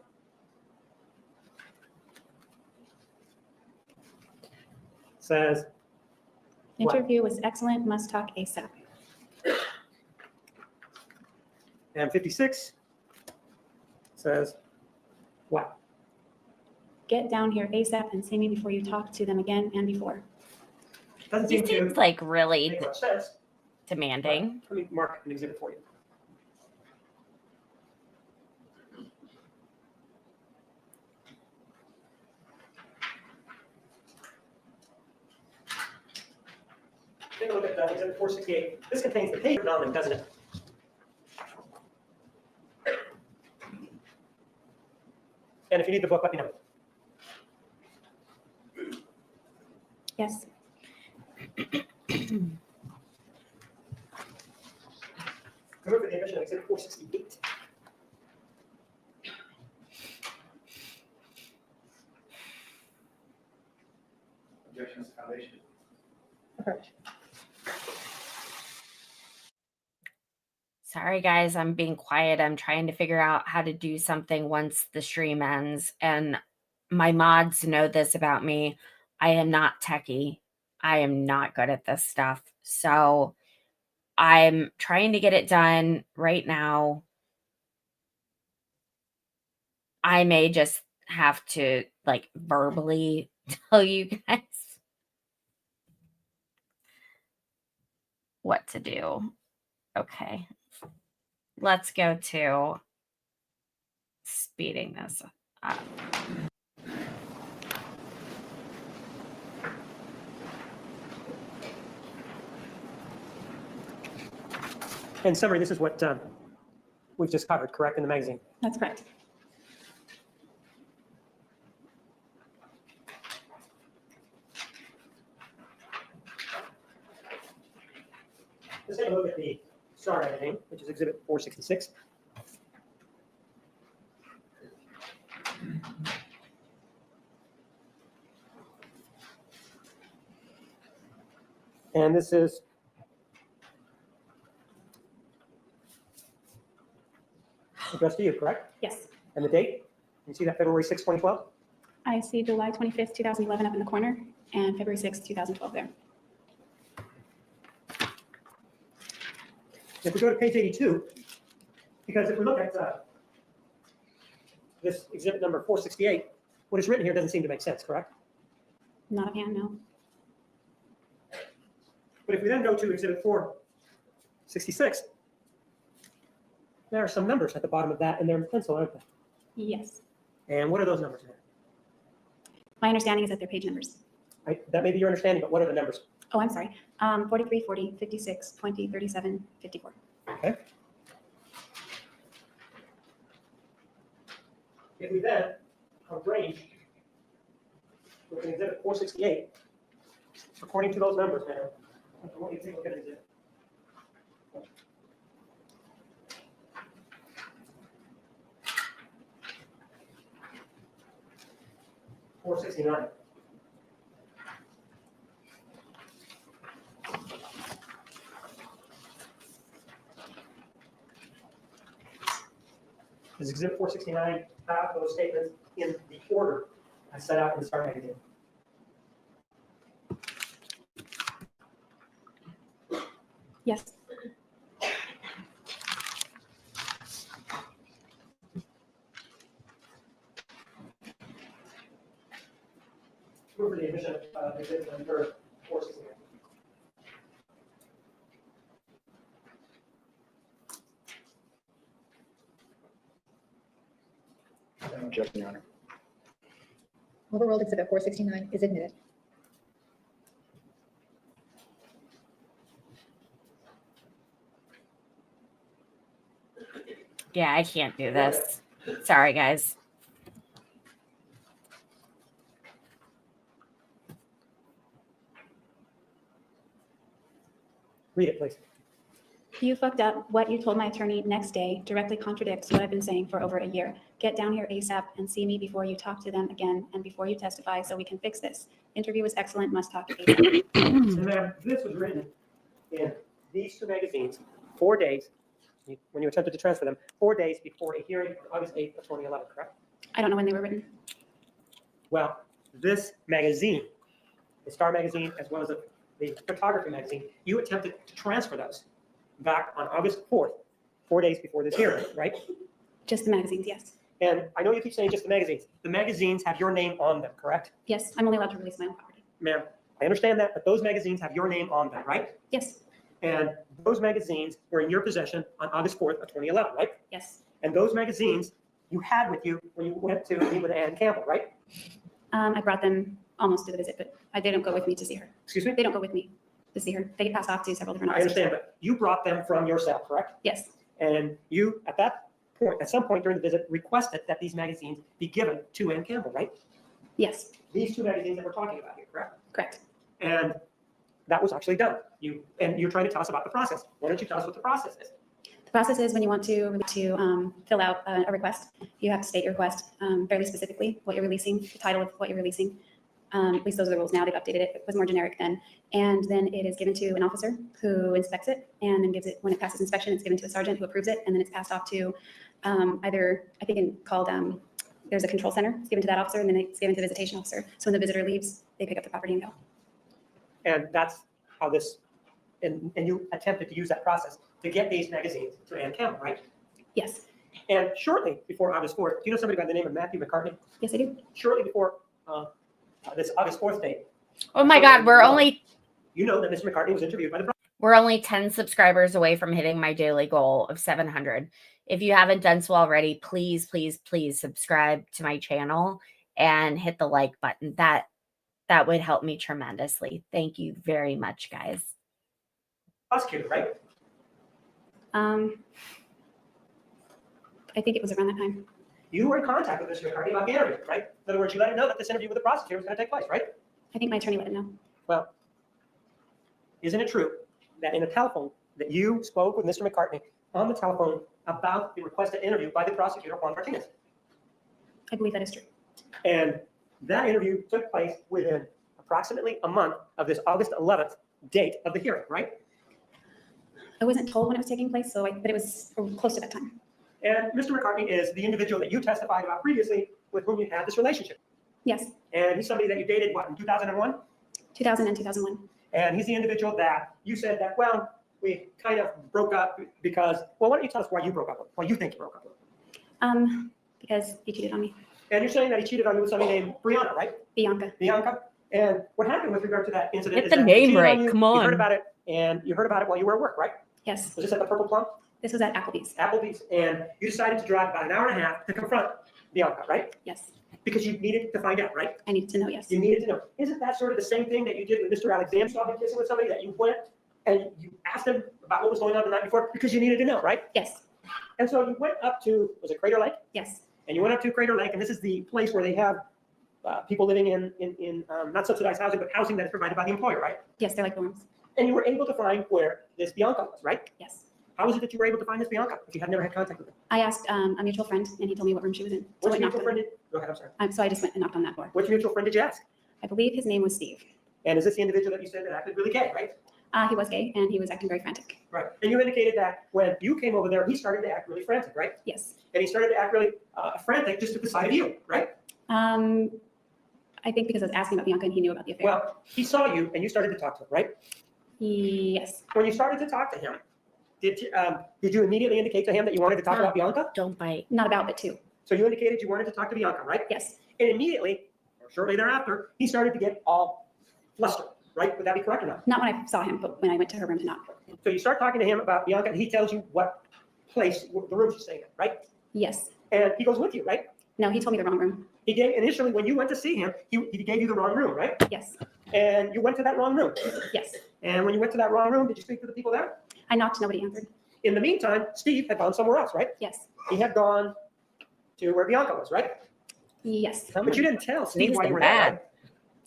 says what? Interview was excellent, must talk ASAP. And 56 says what? Get down here ASAP and see me before you talk to them again and before. Doesn't He seem to seems like really make much sense. demanding. Let me mark an exhibit for you. Take a look at exhibit 468. This contains the paper on them, doesn't it? And if you need the book, let me know. Yes. Move for the admission of exhibit 468. Objections to foundation. Sorry, guys, I'm being quiet. I'm trying to figure out how to do something once the stream ends. And my mods know this about me. I am not techie. I am not good at this stuff. So I'm trying to get it done right now. I may just have to like verbally tell you guys what to do. Okay. Let's go to speeding this up. In summary, this is what we've just covered, correct, in the magazine? That's correct. Let's take a look at the star editing, which is exhibit 466. And this is addressed to you, correct? Yes. And the date? You see that February 6, 2012? I see July 25th, 2011 up in the corner and February 6th, 2012 there. If we go to page 82, because if we look at this exhibit number 468, what is written here doesn't seem to make sense, correct? Not offhand, no. But if we then go to exhibit 466, there are some numbers at the bottom of that, and they're in pencil, aren't they? Yes. And what are those numbers? My understanding is that they're page numbers. That may be your understanding, but what are the numbers? Oh, I'm sorry. 43, 40, 56, 20, 37, 54. Okay. If we then arrange with an exhibit 468, according to those numbers, man, I want you to take a look at an exhibit. $469. Does exhibit 469 have those statements in the order I set out in the Star magazine? Yes. Move for the admission of exhibit number 469. Objection, Your Honor. Overruled. Exhibit 469 is admitted. Yeah, I can't do this. Sorry, guys. Read it, please. You fucked up. What you told my attorney next day directly contradicts what I've been saying for over a year. Get down here ASAP and see me before you talk to them again and before you testify so we can fix this. Interview was excellent. Must talk ASAP. So, ma'am, this was written in these two magazines 4 days, when you attempted to transfer them, 4 days before a hearing on August 8th of 2011, correct? I don't know when they were written. Well, this magazine, the Star magazine, as well as the photography magazine, you attempted to transfer those back on August 4th, 4 days before this hearing, right? Just the magazines, yes. And I know you keep saying just the magazines. The magazines have your name on them, correct? Yes, I'm only allowed to release my own property. Ma'am, I understand that, but those magazines have your name on them, right? Yes, And those magazines were in your possession on August 4th of 2011, right? yes. And those magazines you had with you when you went to meet with Ann Campbell, right? I brought them almost to the visit, but they don't go with me to see her. Excuse me? They don't go with me to see her. They get passed off to several different I officers. understand, but you brought them from your cell, correct? Yes, And you, at that point, at some point during the visit, requested that these magazines be given to Ann Campbell, right? yes, These two magazines that we're talking about here, correct? correct. And that was actually done. You're trying to tell us about the process. Why don't you tell us what the process is? The process is when you want to fill out a request, you have to state your request fairly specifically, what you're releasing, the title of what you're releasing. At least those are the rules now. They've updated it. It was more generic then. And then it is given to an officer who inspects it and then gives it, when it passes inspection, it's given to a sergeant who approves it. And then it's passed off to either, I think called, there's a control center. It's given to that officer and then it's given to the visitation officer. So when the visitor leaves, they pick up the property and go. And that's how this, and you attempted to use that process to get these magazines to Ann Campbell, right? Yes, And shortly before August 4th, do you know somebody by the name of Matthew McCartney? yes, I do. Shortly before this August 4th date, Oh my God, we're only you know that Mr. McCartney was interviewed by the We're only 10 subscribers away from hitting my daily goal of 700. If you haven't done so already, please, please, please subscribe to my channel and hit the like button. That would help me tremendously. Thank you very much, guys. prosecutor, right? I think it was around that time. You were in contact with Mr. McCartney about the interview, right? In other words, you let him know that this interview with the prosecutor was going to take place, right? I think my attorney let him know. Well, isn't it true that in a telephone that you spoke with Mr. McCartney on the telephone about the requested interview by the prosecutor, Juan Martinez? I believe that is true. And that interview took place within approximately a month of this August 11th date of the hearing, right? I wasn't told when it was taking place, but it was close to that time. And Mr. McCartney is the individual that you testified about previously with whom you had this relationship. Yes, And he's somebody that you dated, what, in 2001? 2000 and 2001. And he's the individual that you said that, well, we kind of broke up because, well, why don't you tell us why you broke up, why you think you broke up? Because he cheated on me. And you're saying that he cheated on you with somebody named Brianna, right? Bianca. Bianca. And what happened with regard to that incident Get is the that he name cheated right, you, come You on. heard about it, and you heard about it while you were at work, right? Yes, Was this at the Purple Plum? this was at Applebee's. Applebee's, and you decided to drive about an hour and a half to confront Bianca, right? Yes, Because you needed to find out, right? I needed to know, yes. You needed to know. Isn't that sort of the same thing that you did with Mr. Alexander? Saw him kissing with somebody that you went and you asked him about what was going on the night before because you needed to know, right? Yes, And so you went up to, was it Crater Lake? yes, And you went up to Crater Lake, and this is the place where they have people living in not subsidized housing, but housing that is provided by the employer, right? yes, they're like dorms. And you were able to find where this Bianca was, right? Yes. How was it that you were able to find this Bianca if you had never had contact with her? I asked a mutual friend, and he told me what room she was in. So Which I knocked mutual on friend it. did, go ahead, I'm sorry. So I just went and knocked on that door. Which mutual friend did you ask? I believe his name was Steve. And is this the individual that you said that acted really gay, right? He was gay, and he was acting very frantic. Right. And you indicated that when you came over there, he started to act really frantic, right? Yes. And he started to act really frantic just to the side of you, right? I think because I was asking about Bianca, and he knew about the affair. Well, he saw you and you started to talk to him, right? Yes. When you started to talk to him, did you immediately indicate to him that you wanted to talk about Bianca? Don't bite. Not about, but to. So you indicated you wanted to talk to Bianca, right? Yes. And immediately, or shortly thereafter, he started to get all flustered, right? Would that be correct or not? Not when I saw him, but when I went to her room to knock. So you start talking to him about Bianca, and he tells you what place, the room she's staying in, right? Yes. And he goes with you, right? No, he told me the wrong room. He gave, initially, when you went to see him, he gave you the wrong room, right? Yes. And you went to that wrong room. Yes. And when you went to that wrong room, did you speak to the people there? I knocked, nobody answered. In the meantime, Steve had gone somewhere else, right? Yes. He had gone to where Bianca was, right? Yes. But you didn't tell Steve Steve's why you were bad. there, right?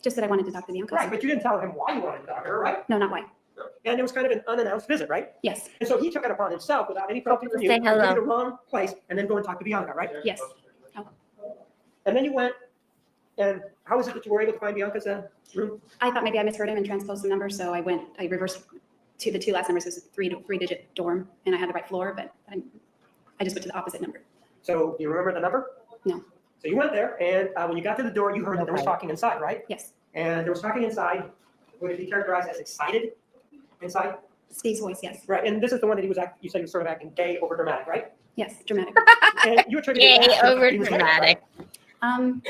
Just that I wanted to talk to Bianca. Right, but you didn't tell him why you wanted to talk to her, right? No, not why. And it was kind of an unannounced visit, right? Yes. And so he took it upon himself without any prompting from you. Say to go hello. to the wrong place and then go and talk to Bianca, right? Yes. And then you went, and how is it that you were able to find Bianca's room? I thought maybe I misheard him and transposed the number, so I reversed to the two last numbers. It was a three-digit dorm, and I had the right floor, but I just went to the opposite number. So do you remember the number? No. So you went there, and when you got to the door, you heard that there was talking inside, right? Yes. And there was talking inside. Would it be characterized as excited inside? Steve's voice, yes. Right, and this is the one that he was, you said he was sort of acting gay, over dramatic, right? Yes, dramatic. And you attributed Gay that to over he was gay, dramatic. right?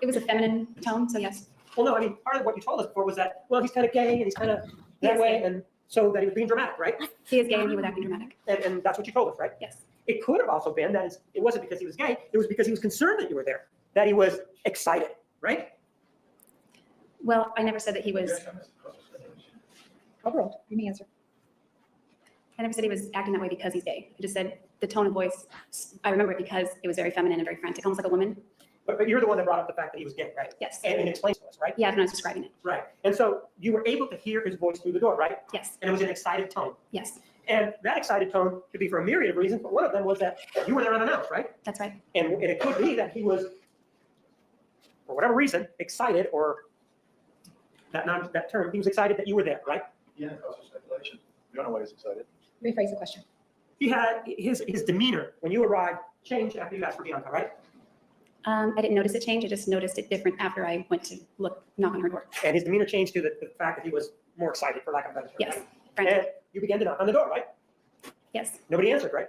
It was a feminine tone, so yes. Well, no, I mean, part of what you told us before was that, well, he's kind of gay and he's kind of that Yes. way, and so that he was being dramatic, right? He is gay and he was acting dramatic. And that's what you told us, right? Yes. It could have also been that it wasn't because he was gay, it was because he was concerned that you were there, that he was excited, right? Well, I never said that he was, Overall, you may answer. I never said he was acting that way because he's gay. I just said the tone of voice, I remember it because it was very feminine and very frantic, almost like a woman. But you're the one that brought up the fact that he was gay, right? Yes. And it explains to us, right? Yeah, when I was describing it. Right. And so you were able to hear his voice through the door, right? Yes. And it was an excited tone. Yes, And that excited tone could be for a myriad of reasons, but one of them was that you were there unannounced, right? that's right. And it could be that he was, for whatever reason, excited, or that term, he was excited that you were there, right? Yeah, that's also speculation. We don't know why he's excited. Rephrase the question. He had his demeanor when you arrived changed after you asked for Bianca, right? I didn't notice it change. I just noticed it different after I went to knock on her door. And his demeanor changed to the fact that he was more excited, for lack of a better term. Yes. right? Frantic. And you began to knock on the door, right? Yes. Nobody answered, right?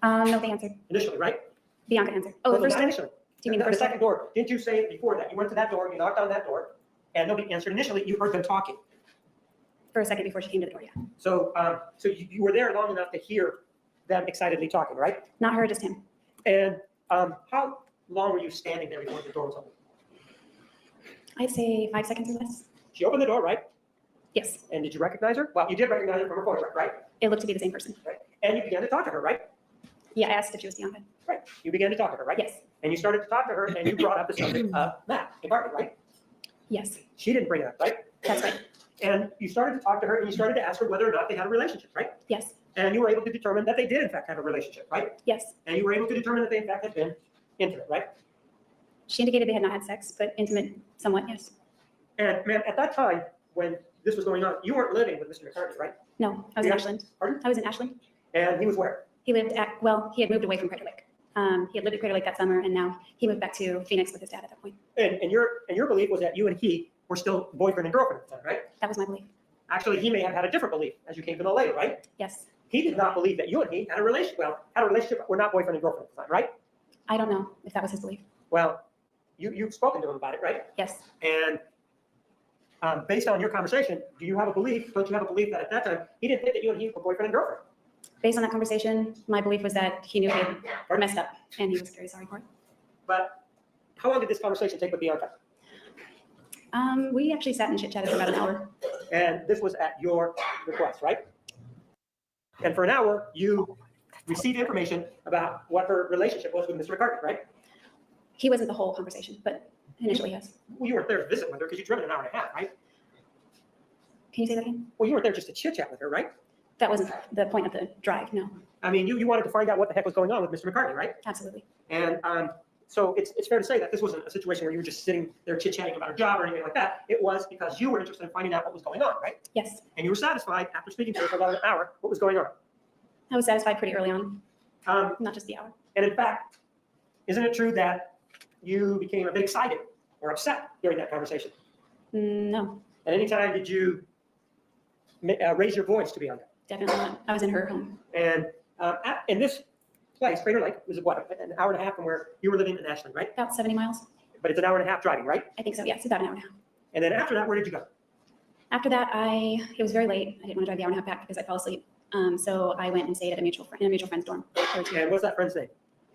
No, they answered. Initially, right? Bianca answered. Oh, Well, the first not door? initially. Do you mean the The first second door? door. Didn't you say before that you went to that door, you knocked on that door, and nobody answered initially? You heard them talking. For a second before she came to the door, yeah. So, so you were there long enough to hear them excitedly talking, right? Not her, just him. And how long were you standing there before the door was open? I'd say 5 seconds or less. She opened the door, right? Yes. And did you recognize her? Well, you did recognize her from her photograph, right? It looked to be the same person. Right. And you began to talk to her, right? Yeah, I asked if she was Bianca. Right. You began to talk to her, right? Yes. And you started to talk to her, and you brought up the subject of Matt McCartney, right? Yes, She didn't bring it up, right? that's right. And you started to talk to her, and you started to ask her whether or not they had a relationship, right? Yes, And you were able to determine that they did, in fact, have a relationship, right? yes. And you were able to determine that they, in fact, had been intimate, right? She indicated they had not had sex, but intimate somewhat, yes. And ma'am, at that time, when this was going on, you weren't living with Mr. McCartney, right? No, I was in Yeah. Ashland. Pardon? I was in Ashland. And he was where? He lived at, well, he had moved away from Crater Lake. He had lived at Crater Lake that summer, and now he moved back to Phoenix with his dad at that point. And your belief was that you and he were still boyfriend and girlfriend at the time, right? That was my belief. Actually, he may have had a different belief as you came to know later, right? Yes. He did not believe that you and he had a relationship. Well, had a relationship, but were not boyfriend and girlfriend at the time, right? I don't know if that was his belief. Well, you've spoken to him about it, right? Yes. And based on your conversation, do you have a belief? Don't you have a belief that at that time he didn't think that you and he were boyfriend and girlfriend? Based on that conversation, my belief was that he knew he had messed up, and he was very sorry for it. But how long did this conversation take with Bianca? We actually sat and chit-chatted for about an hour. And this was at your request, right? And for an hour, you received information about what her relationship was with Mr. McCartney, right? He wasn't the whole conversation, but initially, yes. Well, you weren't there to visit with her because you drove an hour and a half, right? Can you say that again? Well, you weren't there just to chit-chat with her, right? That wasn't the point of the drive, no. I mean, you wanted to find out what the heck was going on with Mr. McCartney, right? Absolutely. And so it's fair to say that this wasn't a situation where you were just sitting there chit-chatting about a job or anything like that. It was because you were interested in finding out what was going on, right? Yes. And you were satisfied after speaking to her for about an hour what was going on. I was satisfied pretty early on, Um, not just the hour. and in fact, isn't it true that you became a bit excited or upset during that conversation? No, At any time did you raise your voice to Bianca? definitely not. I was in her home. And in this place, Crater Lake, was what, an hour and a half from where you were living in Ashland, right? About 70 miles. But it's an hour and a half driving, right? I think so, yes, about an hour and a half. And then after that, where did you go? After that, it was very late. I didn't want to drive the hour and a half back because I fell asleep. So I went and stayed at a mutual friend's dorm. There were two. And what's that friend's name?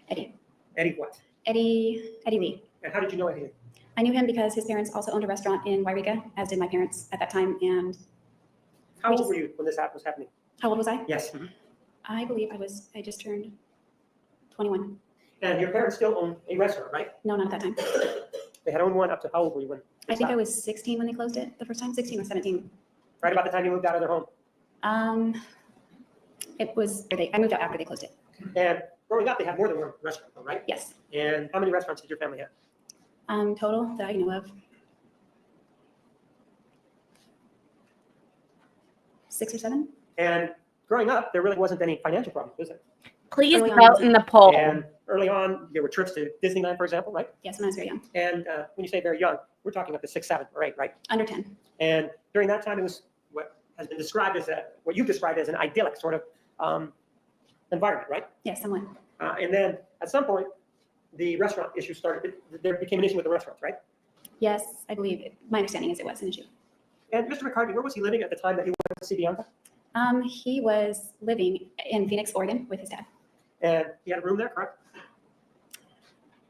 Eddie. Eddie what? Eddie Lee. And how did you know Eddie? I knew him because his parents also owned a restaurant in Wairika, as did my parents at that time. And How We old just- were you when this was happening? how old was I? Yes. I believe I just turned 21. And your parents still own a restaurant, right? No, not at that time. They had owned one up to how old were you when? I think I was 16 when they closed it the first time, 16 or 17. Right about the time you moved out of their home. I moved out after they closed it. And growing up, they had more than one restaurant, though, right? Yes. And how many restaurants did your family have? Total that I know of, 6 or 7. And growing up, there really wasn't any financial problem, was there? Please Early on, vote in the poll. And early on, there were trips to Disneyland, for example, right? Yes, when I was very young, And when you say very young, we're talking up to 6, 7, or 8, right? under 10. And during that time, it was what has been described as what you've described as an idyllic sort of environment, right? Yes, somewhat. And then at some point, the restaurant issue started. There became an issue with the restaurants, right? Yes, I believe it. My understanding is it was an issue. And Mr. McCartney, where was he living at the time that you went to see Bianca? He was living in Phoenix, Oregon with his dad. And he had a room there, correct?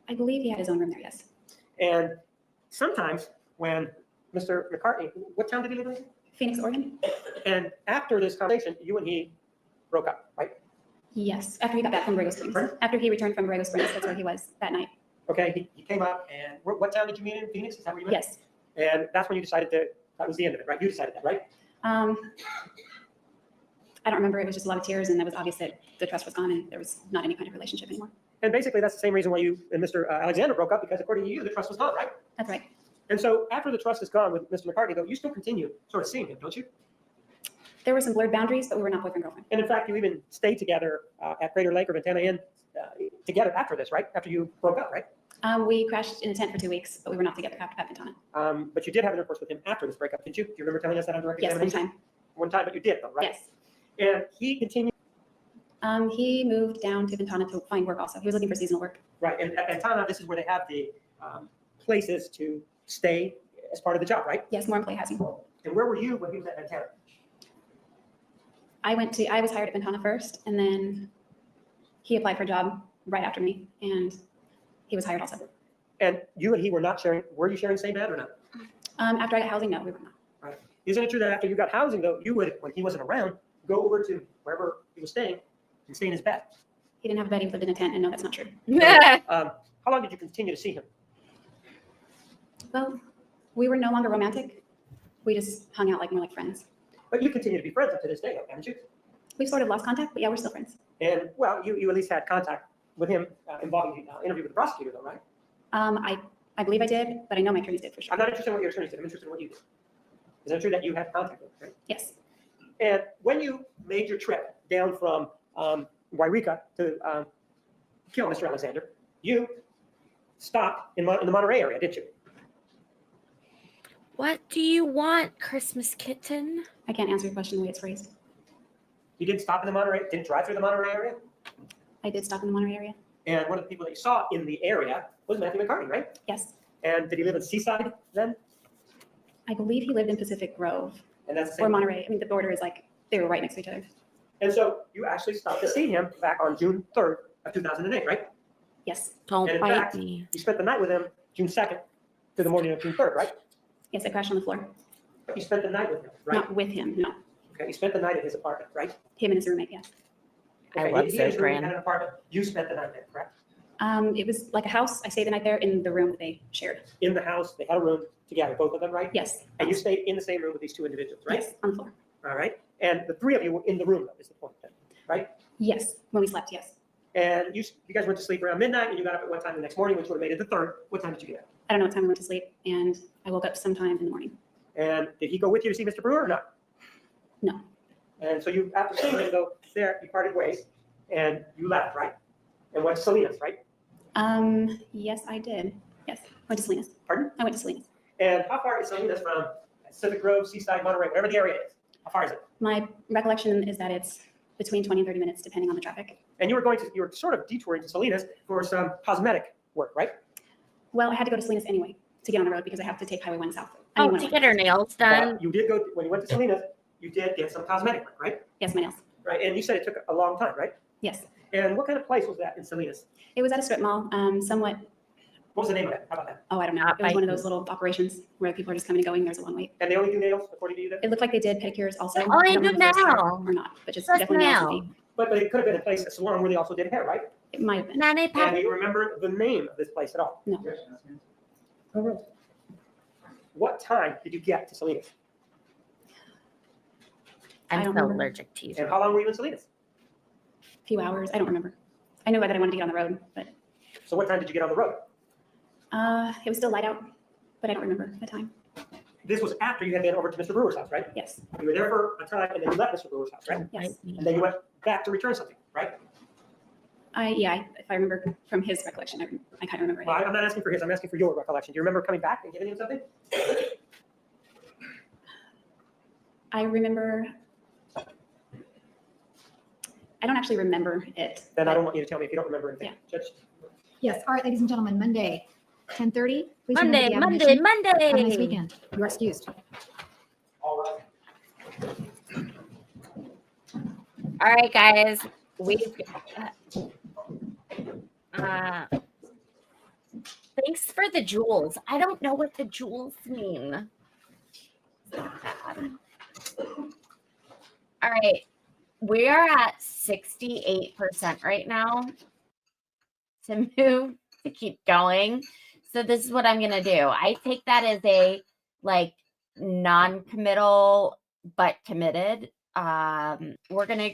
I believe he had his own room there, yes. And sometimes when Mr. McCartney, what town did he live in? Phoenix, Oregon? And after this conversation, you and he broke up, right? Yes, after he got back from Borrego Springs. Pardon? After he returned from Borrego Springs, that's where he was that night. Okay, he came up, and what town did you meet in Phoenix? Is that where you met? Yes. And that's when you decided that was the end of it, right? You decided that, right? I don't remember. It was just a lot of tears, and it was obvious that the trust was gone and there was not any kind of relationship anymore. And basically, that's the same reason why you and Mr. Alexander broke up, because according to you, the trust was gone, right? That's right. And so after the trust is gone with Mr. McCartney, though, you still continue sort of seeing him, don't you? There were some blurred boundaries, but we were not boyfriend girlfriend. And in fact, you even stayed together at Crater Lake or Ventana Inn together after this, right? After you broke up, right? We crashed in a tent for 2 weeks, but we were not together after Ventana. But you did have intercourse with him after this breakup, didn't you? Do you remember telling us that on direct Yes, one examination? time. One time, but you did, though, right? Yes. And he continued, He moved down to Ventana to find work also. He was looking for seasonal work. right? And at Ventana, this is where they have the places to stay as part of the job, right? Yes, more employee housing. And where were you when he was at Ventana? I was hired at Ventana first, and then he applied for a job right after me, and he was hired also. And you and he were not sharing, were you sharing the same bed or not? After I got housing, no, we were not. Isn't it true that after you got housing, though, you would, when he wasn't around, go over to wherever he was staying and stay in his bed? He didn't have a bed, he lived in a tent, and no, that's not true. How long did you continue to see him? Well, we were no longer romantic. We just hung out more like friends. But you continue to be friends up to this day, haven't you? We've sort of lost contact, but yeah, we're still friends. And, well, you at least had contact with him involving the interview with the prosecutor, though, right? I I believe I did, but I know my attorneys did for sure. I'm not interested in what your attorney did. I'm interested in what you did. Is it true that you had contact with them, right? Yes, And when you made your trip down from Wairika to kill Mr. Alexander, you stopped in the Monterey area, didn't you? What do you want, Christmas kitten? I can't answer your question the way it's phrased. You didn't stop in the Monterey, didn't drive through the Monterey area? I did stop in the Monterey area. And one of the people that you saw in the area was Matthew McCartney, right? Yes, And did he live in Seaside then? I believe he lived in Pacific Grove And that's the or same. Monterey. I mean, the border is like, they were right next to each other. And so you actually stopped to see him back on June 3rd of 2008, right? Yes, Don't And in bite fact, me. you spent the night with him June 2nd to the morning of June 3rd, right? yes, I crashed on the floor. You spent the night with him, right? Not with him, no. Okay, you spent the night at his apartment, right? Him and his roommate, yes. I Okay, love he and his roommate Zofran. had an apartment. You spent the night there, correct? It was like a house. I stayed the night there in the room that they shared. In the house, they had a room together, both of them, right? Yes. And you stayed in the same room with these two individuals, right? Yes, on the floor. All right. And the three of you were in the room, though, is the point, then, right? Yes, when we slept, yes. And you guys went to sleep around midnight, and you got up at what time the next morning, which would have made it the 3rd. What time did you get up? I don't know what time we went to sleep, and I woke up sometime in the morning. And did he go with you to see Mr. Brewer or not? No. And so you, after seeing him go there, you parted ways, and you left, right? And went to Salinas, right? Yes, I did. Yes, went to Salinas. Pardon? I went to Salinas. And how far is Salinas from Pacific Grove, Seaside, Monterey, whatever the area is? How far is it? My recollection is that it's between 20 and 30 minutes, depending on the traffic. And you were sort of detouring to Salinas for some cosmetic work, right? Well, I had to go to Salinas anyway to get on the road because I have to take Highway 1 south. I mean, Oh, one to way. get her nails done. But you did go, when you went to Salinas, you did get some cosmetic work, right? Yes, my nails. Right, and you said it took a long time, right? Yes. And what kind of place was that in Salinas? It was at a strip mall, somewhat, What was the name of it? How about that? oh, I don't know. Not It was one of by- those little operations where people are just coming and going. There's a long wait. And they only do nails, according to you then? It looked like they did pedicures also. Oh, they I don't do know if it was hair now. or not, but just Just definitely nails and now. feet. But it could have been a place, a salon where they also did hair, right? It might have been. Nanny And Pep. do you remember the name of this place at all? No. All right. What time did you get to Salinas? I I'm don't so remember. allergic to you. And how long were you in Salinas? A few hours. I don't remember. I knew that I wanted to get on the road, but So what time did you get on the road? it was still light out, but I don't remember the time. This was after you had been over to Mr. Brewer's house, right? Yes. You were there for a time and then you left Mr. Brewer's house, right? Yes. And then you went back to return something, right? If I remember from his recollection, I kind of remember. Well, I'm not asking for his, I'm asking for your recollection. Do you remember coming back and giving him something? I remember. I don't actually remember it. Then I but don't want you to tell me if you don't remember anything. Judge? Yes, all right, ladies and gentlemen, Monday, 10:30. Please remember Monday, the Monday, admonition. Have a nice Monday. weekend. You are excused. All right. All right, guys. We've thanks for the jewels. I don't know what the jewels mean. All right. We are at 68% right now to move to keep going. So this is what I'm going to do. I take that as a like non-committal but committed. We're going to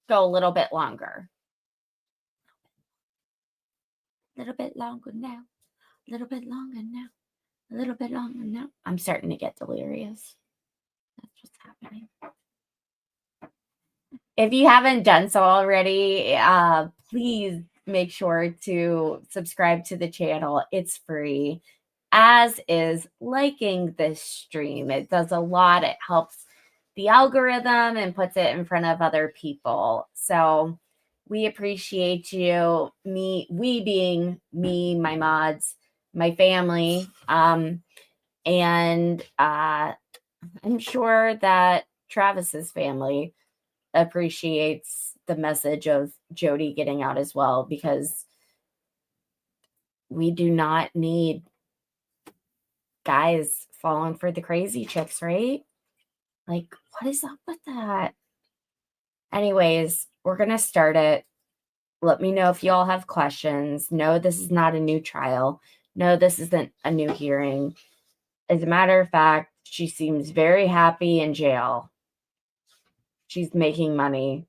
go a little bit longer. A little bit longer now. A little bit longer now. A little bit longer now. I'm starting to get delirious. That's what's happening. If you haven't done so already, please make sure to subscribe to the channel. It's free, as is liking this stream. It does a lot. It helps the algorithm and puts it in front of other people. So we appreciate you. We being me, my mods, my family, and I'm sure that Travis's family appreciates the message of Jodi getting out as well, because we do not need guys falling for the crazy chicks, right? Like, what is up with that? Anyways, we're going to start it. Let me know if you all have questions. No, this is not a new trial. No, this isn't a new hearing. As a matter of fact, she seems very happy in jail. She's making money.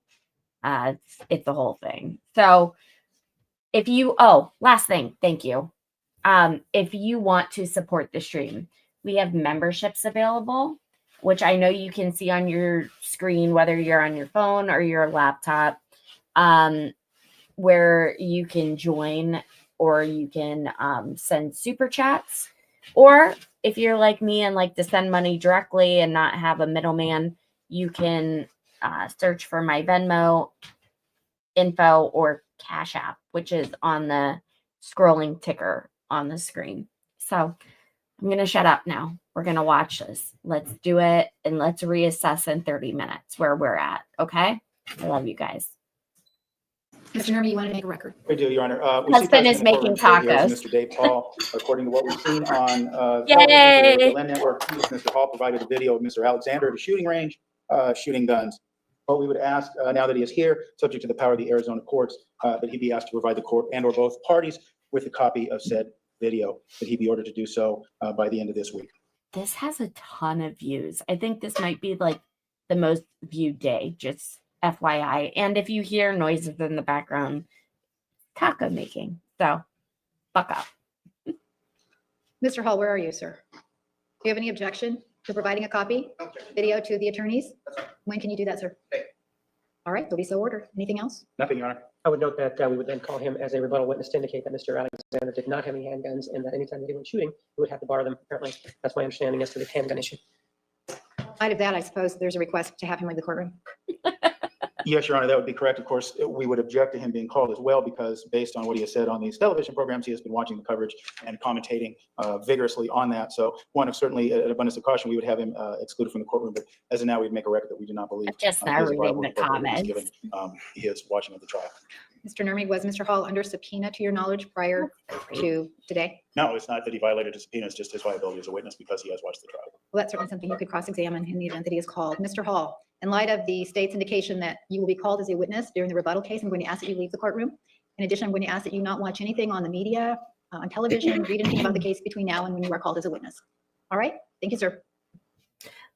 It's the whole thing. So if you, last thing, thank you. if you want to support the stream, we have memberships available, which I know you can see on your screen, whether you're on your phone or your laptop, where you can join or you can send super chats. Or if you're like me and like to send money directly and not have a middleman, you can search for my Venmo info or Cash App, which is on the scrolling ticker on the screen. So I'm going to shut up now. We're going to watch this. Let's do it. And let's reassess in 30 minutes where we're at. Okay. I love you guys. Mr. Nerman, you want to make a record? We do, Your Honor. We see Husband present is in the courtroom making today here is tacos. Mr. Dave Hall. According to what we've seen on Yay! television, the Glam network, Mr. Hall provided a video of Mr. Alexander at a shooting range shooting guns. What we would ask now that he is here, subject to the power of the Arizona courts, that he be asked to provide the court and or both parties with a copy of said video, that he be ordered to do so by the end of this week. This has a ton of views. I think this might be like the most viewed day, just FYI. And if you hear noises in the background, taco making. So buck up. Mr. Hall, where are you, sir? Do you have any objection to providing a copy video to the attorneys? When can you do that, sir? All right, they'll be so ordered. Anything else? Nothing, Your Honor. I would note that we would then call him as a rebuttal witness to indicate that Mr. Alexander did not have any handguns and that anytime that he went shooting, he would have to borrow them. Apparently, that's my understanding as to the handgun issue. In light of that, I suppose there's a request to have him leave the courtroom. Yes, Your Honor, that would be correct. Of course, we would object to him being called as well because based on what he has said on these television programs, he has been watching the coverage and commentating vigorously on that. So one of certainly an abundance of caution, we would have him excluded from the courtroom. But as of now, we'd make a record that we do not believe. Just he now is reading viable the in court, comments. given his watching of the trial. Mr. Nerman, was Mr. Hall under subpoena to your knowledge prior to today? No, it's not that he violated his subpoena, it's just his viability as a witness because he has watched the trial. Well, that's certainly something you could cross-examine in the event that he is called. Mr. Hall, in light of the state's indication that you will be called as a witness during the rebuttal case, I'm going to ask that you leave the courtroom. In addition, I'm going to ask that you not watch anything on the media, on television, read anything about the case between now and when you are called as a witness. All right? Thank you, sir.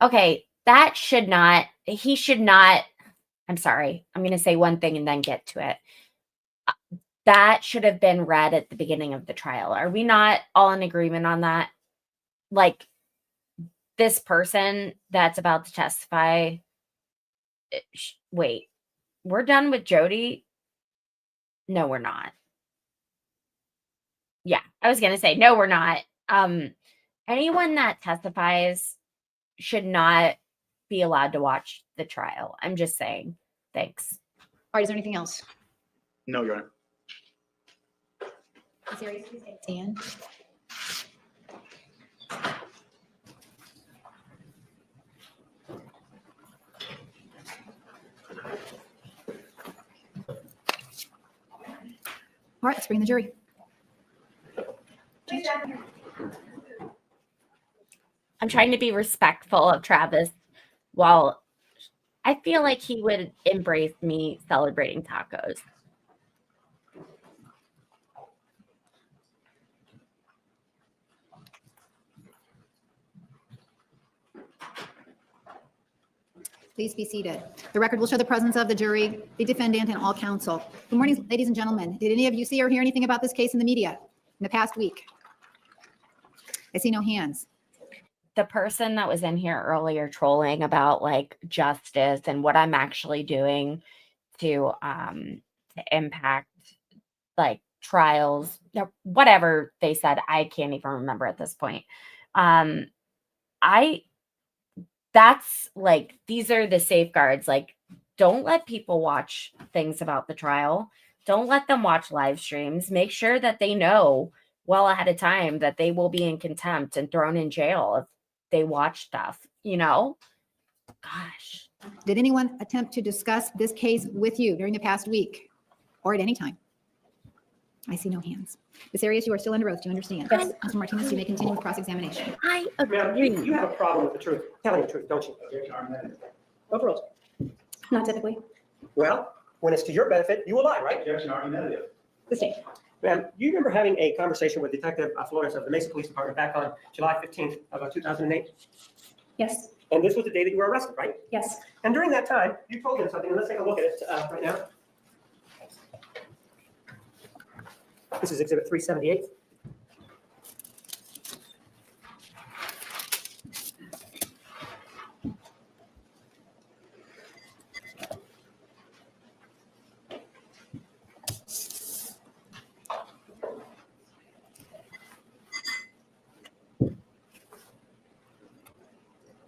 Okay, he should not, I'm sorry, I'm going to say one thing and then get to it. That should have been read at the beginning of the trial. Are we not all in agreement on that? Like, this person that's about to testify, wait, we're done with Jodi? No, we're not. Yeah, I was going to say, no, we're not. Anyone that testifies should not be allowed to watch the trial. I'm just saying. Thanks. All right, is there anything else? No, Your Honor. Ms. Arias, please stand. All right, let's bring in the jury. I'm trying to be respectful of Travis while I feel like he would embrace me celebrating tacos. Please be seated. The record will show the presence of the jury, the defendant, and all counsel. Good morning, ladies and gentlemen. Did any of you see or hear anything about this case in the media in the past week? I see no hands. The person that was in here earlier trolling about like justice and what I'm actually doing to impact like trials, whatever they said, I can't even remember at this point. That's like, these are the safeguards. Like, don't let people watch things about the trial. Don't let them watch live streams. Make sure that they know well ahead of time that they will be in contempt and thrown in jail if they watch stuff, you know? Gosh. Did anyone attempt to discuss this case with you during the past week or at any time? I see no hands. Ms. Arias, you are still under oath. Do you understand? Yes. Mr. Martinez, you may continue with cross-examination. I Ma'am, agree. you have a problem with the truth, telling the truth, don't you? Overruled. Not typically. Well, when it's to your benefit, you will lie, right? Objection, argumentative. The state. Ma'am, you remember having a conversation with Detective Flores of the Mesa Police Department back on July 15th of 2008? Yes, And this was the day that you were arrested, right? yes. And during that time, you told him something, and let's take a look at it right now. This is Exhibit 378.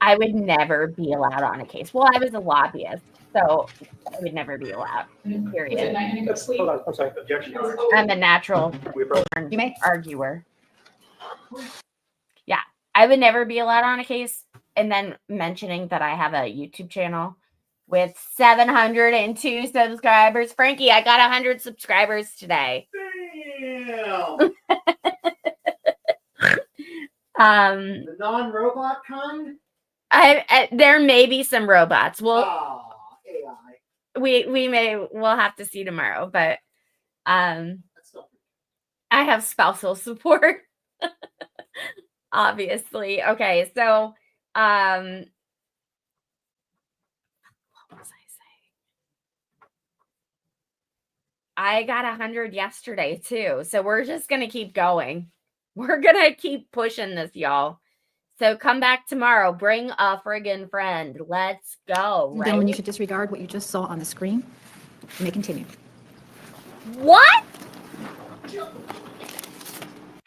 I would never be allowed on a case. Well, I was a lobbyist, so I would never be allowed, period. Hold on, I'm sorry. Objection, Your Honor. I'm a natural We approach. You may. arguer. Yeah, I would never be allowed on a case. And then mentioning that I have a YouTube channel with 702 subscribers. Frankie, I got 100 subscribers today. Damn. The non-robot kind? There may be some robots. Well, AI. we'll have to see tomorrow, but That's still I have spousal support. Obviously. Okay, so what was I saying? I got 100 yesterday too. So we're just gonna keep going. We're gonna keep pushing this, y'all. So come back tomorrow. Bring a friggin' friend. Let's go. Right? Gentlemen, you should disregard what you just saw on the screen. You may continue. What?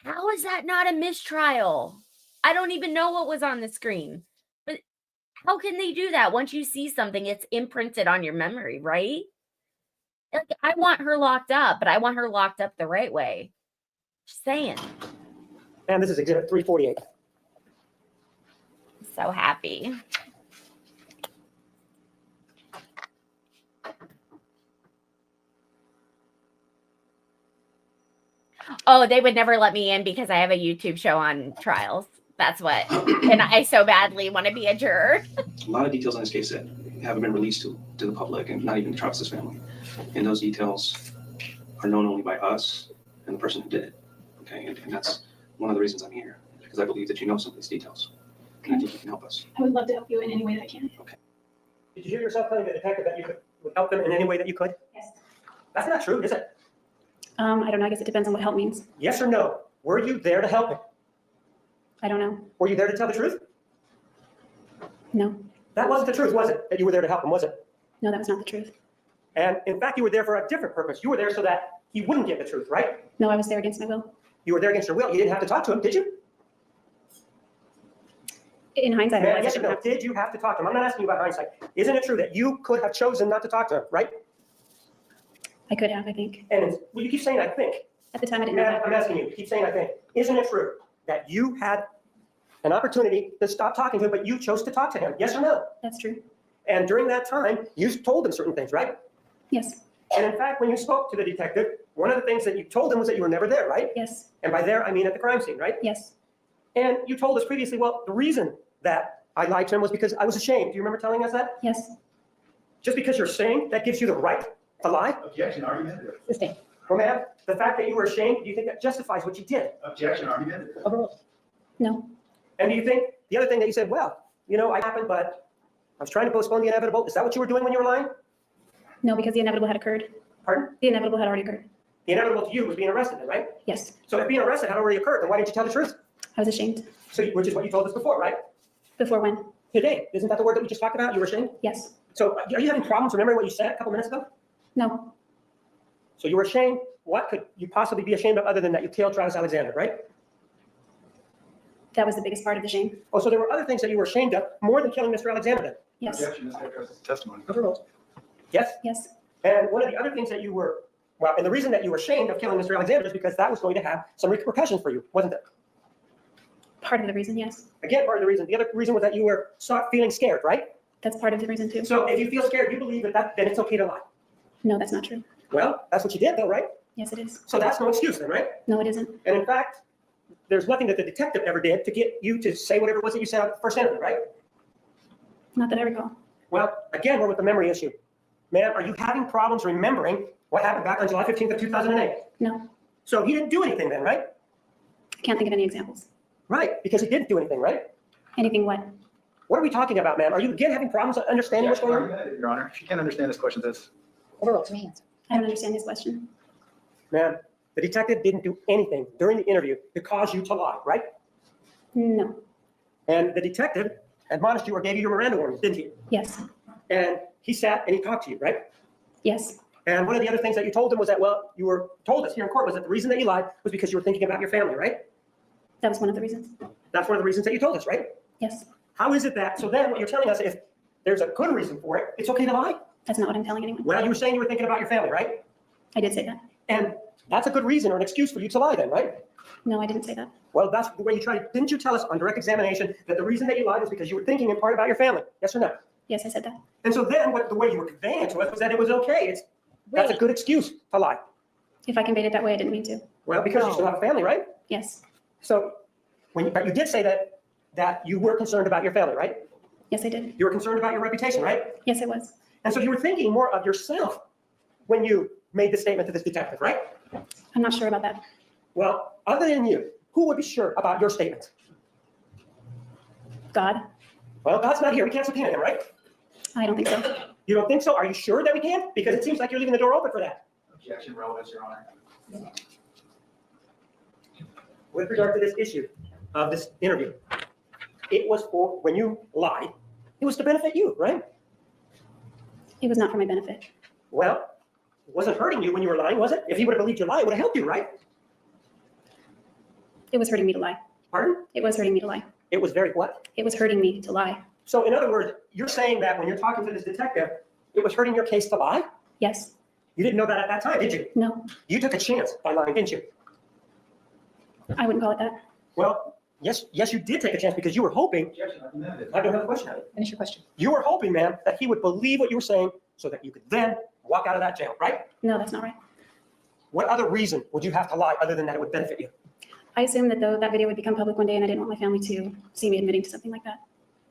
How is that not a mistrial? I don't even know what was on the screen. But how can they do that? Once you see something, it's imprinted on your memory, right? Like, I want her locked up, but I want her locked up the right way. Just saying. And this is exhibit 348. So happy. Oh, they would never let me in because I have a YouTube show on trials. That's what. And I so badly want to be a juror. A lot of details on this case that haven't been released to the public and not even the Travis's family. And those details are known only by us and the person who did it. Okay, and that's one of the reasons I'm here, because I believe that you know some of these details. And I think you can help us. I would love to help you in any way that I can. Did you hear yourself telling the detective that you would help them in any way that you could? Yes. That's not true, is it? I don't know. I guess it depends on what help means. Yes or no? Were you there to help him? I don't know. Were you there to tell the truth? No. That wasn't the truth, was it? That you were there to help him, was it? No, that was not the truth. And in fact, you were there for a different purpose. You were there so that he wouldn't get the truth, right? No, I was there against my will. You were there against your will. You didn't have to talk to him, did you? In hindsight, I realized I Yes or shouldn't no? have to. Did you have to talk to him? I'm not asking you about hindsight. Isn't it true that you could have chosen not to talk to him, right? I could have, I think. And well, you keep saying I think. At the time, I didn't know Man, that. I'm asking you. You keep saying I think. Isn't it true that you had an opportunity to stop talking to him, but you chose to talk to him? Yes or no? That's true. And during that time, you told him certain things, right? Yes. And in fact, when you spoke to the detective, one of the things that you told him was that you were never there, right? Yes. And by there, I mean at the crime scene, right? Yes. And you told us previously, well, the reason that I lied to him was because I was ashamed. Do you remember telling us that? Yes. Just because you're ashamed, that gives you the right to lie? Objection, argument. Sustained. Well, ma'am, the fact that you were ashamed, do you think that justifies what you did? Objection, argument. No. And do you think, the other thing that you said, well, you know, I happened, but I was trying to postpone the inevitable. Is that what you were doing when you were lying? No, because the inevitable had occurred. Pardon? The inevitable had already occurred. The inevitable to you was being arrested then, right? Yes. So if being arrested had already occurred, then why didn't you tell the truth? I was ashamed. So, which is what you told us before, right? Before when? Today. Isn't that the word that we just talked about? You were ashamed? Yes. So are you having problems remembering what you said a couple minutes ago? No. So you were ashamed. What could you possibly be ashamed of other than that you killed Travis Alexander, right? That was the biggest part of the shame. Oh, so there were other things that you were ashamed of more than killing Mr. Alexander then? Yes. Objection, this addresses testimony. Yes? Yes. And one of the other things that you were, well, and the reason that you were ashamed of killing Mr. Alexander is because that was going to have some repercussions for you, wasn't it? Part of the reason, yes. Again, part of the reason. The other reason was that you were feeling scared, right? That's part of the reason too. So if you feel scared, you believe that then it's okay to lie. No, that's not true. Well, that's what you did though, right? Yes, it is. So that's no excuse then, right? No, it isn't. And in fact, there's nothing that the detective ever did to get you to say whatever it was that you said at the first interview, right? Not that I recall. Well, again, we're with the memory issue. Ma'am, are you having problems remembering what happened back on July 15th of 2008? No. So he didn't do anything then, right? I can't think of any examples. Right, because he didn't do anything, right? Anything what? What are we talking about, ma'am? Are you again having problems understanding what's going on? Your Honor, if you can't understand this question, this. I don't understand this question. Ma'am, the detective didn't do anything during the interview to cause you to lie, right? No. And the detective admonished you or gave you your Miranda warnings, didn't he? Yes. And he sat and he talked to you, right? Yes. And one of the other things that you told him was that, well, you were told us here in court was that the reason that you lied was because you were thinking about your family, right? That was one of the reasons. That's one of the reasons that you told us, right? Yes. How is it that, so then what you're telling us, if there's a good reason for it, it's okay to lie? That's not what I'm telling anyone. Well, you were saying you were thinking about your family, right? I did say that. And that's a good reason or an excuse for you to lie then, right? No, I didn't say that. Well, that's the way you tried. Didn't you tell us on direct examination that the reason that you lied is because you were thinking in part about your family? Yes or no? Yes, I said that. And so then the way you were conveying it to us was that it was okay. That's a good excuse to lie. If I conveyed it that way, I didn't mean to. Well, because you still have a family, right? Yes. So, but you did say that you were concerned about your family, right? Yes, I did. You were concerned about your reputation, right? Yes, I was. And so you were thinking more of yourself when you made the statement to this detective, right? I'm not sure about that. Well, other than you, who would be sure about your statement? God? Well, God's not here. We can't subpoena him, right? I don't think so. You don't think so? Are you sure that we can't? Because it seems like you're leaving the door open for that. Objection, relevance, Your Honor. With regard to this issue of this interview, it was for, when you lied, it was to benefit you, right? It was not for my benefit. Well, it wasn't hurting you when you were lying, was it? If he would have believed your lie, it would have helped you, right? It was hurting me to lie. Pardon? It was hurting me to lie. It was very what? It was hurting me to lie. So in other words, you're saying that when you're talking to this detective, it was hurting your case to lie? Yes. You didn't know that at that time, did you? No. You took a chance by lying, didn't you? I wouldn't call it that. Well, yes, you did take a chance because you were hoping. I don't have a question. Finish your question. You were hoping, ma'am, that he would believe what you were saying so that you could then walk out of that jail, right? No, that's not right. What other reason would you have to lie other than that it would benefit you? I assumed that though that video would become public one day and I didn't want my family to see me admitting to something like that.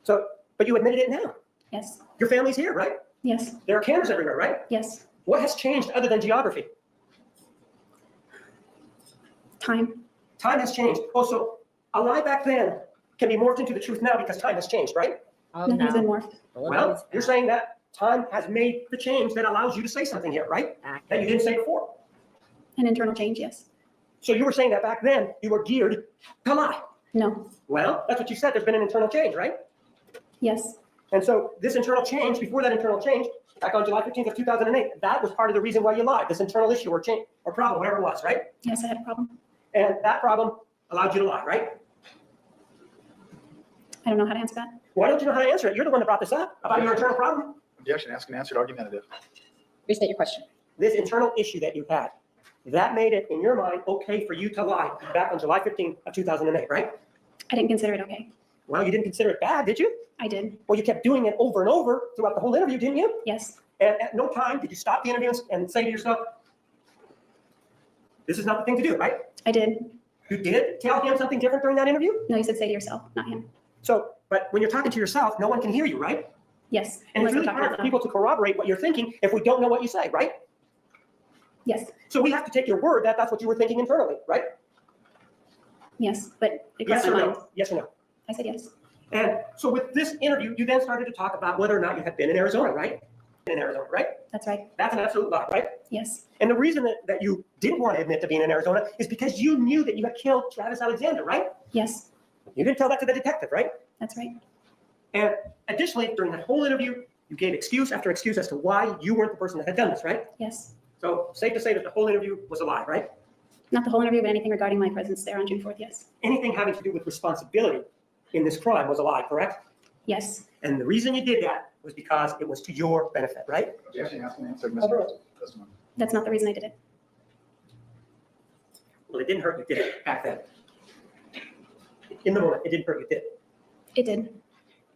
So, but you admitted it now. Yes. Your family's here, right? Yes. There are cameras everywhere, right? Yes. What has changed other than geography? Time. Time has changed. Also, a lie back then can be morphed into the truth now because time has changed, right? Oh, Nothing's been no. morphed. Well, you're saying that time has made the change that allows you to say something here, right? That you didn't say before. An internal change, yes. So you were saying that back then you were geared to lie. No. Well, that's what you said. There's been an internal change, right? Yes. And so this internal change, before that internal change, back on July 15th of 2008, that was part of the reason why you lied, this internal issue or change or problem, whatever it was, right? Yes, I had a problem. And that problem allowed you to lie, right? I don't know how to answer that. Why don't you know how to answer it? You're the one that brought this up about your internal problem. Objection, ask and answered, argumentative. Restate your question. This internal issue that you had, that made it, in your mind, okay for you to lie back on July 15th of 2008, right? I didn't consider it okay. Well, you didn't consider it bad, did you? I did. Well, you kept doing it over and over throughout the whole interview, didn't you? Yes. And at no time did you stop the interview and say to yourself, this is not the thing to do, right? I did. You did tell him something different during that interview? No, you said say to yourself, not him. So, but when you're talking to yourself, no one can hear you, right? Yes. And it's Unless I'm really talking hard out for loud. people to corroborate what you're thinking if we don't know what you say, right? Yes. So we have to take your word that that's what you were thinking internally, right? Yes. But it Yes crossed or my mind. no? Yes or no? I said yes. And so with this interview, you then started to talk about whether or not you had been in Arizona, right? In Arizona, right? That's right. That's an absolute lie, right? Yes. And the reason that you didn't want to admit to being in Arizona is because you knew that you had killed Travis Alexander, right? Yes. You didn't tell that to the detective, right? That's right. And additionally, during that whole interview, you gave excuse after excuse as to why you weren't the person that had done this, right? Yes. So safe to say that the whole interview was a lie, right? Not the whole interview, but anything regarding my presence there on June 4th. Yes. Anything having to do with responsibility in this crime was a lie, correct? Yes. And the reason you did that was because it was to your benefit, right? Objection, ask and answered, Mr. President. Testimony. That's not the reason I did it. Well, it didn't hurt you, did it, back then? In the moment, it didn't hurt you, did it? It did.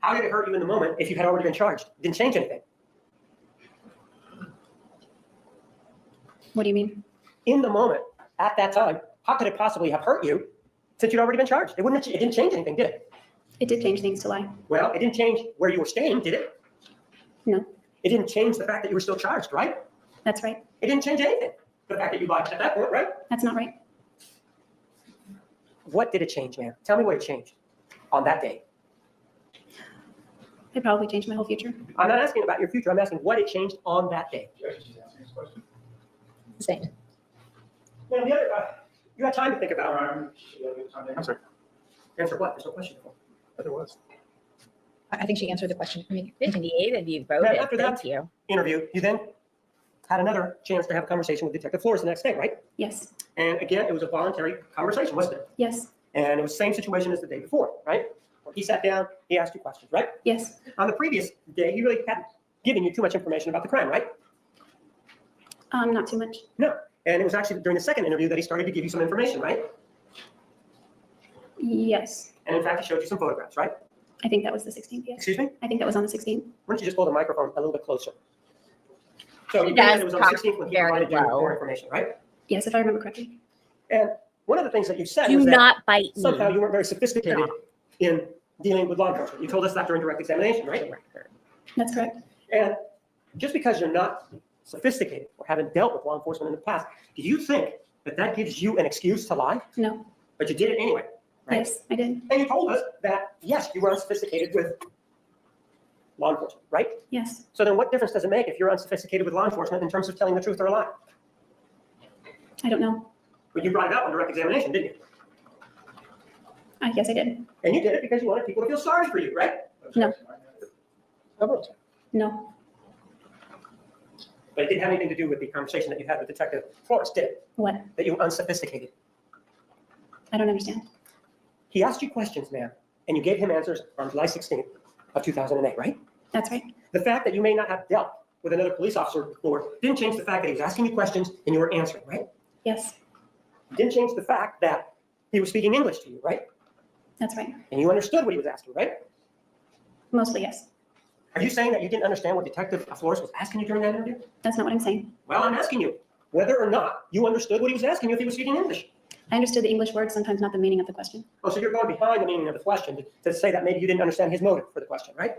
How did it hurt you in the moment if you had already been charged? It didn't change anything. What do you mean? In the moment, at that time, how could it possibly have hurt you since you'd already been charged? It didn't change anything, did it? It did change things to lie. Well, it didn't change where you were staying, did it? No. It didn't change the fact that you were still charged, right? That's right. It didn't change anything. The fact that you lied at that point, right? That's not right. What did it change, man? Tell me what it changed on that day. It probably changed my whole future. I'm not asking about your future. I'm asking what it changed on that day. Objection, she's answering his question. Sustained. Now, the other, you had time to think about. Answer. Answer what? There's no question. There was. I think she answered the question. I mean, Indeed, you Now, voted. after Thank that you. interview, you then had another chance to have a conversation with Detective Flores the next day, right? Yes. And again, it was a voluntary conversation, wasn't it? Yes. And it was the same situation as the day before, right? report. He sat down, he asked you questions, right? Yes, On the previous day, he really hadn't given you too much information about the crime, right? not too much. No. And it was actually during the second interview that he started to give you some information, right? Yes, And in fact, he showed you some photographs, right? I think that was the 16th, yes. Excuse me? I think that was on the 16th. Why don't you just hold the microphone a little bit closer? So He you think that does it was on the talk 16th when he very provided you low. more information, right? Yes, if I remember correctly. And one of the things that you said Do was that not bite somehow me. you weren't very sophisticated in dealing with law enforcement. You told us that during direct examination, right? That's correct. And just because you're not sophisticated or haven't dealt with law enforcement in the past, do you think that that gives you an excuse to lie? No, But you did it anyway, right? yes, I did. And you told us that, yes, you were unsophisticated with law enforcement, right? Yes, So then what difference does it make if you're unsophisticated with law enforcement in terms of telling the truth or a lie? I don't know. But you brought it up on direct examination, didn't you? I guess I did. And you did it because you wanted people to feel sorry for you, right? No. But No, it didn't have anything to do with the conversation that you had with Detective Flores, did it? what? That you were unsophisticated. I don't understand. He asked you questions, ma'am, and you gave him answers on July 16th of 2008, right? That's right. The fact that you may not have dealt with another police officer before didn't change the fact that he was asking you questions and you were answering, right? Yes, It didn't change the fact that he was speaking English to you, right? that's right. And you understood what he was asking, right? Mostly, yes. Are you saying that you didn't understand what Detective Flores was asking you during that interview? That's not what I'm saying. Well, I'm asking you whether or not you understood what he was asking you if he was speaking English. I understood the English words, sometimes not the meaning of the question. Oh, so you're going behind the meaning of the question to say that maybe you didn't understand his motive for the question, right?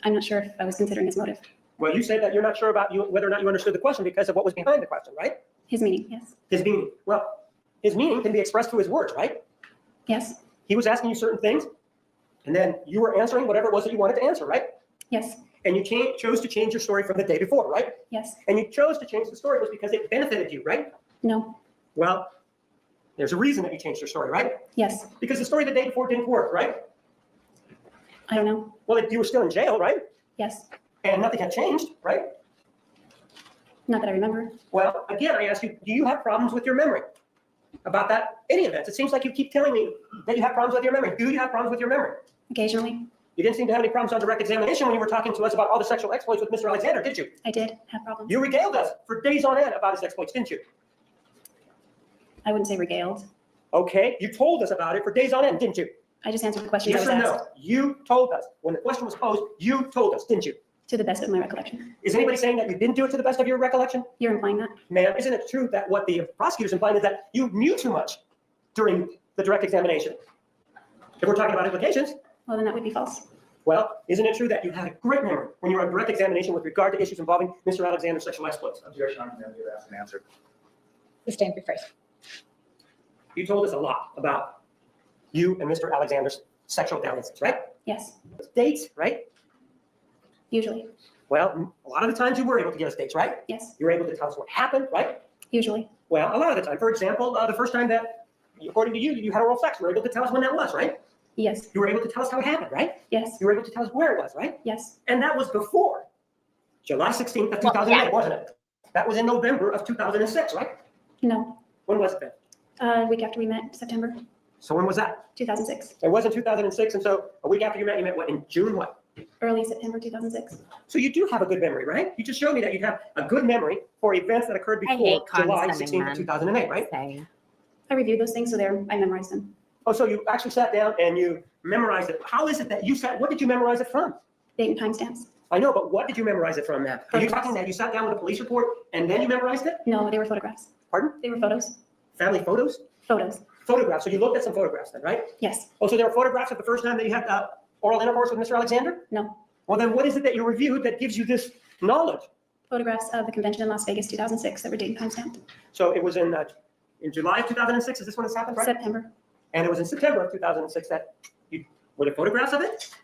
I'm not sure if I was considering his motive. Well, you said that you're not sure about whether or not you understood the question because of what was behind the question, right? His meaning, yes. His meaning. Well, his meaning can be expressed through his words, right? Yes, He was asking you certain things, and then you were answering whatever it was that you wanted to answer, right? yes, And you chose to change your story from the day before, right? yes. And you chose to change the story was because it benefited you, right? No, Well, there's a reason that you changed your story, right? yes. Because the story the day before didn't work, right? I don't know. Well, you were still in jail, right? Yes, And nothing had changed, right? not that I remember. Well, again, I ask you, do you have problems with your memory about that, any events? It seems like you keep telling me that you have problems with your memory. Do you have problems with your memory? Occasionally, You didn't seem to have any problems on direct examination when you were talking to us about all the sexual exploits with Mr. Alexander, did you? I did have problems. You regaled us for days on end about his exploits, didn't you? I wouldn't say regaled. Okay, you told us about it for days on end, didn't you? I just answered the questions I Yes was or asked no? You told us. When the question was posed, you told us, didn't you? to the best of my recollection. Is anybody saying that you didn't do it to the best of your recollection? You're implying that? Ma'am, isn't it true that what the prosecutor's implying is that you knew too much during the direct examination? If we're talking about implications, Well, then that would be false. well, isn't it true that you had a great memory when you were on direct examination with regard to issues involving Mr. Alexander's sexual exploits? Objection, I'm going to ask an answer. Sustained rephrase. You told us a lot about you and Mr. Alexander's sexual dalliances, right? Yes, Dates, right? usually. Well, a lot of the times you were able to give us dates, right? Yes, You were able to tell us what happened, right? usually. Well, a lot of the time. For example, the first time that, according to you, you had oral sex, you were able to tell us when that was, right? Yes, You were able to tell us how it happened, right? yes, You were able to tell us where it was, right? yes. And that was before July 16th of Well, 2008, yeah. wasn't it? That was in November of 2006, right? No, When was it then? a week after we met, September So when was that? 2006. It was in 2006, and so a week after you met what, in June what? Early September 2006. So you do have a good memory, right? You just showed me that you have a good memory for events that occurred I before hate July condescending 16th of men. 2008, right? Say. I reviewed those things, so I memorized them. Oh, so you actually sat down and you memorized it. How is it that you sat, what did you memorize it from? Date and timestamps. I know, but what did you memorize it from, ma'am? Are you talking that you sat down with a police report and then you memorized it? No, they were photographs. Pardon? They were photos. Family photos? Photos. Photographs. So you looked at some photographs then, right? Yes. Oh, so there were photographs of the first time that you had oral intercourse with Mr. Alexander? No. Well, then what is it that you reviewed that gives you this knowledge? Photographs of the convention in Las Vegas 2006 that were date and timestamped. So it was in July of 2006, is this when this happened, right? September. And it was in September of 2006 that were there photographs of it?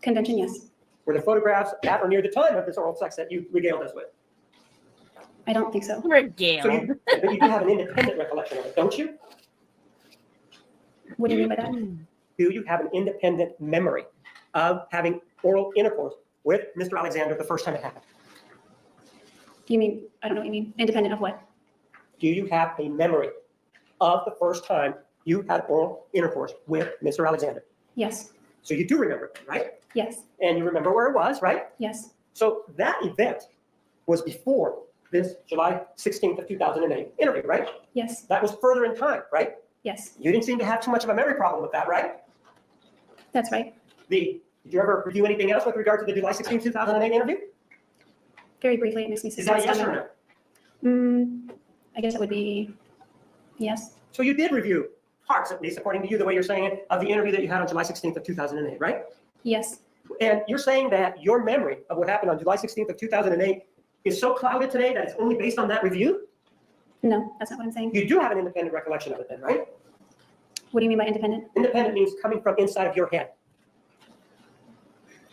Convention, yes. Were there photographs at or near the time of this oral sex that you regaled us with? I don't think so. Regale. So but you do have an independent recollection of it, don't you? What do you mean by that? Do you have an independent memory of having oral intercourse with Mr. Alexander the first time it happened? You mean, I don't know what you mean. Independent of what? Do you have a memory of the first time you had oral intercourse with Mr. Alexander? Yes, So you do remember it, right? yes, And you remember where it was, right? yes, So that event was before this July 16th of 2008 interview, right? yes, That was further in time, right? yes, You didn't seem to have too much of a memory problem with that, right? that's right. Did you ever review anything else with regard to the July 16th, 2008 interview? Very briefly, it makes me sick. Is that a yes or no? I guess it would be yes, So you did review parts, at least according to you, the way you're saying it, of the interview that you had on July 16th of 2008, right? yes, And you're saying that your memory of what happened on July 16th of 2008 is so clouded today that it's only based on that review? no, that's not what I'm saying. You do have an independent recollection of it then, right? What do you mean by independent? Independent means coming from inside of your head.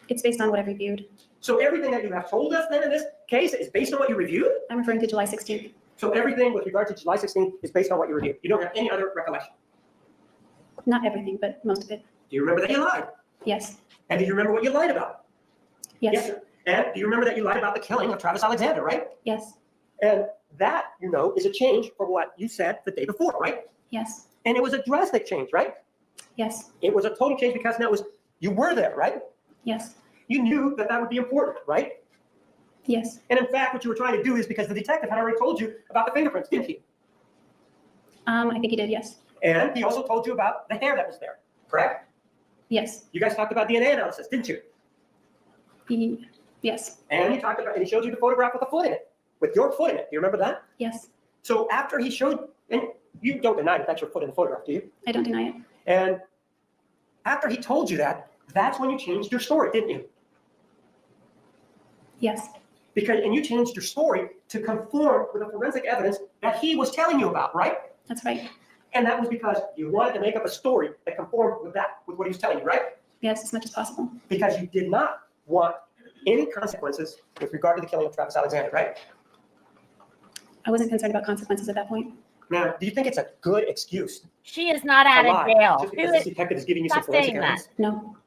It's based on what I've reviewed. So everything that you have told us then in this case is based on what you reviewed? I'm referring to July 16th. So everything with regard to July 16th is based on what you reviewed. You don't have any other recollection. Not everything, but most of it. Do you remember that you lied? Yes, And do you remember what you lied about? yes, Sir. And do you remember that you lied about the killing of Travis Alexander, right? yes, And that, you know, is a change from what you said the day before, right? yes, And it was a drastic change, right? yes, It was a total change because that was, you were there, right? yes, You knew that that would be important, right? yes. And in fact, what you were trying to do is because the detective had already told you about the fingerprints, didn't he? I think he did, yes, And he also told you about the hair that was there, correct? yes, You guys talked about DNA analysis, didn't you? yes, And he talked about, and he showed you the photograph with the foot in it, with your foot in it. Do you remember that? yes. So after he showed, and you don't deny that that's your foot in the photograph, do you? I don't deny it. And after he told you that, that's when you changed your story, didn't you? Yes, Because, and you changed your story to conform with the forensic evidence that he was telling you about, right? that's right. And that was because you wanted to make up a story that conformed with that, with what he was telling you, right? Yes, as much as possible. Because you did not want any consequences with regard to the killing of Travis Alexander, right? I wasn't concerned about consequences at that point. Now, do you think it's a good excuse She is not to out lie of jail. just Who because this is- detective is giving you some Stop forensic saying that. evidence? No,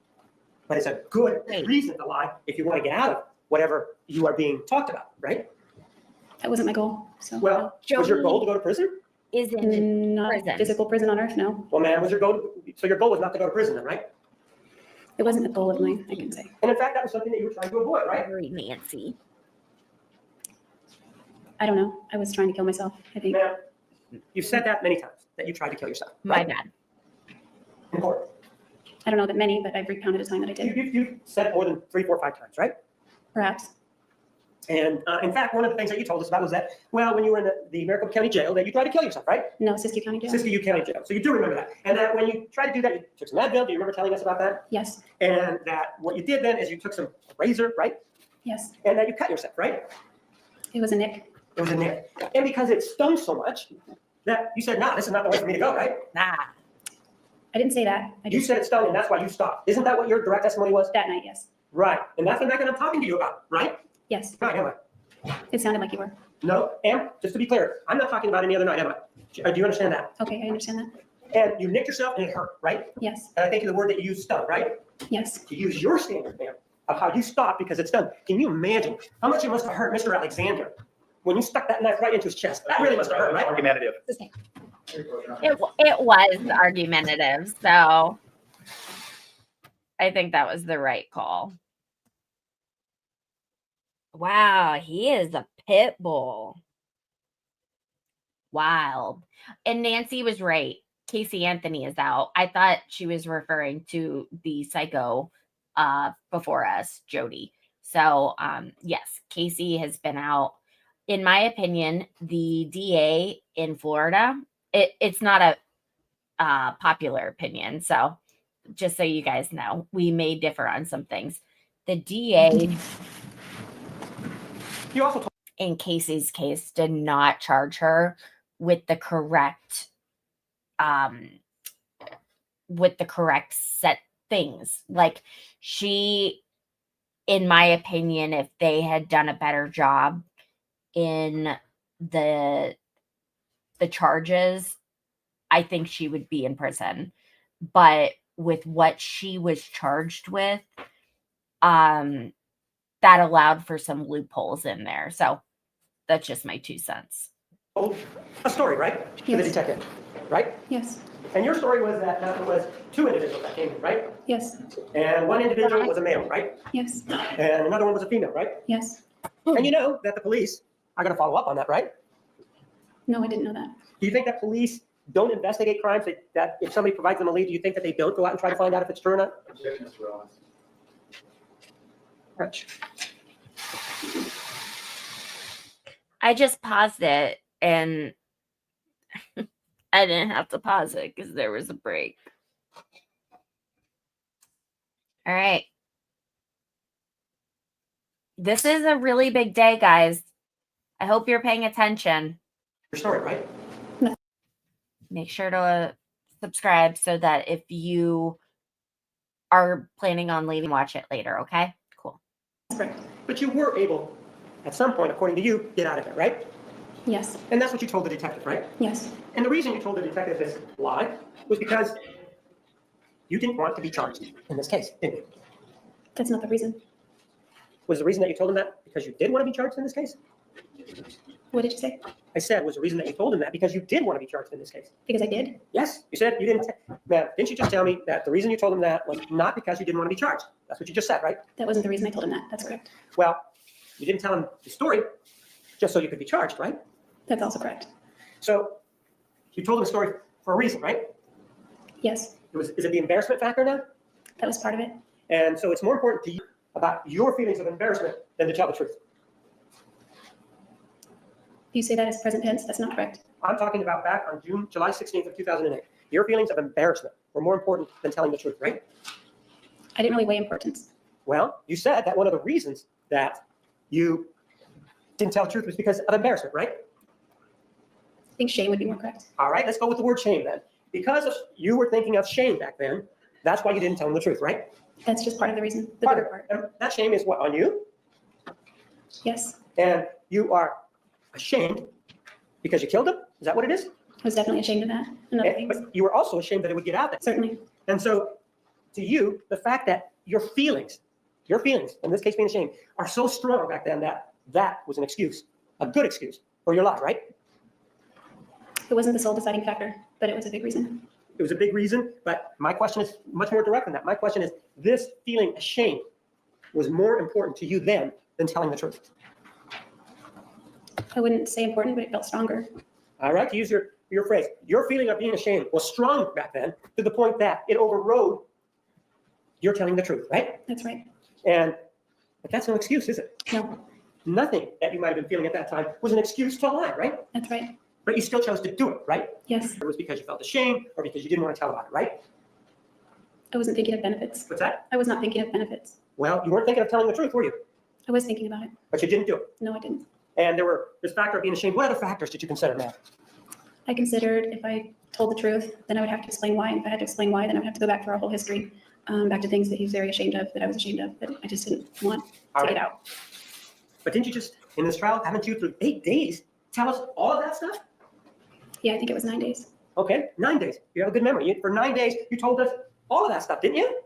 But it's a good Wait. reason to lie if you want to get out of whatever you are being talked about, right? that wasn't my goal. So, Well, was your goal to go to prison? is in not prison. physical prison on earth. No, Well, man, was your goal, so your goal was not to go to prison then, right? it wasn't a goal of mine. I can say. And in fact, that was something that you were trying to avoid, right? Very Nancy. I don't know. I was trying to kill myself. I think. Now, you've said that many times, that you tried to kill yourself. My right? bad. In court. I don't know that many, but I've recounted a time that I did. You've said it more than 3, 4, 5 times, right? Perhaps. And in fact, one of the things that you told us about was that, well, when you were in the Maricopa County Jail, that you tried to kill yourself, right? No, Siskiyou County Jail. Siskiyou County Jail. So you do remember that. And that when you tried to do that, you took some Advil. Do you remember telling us about that? Yes, And that what you did then is you took some razor, right? yes. And that you cut yourself, right? It was a nick. It was in there. And because it stung so much that you said, nah, this is not the way for me to go, right? Nah. I didn't say that. I You just said it stung and that's why you stopped. Isn't that what your direct testimony was? that night. Yes, Right. And that's the night that I'm talking to you about, right? yes. No, am I? It sounded like you were. No, just to be clear, I'm not talking about any other night, am I? Do you understand that? Okay, I understand that. And you nicked yourself and it hurt, right? Yes, And I think the word that you used, stung, right? yes. To use your standard, ma'am, of how you stopped because it's done. Can you imagine how much it must have hurt Mr. Alexander when you stuck that knife right into his chest? That really must have hurt, right? Argumentative. It was argumentative, so I think that was the right call. Wow, he is a pit bull. Wild. And Nancy was right. Casey Anthony is out. I thought she was referring to the psycho before us, Jodi. So yes, Casey has been out. In my opinion, the DA in Florida, it's not a popular opinion. So just so you guys know, we may differ on some things. The DA You also told in Casey's case did not charge her with the correct set things. Like she, in my opinion, if they had done a better job in the charges, I think she would be in prison. But with what she was charged with, that allowed for some loopholes in there. So that's just my 2 cents. a story, right? To the Yes. detective, right? Yes, And your story was that there was 2 individuals that came in, right? Yes, And one individual was a male, right? yes, And another one was a female, right? yes. And you know that the police are going to follow up on that, right? No, I didn't know that. Do you think that police don't investigate crimes, that if somebody provides them a lead, do you think that they don't go out and try to find out if it's true or not? Objection, Mr. Rollins. Rich. I just paused it and I didn't have to pause it because there was a break. All right. This is a really big day, guys. I hope you're paying attention. Your story, right? Make sure to subscribe so that if you are planning on leaving, watch it later, okay? Cool. That's correct. But you were able, at some point, according to you, get out of it, right? Yes, And that's what you told the detective, right? yes. And the reason you told the detective this lie was because you didn't want to be charged in this case, didn't you? That's not the reason. Was the reason that you told him that because you did want to be charged in this case? What did you say? I said, was the reason that you told him that because you did want to be charged in this case? Because I did? Yes, you said you didn't. Ma'am, didn't you just tell me that the reason you told him that was not because you didn't want to be charged? That's what you just said, right? That wasn't the reason I told him that. That's correct. Well, you didn't tell him the story just so you could be charged, right? That's also correct. So you told him the story for a reason, right? Yes, Is it the embarrassment factor now? that was part of it. And so it's more important to you about your feelings of embarrassment than to tell the truth. You say that as present tense. That's not correct. I'm talking about back on July 16th of 2008. Your feelings of embarrassment were more important than telling the truth, right? I didn't really weigh importance. Well, you said that one of the reasons that you didn't tell the truth was because of embarrassment, right? I think shame would be more correct. All right, let's go with the word shame then. Because you were thinking of shame back then, that's why you didn't tell him the truth, right? That's just part of the reason. The Part bigger of part. it. And that shame is what, on you? Yes, And you are ashamed because you killed him? Is that what it is? I was definitely ashamed of that and other things. But you were also ashamed that it would get out there. Certainly. And so to you, the fact that your feelings, in this case being ashamed, are so strong back then that was an excuse, a good excuse for your lie, right? It wasn't the sole deciding factor, but it was a big reason. It was a big reason, but my question is much more direct than that. My question is, this feeling ashamed was more important to you then than telling the truth. I wouldn't say important, but it felt stronger. All right, to use your phrase, your feeling of being ashamed was strong back then to the point that it overrode your telling the truth, right? That's right. But that's no excuse, is it? No, Nothing that you might have been feeling at that time was an excuse to lie, right? that's right. But you still chose to do it, right? Yes, It was because you felt ashamed or because you didn't want to tell about it, right? I wasn't thinking of benefits. What's that? I was not thinking of benefits. Well, you weren't thinking of telling the truth, were you? I was thinking about it. But you didn't do it. No, I didn't. And this factor of being ashamed. What other factors did you consider now? I considered if I told the truth, then I would have to explain why. And if I had to explain why, then I would have to go back through our whole history, back to things that he was very ashamed of, that I was ashamed of, that I just didn't want All to right. get out. But didn't you just, in this trial, haven't you through 8 days tell us all of that stuff? Yeah, I think it was 9 days. Okay, 9 days. You have a good memory. For 9 days, you told us all of that stuff, didn't you?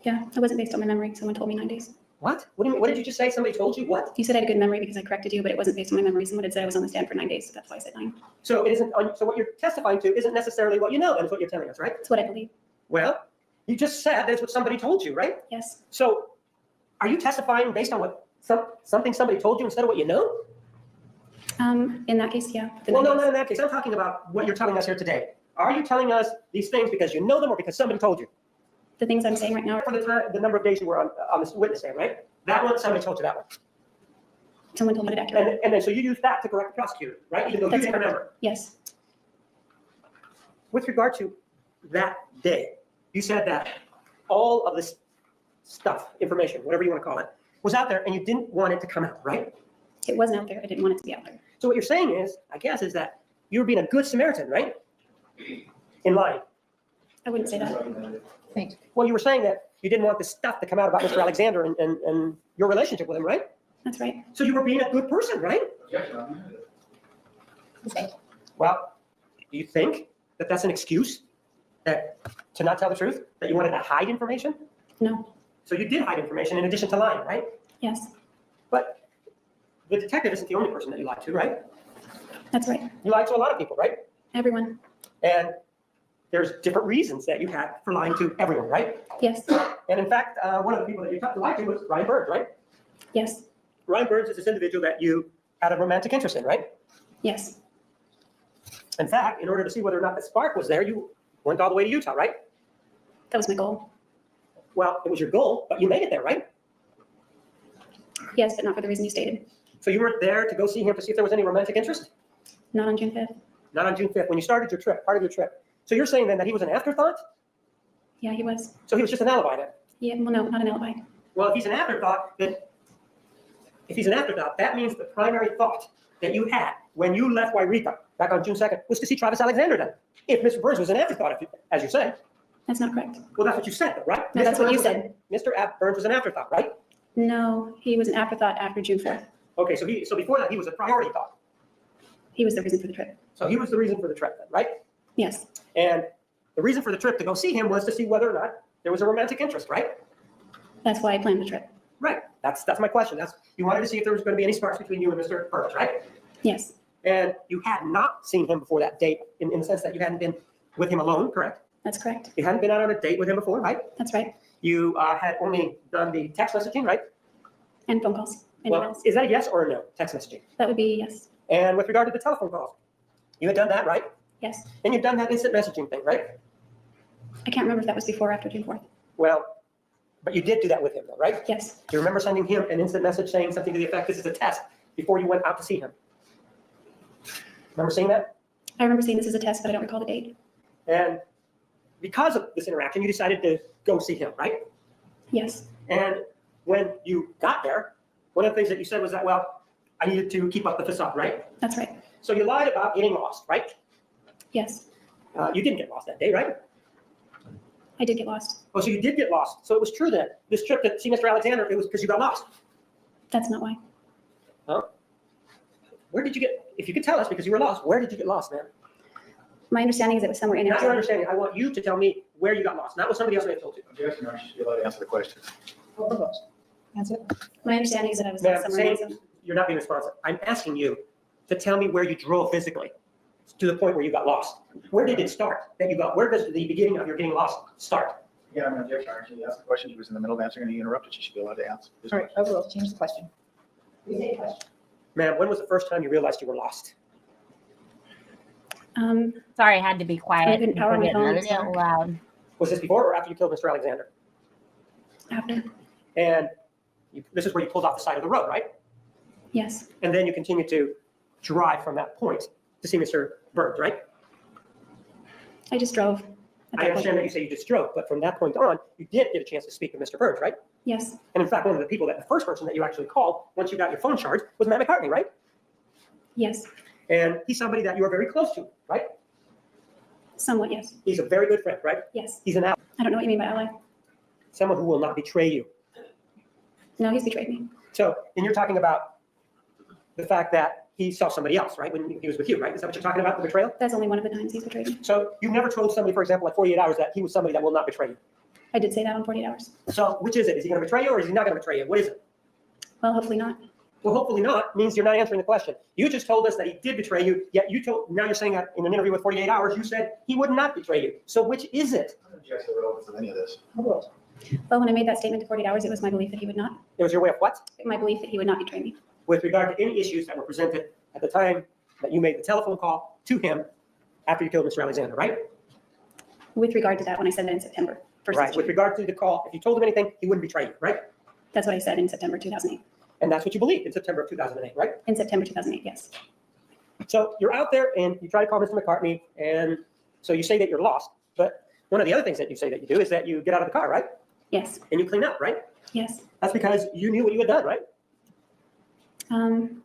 Yeah, it wasn't based on my memory. Someone told me 9 days. What? What do you mean? What did you just say? Somebody told you what? You said I had a good memory because I corrected you, but it wasn't based on my memory. Someone had said I was on the stand for 9 days, so that's why I said 9. So it isn't. So what you're testifying to isn't necessarily what you know, and it's what you're telling us, right? That's what I believe. Well, you just said that's what somebody told you, right? Yes. So are you testifying based on what something somebody told you instead of what you know? In that case, yeah. the Well, 9 no, days. not in that case. I'm talking about what you're telling us here today. Are you telling us these things because you know them or because somebody told you? The things I'm saying right now, For the number of days you were on this witness stand, right? That one, somebody told you that one. someone told me to accurate. And then so you used that to correct the prosecutor, right? Even though you That's didn't correct. remember. Yes. With regard to that day, you said that all of this stuff, information, whatever you want to call it, was out there and you didn't want it to come out, right? It wasn't out there. I didn't want it to be out there. So what you're saying is, I guess, is that you were being a good Samaritan, right? In lying. I wouldn't say that. Well, you were saying that you didn't want this stuff to come out about Mr. Alexander and your relationship with him, right? That's right. So you were being a good person, right? Well, do you think that that's an excuse to not tell the truth? That you wanted to hide information? No. So you did hide information in addition to lying, right? Yes. But the detective isn't the only person that you lied to, right? That's right. You lied to a lot of people, right? Everyone. And there's different reasons that you had for lying to everyone, right? Yes, And in fact, one of the people that you talked to lie to was Ryan Burns, right? yes, Ryan Burns is this individual that you had a romantic interest in, right? yes, In fact, in order to see whether or not the spark was there, you went all the way to Utah, right? that was my goal. Well, it was your goal, but you made it there, right? Yes, but not for the reason you stated. So you weren't there to go see him to see if there was any romantic interest? Not on June 5th. Not on June 5th, when you started your trip, part of your trip. So you're saying then that he was an afterthought? Yeah, he was. So he was just an alibi then? Yeah, well, no, not an alibi. Well, if he's an afterthought, then that means the primary thought that you had when you left Wairika back on June 2nd was to see Travis Alexander then. If Mr. Burns was an afterthought, as you say. That's not correct. Well, that's what you said, right? No, that's what you Burns said. Mr. Burns was an afterthought, right? No, he was an afterthought after June 4th. Okay, so before that, he was a priority thought. He was the reason for the trip. So he was the reason for the trip then, right? Yes, And the reason for the trip to go see him was to see whether or not there was a romantic interest, right? that's why I planned the trip. Right. That's my question. You wanted to see if there was going to be any sparks between you and Mr. Burns, right? Yes, And you had not seen him before that date in the sense that you hadn't been with him alone, correct? that's correct. You hadn't been out on a date with him before, right? That's right. You had only done the text messaging, right? And phone calls and Well, emails. is that a yes or a no, text messaging? That would be yes. And with regard to the telephone calls, you had done that, right? Yes. And you've done that instant messaging thing, right? I can't remember if that was before or after June 4th. Well, but you did do that with him though, right? Yes, Do you remember sending him an instant message saying something to the effect, this is a test, before you went out to see him? Remember seeing that? I remember saying this is a test, but I don't recall the date. And because of this interaction, you decided to go see him, right? Yes, And when you got there, one of the things that you said was that, well, I needed to keep up the facade, right? that's right. So you lied about getting lost, right? Yes, You didn't get lost that day, right? I did get lost. Oh, so you did get lost. So it was true then. This trip to see Mr. Alexander, it was because you got lost. That's not why. Where did you get, if you could tell us because you were lost, where did you get lost, man? My understanding is it was somewhere in Not your Arizona. understanding. I want you to tell me where you got lost, not what somebody else may have told you. Objection, Your Honor, you should be allowed to answer the question. That's it. My understanding is that I was Ma'am, somewhere in saying Arizona. you're not being responsive. I'm asking you to tell me where you drove physically to the point where you got lost. Where did it start that you got, where does the beginning of your getting lost start? Yeah, I'm going to object, Your Honor. She asked the question. She was in the middle of answering and you interrupted. She should be allowed to answer. this All right, question. overruled. Change the question. Ma'am, when was the first time you realized you were lost? Sorry, I had to be quiet. I couldn't power my People phone, getting a little sorry. loud. Was this before or after you killed Mr. Alexander? After. And this is where you pulled off the side of the road, right? Yes, And then you continued to drive from that point to see Mr. Burns, right? I just drove. at I that point. understand that you say you just drove, but from that point on, you did get a chance to speak with Mr. Burns, right? Yes, And in fact, one of the people the first person that you actually called once you got your phone charged was Matt McCartney, right? yes, And he's somebody that you are very close to, right? somewhat, yes, He's a very good friend, right? yes. He's an ally, I don't know what you mean by ally. someone who will not betray you. No, he's betrayed me. So, and you're talking about the fact that he saw somebody else, right? When he was with you, right? Is that what you're talking about, the betrayal? That's only one of the times he's betrayed me. So you've never told somebody, for example, at 48 hours that he was somebody that will not betray you. I did say that on 48 hours. So which is it? Is he going to betray you or is he not going to betray you? What is it? Well, hopefully not. Well, hopefully not means you're not answering the question. You just told us that he did betray you, yet now you're saying that in an interview with 48 hours, you said he would not betray you. So which is it? I don't object to the relevance of any of this. Well, when I made that statement to 48 hours, it was my belief that he would not. It was your way of what? My belief that he would not betray me. With regard to any issues that were presented at the time that you made the telephone call to him after you killed Mr. Alexander, right? With regard to that, when I said that in September. first Right. With regard to the call, if you told him anything, he wouldn't betray you, right? That's what I said in September 2008. And that's what you believed in September of 2008, right? In September 2008, yes. So you're out there and you try to call Mr. McCartney, and so you say that you're lost. But one of the other things that you say that you do is that you get out of the car, right? Yes, And you clean up, right? yes. That's because you knew what you had done, right? I don't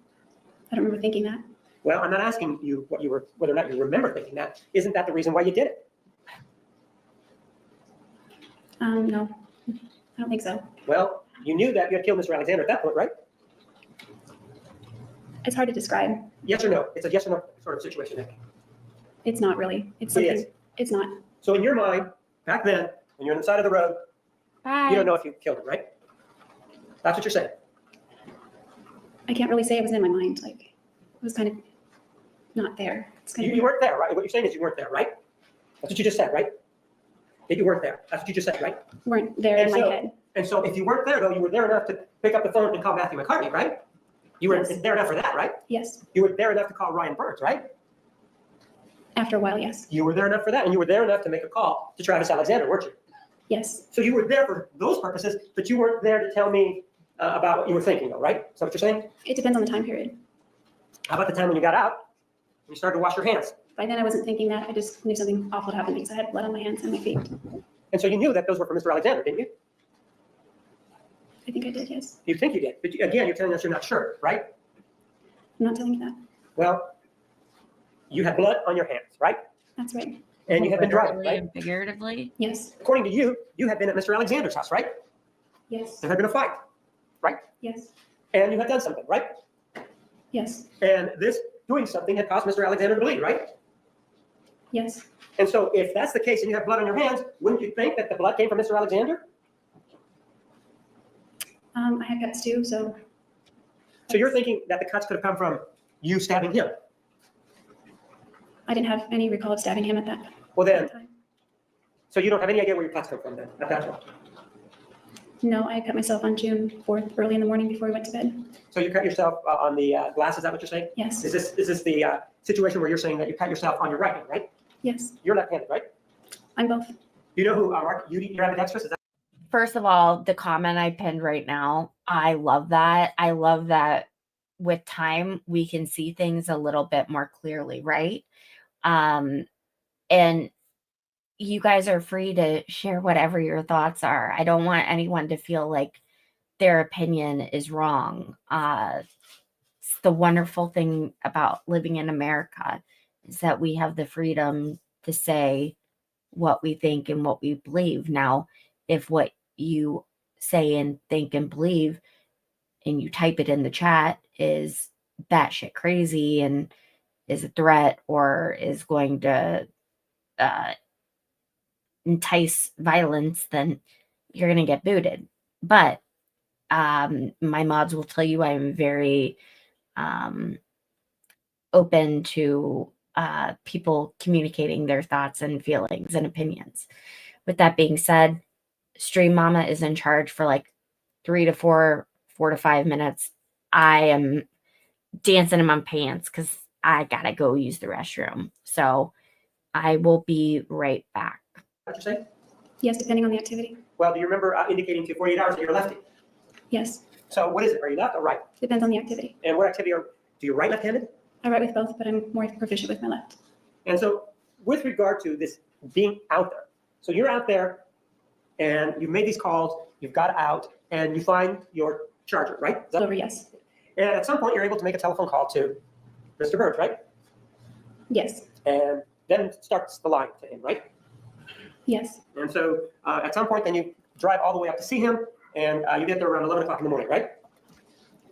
remember thinking that. Well, I'm not asking you whether or not you remember thinking that. Isn't that the reason why you did it? No, I don't think so. Well, you knew that you had killed Mr. Alexander at that point, right? It's hard to describe. Yes or no? It's a yes or no sort of situation, Nick. It's not really. It's It something. is. It's not. So in your mind, back then, when you're on the side of the road, Bye. you don't know if you killed him, right? That's what you're saying. I can't really say it was in my mind. Like, it was kind of not there. It's kind You of. weren't there, right? What you're saying is you weren't there, right? That's what you just said, right? That you weren't there. That's what you just said, right? Weren't there in And my so- head. And so if you weren't there, though, you were there enough to pick up the phone and call Matthew McCartney, right? You were Yes. there enough for that, right? Yes. You were there enough to call Ryan Burns, right? After a while, yes. You were there enough for that, and you were there enough to make a call to Travis Alexander, weren't you? Yes. So you were there for those purposes, but you weren't there to tell me about what you were thinking, though, right? Is that what you're saying? It depends on the time period. How about the time when you got out and you started to wash your hands? By then, I wasn't thinking that. I just knew something awful had happened because I had blood on my hands and my feet. And so you knew that those were for Mr. Alexander, didn't you? I think I did, yes. You think you did, but again, you're telling us you're not sure, right? I'm not telling you that. Well, you had blood on your hands, right? That's right. And you had been driving, Literally right? and figuratively. Yes. According to you, you had been at Mr. Alexander's house, right? Yes. There had been a fight, right? Yes. And you had done something, right? Yes. And this doing something had caused Mr. Alexander to bleed, right? Yes. And so if that's the case and you have blood on your hands, wouldn't you think that the blood came from Mr. Alexander? I had cuts too, so So you're thinking that the cuts could have come from you stabbing him? I didn't have any recall of stabbing him at that Well then, time. so you don't have any idea where your cuts come from then, at that point? No, I cut myself on June 4th, early in the morning before I went to bed. So you cut yourself on the glass, is that what you're saying? Yes. Is this the situation where you're saying that you cut yourself on your right hand, right? Yes. You're left-handed, right? I'm both. You know who, Mark, you're ambidextrous, is that? First of all, the comment I pinned right now, I love that. I love that with time, we can see things a little bit more clearly, right? And you guys are free to share whatever your thoughts are. I don't want anyone to feel like their opinion is wrong. It's the wonderful thing about living in America is that we have the freedom to say what we think and what we believe. Now, if what you say and think and believe and you type it in the chat is batshit crazy and is a threat or is going to entice violence, then you're going to get booted. But my mods will tell you I'm very open to people communicating their thoughts and feelings and opinions. With that being said, Stream Mama is in charge for like 3 to 4 to 5 minutes. I am dancing in my pants because I gotta go use the restroom. So I will be right back. What you say? Yes, depending on the activity. Well, do you remember indicating to 48 hours that you're lefty? Yes. So what is it? Are you left or right? Depends on the activity. And what activity do you write left-handed? I write with both, but I'm more proficient with my left. And so with regard to this being out there, so you're out there and you've made these calls, you've got out and you find your charger, right? Is that- Over, yes. And at some point you're able to make a telephone call to Mr. Burns, right? Yes. And then starts the line to him, right? Yes. And so at some point then you drive all the way up to see him and you get there around 11 o'clock in the morning, right?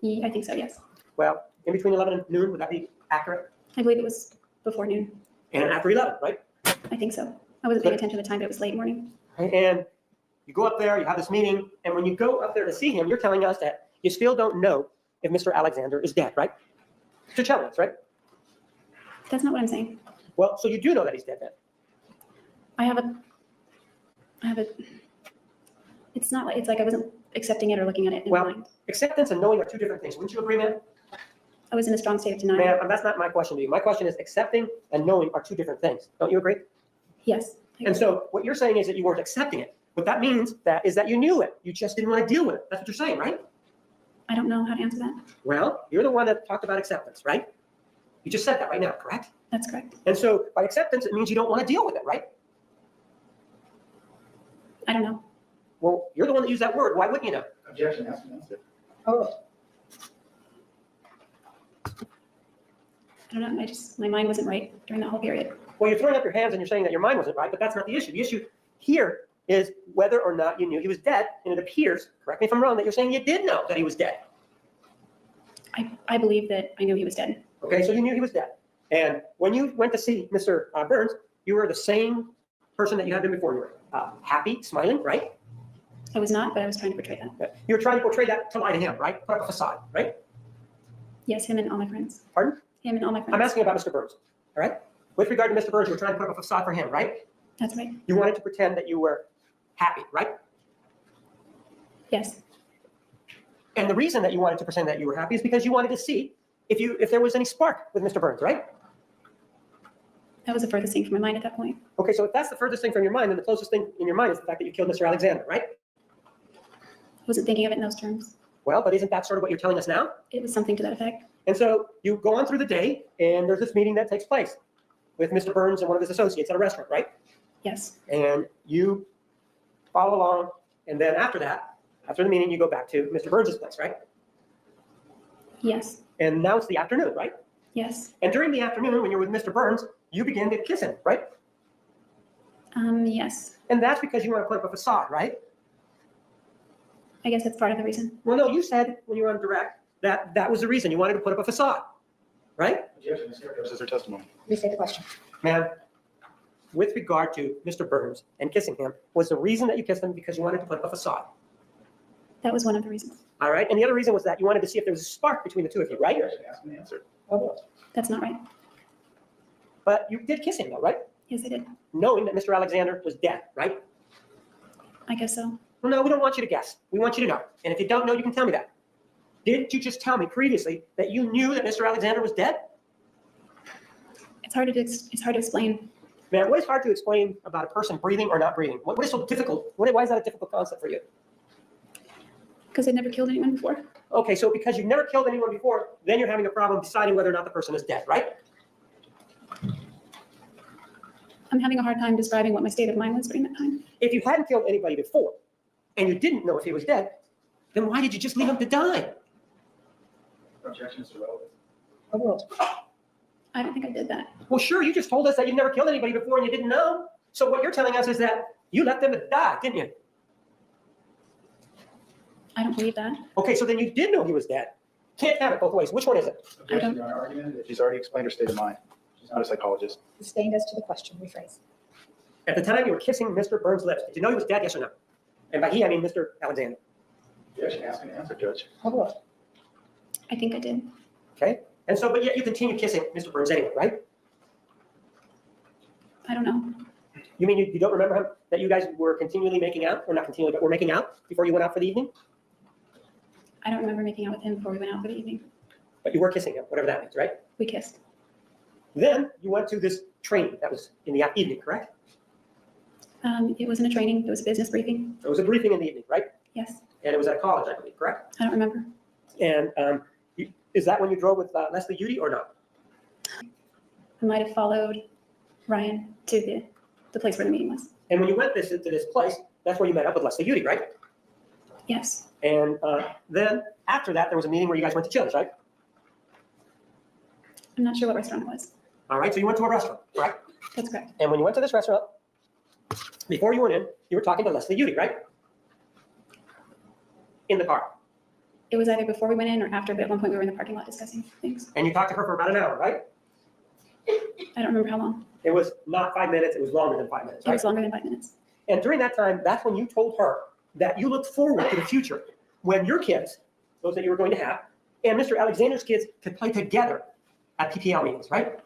I think so, yes. Well, in between 11 and noon, would that be accurate? I believe it was before noon. And after 11, right? I think so. I wasn't paying attention to the time, but it was late morning. And you go up there, you have this meeting, and when you go up there to see him, you're telling us that you still don't know if Mr. Alexander is dead, right? You're telling us, right? That's not what I'm saying. Well, so you do know that he's dead then. I have a, it's not like, it's like I wasn't accepting it or looking at it in Well, mind. acceptance and knowing are two different things. Wouldn't you agree, ma'am? I was in a strong state of denial. Ma'am, that's not my question to you. My question is accepting and knowing are two different things. Don't you agree? Yes. And so what you're saying is that you weren't accepting it. What that means is that you knew it. You just didn't want to deal with it. That's what you're saying, right? I don't know how to answer that. Well, you're the one that talked about acceptance, right? You just said that right now, correct? That's correct. And so by acceptance, it means you don't want to deal with it, right? I don't know. Well, you're the one that used that word. Why wouldn't you know? Objection, ask and answer. Oh, I don't know. My mind wasn't right during that whole period. well, you're throwing up your hands and you're saying that your mind wasn't right, but that's not the issue. The issue here is whether or not you knew he was dead. And it appears, correct me if I'm wrong, that you're saying you did know that he was dead. I believe that I knew he was dead. Okay, so you knew he was dead. And when you went to see Mr. Burns, you were the same person that you had been before. You were happy, smiling, right? I was not, but I was trying to portray that. You were trying to portray that to lie to him, right? Put up a facade, right? Yes, him and all my friends. Pardon? Him and all my friends. I'm asking about Mr. Burns, all right? With regard to Mr. Burns, you were trying to put up a facade for him, right? That's right. You wanted to pretend that you were happy, right? Yes. And the reason that you wanted to pretend that you were happy is because you wanted to see if there was any spark with Mr. Burns, right? That was the furthest thing from my mind at that point. Okay, so if that's the furthest thing from your mind, then the closest thing in your mind is the fact that you killed Mr. Alexander, right? I wasn't thinking of it in those terms. Well, but isn't that sort of what you're telling us now? It was something to that effect. And so you go on through the day, and there's this meeting that takes place with Mr. Burns and one of his associates at a restaurant, right? Yes. And you follow along, and then after that, after the meeting, you go back to Mr. Burns' place, right? Yes. And now it's the afternoon, right? Yes. And during the afternoon, when you're with Mr. Burns, you begin to kiss him, right? Yes. And that's because you want to put up a facade, right? I guess that's part of the reason. Well, no, you said when you were on direct that that was the reason you wanted to put up a facade, right? Objection, Ms. Arias, is her testimony. Restate the question. Ma'am, with regard to Mr. Burns and kissing him, was the reason that you kissed him because you wanted to put up a facade, That was one of the reasons. all right? And the other reason was that you wanted to see if there was a spark between the two of you, right? Objection, asked and answered. That's not right. But you did kiss him, though, right? Yes, I did. Knowing that Mr. Alexander was dead, right? I guess so. Well, no, we don't want you to guess. We want you to know. And if you don't know, you can tell me that. Didn't you just tell me previously that you knew that Mr. Alexander was dead? It's hard to explain. Man, what is hard to explain about a person breathing or not breathing? What is so difficult? Why is that a difficult concept for you? Because I'd never killed anyone before. Okay, so because you've never killed anyone before, then you're having a problem deciding whether or not the person is dead, right? I'm having a hard time describing what my state of mind was during that time. If you hadn't killed anybody before and you didn't know if he was dead, then why did you just leave him to die? Objection is irrelevant. I don't think I did that. Well, sure, you just told us that you've never killed anybody before and you didn't know. So what you're telling us is that you left them to die, didn't you? I don't believe that. Okay, so then you did know he was dead. Can't have it both ways. Which one is it? Objection, Your Honor, argument. She's already explained her state of mind. She's not a psychologist. Sustained as to the question, rephrase. At the time you were kissing Mr. Burns' lips, did you know he was dead, yes or no? And by he, I mean Mr. Alexander. Objection, asked and answered, Judge. I think I did. Okay? And so, but yet you continue kissing Mr. Burns anyway, right? I don't know. You mean you don't remember him, that you guys were continually making out, or not continually, but were making out before you went out for the evening? I don't remember making out with him before we went out for the evening. But you were kissing him, whatever that means, right? We kissed. Then you went to this training that was in the evening, correct? It wasn't a training. It was a business briefing. It was a briefing in the evening, right? Yes. And it was at college, I believe, correct? I don't remember. And is that when you drove with Leslie Jodi or not? I might have followed Ryan to the place where the meeting was. And when you went to this place, that's where you met up with Leslie Jodi, right? Yes. And then after that, there was a meeting where you guys went to Chili's, right? I'm not sure what restaurant it was. All right, so you went to a restaurant, right? That's correct. And when you went to this restaurant, before you went in, you were talking to Leslie Jodi, right? In the car. It was either before we went in or after, but at one point we were in the parking lot discussing things. And you talked to her for about an hour, right? I don't remember how long. It was not 5 minutes, it was longer than 5 minutes, It right? was longer than 5 minutes. And during that time, that's when you told her that you looked forward to the future when your kids, those that you were going to have, and Mr. Alexander's kids could play together at PPL meetings, right?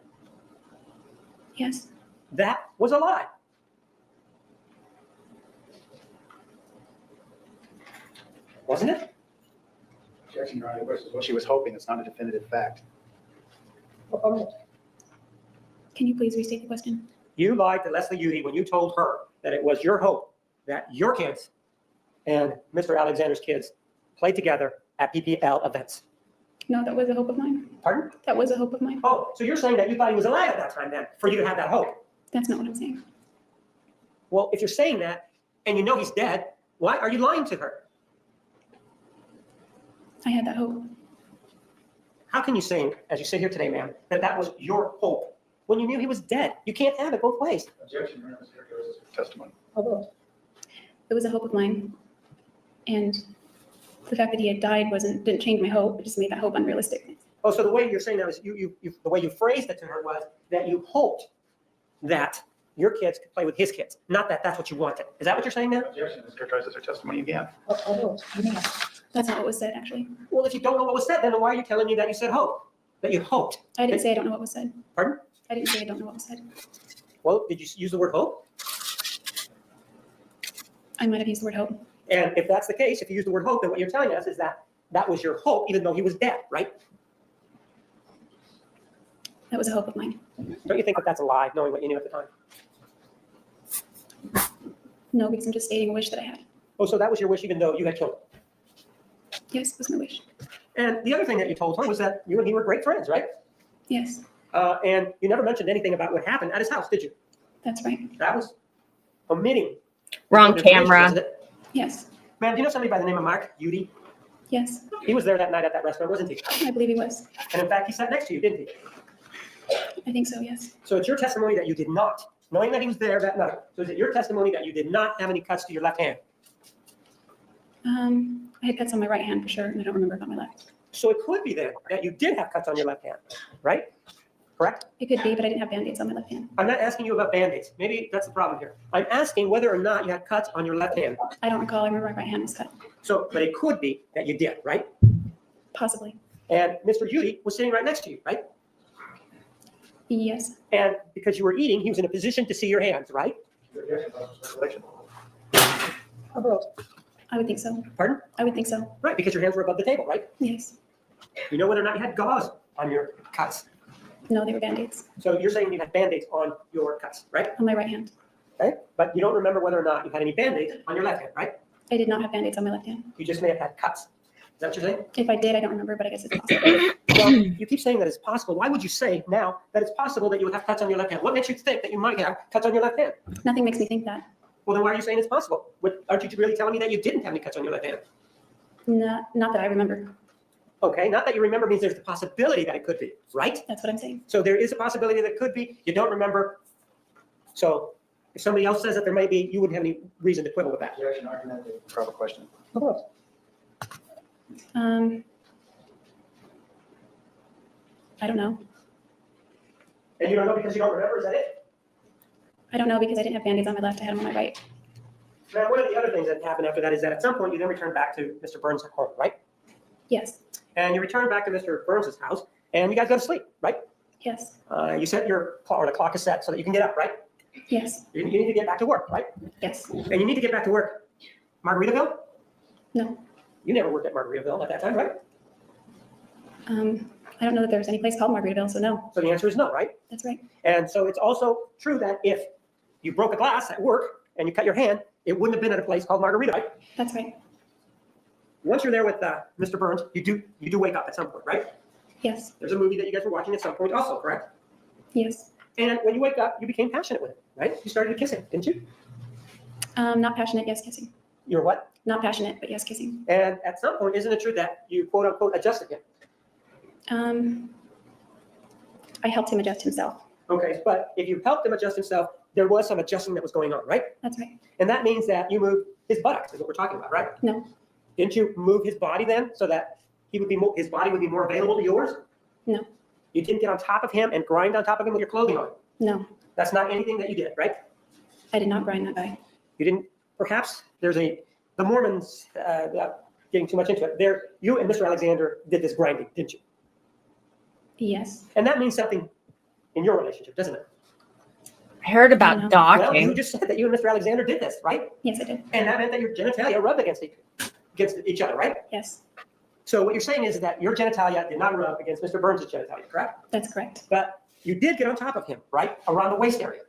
Yes. That was a lie. Wasn't it? Objection, Your Honor, this is what she was hoping. It's not a definitive fact. Can you please restate the question? You lied to Leslie Jodi when you told her that it was your hope that your kids and Mr. Alexander's kids played together at PPL events. No, that was a hope of mine. Pardon? That was a hope of mine. Oh, so you're saying that you thought he was alive at that time then, for you to have that hope? That's not what I'm saying. Well, if you're saying that and you know he's dead, why are you lying to her? I had that hope. How can you say, as you sit here today, ma'am, that that was your hope when you knew he was dead? You can't have it both ways. Objection, Your Honor, this is her testimony. It was a hope of mine. And the fact that he had died didn't change my hope. It just made that hope unrealistic. Oh, so the way you're saying that is the way you phrased it to her was that you hoped that your kids could play with his kids, not that that's what you wanted. Is that what you're saying now? Objection, this characterizes her testimony again. That's not what was said, actually. Well, if you don't know what was said, then why are you telling me that you said hope? That you hoped? I didn't say I don't know what was said. Pardon? I didn't say I don't know what was said. Well, did you use the word hope? I might have used the word hope. And if that's the case, if you use the word hope, then what you're telling us is that that was your hope, even though he was dead, right? That was a hope of mine. Don't you think that that's a lie, knowing what you knew at the time? No, because I'm just stating a wish that I had. Oh, so that was your wish, even though you had killed him. Yes, it was my wish. And the other thing that you told him was that you and he were great friends, right? Yes, And you never mentioned anything about what happened at his house, did you? that's right. That was omitting. Wrong information, camera. wasn't it? Yes, Ma'am, do you know somebody by the name of Mark Jodi? yes, He was there that night at that restaurant, wasn't he? I believe he was. And in fact, he sat next to you, didn't he? I think so, yes. So it's your testimony that you did not, knowing that he was there that night. So is it your testimony that you did not have any cuts to your left hand? I had cuts on my right hand for sure, and I don't remember about my left. So it could be then that you did have cuts on your left hand, right? Correct? It could be, but I didn't have Band-Aids on my left hand. I'm not asking you about Band-Aids. Maybe that's the problem here. I'm asking whether or not you had cuts on your left hand. I don't recall. I remember my right hand was cut. So, but it could be that you did, right? Possibly. And Mr. Jodi was sitting right next to you, right? Yes, And because you were eating, he was in a position to see your hands, right? I would think so. Pardon? I would think so. Right, because your hands were above the table, right? Yes. You know whether or not you had gauze on your cuts. No, they were Band-Aids So you're saying you had Band-Aids on your cuts, right? on my right hand. Okay? But you don't remember whether or not you had any Band-Aids on your left hand, right? I did not have Band-Aids on my left hand. You just may have had cuts. Is that what you're saying? If I did, I don't remember, but I guess it's possible. Well, you keep saying that it's possible. Why would you say now that it's possible that you would have cuts on your left hand? What makes you think that you might have cuts on your left hand? Nothing makes me think that. Well, then why are you saying it's possible? Aren't you really telling me that you didn't have any cuts on your left hand? Not that I remember. Okay, not that you remember means there's the possibility that it could be, right? That's what I'm saying. So there is a possibility that it could be. You don't remember. So if somebody else says that there might be, you wouldn't have any reason to quibble with that. Objection, argument, proper question. Of course. I don't know. And you don't know because you don't remember, is that it? I don't know because I didn't have Band-Aids on my left. I had them on my right. Now, one of the other things that happened after that is that at some point you then returned back to Mr. Burns' home, right? Yes, And you returned back to Mr. Burns' house and you guys go to sleep, right? yes, You set your clock, or the clock is set so that you can get up, right? yes, You need to get back to work, right? yes. And you need to get back to work. Margaritaville? No. You never worked at Margaritaville at that time, right? I don't know that there's any place called Margaritaville, so no, So the answer is no, right? that's right. And so it's also true that if you broke a glass at work and you cut your hand, it wouldn't have been at a place called Margarita, right? That's right. Once you're there with Mr. Burns, you do wake up at some point, right? Yes, There's a movie that you guys were watching at some point also, correct? yes. And when you wake up, you became passionate with him, right? You started to kiss him, didn't you? Not passionate, yes, kissing. You're what? Not passionate, but yes, kissing. And at some point, isn't it true that you quote unquote adjusted him? I helped him adjust himself. Okay, but if you helped him adjust himself, there was some adjusting that was going on, right? That's right. And that means that you moved his buttocks, is what we're talking about, right? No, Didn't you move his body then so that his body would be more available to yours? No. You didn't get on top of him and grind on top of him with your clothing on. no, That's not anything that you did, right? I did not grind that guy. You didn't, perhaps the Mormons, without getting too much into it, you and Mr. Alexander did this grinding, didn't you? Yes, And that means something in your relationship, doesn't it? I heard about No. Well, you docking. just said that you and Mr. Alexander did this, right? yes, I did. And that meant that your genitalia rubbed against each other, right? Yes, So what you're saying is that your genitalia did not rub against Mr. Burns' genitalia, correct? that's correct. But you did get on top of him, right? Around the waist area.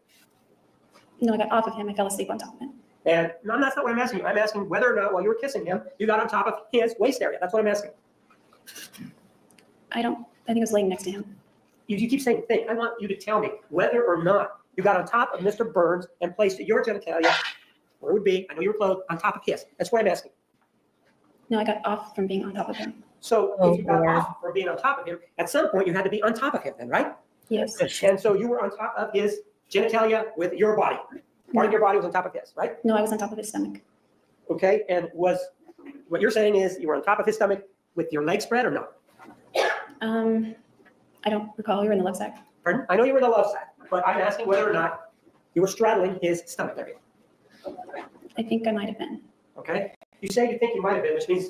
No, I got off of him. I fell asleep on top of him. And no, that's not what I'm asking you. I'm asking whether or not while you were kissing him, you got on top of his waist area. That's what I'm asking. I think I was laying next to him. You keep saying thing. I want you to tell me whether or not you got on top of Mr. Burns and placed your genitalia, where it would be, I know you were clothed, on top of his. That's what I'm asking. No, I got off from being on top of him. So Oh, if you got Lord. off from being on top of him, at some point you had to be on top of him then, right? Yes, And so you were on top of his genitalia with your body. Part of your body was on top of his, right? no, I was on top of his stomach. Okay, and what you're saying is you were on top of his stomach with your legs spread or no? I don't recall. You were in the love sack. Pardon? I know you were in the love sack, but I'm asking whether or not you were straddling his stomach area. I think I might have been. Okay? You say you think you might have been, which means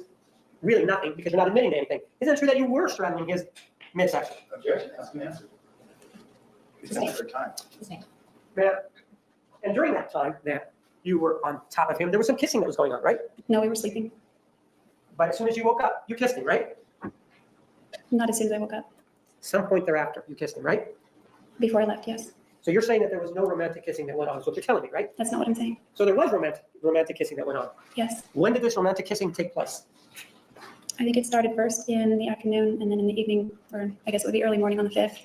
really nothing because you're not admitting to anything. Isn't it true that you were straddling his midsection? Objection, ask an answer. It's not your time. Man, and during that time, then, you were on top of him. There was some kissing that was going on, right? No, we were sleeping. But as soon as you woke up, you kissed him, right? Not as soon as I woke up. Some point thereafter, you kissed him, right? Before I left, yes. So you're saying that there was no romantic kissing that went on, is what you're telling me, right? That's not what I'm saying. So there was romantic kissing that went on. Yes. When did this romantic kissing take place? I think it started first in the afternoon and then in the evening, or I guess it would be early morning on the 5th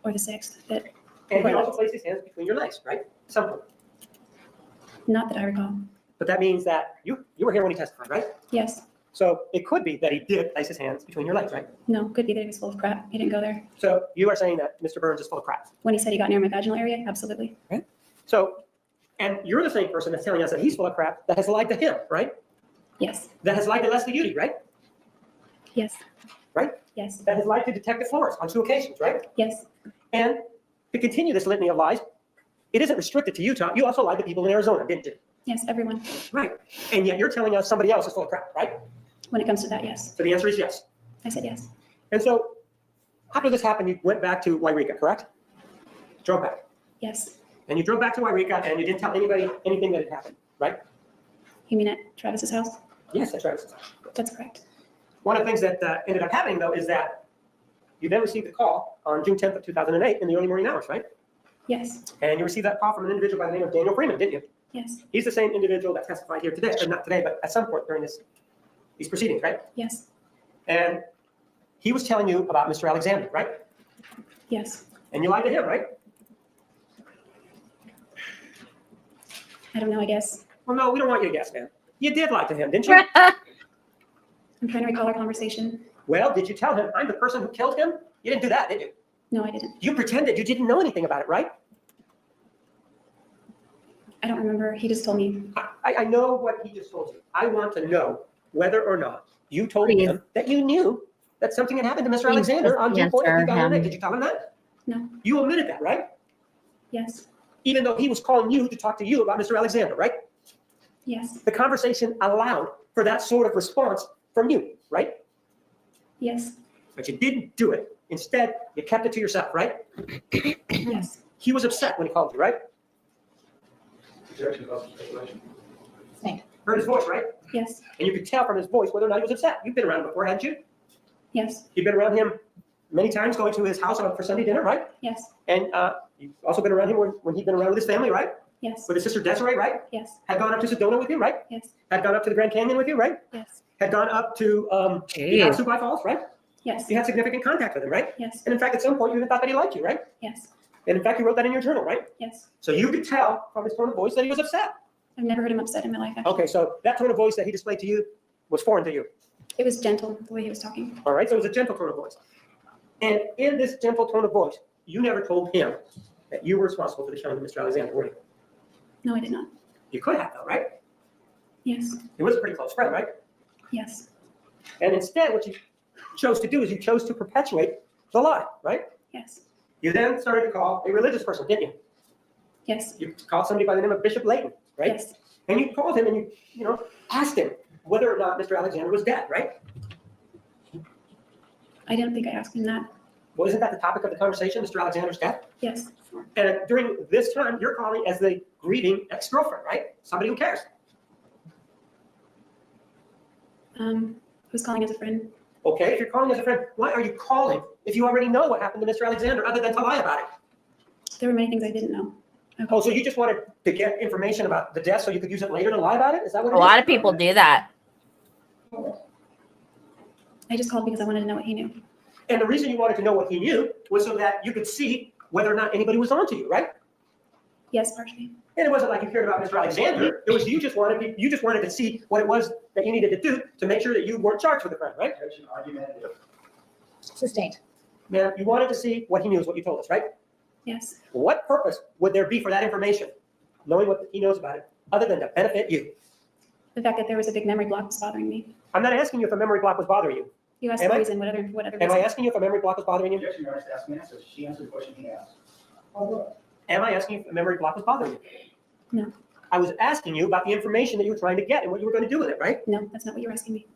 or the 6th. That And he also placed his hands between your legs, right? Some point. not that I recall. But that means that you were here when he testified, right? Yes. So it could be that he did place his hands between your legs, right? No, could be that he was full of crap. He didn't go there. So you are saying that Mr. Burns is full of crap. When he said he got near my vaginal area, absolutely. So, and you're the same person that's telling us that he's full of crap that has lied to him, right? Yes. That has lied to Leslie Udy, right? Yes. Right? Yes. That has lied to Detective Flores on 2 occasions, right? Yes. And to continue this litany of lies, it isn't restricted to Utah. You also lied to people in Arizona, didn't you? Yes, everyone. Right. And yet you're telling us somebody else is full of crap, right? When it comes to that, yes. So the answer is yes. I said yes. And so after this happened, you went back to Wairika, correct? Drove back. Yes. And you drove back to Wairika and you didn't tell anybody anything that had happened, right? You mean at Travis's house? Yes, that's right. That's correct. One of the things that ended up happening, though, is that you then received a call on June 10th of 2008 in the early morning hours, right? Yes. And you received that call from an individual by the name of Daniel Freeman, didn't you? Yes. He's the same individual that testified here today, or not today, but at some point during these proceedings, right? Yes. And he was telling you about Mr. Alexander, right? Yes. And you lied to him, right? I don't know, I guess. Well, no, we don't want you to guess, man. You did lie to him, didn't you? I'm trying to recall our conversation. Well, did you tell him I'm the person who killed him? You didn't do that, did you? No, I didn't. You pretended you didn't know anything about it, right? I don't remember. He just told me. I know what he just told you. I want to know whether or not you told him that you knew that something had happened to Mr. Please Alexander on June 4th, answer 2008. him. Did you tell him that? No. You omitted that, right? Yes. Even though he was calling you to talk to you about Mr. Alexander, right? Yes. The conversation allowed for that sort of response from you, right? Yes. But you didn't do it. Instead, you kept it to yourself, right? Yes. He was upset when he called you, right? Thank. Heard his voice, right? Yes. And you could tell from his voice whether or not he was upset. You've been around him before, hadn't you? Yes. You've been around him many times going to his house for Sunday dinner, right? Yes. And you've also been around him when he'd been around with his family, right? Yes. With his sister Desiree, right? Yes. Had gone up to Sedona with you, right? Yes. Had gone up to the Grand Canyon with you, right? Yes. Had gone up to the Ojai Falls, right? Yes. You had significant contact with him, right? Yes. And in fact, at some point, you even thought that he liked you, right? Yes. And in fact, you wrote that in your journal, right? Yes. So you could tell from his tone of voice that he was upset. I've never heard him upset in my life. Actually. Okay, so that tone of voice that he displayed to you was foreign to you. It was gentle the way he was talking. All right, so it was a gentle tone of voice. And in this gentle tone of voice, you never told him that you were responsible for the killing of Mr. Alexander, were you? No, I did not. You could have, though, right? Yes. It was a pretty close friend, right? Yes. And instead, what you chose to do is you chose to perpetuate the lie, right? Yes. You then started to call a religious person, didn't you? Yes. You called somebody by the name of Bishop Layton, right? Yes. And you called him and you asked him whether or not Mr. Alexander was dead, right? I didn't think I asked him that. Well, isn't that the topic of the conversation, Mr. Alexander's death? Yes. And during this time, you're calling as the grieving ex-girlfriend, right? Somebody who cares. Who's calling as a friend? Okay, if you're calling as a friend, why are you calling if you already know what happened to Mr. Alexander other than to lie about it? There were many things I didn't know. Oh, so you just wanted to get information about the death so you could use it later to lie about it? Is that what it A is? lot of people do that. I just called because I wanted to know what he knew. And the reason you wanted to know what he knew was so that you could see whether or not anybody was onto you, right? Yes, partially. And it wasn't like you cared about Mr. Alexander. It was you just wanted to see what it was that you needed to do to make sure that you weren't charged with a crime, right? Sustained. Now, you wanted to see what he knew is what you told us, right? Yes. What purpose would there be for that information, knowing what he knows about it, other than to benefit you? The fact that there was a big memory block was bothering me. I'm not asking you if a memory block was bothering you. You asked Am the I? reason, whatever Am I reason. asking you if a memory block was bothering you? Objection, Your Honor, to ask me answers. She answered the question he asked. Am I asking you if a memory block was bothering you? No. I was asking you about the information that you were trying to get and what you were going to do with it, right? No, that's not what you're asking me.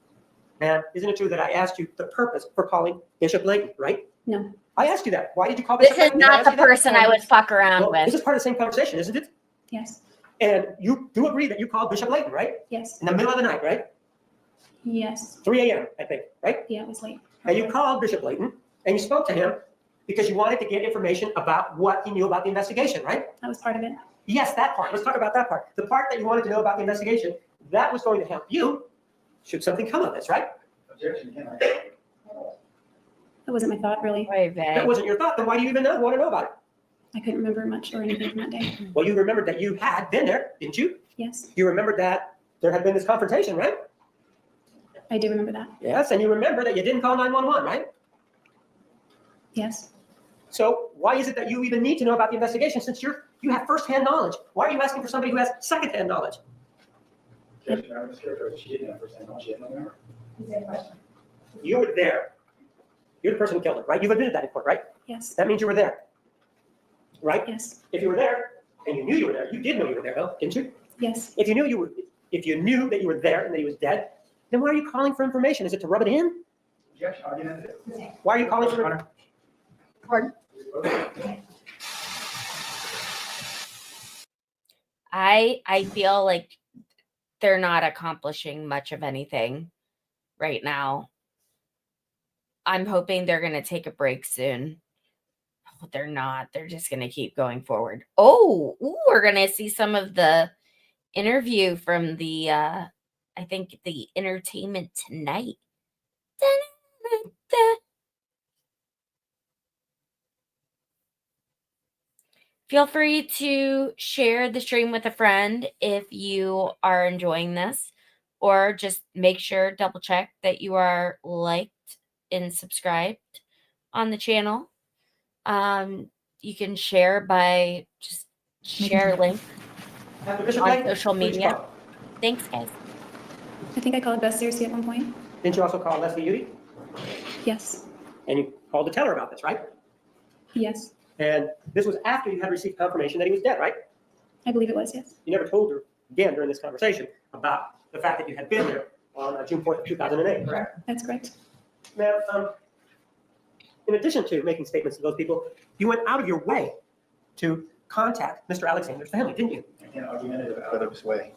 And isn't it true that I asked you the purpose for calling Bishop Layton, right? No. I asked you that. Why did you call This Bishop is Layton? Did I not ask the you that? person I would fuck around Well, with. this is part of the same conversation, isn't it? Yes. And you do agree that you called Bishop Layton, right? Yes. In the middle of the night, right? Yes. 3 a.m., I think, right? Yeah, it was late. And you called Bishop Layton and you spoke to him because you wanted to get information about what he knew about the investigation, right? That was part of it. Yes, that part. Let's talk about that part. The part that you wanted to know about the investigation, that was going to help you should something come of this, right? Objection, can I? That wasn't my thought, really. Very vague. That wasn't your thought. Then why do you even want to know about it? I couldn't remember much or anything from that day. Well, you remembered that you had been there, didn't you? Yes, You remembered that there had been this confrontation, right? I do remember that. Yes, and you remember that you didn't call 911, right? Yes. So why is it that you even need to know about the investigation since you have firsthand knowledge? Why are you asking for somebody who has secondhand knowledge? Objection, I was scared she didn't have first-hand knowledge, she had no memory. You were there. You're the person who killed her, right? You've admitted that in court, right? Yes. That means you were there, right? Yes. If you were there and you knew you were there, you did know you were there, though, didn't you? Yes. If you knew that you were there and that he was dead, then why are you calling for information? Is it to rub it in? Objection, argument. Why are you calling for? Pardon? I feel like they're not accomplishing much of anything right now. I'm hoping they're going to take a break soon. Oh, they're not. They're just going to keep going forward. Oh, we're going to see some of the interview from the, I think, the Entertainment Tonight. Feel free to share the stream with a friend if you are enjoying this, or just make sure, double check that you are liked and subscribed on the channel. You can share by just share a link on social media. Thanks, guys. I think I called Beth seriously at one point. Didn't you also call Leslie Udy? Yes. And you called to tell her about this, right? Yes. And this was after you had received confirmation that he was dead, right? I believe it was, yes. You never told her again during this conversation about the fact that you had been there on June 4th of 2008, correct? That's correct. Now, in addition to making statements to those people, you went out of your way to contact Mr. Alexander's family, didn't you? I can't argument out of his way.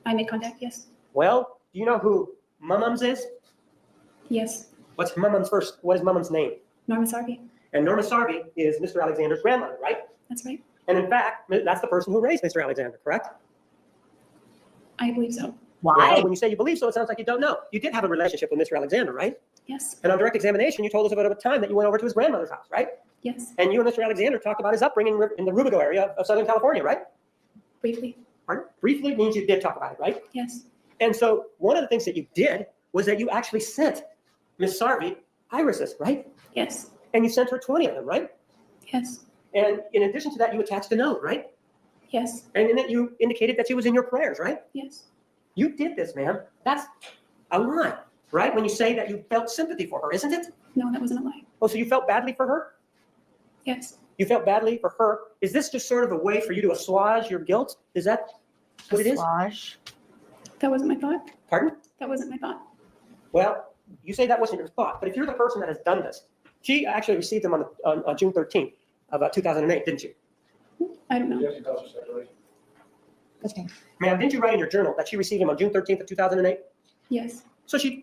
I made contact, yes. Well, do you know who Mumums is? Yes. What is Mumums' name? Norma Sarby. And Norma Sarby is Mr. Alexander's grandmother, right? That's right. And in fact, that's the person who raised Mr. Alexander, correct? I believe so. Well, when you say you believe so, it sounds like you don't know. You did have a relationship with Mr. Alexander, right? Yes. And on direct examination, you told us about a time that you went over to his grandmother's house, right? Yes. And you and Mr. Alexander talked about his upbringing in the Rubidoux area of Southern California, right? Briefly. Pardon? Briefly means you did talk about it, right? Yes. And so one of the things that you did was that you actually sent Miss Sarby irises, right? Yes. And you sent her 20 of them, right? Yes. And in addition to that, you attached a note, right? Yes. And in it, you indicated that she was in your prayers, right? Yes. You did this, ma'am. That's a lie, right? When you say that you felt sympathy for her, isn't it? No, that wasn't a lie. Oh, so you felt badly for her? Yes. You felt badly for her. Is this just sort of a way for you to assuage your guilt? Is that what it is? Assuage. That wasn't my thought. Pardon? That wasn't my thought. Well, you say that wasn't your thought, but if you're the person that has done this, she actually received them on June 13th of 2008, didn't you? I don't know. Objection, tell us your speculation. Okay. Ma'am, didn't you write in your journal that she received them on June 13th of 2008? Yes. So you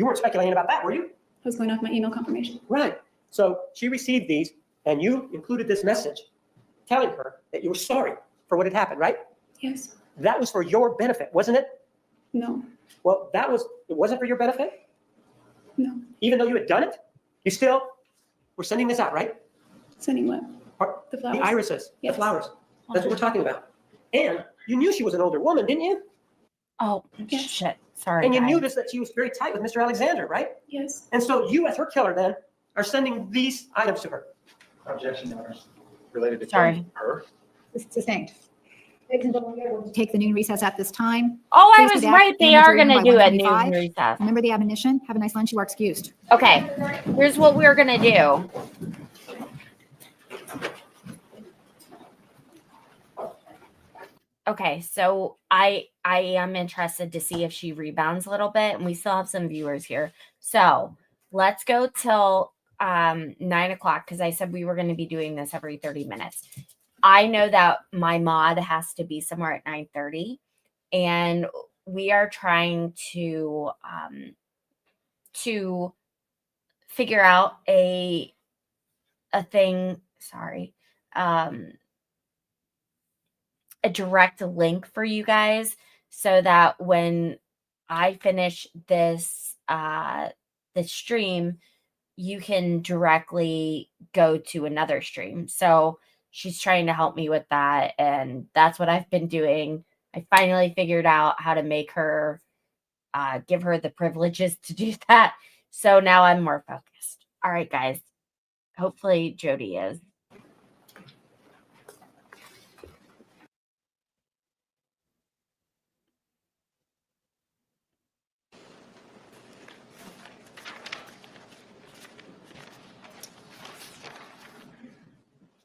weren't speculating about that, were you? I was going off my email confirmation. Right. So she received these, and you included this message telling her that you were sorry for what had happened, right? Yes. That was for your benefit, wasn't it? No. Well, it wasn't for your benefit? No. Even though you had done it? You still were sending this out, right? Sending what? The flowers. The irises, Yes. the flowers. That's what we're talking about. And you knew she was an older woman, didn't you? Oh, Yes. shit. Sorry. And you knew guys. that she was very tight with Mr. Alexander, right? Yes. And so you, as her killer, then, are sending these items to her. Objection, Your Honor. Related to Sorry. her. Sustained. Take the noon recess at this time. Oh, I Please was be back right. They in the are room going to by do a noon 1:25. recess. Remember the admonition. Have a nice lunch. You are excused. Okay. Here's what we're going to do. Okay, so I am interested to see if she rebounds a little bit, and we still have some viewers here. So let's go till 9 o'clock because I said we were going to be doing this every 30 minutes. I know that my mod has to be somewhere at 9:30, and we are trying to figure out a thing. Sorry, a direct link for you guys so that when I finish this this stream, you can directly go to another stream. So she's trying to help me with that, and that's what I've been doing. I finally figured out how to make her give her the privileges to do that. So now I'm more focused. All right, guys. Hopefully Jodi is.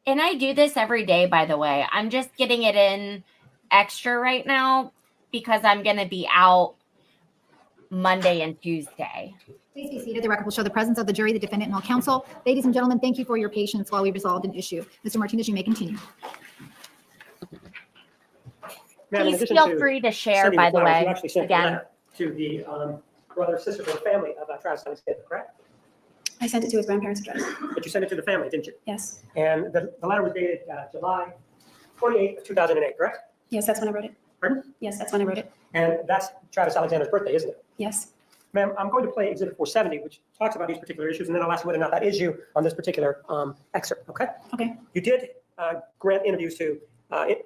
And I do this every day, by the way. I'm just getting it in extra right now because I'm going to be out Monday and Tuesday. Please be seated. The record will show the presence of the jury, the defendant, and all counsel. Ladies and gentlemen, thank you for your patience while we resolved an issue. Mr. Martinez, you may continue. Ma'am, in Please addition feel to free to share, sending by the the flowers, way, you actually sent a again. letter to the brother, sister, or family of Travis Alexander, correct? I sent it to his grandparents' address. But you sent it to the family, didn't you? Yes. And the letter was dated July 28th, 2008, correct? Yes, that's when I wrote it. Pardon? Yes, that's when I wrote it. And that's Travis Alexander's birthday, isn't it? Yes. Ma'am, I'm going to play Exhibit 470, which talks about these particular issues, and then I'll ask whether or not that is you on this particular excerpt, okay? Okay. You did grant interviews to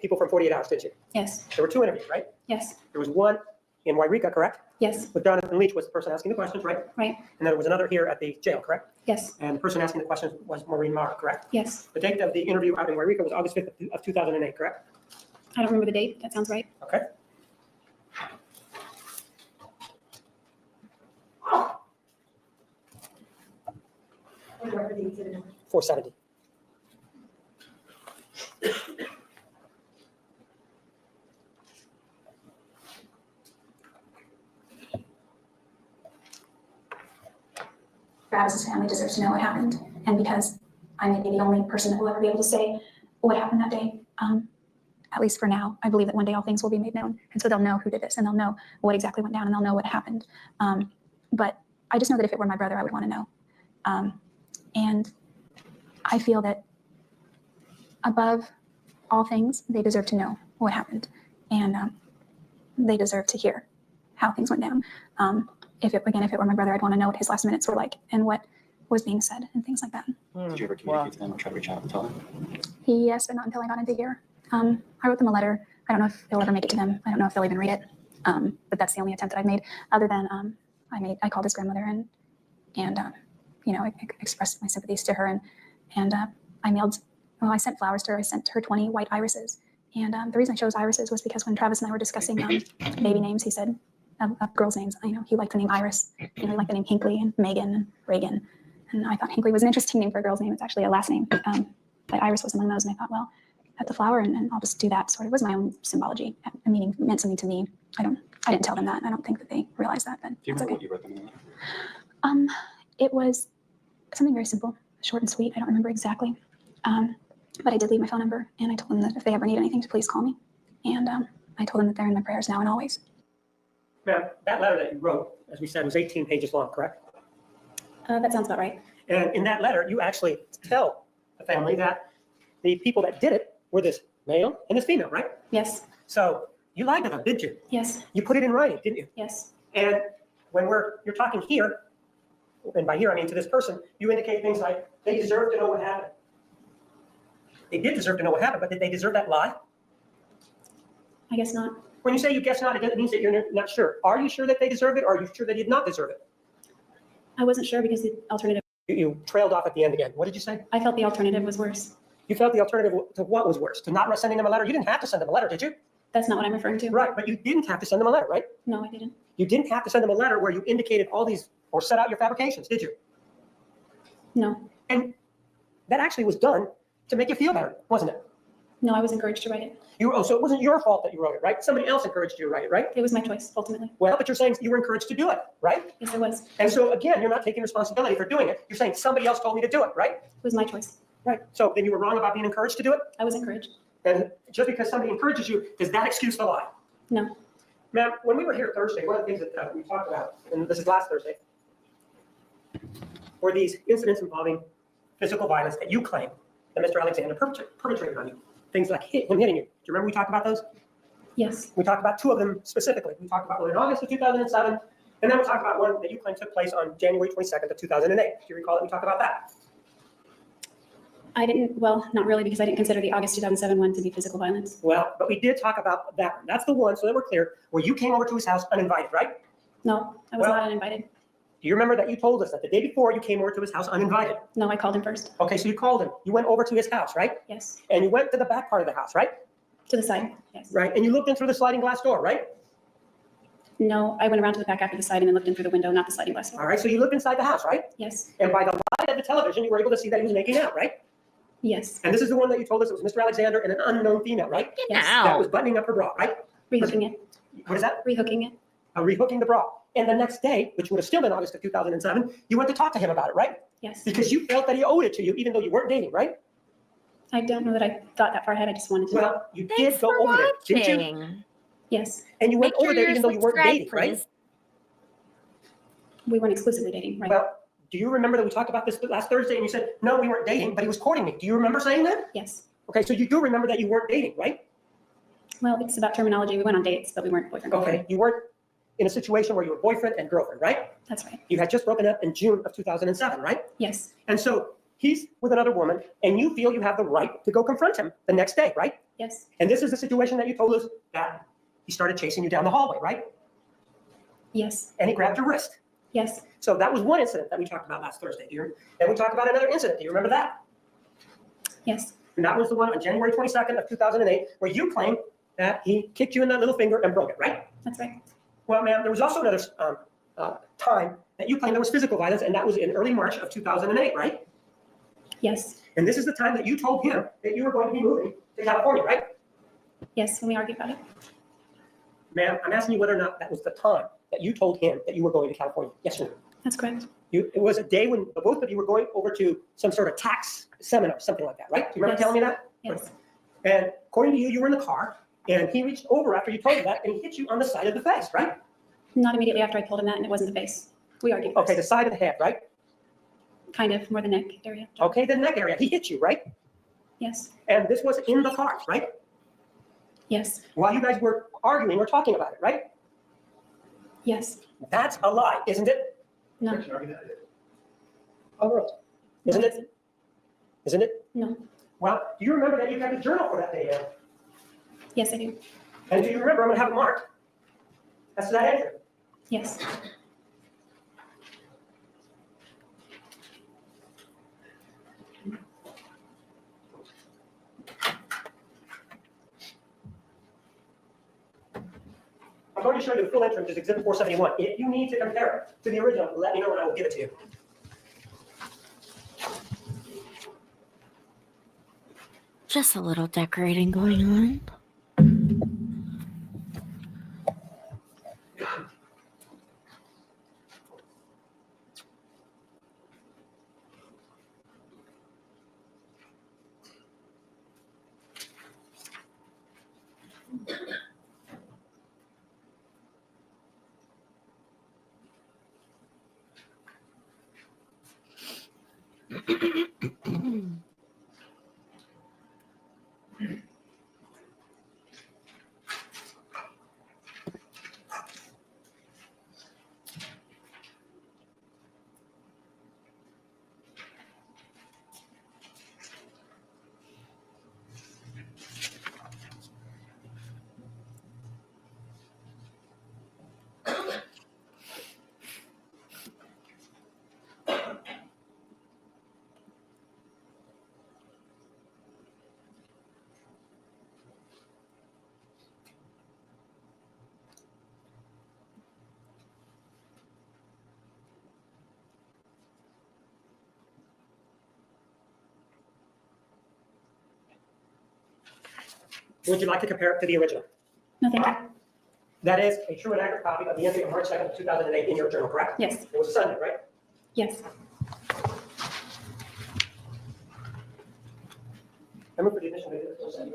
people from 48 Hours, did you? Yes. There were 2 interviews, right? Yes. There was one in Wairika, correct? Yes. With Jonathan Leach was the person asking the questions, right? Right. And then there was another here at the jail, correct? Yes. And the person asking the questions was Maureen Mara, correct? Yes. The date of the interview out in Wairika was August 5th of 2008, correct? I don't remember the date. That sounds right. Okay. Whatever the exhibit number. 470. Travis's family deserves to know what happened. And because I may be the only person that will ever be able to say what happened that day, at least for now, I believe that one day all things will be made known. And so they'll know who did this, and they'll know what exactly went down, and they'll know what happened. But I just know that if it were my brother, I would want to know. And I feel that above all things, they deserve to know what happened. And they deserve to hear how things went down. If it were my brother, I'd want to know what his last minutes were like and what was being said and things like that. Did you ever communicate to them or try to reach out and tell them? Yes, but not until I got into here. I wrote them a letter. I don't know if it'll ever make it to them. I don't know if they'll even read it. But that's the only attempt that I've made. Other than I called his grandmother and I expressed my sympathies to her and I sent flowers to her. I sent her 20 white irises. And the reason I chose irises was because when Travis and I were discussing baby names, he said of girls' names, he liked the name Iris. He liked the name Hinckley and Megan and Reagan. And I thought Hinckley was an interesting name for a girl's name. It's actually a last name. But Iris was among those. And I thought, well, at the flower, and I'll just do that. Sort of, it was my own symbology. A meaning meant something to me. I didn't tell them that. I don't think that they realized that. But Do you that's remember okay. what you wrote them in the letter? It was something very simple, short and sweet. I don't remember exactly. But I did leave my phone number, and I told them that if they ever need anything, to please call me. And I told them that they're in my prayers now and always. Ma'am, that letter that you wrote, as we said, was 18 pages long, correct? That sounds about right. And in that letter, you actually tell the family that the people that did it were this male and this female, right? Yes. So you lied to them, didn't you? Yes. You put it in writing, didn't you? Yes. And when you're talking here, and by here I mean to this person, you indicate things like they deserve to know what happened. They did deserve to know what happened, but did they deserve that lie? I guess not. When you say you guess not, it means that you're not sure. Are you sure that they deserved it, or are you sure they did not deserve it? I wasn't sure because the alternative. You trailed off at the end again. What did you say? I felt the alternative was worse. You felt the alternative to what was worse? To not sending them a letter? You didn't have to send them a letter, did you? That's not what I'm referring to. Right, but you didn't have to send them a letter, right? No, I didn't. You didn't have to send them a letter where you indicated all these or set out your fabrications, did you? No. And that actually was done to make you feel better, wasn't it? No, I was encouraged to write it. So it wasn't your fault that you wrote it, right? Somebody else encouraged you to write it, right? It was my choice, ultimately. Well, but you're saying you were encouraged to do it, right? Yes, I was. It And so again, you're not taking responsibility for doing it. You're saying somebody else told me to do it, right? was my choice. Right. So then you were wrong about being encouraged to do it? I was encouraged. And just because somebody encourages you, does that excuse the lie? No. Ma'am, when we were here Thursday, one of the things that we talked about, and this is last Thursday, were these incidents involving physical violence that you claim that Mr. Alexander perpetrated on you. Things like him hitting you. Do you remember we talked about those? Yes. We talked about two of them specifically. We talked about one in August of 2007, and then we talked about one that you claim took place on January 22nd of 2008. Do you recall that we talked about that? I didn't, well, not really, because I didn't consider the August 2007 one to be physical violence. Well, but we did talk about that one. That's the one, so that we're clear, where you came over to his house uninvited, right? No, I was Well- not uninvited. Do you remember that you told us that the day before you came over to his house uninvited? No, I called him first. Okay, so you called him. You went over to his house, right? Yes. And you went to the back part of the house, right? To the side. Yes. Right, and you looked in through the sliding glass door, right? No, I went around to the back after the side and then looked in through the window, not the sliding glass All door. right, so you looked inside the house, right? Yes. And by the light of the television, you were able to see that he was making out, right? Yes. And this is the one that you told us it was Mr. Alexander and an unknown female, right? Yes. That was buttoning up her bra, right? Rehooking it. What is that? Rehooking it. Rehooking the bra. And the next day, which would have still been August of 2007, you went to talk to him about it, right? Yes. Because you felt that he owed it to you, even though you weren't dating, right? I don't know that I thought that far ahead. I just wanted to. Well, you Thanks did go for over there, didn't you? watching. Yes. And you went Make sure over there you're even though you weren't subscribed, dating, right? please. We weren't exclusively dating, right? Well, do you remember that we talked about this last Thursday and you said, no, we weren't dating, but he was courting me. Do you remember saying that? Yes. Okay, so you do remember that you weren't dating, right? Well, it's about terminology. We went on dates, but we weren't boyfriend. Okay, girlfriend. you weren't in a situation where you were boyfriend and girlfriend, right? That's right. You had just broken up in June of 2007, right? Yes. And so he's with another woman and you feel you have the right to go confront him the next day, right? Yes. And this is the situation that you told us that he started chasing you down the hallway, right? Yes. And he grabbed your wrist. Yes. So that was one incident that we talked about last Thursday. Then we talked about another incident. Do you remember that? Yes. And that was the one on January 22nd of 2008, where you claimed that he kicked you in that little finger and broke it, right? That's right. Well, ma'am, there was also another time that you claimed there was physical violence, and that was in early March of 2008, right? Yes. And this is the time that you told him that you were going to be moving to California, right? Yes. When we argued about it. Ma'am, I'm asking you whether or not that was the time that you told him that you were going to California. Yes or no? That's correct. It was a day when the both of you were going over to some sort of tax seminar, something like that, right? Do you remember Yes. telling me that? Yes. And according to you, you were in the car, and he reached over after you told him that, and he hit you on the side of the face, right? Not immediately after I told him that, and it wasn't the face. We argued. Okay, the first. side of the head, right? Kind of more the neck area. Okay, the neck area. He hit you, right? Yes. And this was in the car, right? Yes. While you guys were arguing or talking about it, right? Yes. That's a lie, isn't it? No. Oh, really? Isn't it? Isn't it? No. Well, do you remember that you had a journal for that day, Ann? Yes, I do. And do you remember, I'm gonna have it marked. That's that entry. Yes. I'm going to show you the full entry, which is Exhibit 471. If you need to compare it to the original, let me know and I will give it to you. Just a little decorating going on. Would you like to compare it to the original? No, thank you. That is a true and accurate copy of the entry of March 2nd, 2008 in your journal, correct? Yes, It was a Sunday, right? yes. I move for the admission of the Sunday.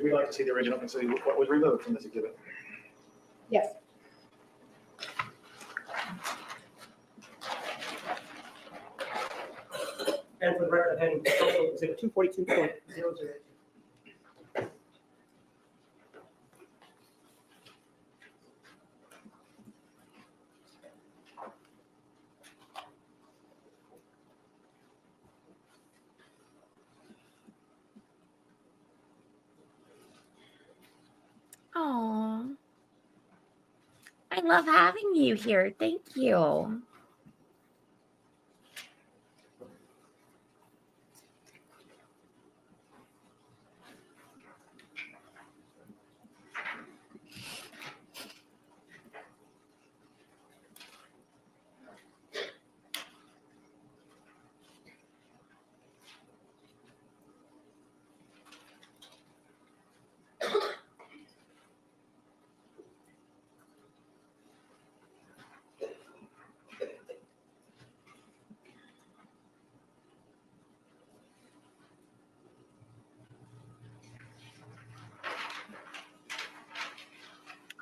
We'd like to see the original and see what was removed from this exhibit. Yes. And for the record, I'm handing exhibit 242.002. Oh, I love having you here. Thank you.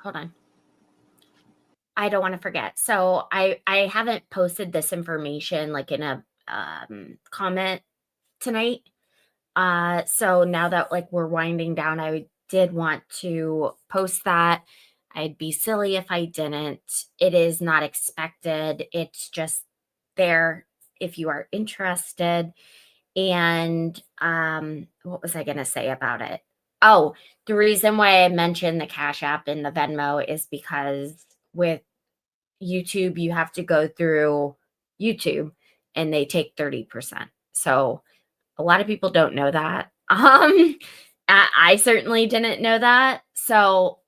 Hold on. I don't want to forget. So I haven't posted this information like in a comment tonight. So now that like we're winding down, I did want to post that. I'd be silly if I didn't. It is not expected. It's just there if you are interested. And what was I going to say about it? Oh, the reason why I mentioned the Cash App and the Venmo is because with YouTube, you have to go through YouTube and they take 30%. So a lot of people don't know that. I certainly didn't know that. So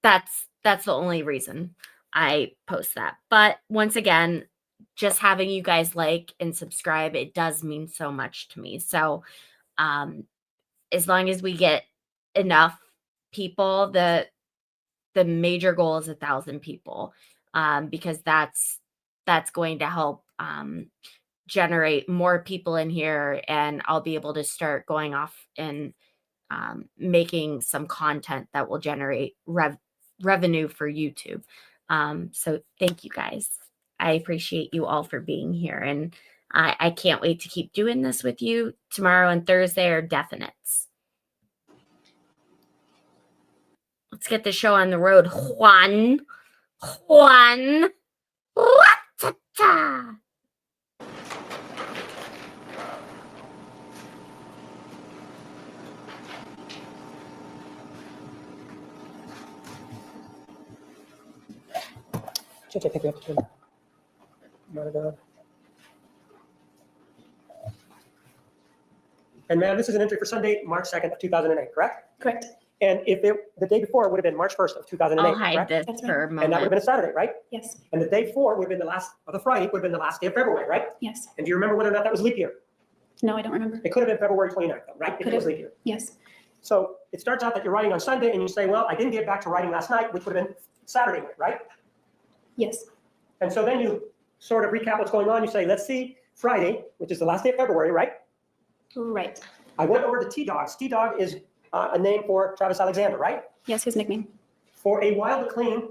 that's the only reason I post that. But once again, just having you guys like and subscribe, it does mean so much to me. So as long as we get enough people, the major goal is 1,000 people, because that's going to help generate more people in here, and I'll be able to start going off and making some content that will generate revenue for YouTube. So thank you guys. I appreciate you all for being here, and I can't wait to keep doing this with you. Tomorrow and Thursday are definites. Let's get the show on the road, Juan. Ra-ta-ta. Judge, I think we have to turn monitor on. And ma'am, this is an entry for Sunday, March 2nd of 2008, correct? Correct. And if the day before would have been March 1st of 2008, I'll hide correct? this That's for a And that would have moment. been a Saturday, right? Yes, And the day before would have been the Friday would have been the last day of February, right? yes. And do you remember whether or not that was leap year? No, I don't remember. It could have been February 29th, though, right? If Could it was have. leap year. Yes, So it starts out that you're writing on Sunday and you say, well, I didn't get back to writing last night, which would have been Saturday, right? yes, And so then you sort of recap what's going on. You say, let's see, Friday, which is the last day of February, right? right. I went over to T-Dogs. T-Dog is a name for Travis Alexander, right? Yes, his nickname. For a while to clean,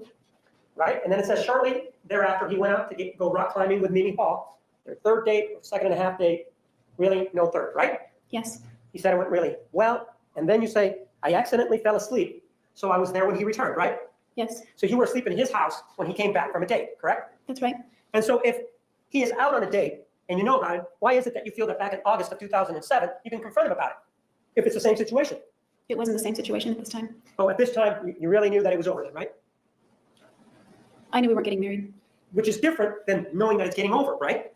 right? And then it says shortly thereafter, he went out to go rock climbing with Mimi Hall. Their third date, second and a half date, really no third, right? Yes, He said it went really well. And then you say, I accidentally fell asleep. So I was there when he returned, right? yes, So you were asleep in his house when he came back from a date, correct? that's right. And so if he is out on a date and you know about it, why is it that you feel that back in August of 2007, you can confront him about it? If it's the same situation. It wasn't the same situation at this time. Oh, at this time, you really knew that it was over then, right? I knew we weren't getting married. Which is different than knowing that it's getting over, right?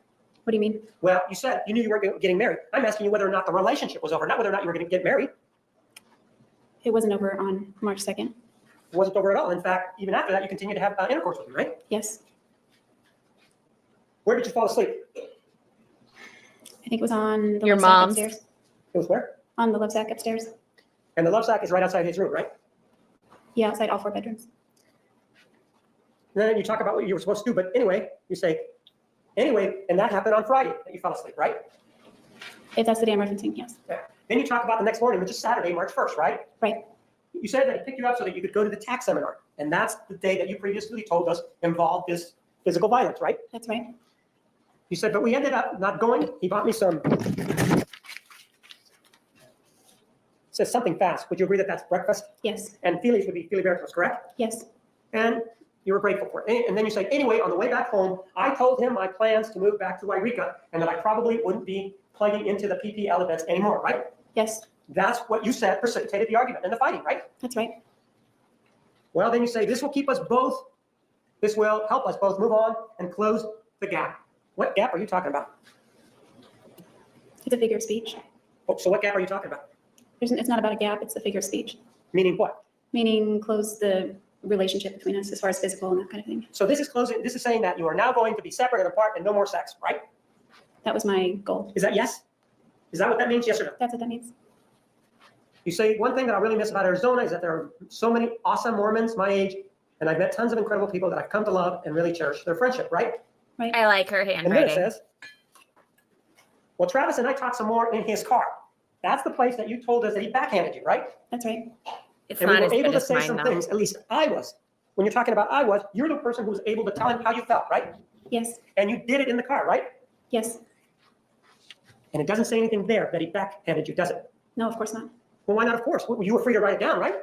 What do you mean? Well, you said you knew you weren't getting married. I'm asking you whether or not the relationship was over, not whether or not you were going to get married. It wasn't over on March 2nd. It wasn't over at all. In fact, even after that, you continued to have intercourse with him, right? Yes, Where did you fall asleep? I think it was on the Your love sack mom's? upstairs. It was where? On the love sack upstairs. And the love sack is right outside his room, right? Yeah, outside all 4 bedrooms. And then you talk about what you were supposed to do, but anyway, you say, anyway, and that happened on Friday that you fell asleep, right? If that's the day I'm referencing, yes. Yeah. Then you talk about the next morning, which is Saturday, March 1st, right? Right. You said that he picked you up so that you could go to the tax seminar. And that's the day that you previously told us involved this physical violence, right? That's right. You said, but we ended up not going. He bought me some, says something fast. Would you agree that that's breakfast? Yes. And Feli's would be Filiberto's, correct? Yes. And You were grateful for it. And then you say, anyway, on the way back home, I told him my plans to move back to Wairika and that I probably wouldn't be plugging into the PPL events anymore, right? Yes, That's what you said precipitated the argument and the fighting, right? that's right. Well, then you say, this will keep us both, this will help us both move on and close the gap. What gap are you talking about? It's a figure of speech. Oh, so what gap are you talking about? It's not about a gap, it's a figure of speech, Meaning what? meaning close the relationship between us as far as physical and that kind of thing. So this is closing, this is saying that you are now going to be separate and apart and no more sex, right? That was my goal. Is that yes? Is that what that means, yes or no? That's what that means. You say, one thing that I really miss about Arizona is that there are so many awesome Mormons my age, and I've met tons of incredible people that I've come to love and really cherish their friendship, right? I like her And then it handwriting. says, well, Travis and I talked some more in his car. That's the place that you told us that he backhanded you, right? That's right. It's And we not were as able good to as say mine some though. things, at least I was. When you're talking about I was, you're the person who was able to tell him how you felt, right? Yes, And you did it in the car, right? yes. And it doesn't say anything there that he backhanded you, does it? No, of course not. Well, why not, of course? Well, you were free to write it down, right?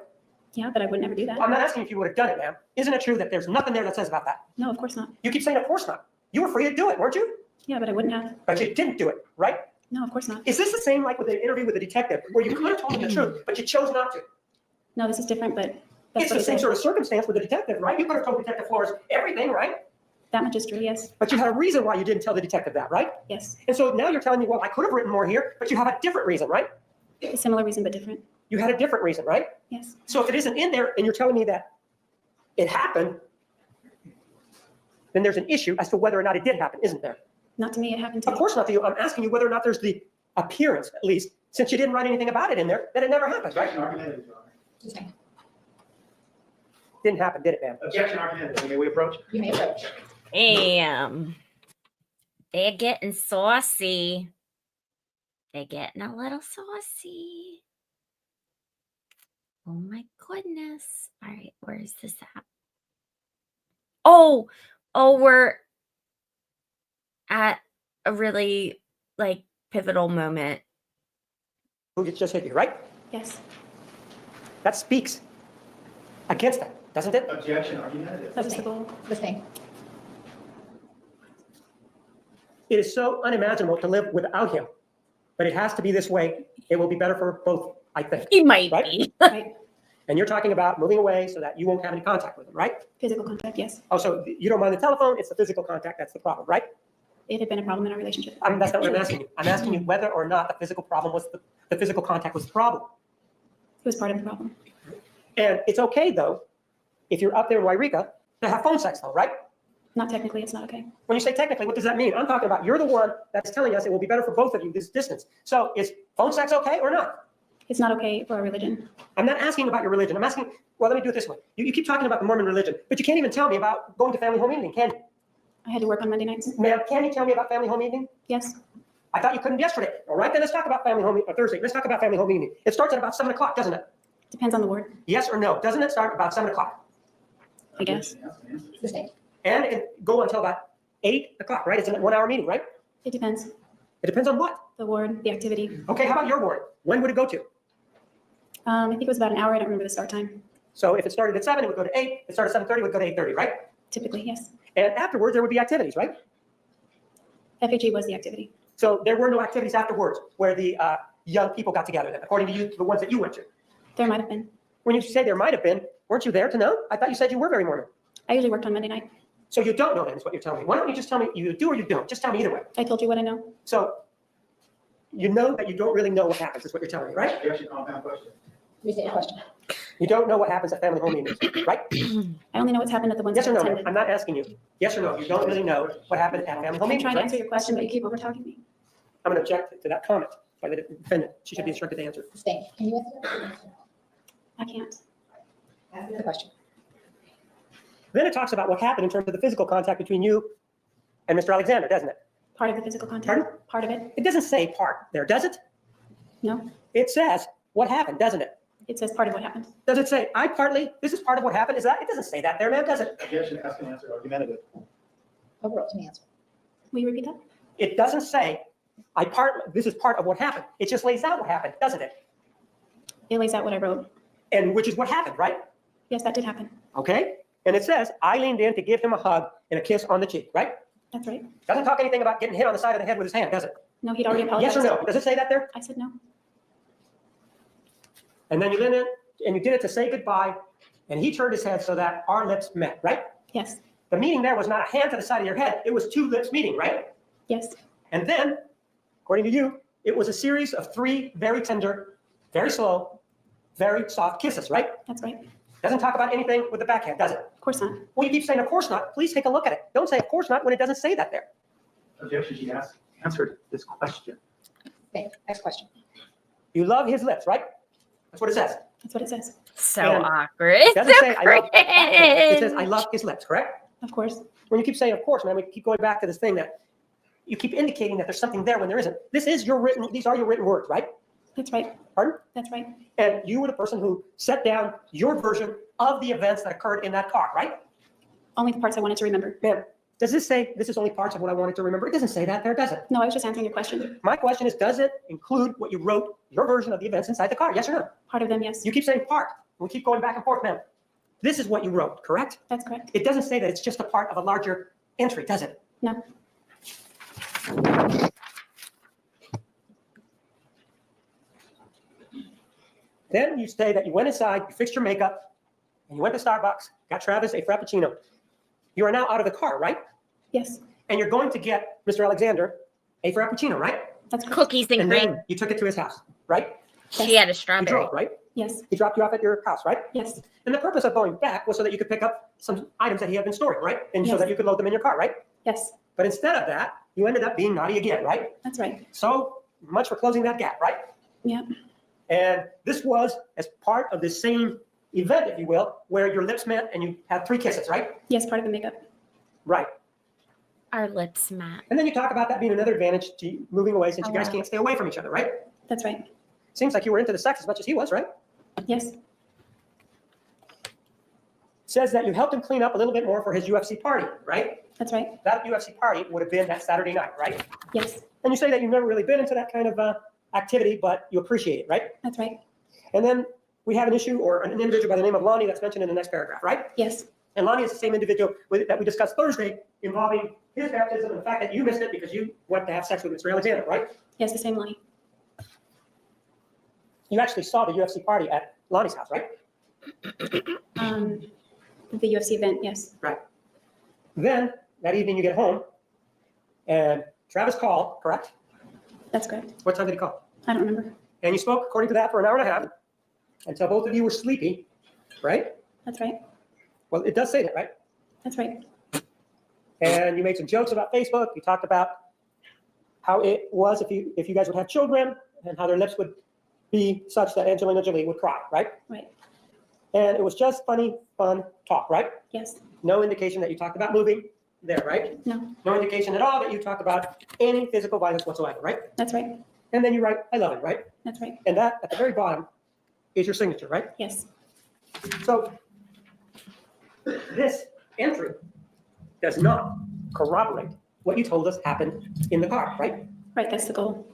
Yeah, but I would never do that. I'm not asking if you would have done it, ma'am. Isn't it true that there's nothing there that says about that? No, of course not. You keep saying, of course not. You were free to do it, weren't you? Yeah, but I wouldn't have. But you didn't do it, right? No, of course not. Is this the same like with the interview with the detective, where you could have told him the truth, but you chose not to? No, this is different, but that's It's what the it same said. sort of circumstance with the detective, right? You could have told Detective Flores everything, right? That much is true, yes, But you had a reason why you didn't tell the detective that, right? yes. And so now you're telling me, well, I could have written more here, but you have a different reason, right? A similar reason, but different. You had a different reason, right? Yes, So if it isn't in there and you're telling me that it happened, then there's an issue as to whether or not it did happen, isn't there? not to me, it happened to Of me. course not to you. I'm asking you whether or not there's the appearance, at least, since you didn't write anything about it in there, that it never happened, right? Didn't happen, did it, ma'am? Objection argumentative. May we approach? You may approach. Damn. They're getting saucy. They're getting a little saucy. Oh my goodness. All right, where is this at? Oh, we're at a really pivotal moment. Who just hit you, right? Yes, That speaks against that, doesn't it? Objection argumentative. that was the goal. Listening. It is so unimaginable to live without him, but it has to be this way. It will be better for both, I think. He might Right? be. Right, And you're talking about moving away so that you won't have any contact with him, right? physical contact, yes. Oh, so you don't mind the telephone, it's the physical contact that's the problem, right? It had been a problem in our relationship. That's not what I'm asking you. I'm asking you whether or not the physical problem was the physical contact was the problem. It was part of the problem. And it's okay, though, if you're up there in Wairika, to have phone sex, though, right? Not technically, it's not okay. When you say technically, what does that mean? I'm talking about you're the one that's telling us it will be better for both of you this distance. So is phone sex okay or not? It's not okay for our religion. I'm not asking about your religion. I'm asking, well, let me do it this way. You keep talking about the Mormon religion, but you can't even tell me about going to family home evening, can you? I had to work on Monday nights. Ma'am, can you tell me about family home evening? Yes, I thought you couldn't yesterday. All right, then let's talk about family home or Thursday. Let's talk about family home evening. It starts at about 7 o'clock, doesn't it? depends on the word, Yes or no? Doesn't it start about 7 o'clock? I guess. Listening. And it go until about 8 o'clock, right? It's a 1 hour meeting, right? It depends. It depends on what? The word, the activity. Okay, how about your ward? When would it go to? I think it was about an hour. I don't remember the start time. So if it started at 7, it would go to 8. If it started at 7:30, it would go to 8:30, right? Typically, yes. And afterwards, there would be activities, right? FHE was the activity. So there were no activities afterwards where the young people got together, then, according to you, the ones that you went to. There might have been. When you say there might have been, weren't you there to know? I thought you said you were very Mormon. I usually worked on Monday night. So you don't know then is what you're telling me. Why don't you just tell me you do or you don't? Just tell me either way. I told you what I know. So you know that you don't really know what happens is what you're telling me, right? Objection compound question. Restate your question. You don't know what happens at family home meetings, right? I only know what's happened at the ones Yes that or I no? attended. I'm not asking you. Yes or no? You don't really know what happened at family home I'm meetings, trying to right? answer your question, but you keep over talking me. I'm going to object to that comment by the defendant. She should be instructed to answer. Listening. Can you answer? I can't. That's the question. Then it talks about what happened in terms of the physical contact between you and Mr. Alexander, doesn't it? Part of the physical contact. Pardon? Part of it. It doesn't say part there, does it? No, It says what happened, doesn't it? it says part of what happened. Does it say, this is part of what happened? Is that, it doesn't say that there, ma'am, does it? Objection, ask and answer argumentative. Overall, to answer. Will you repeat that? It doesn't say, this is part of what happened. It just lays out what happened, doesn't it? It lays out what I wrote. And which is what happened, right? Yes, that did happen. Okay? And it says, I leaned in to give him a hug and a kiss on the cheek, right? That's right. Doesn't talk anything about getting hit on the side of the head with his hand, does it? No, he'd already apologized. Yes or no? Does it say that there? I said no. And then you leaned in and you did it to say goodbye, and he turned his head so that our lips met, right? Yes. The meeting there was not a hand to the side of your head. It was two lips meeting, right? Yes. And then, according to you, it was a series of 3 very tender, very slow, very soft kisses, right? That's right. Doesn't talk about anything with the backhand, does it? Of course not. Well, you keep saying, of course not. Please take a look at it. Don't say, of course not, when it doesn't say that there. Objection, she answered this question. Okay, next question. You love his lips, right? That's what it says. That's what it says. So And awkward. It doesn't say, I love, it says, I love his lips, correct? Of course. When you keep saying, of course, man, we keep going back to this thing that you keep indicating that there's something there when there isn't. These are your written words, right? That's right. Pardon? That's right. And you were the person who set down your version of the events that occurred in that car, right? Only the parts I wanted to remember. Ma'am, does this say this is only parts of what I wanted to remember? It doesn't say that there, does it? No, I was just answering your question. My question is, does it include what you wrote, your version of the events inside the car? Yes or no? Part of them, yes. You keep saying part. We keep going back and forth, ma'am. This is what you wrote, correct? That's correct. It doesn't say that it's just a part of a larger entry, does it? No. Then you say that you went inside, you fixed your makeup, and you went to Starbucks, got Travis a Frappuccino. You are now out of the car, right? Yes. And you're going to get Mr. Alexander a Frappuccino, right? That's correct. Cookies and And cream. then you took it to his house, right? She had a He strawberry. drove, right? Yes. He dropped you off at your house, right? Yes. And the purpose of going back was so that you could pick up some items that he had been storing, right? And so Yes. that you could load them in your car, right? Yes. But instead of that, you ended up being naughty again, right? That's right. So much for closing that gap, right? Yeah. And this was as part of the same event, if you will, where your lips met and you had 3 kisses, right? Yes, part of the makeup. Right. Our lips met. And then you talk about that being another advantage to you moving away since you guys can't stay away from each other, right? That's right. Seems like you were into the sex as much as he was, right? Yes. Says that you helped him clean up a little bit more for his UFC party, right? That's right. That UFC party would have been that Saturday night, right? Yes. And you say that you've never really been into that kind of activity, but you appreciate it, right? That's right. And then we have an issue or an individual by the name of Lonnie that's mentioned in the next paragraph, right? Yes. And Lonnie is the same individual that we discussed Thursday involving his baptism and the fact that you missed it because you went to have sex with Mr. Alexander, right? Yes, the same Lonnie. You actually saw the UFC party at Lonnie's house, right? The UFC event, yes. Right. Then that evening you get home and Travis called, correct? That's correct. What time did he call? I don't remember. And you spoke, according to that, for an hour and a half until both of you were sleepy, right? That's right. Well, it does say that, right? That's right. And you made some jokes about Facebook. You talked about how it was if you guys would have children and how their lips would be such that Angelina Jolie would cry, right? Right. And it was just funny, fun talk, right? Yes. No indication that you talked about moving there, right? No. No indication at all that you talked about any physical violence whatsoever, right? That's right. And then you write, I love it, right? That's right. And that, at the very bottom, is your signature, right? Yes. So this entry does not corroborate what you told us happened in the car, right? Right. That's the goal.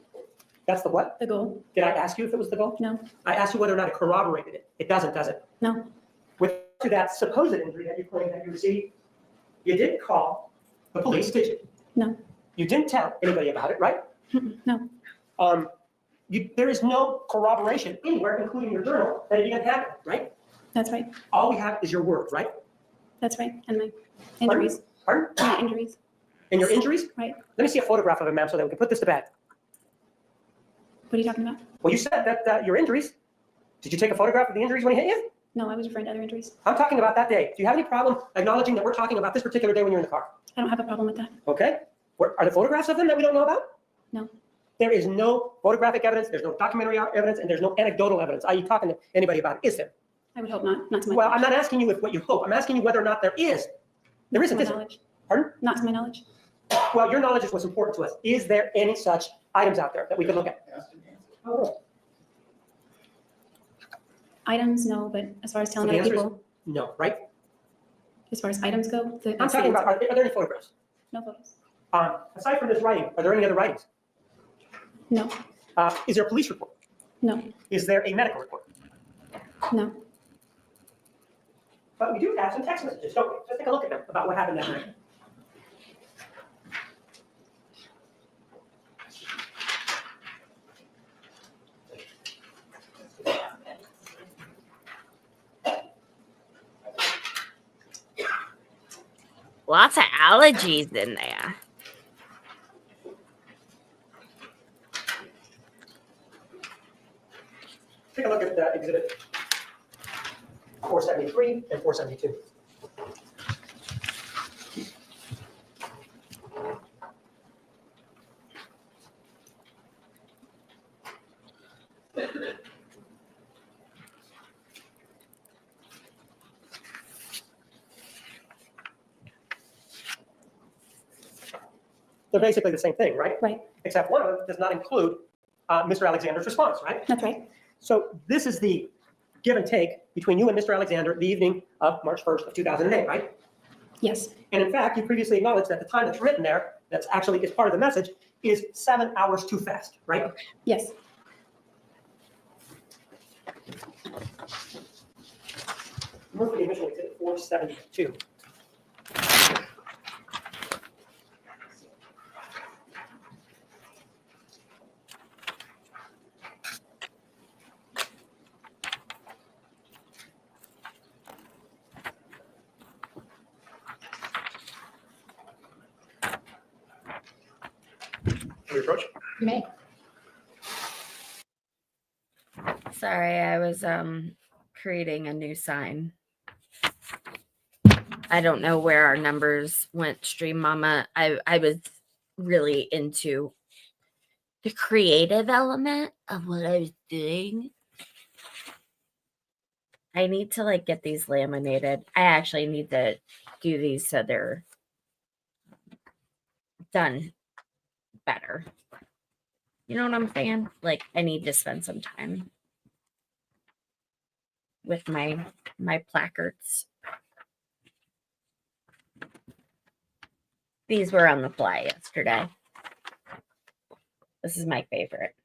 That's the what? The goal. Did I ask you if it was the goal? No. I asked you whether or not it corroborated it. It doesn't, does it? No. With to that supposed injury that you claim that you received, you didn't call the police, did you? No. You didn't tell anybody about it, right? No. There is no corroboration anywhere, including your journal, that it even happened, right? That's right. All we have is your word, right? That's right. And my injuries. Pardon? My injuries. And your injuries? Right. Let me see a photograph of it, ma'am, so that we can put this to bed. What are you talking about? Well, you said that your injuries. Did you take a photograph of the injuries when he hit you? No, I was referring to other injuries. I'm talking about that day. Do you have any problem acknowledging that we're talking about this particular day when you're in the car? I don't have a problem with that. Okay. Are there photographs of them that we don't know about? No. There is no photographic evidence, there's no documentary evidence, and there's no anecdotal evidence. Are you talking to anybody about it? Is there? I would hope not, not to my Well, I'm knowledge. not asking you what you hope. I'm asking you whether or not there is. There Not isn't, to is my there? knowledge. Pardon? Not to my knowledge. Well, your knowledge is what's important to us. Is there any such items out there that we can look at? Items, no, but as far as telling So the other answer is people, no, right? as far as items go, I'm that's the talking about, answer. are there any photographs? No photos. Aside from this writing, are there any other writings? No, Is there a police report? no, Is there a medical report? no. But we do have some text messages, don't we? Just take a look at them about what happened that night. Lots of allergies in there. Take a look at exhibit 473 and 472. They're basically the same thing, right? Right, Except one of them does not include Mr. Alexander's response, right? that's right. So this is the give and take between you and Mr. Alexander the evening of March 1st of 2008, right? Yes, And in fact, you previously acknowledged that the time that's written there, that's actually is part of the message, is 7 hours too fast, right? yes. Move the admission exhibit 472. Can we approach? You may. Sorry, I was creating a new sign. I don't know where our numbers went, Stream Mama. I was really into the creative element of what I was doing. I need to like get these laminated. I actually need to do these so they're done better. You know what I'm saying? Like I need to spend some time with my placards. These were on the fly yesterday. This is my favorite.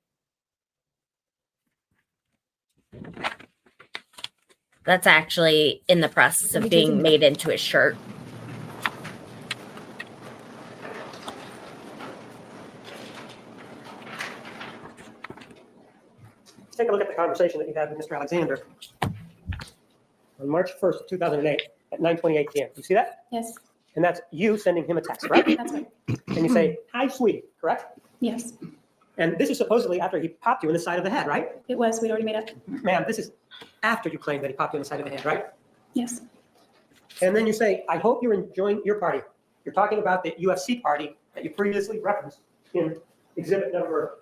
That's actually in the process of being made into a shirt. Let's take a look at the conversation that you had with Mr. Alexander on March 1st of 2008 at 9:28 p.m. You see that? Yes, And that's you sending him a text, right? that's right. And you say, "Hi, sweetie," correct? Yes, And this is supposedly after he popped you in the side of the head, right? it was. We'd already made up. Ma'am, this is after you claim that he popped you in the side of the head, right? Yes, And then you say, "I hope you're enjoying your party." You're talking about the UFC party that you previously referenced in exhibit number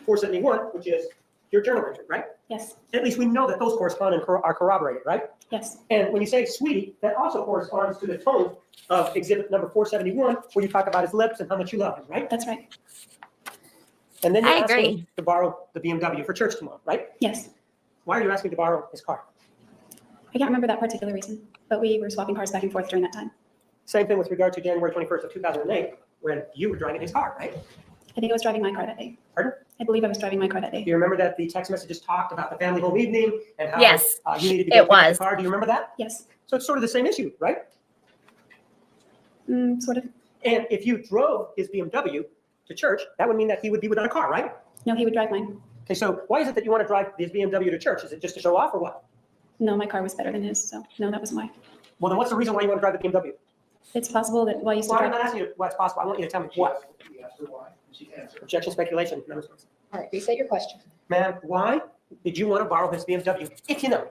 471, which is your journal entry, right? yes, At least we know that those correspond and are corroborated, right? yes, And when you say sweetie, that also corresponds to the tone of exhibit number 471, where you talk about his lips and how much you love him, right? that's right. And then you're I asking agree. to borrow the BMW for church tomorrow, right? Yes. Why are you asking to borrow his car? I can't remember that particular reason, but we were swapping cars back and forth during that time. Same thing with regard to January 21st of 2008, when you were driving his car, right? I think I was driving my car that day. Pardon? I believe I was driving my car that Do day. you remember that the text messages talked about the family home evening and how Yes, you needed to it go pick up was. the car? Do you remember that? Yes, So it's sort of the same issue, right? sort of. And if you drove his BMW to church, that would mean that he would be without a car, right? No, he would drive mine. Okay, so why is it that you want to drive his BMW to church? Is it just to show off or what? No, my car was better than his, so no, that wasn't why. Well, then what's the reason why you want to drive the BMW? It's possible that while I used to Well, I'm drive, not asking you what's possible. I want you to tell me what. We asked her why, and she answered. Objection, speculation. No. All right, restate your question. Ma'am, why did you want to borrow his BMW, if you know?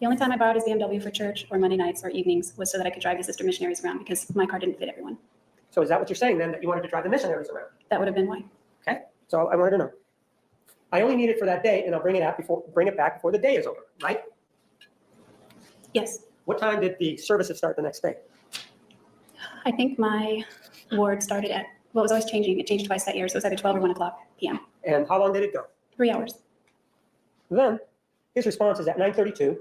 the only time I borrowed his BMW for church or Monday nights or evenings was so that I could drive the sister missionaries around because my car didn't fit everyone. So is that what you're saying then, that you wanted to drive the missionaries around? That would have been why. Okay, so I wanted to know. I only need it for that day, and I'll bring it back before the day is over, right? Yes. What time did the services start the next day? I think my ward started at, well, it was always changing. It changed twice that year. So it was either 12 or 1 o'clock p.m. And how long did it go? 3 hours, Then his response is at 9:32,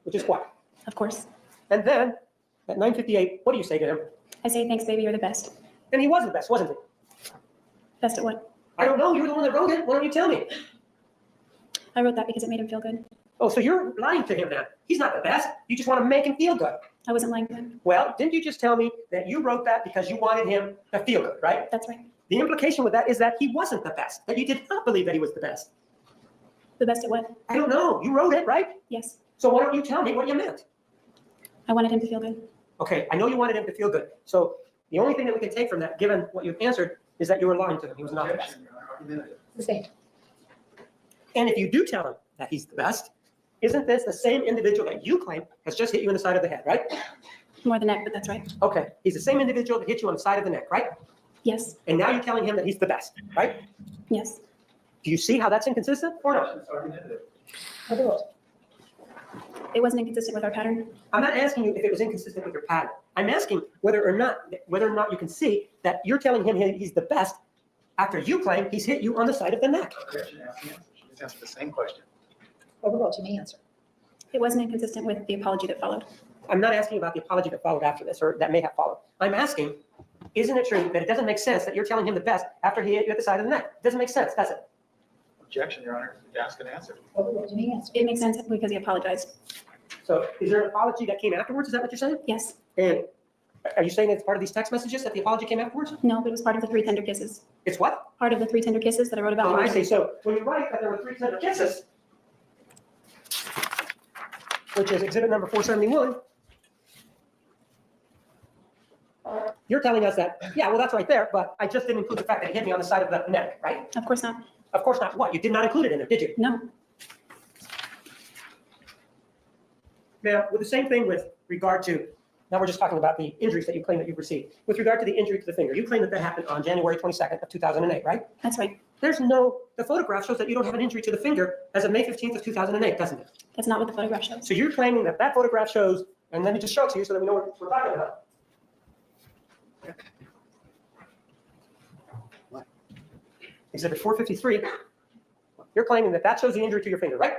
which is what? of course. And then at 9:58, what do you say to him? I say, thanks, baby. You're the best. And he was the best, wasn't he? Best at what? I don't know. You're the one that wrote it. Why don't you tell me? I wrote that because it made him feel good. Oh, so you're lying to him now. He's not the best. You just want to make him feel good. I wasn't lying to him. Well, didn't you just tell me that you wrote that because you wanted him to feel good, right? That's right. The implication with that is that he wasn't the best, that you did not believe that he was the best. The best at what? I don't know. You wrote it, right? Yes. So why don't you tell me what you meant? I wanted him to feel good. Okay, I know you wanted him to feel good. So the only thing that we can take from that, given what you've answered, is that you were lying to him. He was not the best. The same. And if you do tell him that he's the best, isn't this the same individual that you claim has just hit you in the side of the head, right? More the neck, but that's right. Okay, he's the same individual that hit you on the side of the neck, right? Yes. And now you're telling him that he's the best, right? Yes. Do you see how that's inconsistent or no? It wasn't inconsistent with our pattern. I'm not asking you if it was inconsistent with your pattern. I'm asking whether or not you can see that you're telling him he's the best after you claim he's hit you on the side of the neck. Just answer the same question. Overruled, you may answer. It wasn't inconsistent with the apology that followed. I'm not asking about the apology that followed after this or that may have followed. I'm asking, isn't it true that it doesn't make sense that you're telling him the best after he hit you at the side of the neck? It doesn't make sense, does it? Objection, Your Honor. Ask and answer. Overruled, you may answer. It makes sense because he apologized. So is there an apology that came afterwards? Is that what you're saying? Yes. And are you saying it's part of these text messages that the apology came afterwards? No, but it was part of the 3 tender kisses. It's what? Part of the 3 tender kisses that I wrote about. Oh, I see. So when you write that there were 3 tender kisses, which is exhibit number 471, you're telling us that, yeah, well, that's right there, but I just didn't include the fact that he hit me on the side of the neck, right? Of course not. Of course not. What? You did not include it in there, did you? No. Now, with the same thing with regard to, now we're just talking about the injuries that you claim that you've received. With regard to the injury to the finger, you claim that that happened on January 22nd of 2008, right? That's right. The photograph shows that you don't have an injury to the finger as of May 15th of 2008, doesn't it? That's not what the photograph shows. So you're claiming that that photograph shows, and let me just show it to you so that we know what we're talking about. Exhibit 453, you're claiming that that shows the injury to your finger, right?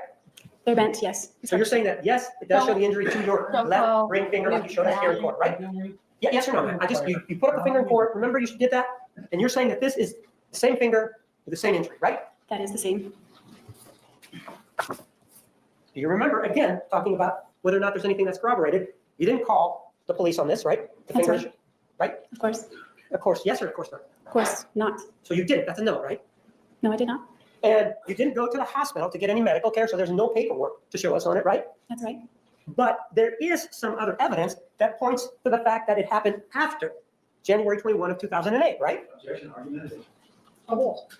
They're bent, yes. So you're saying that, yes, it does show the injury to your left ring finger like you showed us here in court, right? Yeah, yes or no, ma'am? You put up the finger in court, remember you did that? And you're saying that this is the same finger with the same injury, right? That is the same. Do you remember, again, talking about whether or not there's anything that's corroborated? You didn't call the police on this, right? The That's finger right. issue, right? Of course. Of course, yes or of course not? Of course not. So you didn't, that's a no, right? No, I did not. And you didn't go to the hospital to get any medical care, so there's no paperwork to show us on it, right? That's right. But there is some other evidence that points to the fact that it happened after January 21 of 2008, right? Objection, argumentative. Overruled.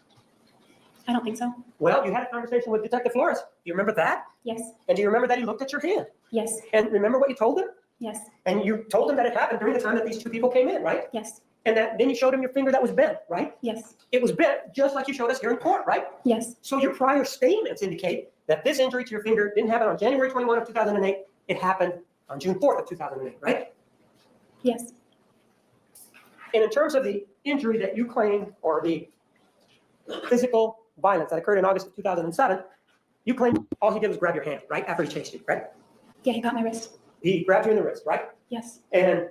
I don't think so. Well, you had a conversation with Detective Flores. Do you remember that? Yes. And do you remember that he looked at your hand? Yes. And remember what you told him? Yes. And you told him that it happened during the time that these 2 people came in, right? Yes. And that then you showed him your finger that was bent, right? Yes. It was bent just like you showed us here in court, right? Yes. So your prior statements indicate that this injury to your finger didn't happen on January 21 of 2008. It happened on June 4th of 2008, right? Yes. And in terms of the injury that you claim, or the physical violence that occurred in August of 2007, you claim all he did was grab your hand, right? After he chased you, right? Yeah, he got my wrist. He grabbed you in the wrist, right? Yes. And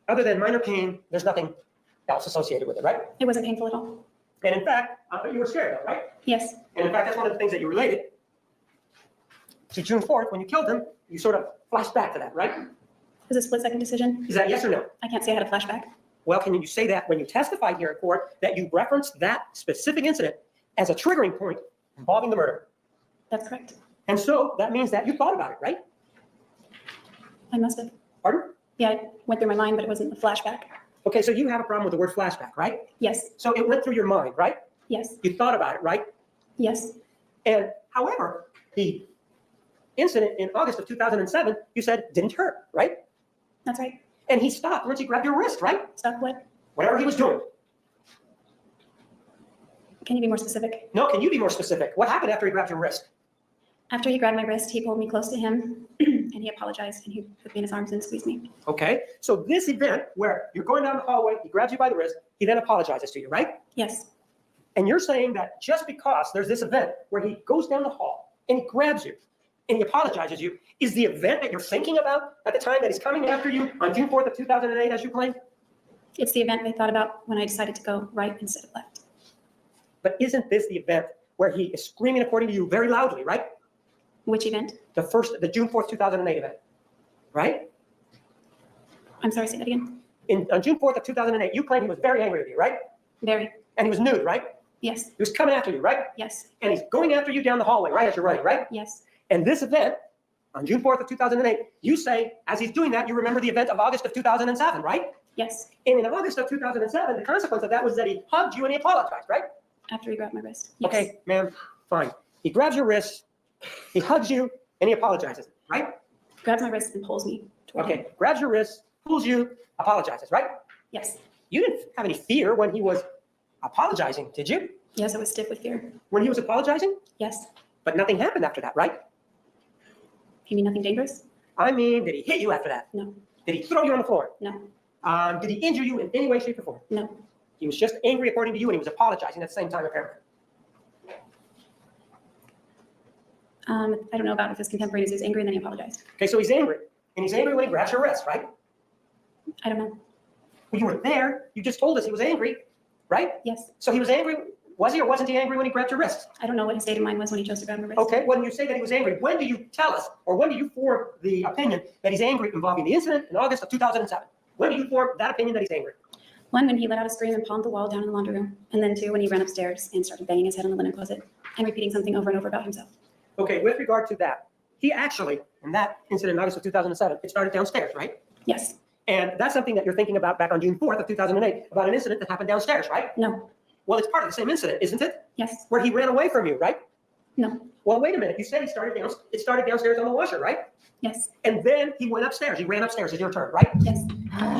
other than minor pain, there's nothing else associated with it, right? It wasn't painful at all. And in fact, you were scared though, right? Yes. And in fact, that's one of the things that you related to June 4th when you killed him. You sort of flashed back to that, right? It was a split-second decision. Is that yes or no? I can't say I had a flashback. Well, can you say that when you testified here in court that you referenced that specific incident as a triggering point involving the murder? That's correct. And so that means that you thought about it, right? I must have. Pardon? Yeah, it went through my mind, but it wasn't a flashback. Okay, so you have a problem with the word flashback, right? Yes. So it went through your mind, right? Yes. You thought about it, right? Yes. And however, the incident in August of 2007, you said didn't hurt, right? That's right. And he stopped once he grabbed your wrist, right? Stop what? Whatever he was doing. Can you be more specific? No, can you be more specific? What happened after he grabbed your wrist? After he grabbed my wrist, he pulled me close to him and he apologized and he put me in his arms and squeezed me. Okay, so this event where you're going down the hallway, he grabs you by the wrist, he then apologizes to you, right? Yes, And you're saying that just because there's this event where he goes down the hall and he grabs you and he apologizes to you is the event that you're thinking about at the time that he's coming after you on June 4th of 2008, as you claim? it's the event I thought about when I decided to go right instead of left. But isn't this the event where he is screaming, according to you, very loudly, right? Which event? The June 4th, 2008 event, right? I'm sorry, say that again. On June 4th of 2008, you claim he was very angry with you, right? Very. And he was nude, right? Yes, He was coming after you, right? yes, And he's going after you down the hallway, right, as you're running, right? yes, And this event, on June 4th of 2008, you say, as he's doing that, you remember the event of August of 2007, right? yes. And in August of 2007, the consequence of that was that he hugged you and he apologized, right? After he grabbed my wrist. Yes. Okay, ma'am, fine. He grabs your wrist, he hugs you, and he apologizes, right? Grabs my wrist and pulls me toward him. Okay, grabs your wrist, pulls you, apologizes, right? Yes, You didn't have any fear when he was apologizing, did you? yes, I was stiff with fear. When he was apologizing? Yes. But nothing happened after that, right? You mean nothing dangerous? I mean, did he hit you after that? No, Did he throw you on the floor? no, Did he injure you in any way, shape, or form? no. He was just angry, according to you, and he was apologizing at the same time, apparently. I don't know about if his contemporaneous was angry and then he apologized. Okay, so he's angry, and he's angry when he grabs your wrist, right? I don't know. Well, you were there. You just told us he was angry, right? Yes, So he was angry. Was he or wasn't he angry when he grabbed your wrist? I don't know what his state of mind was when he chose to grab my wrist. Okay, when you say that he was angry, when do you tell us, or when do you form the opinion that he's angry involving the incident in August of 2007? When do you form that opinion that he's angry? One, when he let out a scream and palmed the wall down in the laundry room. And then two, when he ran upstairs and started banging his head on the linen closet and repeating something over and over about himself. Okay, with regard to that, he actually, in that incident in August of 2007, it started downstairs, right? Yes, And that's something that you're thinking about back on June 4th of 2008, about an incident that happened downstairs, right? no, Well, it's part of the same incident, isn't it? yes, Where he ran away from you, right? no, Well, wait a minute. You said it started downstairs on the washer, right? yes, And then he went upstairs. He ran upstairs. It's your turn, right? yes,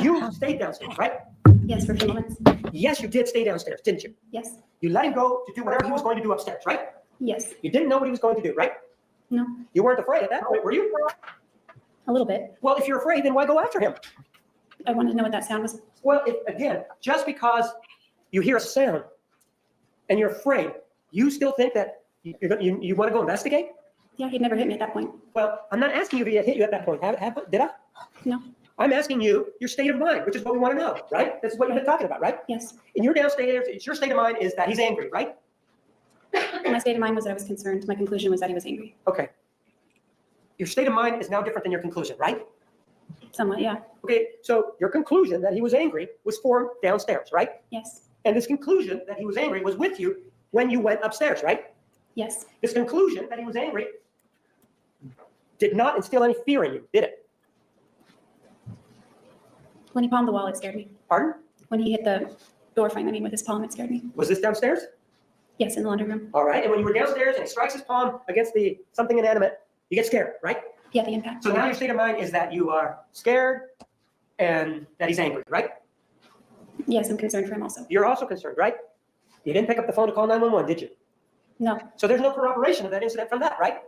You stayed downstairs, right? yes, for a few moments. Yes, you did stay downstairs, didn't you? Yes, You let him go to do whatever he was going to do upstairs, right? yes, You didn't know what he was going to do, right? no, You weren't afraid at that point, were you? a little bit. Well, if you're afraid, then why go after him? I wanted to know what that sound was. Well, again, just because you hear a sound and you're afraid, you still think that you want to go investigate? Yeah, he'd never hit me at that point. Well, I'm not asking you if he hit you at that point. Did I? No, I'm asking you your state of mind, which is what we want to know, right? This is what you've been talking about, right? yes. And you're downstairs, it's your state of mind is that he's angry, right? My state of mind was that I was concerned. My conclusion was that he was angry. Okay. Your state of mind is now different than your conclusion, right? Somewhat, yeah, Okay, so your conclusion that he was angry was formed downstairs, right? yes, And this conclusion that he was angry was with you when you went upstairs, right? yes, This conclusion that he was angry did not instill any fear in you, did it? when he palmed the wall, it scared me. Pardon? When he hit the door frame, with his palm, it scared me. Was this downstairs? Yes, in the laundry room. All right, and when you were downstairs and he strikes his palm against something inanimate, you get scared, right? Yeah, the impact. So now your state of mind is that you are scared and that he's angry, right? Yes, I'm concerned for him also. You're also concerned, right? You didn't pick up the phone to call 911, did you? No, So there's no corroboration of that incident from that, right?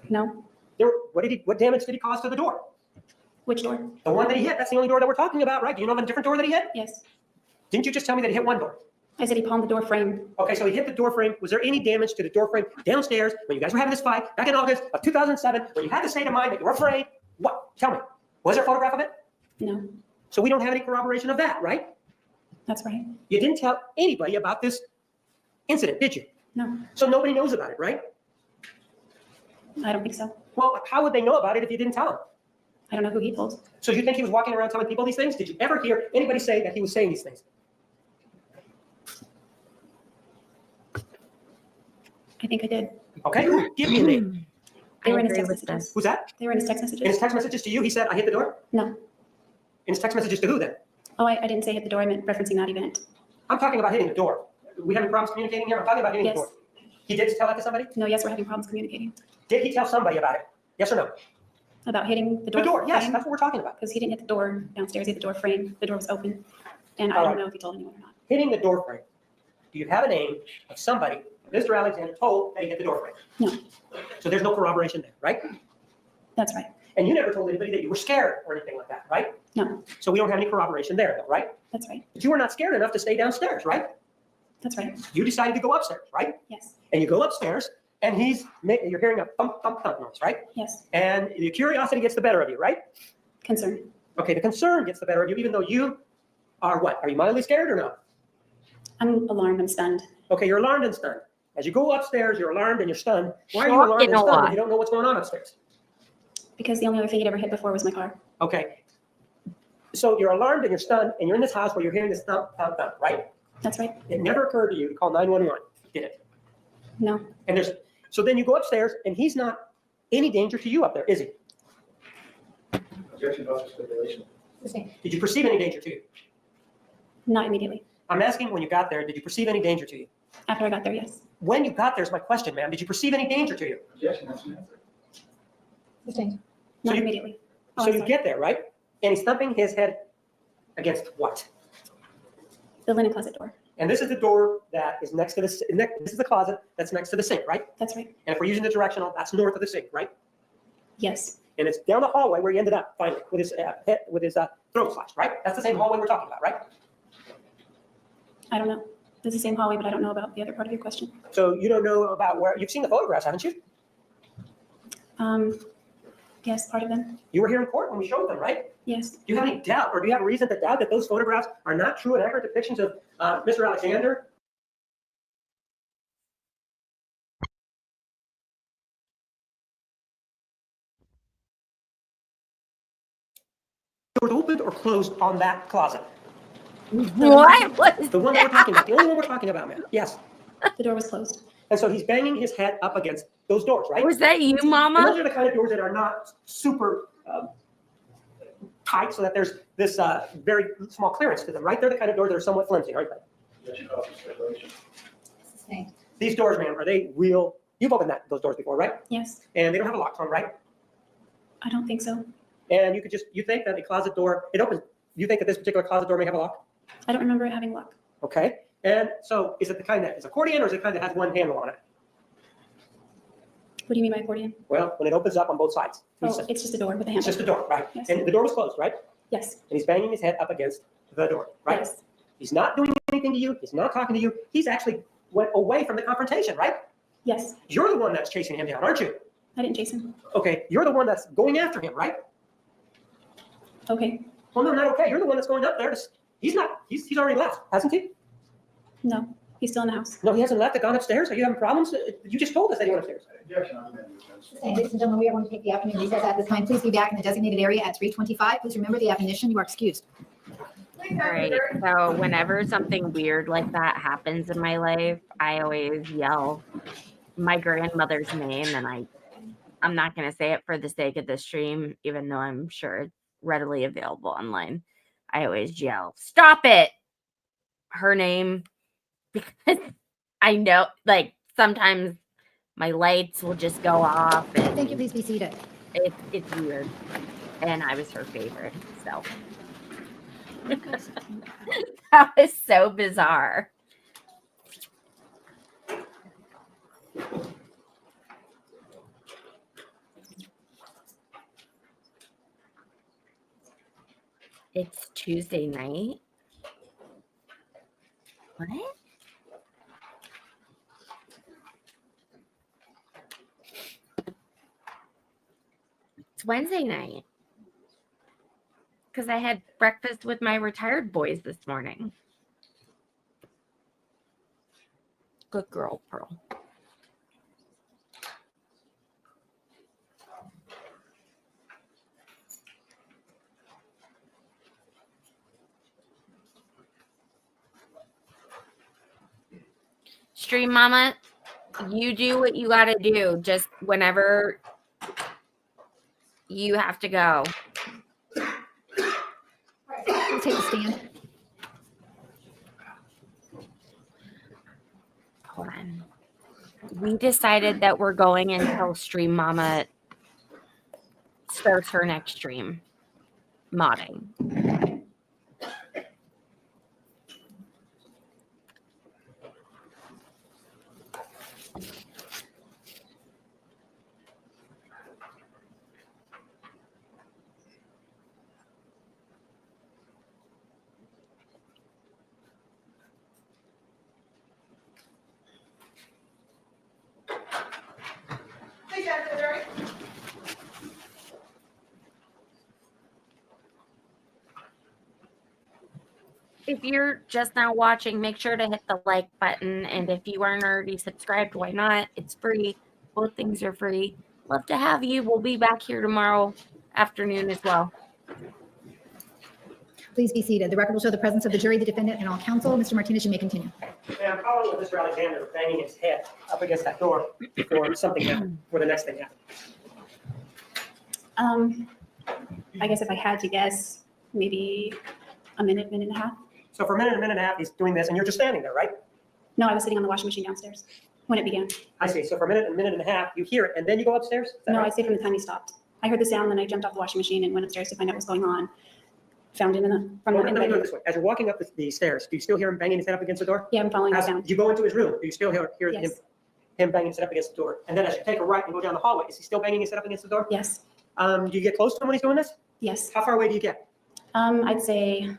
no. What damage did he cause to the door? Which door? The one that he hit, that's the only door that we're talking about, right? Do you know of a different door that he hit? Yes. Didn't you just tell me that he hit one door? I said he palmed the door frame. Okay, so he hit the door frame. Was there any damage to the door frame downstairs when you guys were having this fight back in August of 2007, when you had the state of mind that you were afraid? What? Tell me. Was there a photograph of it? No, So we don't have any corroboration of that, right? that's right. You didn't tell anybody about this incident, did you? No, So nobody knows about it, right? I don't think so. Well, how would they know about it if you didn't tell them? I don't know who he told. So you think he was walking around telling people these things? Did you ever hear anybody say that he was saying these things? I think I did. Okay, give me a name. They were in his agree text with messages. Who's that? They were in his text In his messages. text messages to you, he said, I hit the door? No. In his text messages to who then? Oh, I didn't say hit the door. I meant referencing that event. I'm talking about hitting the door. We having problems communicating here? I'm talking about hitting Yes. the door. He did tell that to somebody? No, yes, we're having problems communicating Did he tell somebody about it? Yes or no? about hitting the The door. door, yes, that's what we're talking about. Because he didn't hit the door downstairs. He hit the door frame. The door was open. And I All don't right. know if he told anyone or not. Hitting the door frame. do you have a name of somebody Mr. Alexander told that he hit the door frame? No. So there's no corroboration there, right? That's right. And you never told anybody that you were scared or anything like that, right? No. So we don't have any corroboration there, though, right? That's right. But you were not scared enough to stay downstairs, right? That's right. You decided to go upstairs, right? Yes. And you go upstairs, and you're hearing a thump, thump, thump noise, right? Yes. And the curiosity gets the better of you, right? Concern. Okay, the concern gets the better of you, even though you are what? Are you mildly scared or no? I'm alarmed. I'm stunned. Okay, you're alarmed and stunned. As you go upstairs, you're alarmed and you're stunned. Why are you Sure, alarmed you and know stunned why. if you don't know what's going on upstairs? Because the only other thing he'd ever hit before was my car. Okay. So you're alarmed and you're stunned, and you're in this house where you're hearing this thump, thump, thump, right? That's right. It never occurred to you to call 911, did it? No. And so then you go upstairs, and he's not any danger to you up there, is he? Objection, officer stipulation. Did you perceive any danger to you? Not immediately. I'm asking when you got there, did you perceive any danger to you? After I got there, yes. When you got there is my question, ma'am. Did you perceive any danger to you? Objection, that's an answer. Sustained. So Not you- immediately. Oh, So I'm you sorry. get there, right? And he's thumping his head against what? The linen closet door. And this is the door that is next to this is the closet that's next to the sink, right? That's right. And if we're using the directional, that's north of the sink, right? Yes. And it's down the hallway where he ended up finally with his throat slashed, right? That's the same hallway we're talking about, right? I don't know. It's the same hallway, but I don't know about the other part of your question. So you don't know about where you've seen the photographs, haven't you? Yes, part of them. You were here in court when we showed them, right? Yes. Do you have any doubt, or do you have a reason to doubt that those photographs are not true and accurate depictions of Mr. Alexander? Doors opened or closed on that closet? What was The one that we're talking about, the only one we're talking about, man. Yes. The door was closed. And so he's banging his head up against those doors, right? Was that you, And those Mama? are the kind of doors that are not super tight, so that there's this very small clearance to them, right? They're the kind of doors that are somewhat flimsy, aren't they? Objection, officer stipulation. Sustained. These doors, ma'am, are they real? You've opened those doors before, right? Yes. And they don't have a lock on them, right? I don't think so. And you think that a closet door, it opens, you think that this particular closet door may have a lock? I don't remember it having luck. Okay. And so is it the kind that is accordion, or is it the kind that has one handle on it? What do you mean by accordion? Well, when it opens up on both sides. Oh, it's just a door with a It's handle. just a door, right? Yes. And the door was closed, right? Yes. And he's banging his head up against the door, right? Yes. He's not doing anything to you. He's not talking to you. He's actually went away from the confrontation, right? Yes. You're the one that's chasing him down, aren't you? I didn't chase him. Okay, you're the one that's going after him, right? Okay. Well, no, not okay. You're the one that's going up there. He's already left, hasn't he? No. He's still in the house. No, he hasn't left. Gone upstairs. Are you having problems? You just told us that he went upstairs. Objection, on the amendment. Ladies and gentlemen, we are going to take the afternoon recess at this time. Please be back in the designated area at 3:25. Please remember the admonition. You are excused. All right. So whenever something weird like that happens in my life, I always yell my grandmother's name, and I'm not going to say it for the sake of the stream, even though I'm sure it's readily available online. I always yell, "Stop it!" Her name, because I know, like, sometimes my lights will just go off, and Thank you. Please be seated. it's weird. And I was her favorite, so. That was so bizarre. It's Tuesday night. What? It's Wednesday night. Because I had breakfast with my retired boys this morning. Good girl, Pearl. Stream Mama, you do what you got to do. Just whenever you have to go. Please take a stand. Hold on. We decided that we're going until Stream Mama starts her next stream. Modding. if you're just now watching, make sure to hit the like button. And if you aren't already subscribed, why not? It's free. Both things are free. Love to have you. We'll be back here tomorrow afternoon as well. Please be seated. The record will show the presence of the jury, the defendant, and all counsel. Mr. Martinez, you may continue. And I'm following with Mr. Alexander banging his head up against that door before something happened, before the next thing happened. I guess if I had to guess, maybe a minute and a half. So for a minute and a half, he's doing this, and you're just standing there, right? No, I was sitting on the washing machine downstairs when it began. I see. So for a minute and a half, you hear it, and then you go upstairs? Is that No, I right? stayed from the time he stopped. I heard the sound, then I jumped off the washing machine and went upstairs to find out what was going on. Found him from Well, the let me do it bedroom. this way. As you're walking up the stairs, do you still hear him banging his head up against the door? Yeah, I'm following the As sound. you go into his room, do you still hear Yes. him banging his head up against the door? And then as you take a right and go down the hallway, is he still banging his head up against the door? Yes, Do you get close to him when he's doing this? yes. How far away do you get? I'd say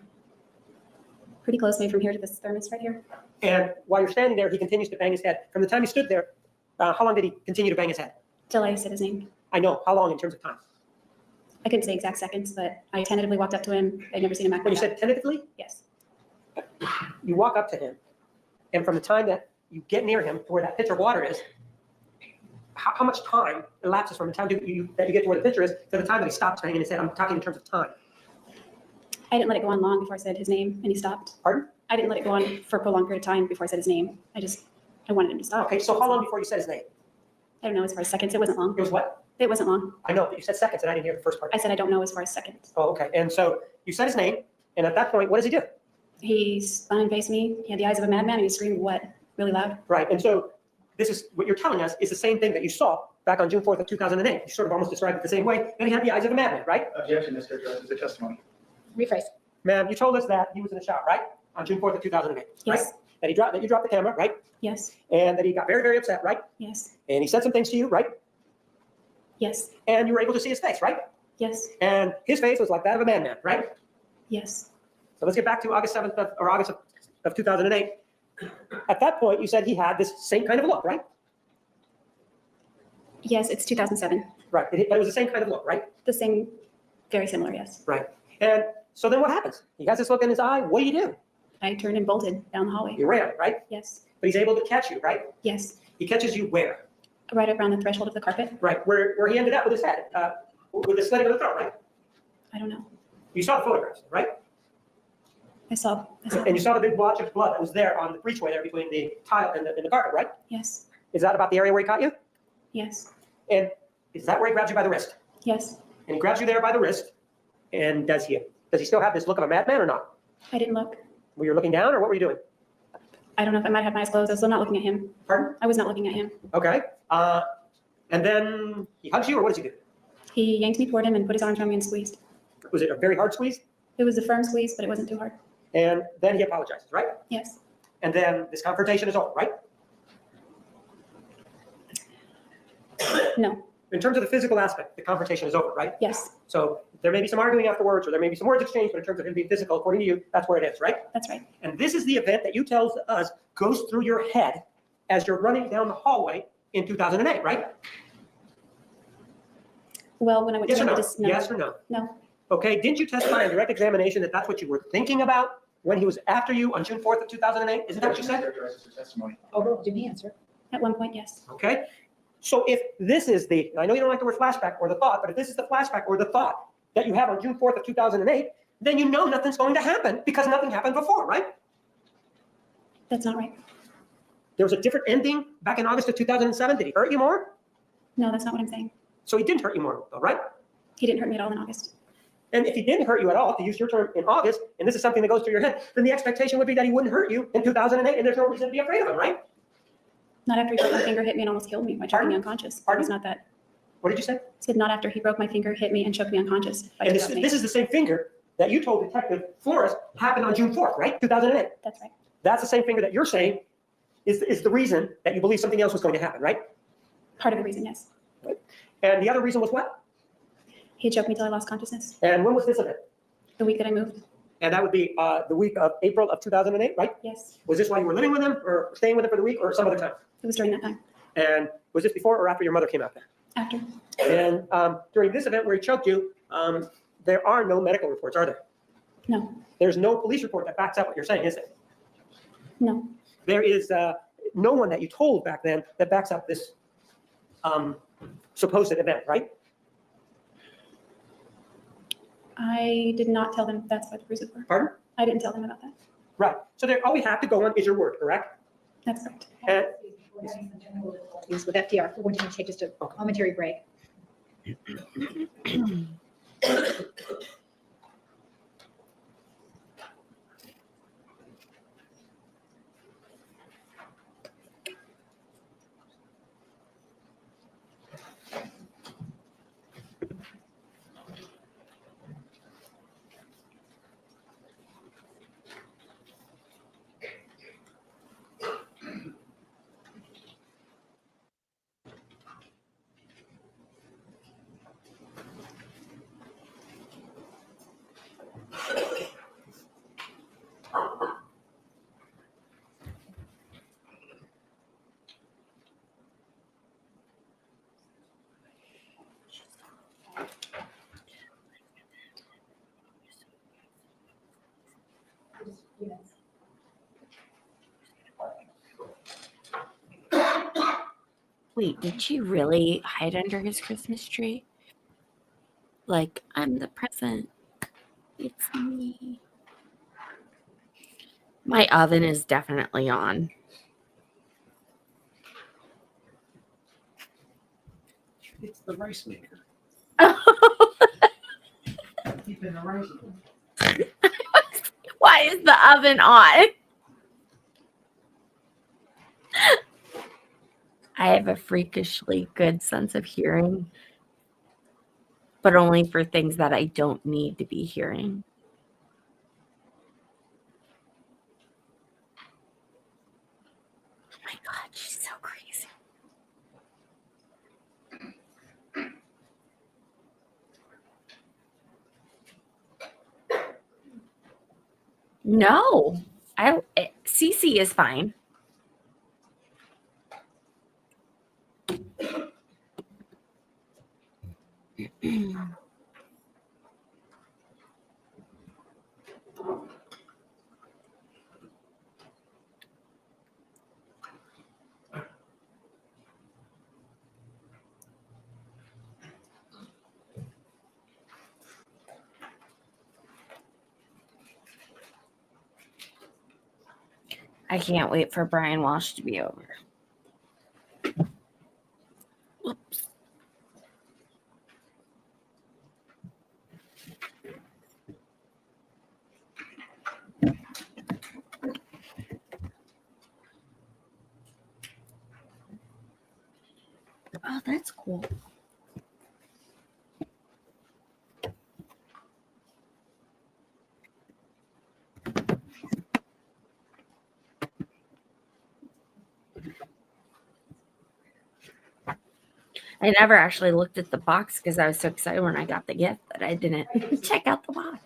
pretty close, maybe from here to this thermos right here. And while you're standing there, he continues to bang his head. From the time he stood there, how long did he continue to bang his head? Till I said his name. I know. How long in terms of time? I couldn't say exact seconds, but I tentatively walked up to him. I'd never seen him act When you like said that. tentatively, Yes, you walk up to him, and from the time that you get near him to where that pitcher of water is, how much time elapses from the time that you get to where the pitcher is to the time that he stops banging his head? I'm talking in terms of time. I didn't let it go on long before I said his name and he stopped. Pardon? I didn't let it go on for a prolonged period of time before I said his name. I wanted him to stop. Okay, so how long before you said his name? I don't know as far as seconds. It wasn't long. It was what? It wasn't long. I know, but you said seconds, and I didn't hear the first part. I said I don't know as far as seconds. Oh, okay. And so you said his name, and at that point, what does he do? He spun and faced me. He had the eyes of a madman and he screamed what? Really loud. Right. And so this is what you're telling us is the same thing that you saw back on June 4th of 2008. You sort of almost described it the same way, and he had the eyes of a madman, right? Objection, Mr. Addresses the testimony. Rephrase. Ma'am, you told us that he was in the shower, right? On June 4th of 2008. Yes, Right? That you dropped the camera, right? yes, And that he got very, very upset, right? yes, And he said some things to you, right? yes, And you were able to see his face, right? yes, And his face was like that of a madman, right? yes, So let's get back to August 7th or August of 2008. At that point, you said he had this same kind of look, right? yes. It's 2007. Right. But it was the same kind of look, right? The same, very similar, yes. Right. And so then what happens? He has this look in his eye. What do? I turned and bolted down the hallway. You ran, right? Yes, But he's able to catch you, right? yes. He catches you where? Right around the threshold of the carpet. Right. Where he ended up with his head, with the slitting of the throat, right? I don't know. You saw the photographs, right? I saw. And you saw the big blotch of blood that was there on the breachway there between the tile and the carpet, right? Yes, Is that about the area where he caught you? yes, And is that where he grabs you by the wrist? yes. And he grabs you there by the wrist. And does he still have this look of a madman or not? I didn't look. Were you looking down or what were you doing? I don't know if I might have my eyes closed. I was still not looking at him. Pardon? I was not looking at him. Okay. And then he hugs you or what does he do? He yanked me toward him and put his arms around me and squeezed. Was it a very hard squeeze? It was a firm squeeze, but it wasn't too hard. And then he apologizes, right? Yes, And then this confrontation is over, right? no, In terms of the physical aspect, the confrontation is over, right? yes, So there may be some arguing afterwards, or there may be some words exchanged, but in terms of him being physical, according to you, that's where it is, right? that's right. And this is the event that you tell us goes through your head as you're running down the hallway in 2008, right? Well, when I went Yes or to no? him, I just, no, Yes or no? no, Okay, didn't you testify in direct examination that that's what you were thinking about when he was after you on June 4th of 2008? Isn't that what you said? Mr. Addresses the testimony. Oh, didn't he answer? at one point, yes. Okay, so if this is the, and I know you don't like the word flashback or the thought, but if this is the flashback or the thought that you have on June 4th of 2008, then you know nothing's going to happen because nothing happened before, right? That's not right. There was a different ending back in August of 2007. Did he hurt you more? No, that's not what I'm saying. So he didn't hurt you more, though, right? He didn't hurt me at all in August. And if he didn't hurt you at all, to use your term in August, and this is something that goes through your head, then the expectation would be that he wouldn't hurt you in 2008, and there's no reason to be afraid of him, right? Not after he broke my finger, hit me, and almost killed me by choking me Pardon? unconscious. Pardon? It's not that. What did you say? I said not after he broke my finger, hit me, and choked me unconscious. By And this 2008. is the same finger that you told Detective Flores happened on June 4th, right? 2008. That's right. That's the same finger that you're saying is the reason that you believe something else was going to happen, right? Part of the reason, yes. And the other reason was what? He choked me till I lost consciousness. And when was this event? The week that I moved. And that would be the week of April of 2008, right? Yes, Was this while you were living with him or staying with him for the week or some other time? it was during that time. And was this before or after your mother came out there? After. And during this event where he choked you, there are no medical reports, are there? No, There's no police report that backs up what you're saying, is there? no, There is no one that you told back then that backs up this supposed event, right? I did not tell them that's what the bruises were. Pardon? I didn't tell them about that. Right. So there, all we have to go on is your word, correct? That's correct. And Use with FDR. We're going to take just a momentary break. Wait, did she really hide under his Christmas tree? Like, I'm the present. It's me. My oven is definitely on. It's the rice maker. Keeping the rice on. Why is the oven on? I have a freakishly good sense of hearing, but only for things that I don't need to be hearing. Oh my God, she's so crazy. No, Cece is fine. I can't wait for Brian Walsh to be over. Whoops. Oh, that's cool. I never actually looked at the box because I was so excited when I got the gift that I didn't check out the box.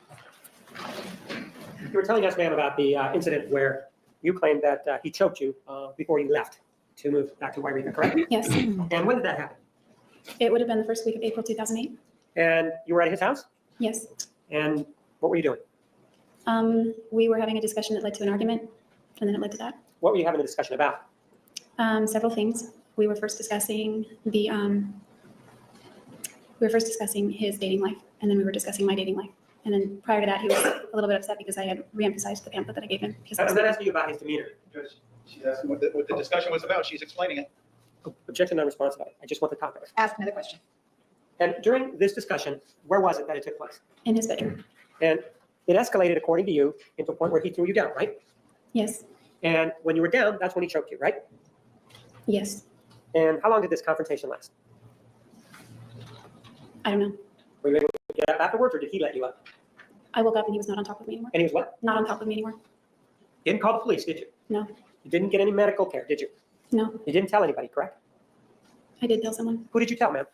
you were telling us, ma'am, about the incident where you claimed that he choked you before you left to move back to Wairika, correct? Yes, And when did that happen? it would have been the first week of April 2008. And you were at his house? Yes. And what were you doing? We were having a discussion that led to an argument, and then it led to that. What were you having a discussion about? Several things. We were first discussing his dating life, and then we were discussing my dating life. And then prior to that, he was a little bit upset because I had reemphasized the pamphlet that I gave him. Because I'm not asking you about his demeanor. She's asking what the discussion was about. She's explaining it. Objection, non-responsive. I just want the topic. Ask another question. And during this discussion, where was it that it took place? in his bedroom. And it escalated, according to you, into a point where he threw you down, right? Yes, And when you were down, that's when he choked you, right? yes. And how long did this confrontation last? I don't know. Were you able to get up afterwards, or did he let you up? I woke up and he was not on top of me anymore. And he was what? Not on top of me anymore. You didn't call the police, did you? No. You didn't get any medical care, did you? No, You didn't tell anybody, correct? I did tell someone. Who did you tell, ma'am?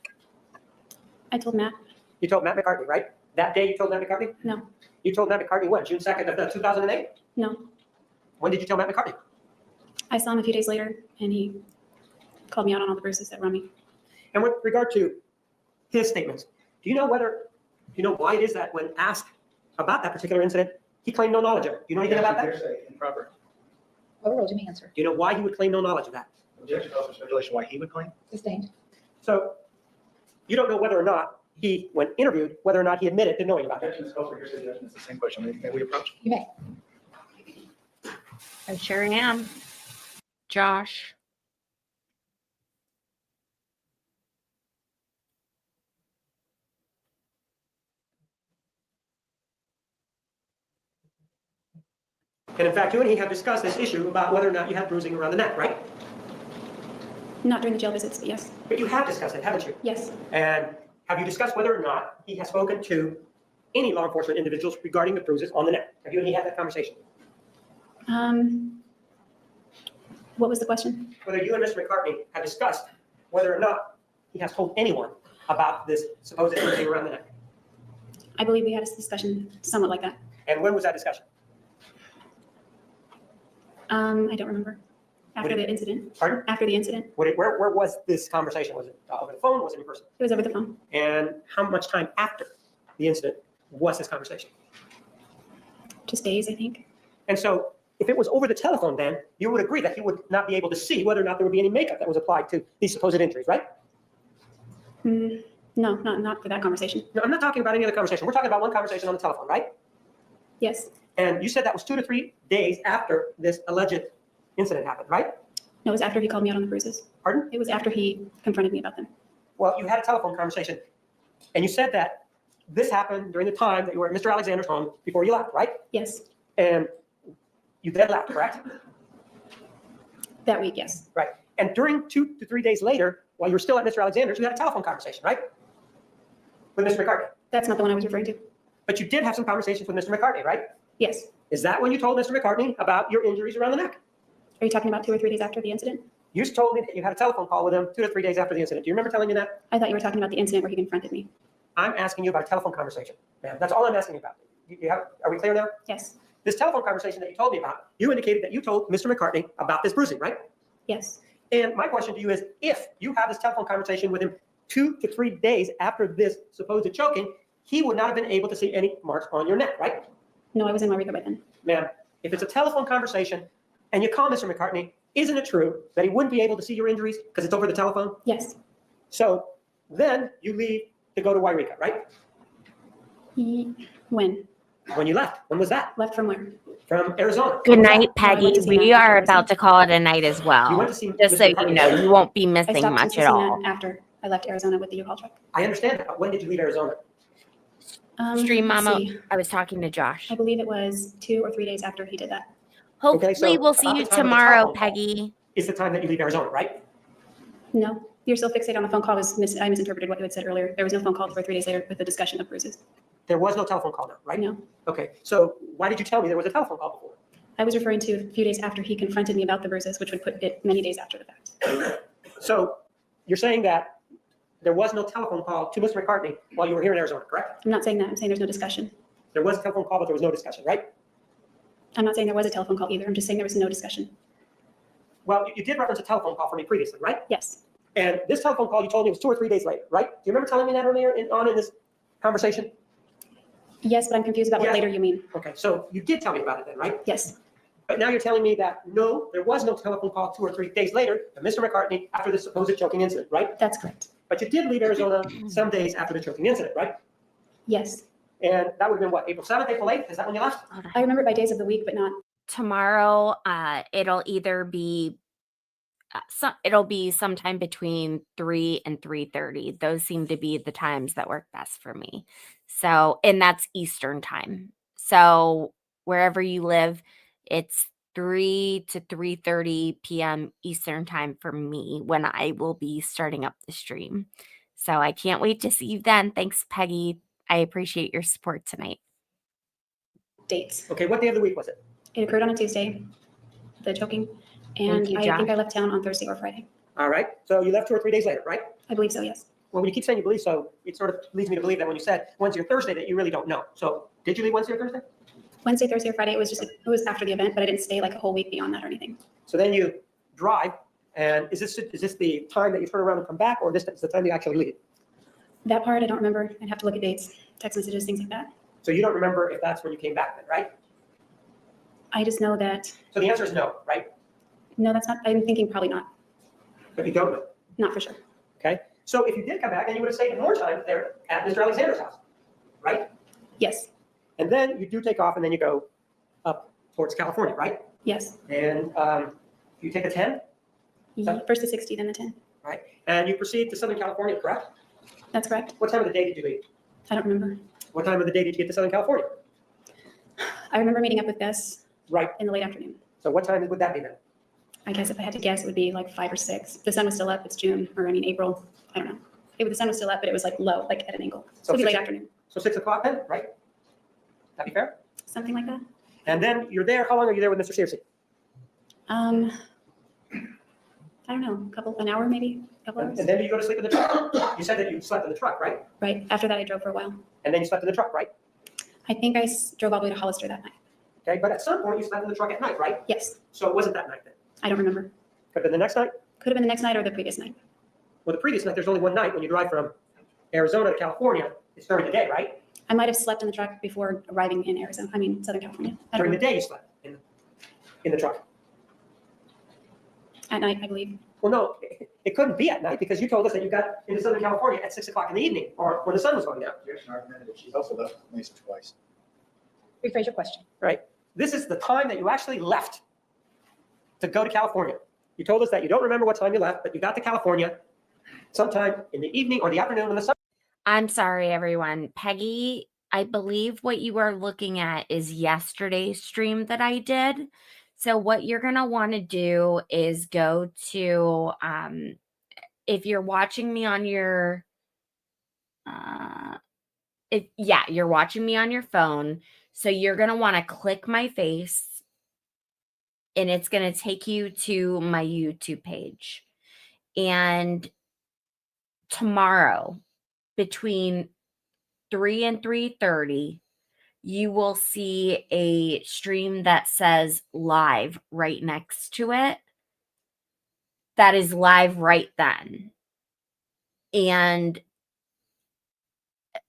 I told Matt. You told Matt McCartney, right? That day you told Matt McCartney? No, You told Matt McCartney when? June 2nd of 2008? no. When did you tell Matt McCartney? I saw him a few days later and he called me out on all the bruises that were on me. And with regard to his statements, do you know why it is that when asked about that particular incident, he claimed no knowledge of it. Do you know anything about that? Hearsay, improper. Overruled, you may answer. Do you know why he would claim no knowledge of that? Objection, officer, speculation, why he would claim? Sustained. So you don't know whether or not he, when interviewed, whether or not he admitted to knowing about it. Objection is called for hearsay, judgment, it's the same question. May we approach? You may. I sure am. Josh. And in fact, you and he have discussed this issue about whether or not you had bruising around the neck, right? Not during the jail visits, but yes. But you have discussed it, haven't you? Yes. And have you discussed whether or not he has spoken to any law enforcement individuals regarding the bruises on the neck? Have you and he had that conversation? What was the question? Whether you and Mr. McCartney have discussed whether or not he has told anyone about this supposed bruising around the neck? I believe we had a discussion somewhat like that. And when was that discussion? I don't remember. After the incident. Pardon? After the incident. Where was this conversation? Was it over the phone? Was it in person? It was over the phone. And how much time after the incident was this conversation? Just days, I think. And so if it was over the telephone, then you would agree that he would not be able to see whether or not there would be any makeup that was applied to these supposed injuries, right? No, not for that conversation. No, I'm not talking about any other conversation. We're talking about one conversation on the telephone, right? Yes. And you said that was 2 to 3 days after this alleged incident happened, right? No, it was after he called me out on the bruises. Pardon? It was after he confronted me about them. Well, you had a telephone conversation, and you said that this happened during the time that you were at Mr. Alexander's home before you left, right? Yes. And you then left, correct? That week, yes. Right. And during 2 to 3 days later, while you were still at Mr. Alexander's, you had a telephone conversation, right? With Mr. McCartney. That's not the one I was referring to. But you did have some conversations with Mr. McCartney, right? Yes. Is that when you told Mr. McCartney about your injuries around the neck? Are you talking about 2 or 3 days after the incident? You told me that you had a telephone call with him 2 to 3 days after the incident. Do you remember telling me that? I thought you were talking about the incident where he confronted me. I'm asking you about a telephone conversation, ma'am. That's all I'm asking you about. Are we clear now? Yes. This telephone conversation that you told me about, you indicated that you told Mr. McCartney about this bruising, right? Yes. And my question to you is, if you have this telephone conversation with him 2 to 3 days after this supposed choking, he would not have been able to see any marks on your neck, right? No, I was in Wairika by then. Ma'am, if it's a telephone conversation and you call Mr. McCartney, isn't it true that he wouldn't be able to see your injuries because it's over the telephone? Yes. So then you leave to go to Wairika, right? When? When you left. When was that? Left from where? From Arizona. Good When was night, that? No, I went Peggy. to see We Matt are after about to call it a night as You well. went to see Just Mr. so you McCartney. know, you won't be I missing stopped much at assisting all. Matt after I left Arizona with the U-Haul truck. I understand that, but when did you leave Arizona? Stream let's Mama, see. I was talking to Josh. I believe it was 2 or 3 days after he did that. Hopefully, so we'll see about you the time of the tomorrow, telephone call. Peggy. Is the time that you leave Arizona, right? No, you're still fixated on the phone call. I misinterpreted what you had said earlier. There was no phone call 2 or 3 days later with the discussion of bruises. There was no telephone call now, right? No, Okay, so why did you tell me there was a telephone call before? I was referring to a few days after he confronted me about the bruises, which would put it many days after the fact. So you're saying that there was no telephone call to Mr. McCartney while you were here in Arizona, correct? I'm not saying that. I'm saying there's no discussion. There was a telephone call, but there was no discussion, right? I'm not saying there was a telephone call either. I'm just saying there was no discussion. Well, you did reference a telephone call for me previously, right? Yes. And this telephone call you told me was 2 or 3 days later, right? Do you remember telling me that earlier in this conversation? Yes, but I'm confused about what Yes. later you mean. Okay, so you did tell me about it then, right? Yes. But now you're telling me that no, there was no telephone call 2 or 3 days later to Mr. McCartney after the supposed choking incident, right? That's correct. But you did leave Arizona some days after the choking incident, right? Yes. And that would have been what, April 7th, April 8th? Is that when you left? I remember by days of the week, but not. Tomorrow, it'll either be it'll be sometime between 3 and 3:30. Those seem to be the times that work best for me. So, and that's Eastern time. So wherever you live, it's 3 to 3:30 p.m. Eastern time for me when I will be starting up the stream. So I can't wait to see you then. Thanks, Peggy. I appreciate your support tonight. Dates. Okay, what day of the week was it? It occurred on a Tuesday, the choking, and you, I Josh. think I left town on Thursday or Friday. All right, so you left 2 or 3 days later, right? I believe so, yes. Well, when you keep saying you believe so, it sort of leads me to believe that when you said Wednesday or Thursday that you really don't know. So did you leave Wednesday or Thursday? Wednesday, Thursday, or Friday, it was after the event, but I didn't stay like a whole week beyond that or anything. So then you drive, and is this the time that you turn around and come back, or this is the time you actually leave? That part, I don't remember. I'd have to look at dates, text messages, things like that. So you don't remember if that's when you came back then, right? I just know that, So the answer is no, right? no, that's not, I'm thinking probably not, But you don't know, not for sure. okay? So if you did come back, then you would have stayed more time there at Mr. Alexander's house, right? Yes, And then you do take off and then you go up towards California, right? yes. And you take a 10, First the 60, then the 10. right? And you proceed to Southern California, correct? That's correct. What time of the day did you leave? I don't remember. What time of the day did you get to Southern California? I remember meeting up with Gus Right. in the late afternoon. So what time would that be then? I guess if I had to guess, it would be like 5 or 6. The sun was still up. It's June, or I mean April. I don't know. The sun was still up, but it was like low, like at an angle. So it'd be late afternoon, So 6 o'clock then, right? That be fair? something like that. And then you're there. How long are you there with Mr. Searcy? I don't know, an hour maybe, a couple hours. And then do you go to sleep in the truck? You said that you slept in the truck, right? Right. After that, I drove for a while. And then you slept in the truck, right? I think I drove all the way to Hollister that night. Okay, but at some point you slept in the truck at night, right? Yes. So it wasn't that night then. I don't remember. Could have been the next night? Could have been the next night or the previous night. Well, the previous night, there's only one night when you drive from Arizona to California. It's during the day, right? I might have slept in the truck before arriving in Southern California. I don't During the know. day you slept in the truck. At night, I believe. Well, no, it couldn't be at night because you told us that you got into Southern California at 6 o'clock in the evening or when the sun was going down. There's an argument that she's also left at least twice. Rephrase your question. Right. This is the time that you actually left to go to California. You told us that you don't remember what time you left, but you got to California sometime in the evening or the afternoon when the sun. I'm sorry, everyone. Peggy, I believe what you are looking at is yesterday's stream that I did. So what you're going to want to do is go to, if you're watching me on your, you're watching me on your phone. So you're going to want to click my face and it's going to take you to my YouTube page. And tomorrow between 3 and 3:30, you will see a stream that says live right next to it. That is live right then. And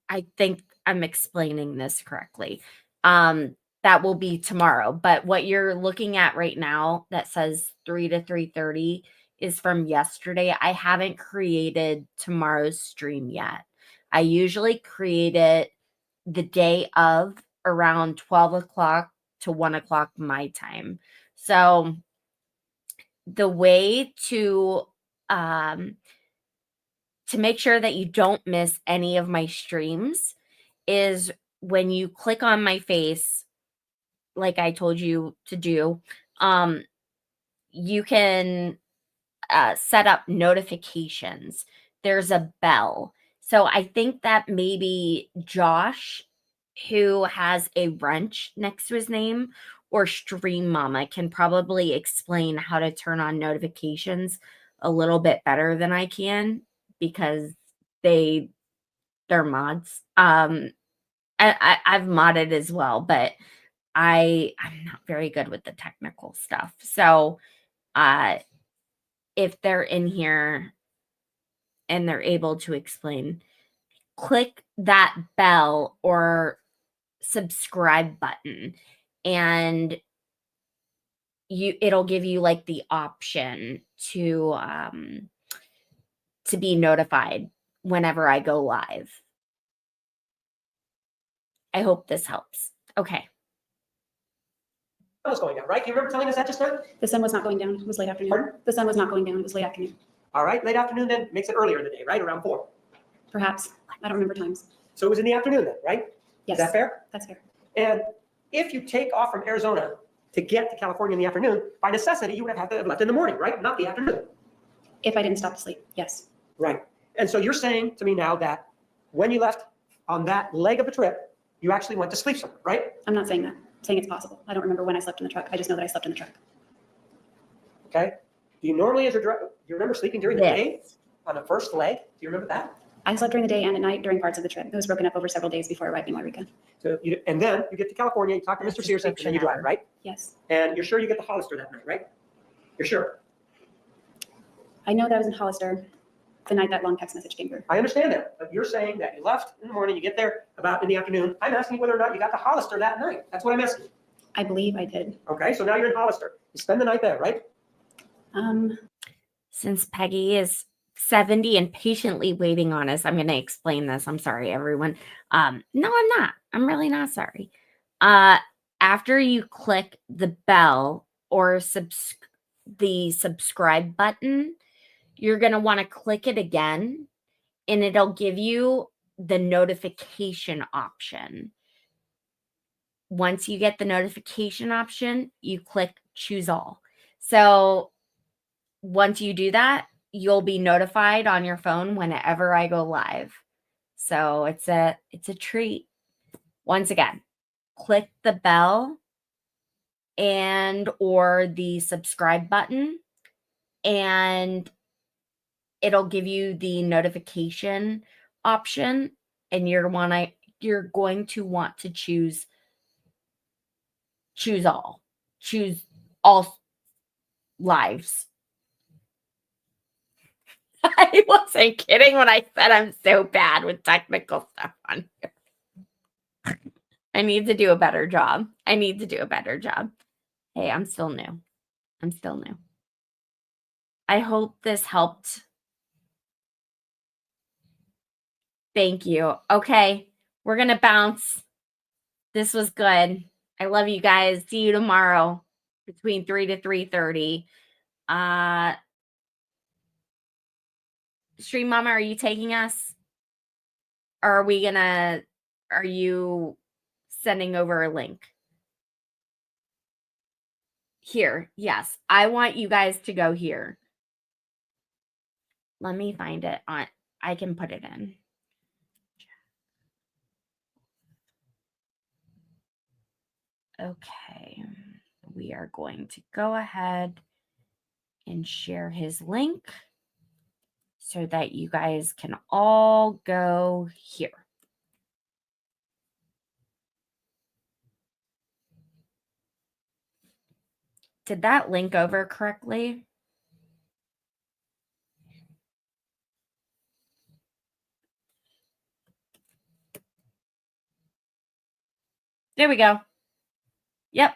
I think I'm explaining this correctly. That will be tomorrow. But what you're looking at right now that says 3 to 3:30 is from yesterday. I haven't created tomorrow's stream yet. I usually create it the day of around 12 o'clock to 1 o'clock my time. So the way to make sure that you don't miss any of my streams is when you click on my face, like I told you to do, you can set up notifications. There's a bell. So I think that maybe Josh, who has a wrench next to his name, or Stream Mama can probably explain how to turn on notifications a little bit better than I can because they're mods. I've modded as well, but I'm not very good with the technical stuff. So if they're in here and they're able to explain, click that bell or subscribe button and it'll give you like the option to be notified whenever I go live. I hope this helps. Okay. Sun was going down, right? Do you remember telling us that just now? The sun was not going down. It was late afternoon. Pardon? The sun was not going down. It was late afternoon. All right, late afternoon then makes it earlier in the day, right? Around 4. Perhaps. I don't remember times. So it was in the afternoon then, right? Yes. Is that fair? That's fair. And if you take off from Arizona to get to California in the afternoon, by necessity, you would have had to have left in the morning, right? Not the afternoon. If I didn't stop to sleep, yes. Right. And so you're saying to me now that when you left on that leg of a trip, you actually went to sleep somewhere, right? I'm not saying that. I'm saying it's possible. I don't remember when I slept in the truck. I just know that I slept in the truck. Okay. Do you normally, do you remember sleeping during the Yes. day on the first leg? Do you remember that? I slept during the day and at night during parts of the trip. It was broken up over several days before arriving in Wairika. So and then you get to California, you talk to Mr. Sears, and then you drive, right? Yes. And you're sure you get to Hollister that night, right? You're sure? I know that I was in Hollister the night that long text message came through. I understand that, but you're saying that you left in the morning, you get there about in the afternoon. I'm asking whether or not you got to Hollister that night. That's what I'm asking. I believe I did. Okay, so now you're in Hollister. You spend the night there, right? Since Peggy is 70 and patiently waiting on us, I'm going to explain this. I'm sorry, everyone. No, I'm not. I'm really not sorry. After you click the bell or the subscribe button, you're going to want to click it again, and it'll give you the notification option. Once you get the notification option, you click choose all. So once you do that, you'll be notified on your phone whenever I go live. So it's a treat. Once again, click the bell and or the subscribe button, and it'll give you the notification option, and you're going to want to choose all lives. I wasn't kidding when I said I'm so bad with technical stuff on here. I need to do a better job. Hey, I'm still new. I hope this helped. Thank you. Okay, we're going to bounce. This was good. I love you guys. See you tomorrow between 3 to 3:30. Stream Mama, are you taking us? Or are you sending over a link? Here, yes. I want you guys to go here. Let me find it. I can put it in. Okay. We are going to go ahead and share his link so that you guys can all go here. Did that link over correctly? There we go. Yep.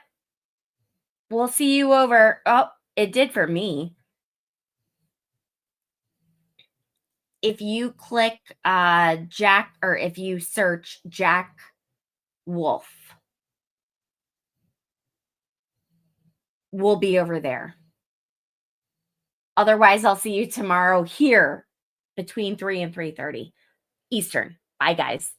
We'll see you over. Oh, it did for me. If you click Jack, or if you search Jack Wolf, we'll be over there. Otherwise, I'll see you tomorrow here between 3 and 3:30 Eastern. Bye, guys.